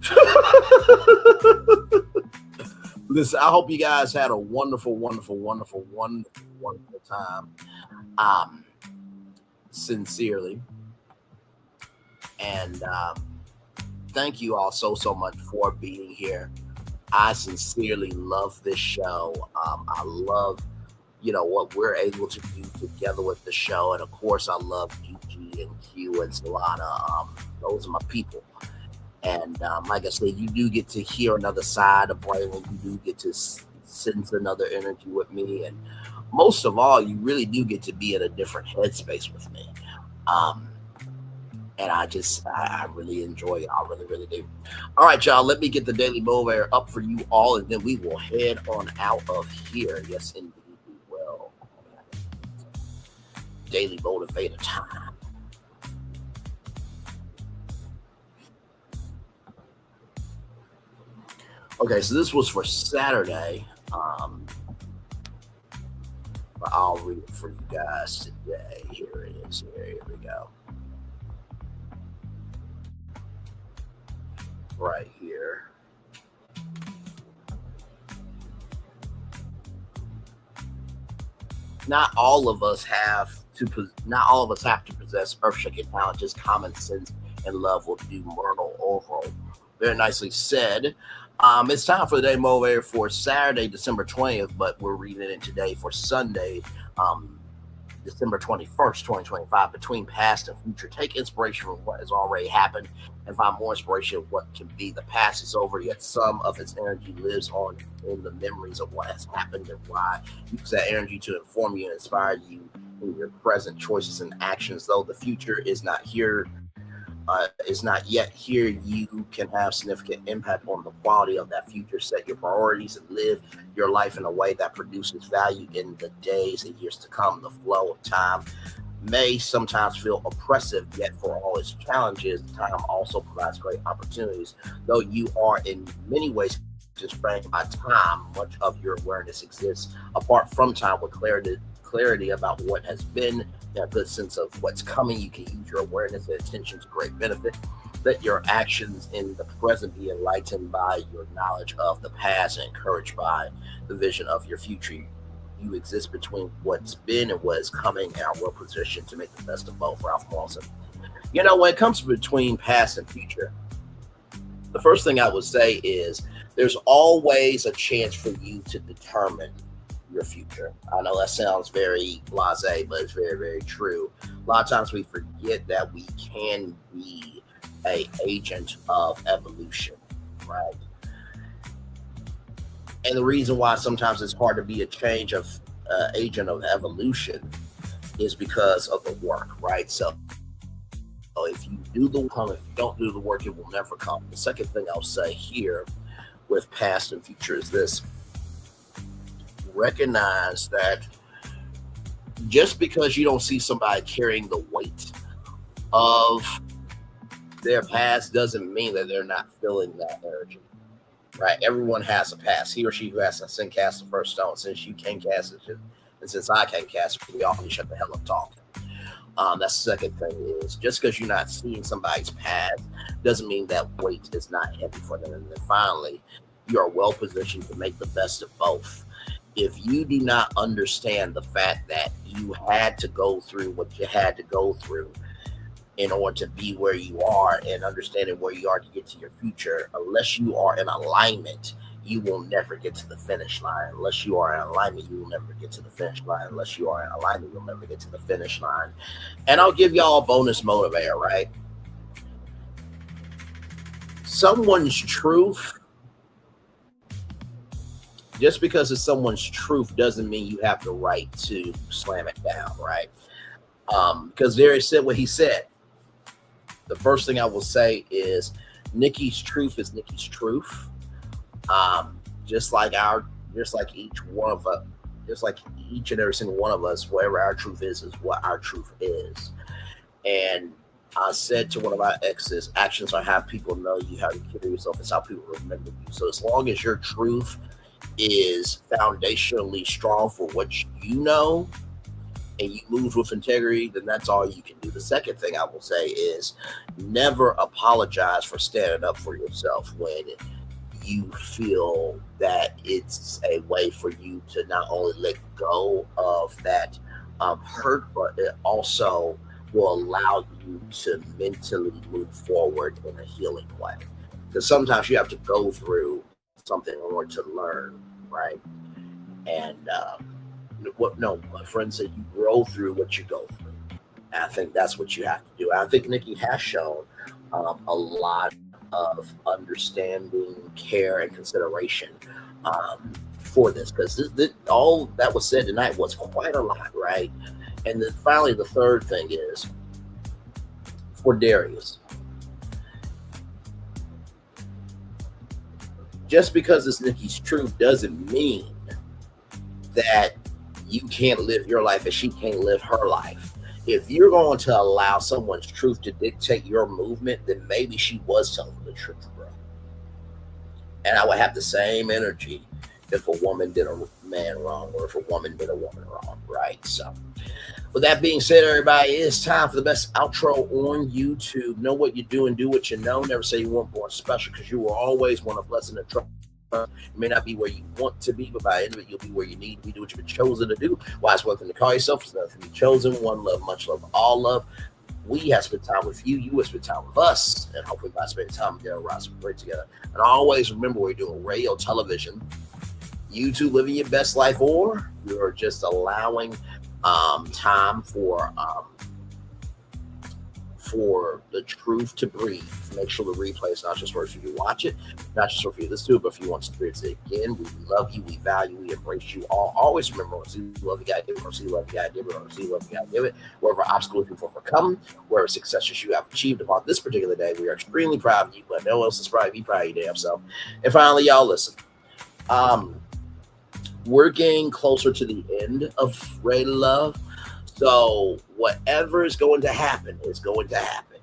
Listen, I hope you guys had a wonderful, wonderful, wonderful, wonderful, wonderful time. Sincerely. And thank you all so much for being here. I sincerely love this show. I love, what we're able to do together with the show. And of course, I love Gigi and Q and Solana. Those are my people. And like I said, you do get to hear another side of Braylon. You do get to sense another energy with me. And most of all, you really do get to be in a different headspace with me. And I really enjoy it. I really, really do. All right, y'all, let me get the Daily Motivator up for you all, and then we will head on out of here. Yes, indeed, we will. Daily Motivator time. Okay, so this was for Saturday, but I'll read it for you guys today. Here it is. Here we go. Right here. Not all of us have to possess earth-shaking talent. Just common sense and love will do Myrtle overall. Very nicely said. It's time for the Day Motivator for Saturday, December 20th, but we're reading it today for Sunday, December 21st, 2025. Between past and future, take inspiration from what has already happened and find more inspiration of what can be. The past is over, yet some of its energy lives on in the memories of what has happened and why. Use that energy to inform you and inspire you in your present choices and actions. Though the future is not yet here, you can have significant impact on the quality of that future. Set your priorities and live your life in a way that produces value in the days and years to come. The flow of time may sometimes feel oppressive, yet for all its challenges, time also provides great opportunities. Though you are in many ways constrained by time, much of your awareness exists apart from time with clarity about what has been, a good sense of what's coming. You can use your awareness and attention to great benefit. Let your actions in the present be enlightened by your knowledge of the past and encouraged by the vision of your future. You exist between what's been and what is coming and are well positioned to make the best of both. Ralph Walton. You know, when it comes between past and future, the first thing I would say is there's always a chance for you to determine your future. I know that sounds very blasé, but it's very, very true. A lot of times we forget that we can be an agent of evolution, right? And the reason why sometimes it's hard to be a change of agent of evolution is because of the work, right? So if you do the work, if you don't do the work, it will never come. The second thing I'll say here with past and future is this: recognize that just because you don't see somebody carrying the weight of their past doesn't mean that they're not feeling that energy, right? Everyone has a past. He or she who has to sin cast the first stone. Since you can't cast it, and since I can't cast it, we all need to shut the hell up talking. That's the second thing is just because you're not seeing somebody's past doesn't mean that weight is not heavy for them. And then finally, you are well positioned to make the best of both. If you do not understand the fact that you had to go through what you had to go through in order to be where you are and understanding where you are to get to your future, unless you are in alignment, you will never get to the finish line. Unless you are in alignment, you will never get to the finish line. Unless you are in alignment, you'll never get to the finish line. And I'll give y'all a bonus motivator, right? Someone's truth, just because it's someone's truth doesn't mean you have the right to slam it down, right? Because Darius said what he said. The first thing I will say is Nikki's truth is Nikki's truth. Just like each and every single one of us, whatever our truth is what our truth is. And I said to one of our exes, actions are how people know you, how you carry yourself, it's how people remember you. So as long as your truth is foundationally strong for what you know and you move with integrity, then that's all you can do. The second thing I will say is never apologize for standing up for yourself when you feel that it's a way for you to not only let go of that hurt, but it also will allow you to mentally move forward in a healing way. Because sometimes you have to go through something in order to learn, right? And my friend said you grow through what you go through. And I think that's what you have to do. I think Nikki has shown a lot of understanding, care, and consideration for this, because all that was said tonight was quite a lot, right? And then finally, the third thing is for Darius. Just because it's Nikki's truth doesn't mean that you can't live your life and she can't live her life. If you're going to allow someone's truth to dictate your movement, then maybe she was telling the truth, bro. And I would have the same energy if a woman did a man wrong or if a woman did a woman wrong, right? So with that being said, everybody, it's time for the best outro on YouTube. Know what you do and do what you know. Never say you weren't born special, because you will always want a blessing and trust. You may not be where you want to be, but by the end of it, you'll be where you need to be. Do what you've been chosen to do. Why it's one thing to call yourself, it's nothing to be chosen. One love, much love, all love. We have spent time with you. You have spent time with us. And hopefully by spending time together, we're great together. And always remember, we're doing radio, television, YouTube, living your best life, or you're just allowing time for the truth to breathe. Make sure the replay is not just for you to watch it, not just for you to listen to it, but if you want to experience it again. We love you, we value, we embrace you all. Always remember, see love you gotta give it, or see love you gotta give it, or see love you gotta give it. Wherever obstacles you've overcome, wherever successes you have achieved upon this particular day, we are extremely proud of you, but no one else is proud of you. Proud of your damn self. And finally, y'all, listen. We're getting closer to the end of Ray Love. So whatever is going to happen is going to happen.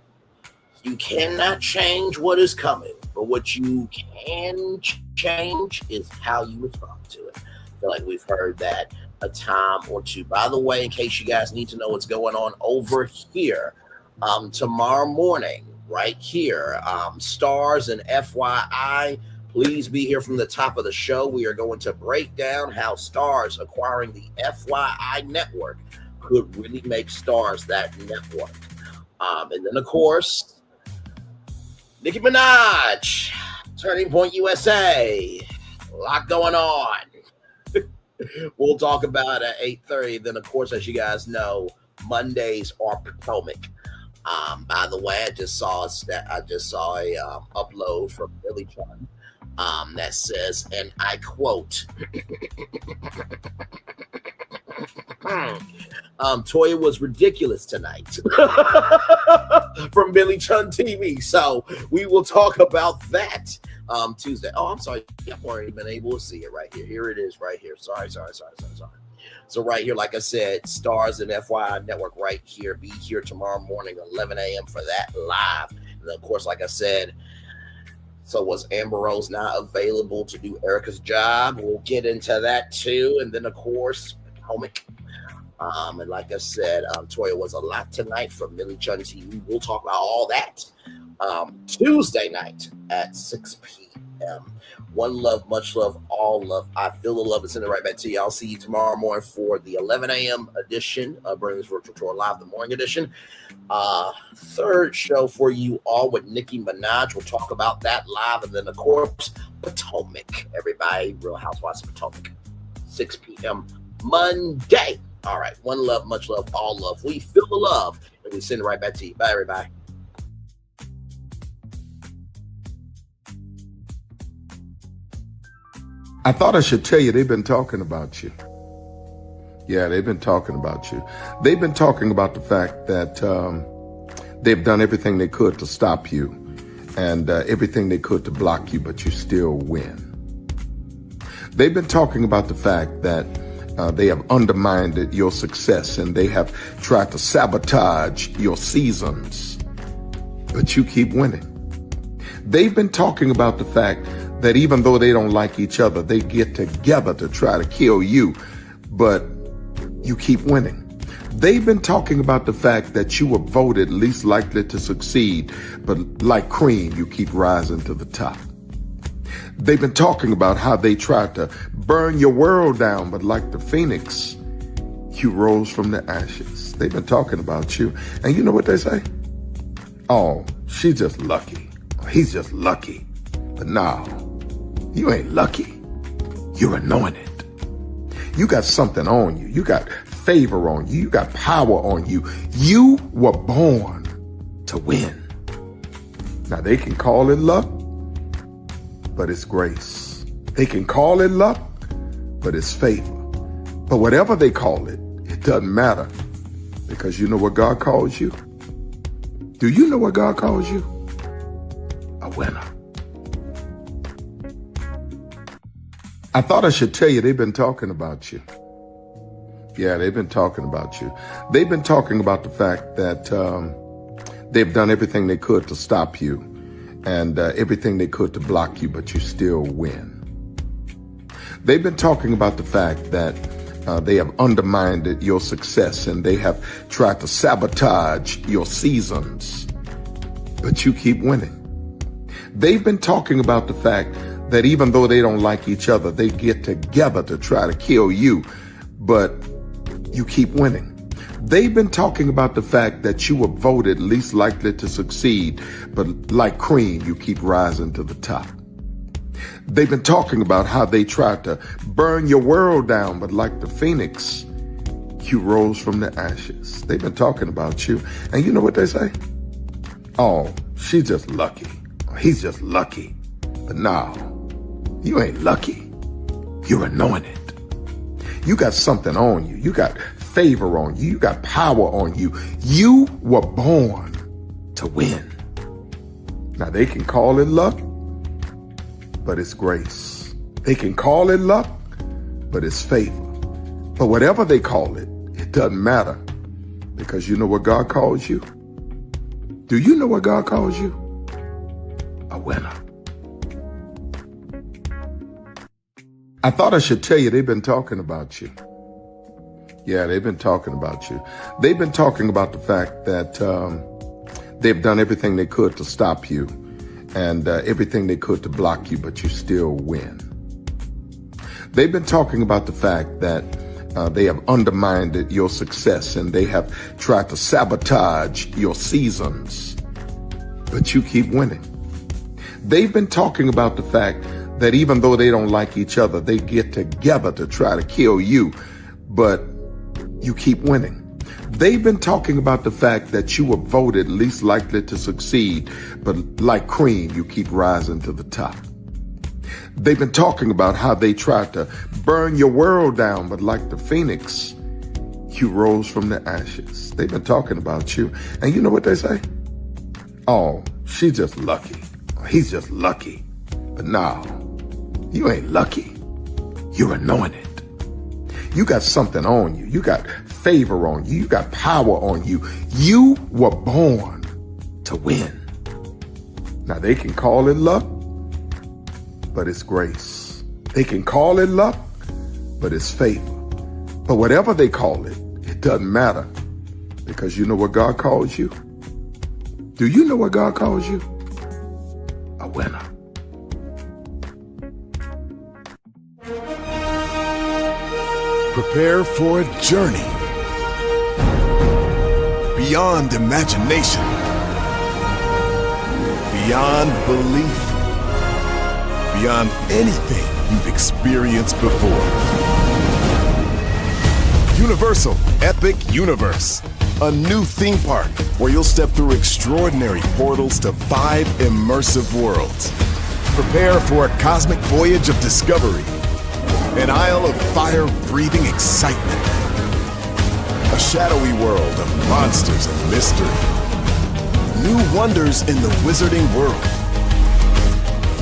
You cannot change what is coming, but what you can change is how you respond to it. I feel like we've heard that a time or two. By the way, in case you guys need to know what's going on over here, tomorrow morning, right here, Stars and FYI, please be here from the top of the show. We are going to break down how Stars acquiring the FYI network could really make Stars that network. And then, of course, Nicki Minaj, Turning Point USA, a lot going on. We'll talk about at 8:30. Then, of course, as you guys know, Mondays are Potomac. By the way, I just saw a upload from Billy Chun that says, and I quote, Toya was ridiculous tonight from Billy Chun TV. So we will talk about that Tuesday. Oh, I'm sorry. I've already been able to see it right here. Here it is right here. Sorry. So right here, like I said, Stars and FYI Network right here. Be here tomorrow morning, 11 a.m. for that live. And then, of course, like I said, so was Amber Rose not available to do Erica's job? We'll get into that too. And then, of course, Potomac. And like I said, Toya was a lot tonight from Billy Chun TV. We'll talk about all that Tuesday night at 6 p.m. One love, much love, all love. I feel the love and send it right back to you. I'll see you tomorrow morning for the 11 a.m. edition of Bringing This Virtual Tour Live, the morning edition. Third show for you all with Nicki Minaj. We'll talk about that live. And then, of course, Potomac. Everybody, Real Housewives of Potomac, 6 p.m. Monday. All right. One love, much love, all love. We feel the love, and we send it right back to you. Bye, everybody.
I thought I should tell you they've been talking about you. Yeah, they've been talking about you. They've been talking about the fact that they've done everything they could to stop you and everything they could to block you, but you still win. They've been talking about the fact that they have undermined your success and they have tried to sabotage your seasons, but you keep winning. They've been talking about the fact that even though they don't like each other, they get together to try to kill you, but you keep winning. They've been talking about the fact that you were voted least likely to succeed, but like cream, you keep rising to the top. They've been talking about how they tried to burn your world down, but like the phoenix, you rose from the ashes. They've been talking about you. And you know what they say? Oh, she's just lucky. He's just lucky. But no, you ain't lucky. You're anointed. You got something on you. You got favor on you. You got power on you. You were born to win. Now they can call it luck, but it's grace. They can call it luck, but it's favor. But whatever they call it, it doesn't matter, because you know what God calls you? Do you know what God calls you? A winner. I thought I should tell you they've been talking about you. Yeah, they've been talking about you. They've been talking about the fact that they've done everything they could to stop you and everything they could to block you, but you still win. They've been talking about the fact that they have undermined your success and they have tried to sabotage your seasons, but you keep winning. They've been talking about the fact that even though they don't like each other, they get together to try to kill you, but you keep winning. They've been talking about the fact that you were voted least likely to succeed, but like cream, you keep rising to the top. They've been talking about how they tried to burn your world down, but like the phoenix, you rose from the ashes. They've been talking about you. And you know what they say? Oh, she's just lucky. He's just lucky. But no, you ain't lucky. You're anointed. You got something on you. You got favor on you. You got power on you. You were born to win. Now they can call it luck, but it's grace. They can call it luck, but it's favor. But whatever they call it, it doesn't matter, Because you know what God calls you? Do you know what God calls you? A winner. I thought I should tell you they've been talking about you. Yeah, they've been talking about you. They've been talking about the fact that they've done everything they could to stop you and everything they could to block you, but you still win. They've been talking about the fact that they have undermined your success and they have tried to sabotage your seasons, but you keep winning. They've been talking about the fact that even though they don't like each other, they get together to try to kill you, but you keep winning. They've been talking about the fact that you were voted least likely to succeed, but like cream, you keep rising to the top. They've been talking about how they tried to burn your world down, but like the phoenix, you rose from the ashes. They've been talking about you. And you know what they say? Oh, she's just lucky. He's just lucky. But no, you ain't lucky. You're anointed. You got something on you. You got favor on you. You got power on you. You were born to win. Now they can call it luck, but it's grace. They can call it luck, but it's favor. But whatever they call it, it doesn't matter, because you know what God calls you? Do you know what God calls you? A winner.
Prepare for a journey beyond imagination, beyond belief, beyond anything you've experienced before. Universal Epic Universe, a new theme park where you'll step through extraordinary portals to 5 immersive worlds. Prepare for a cosmic voyage of discovery, an isle of fire-breathing excitement, a shadowy world of monsters and mystery, new wonders in the wizarding world,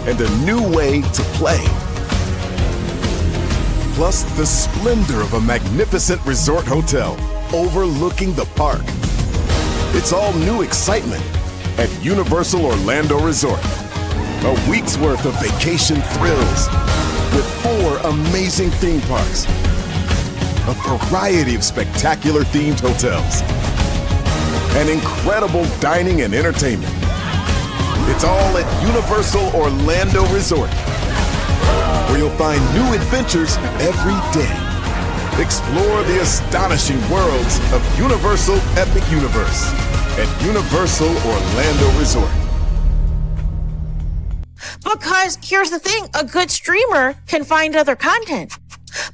and a new way to play. Plus the splendor of a magnificent resort hotel overlooking the park. It's all new excitement at Universal Orlando Resort. A week's worth of vacation thrills with 4 amazing theme parks, a variety of spectacular themed hotels, and incredible dining and entertainment. It's all at Universal Orlando Resort, where you'll find new adventures every day. Explore the astonishing worlds of Universal Epic Universe at Universal Orlando Resort.
Because here's the thing, a good streamer can find other content.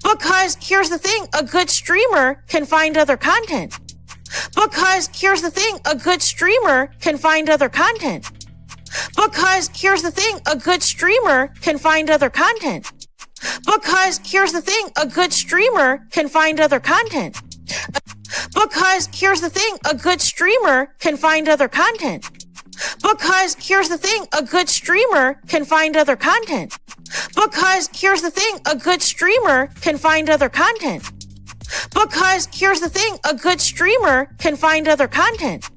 Because here's the thing, a good streamer can find other content. Because here's the thing, a good streamer can find other content. Because here's the thing, a good streamer can find other content. Because here's the thing, a good streamer can find other content. Because here's the thing, a good streamer can find other content. Because here's the thing, a good streamer can find other content. Because here's the thing, a good streamer can find other content. Because here's the thing, a good streamer can find other content.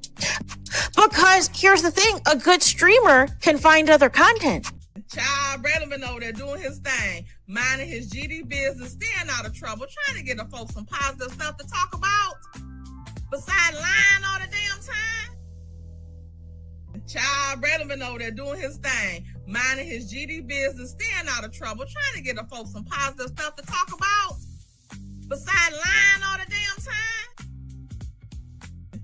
Because here's the thing, a good streamer can find other content.
Child Relevant over there doing his thing, minding his GD business, staying out of trouble, trying to get the folks some positive stuff to talk about, besides lying all the damn time. Child Relevant over there doing his thing, minding his GD business, staying out of trouble, trying to get the folks some positive stuff to talk about, besides lying all the damn time.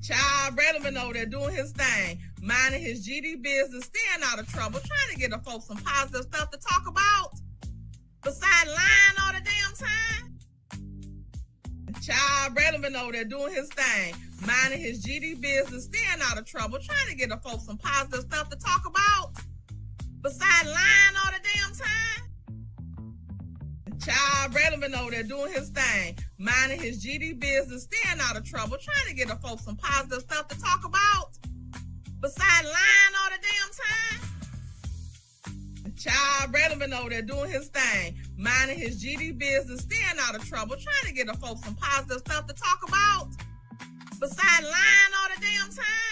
Child Relevant over there doing his thing, minding his GD business, staying out of trouble, trying to get the folks some positive stuff to talk about, besides lying all the damn time. Child Relevant over there doing his thing, minding his GD business, staying out of trouble, trying to get the folks some positive stuff to talk about, besides lying all the damn time. Child Relevant over there doing his thing, minding his GD business, staying out of trouble, trying to get the folks some positive stuff to talk about, besides lying all the damn time. Child Relevant over there doing his thing, minding his GD business, staying out of trouble, trying to get the folks some positive stuff to talk about, Besides lying all the damn time.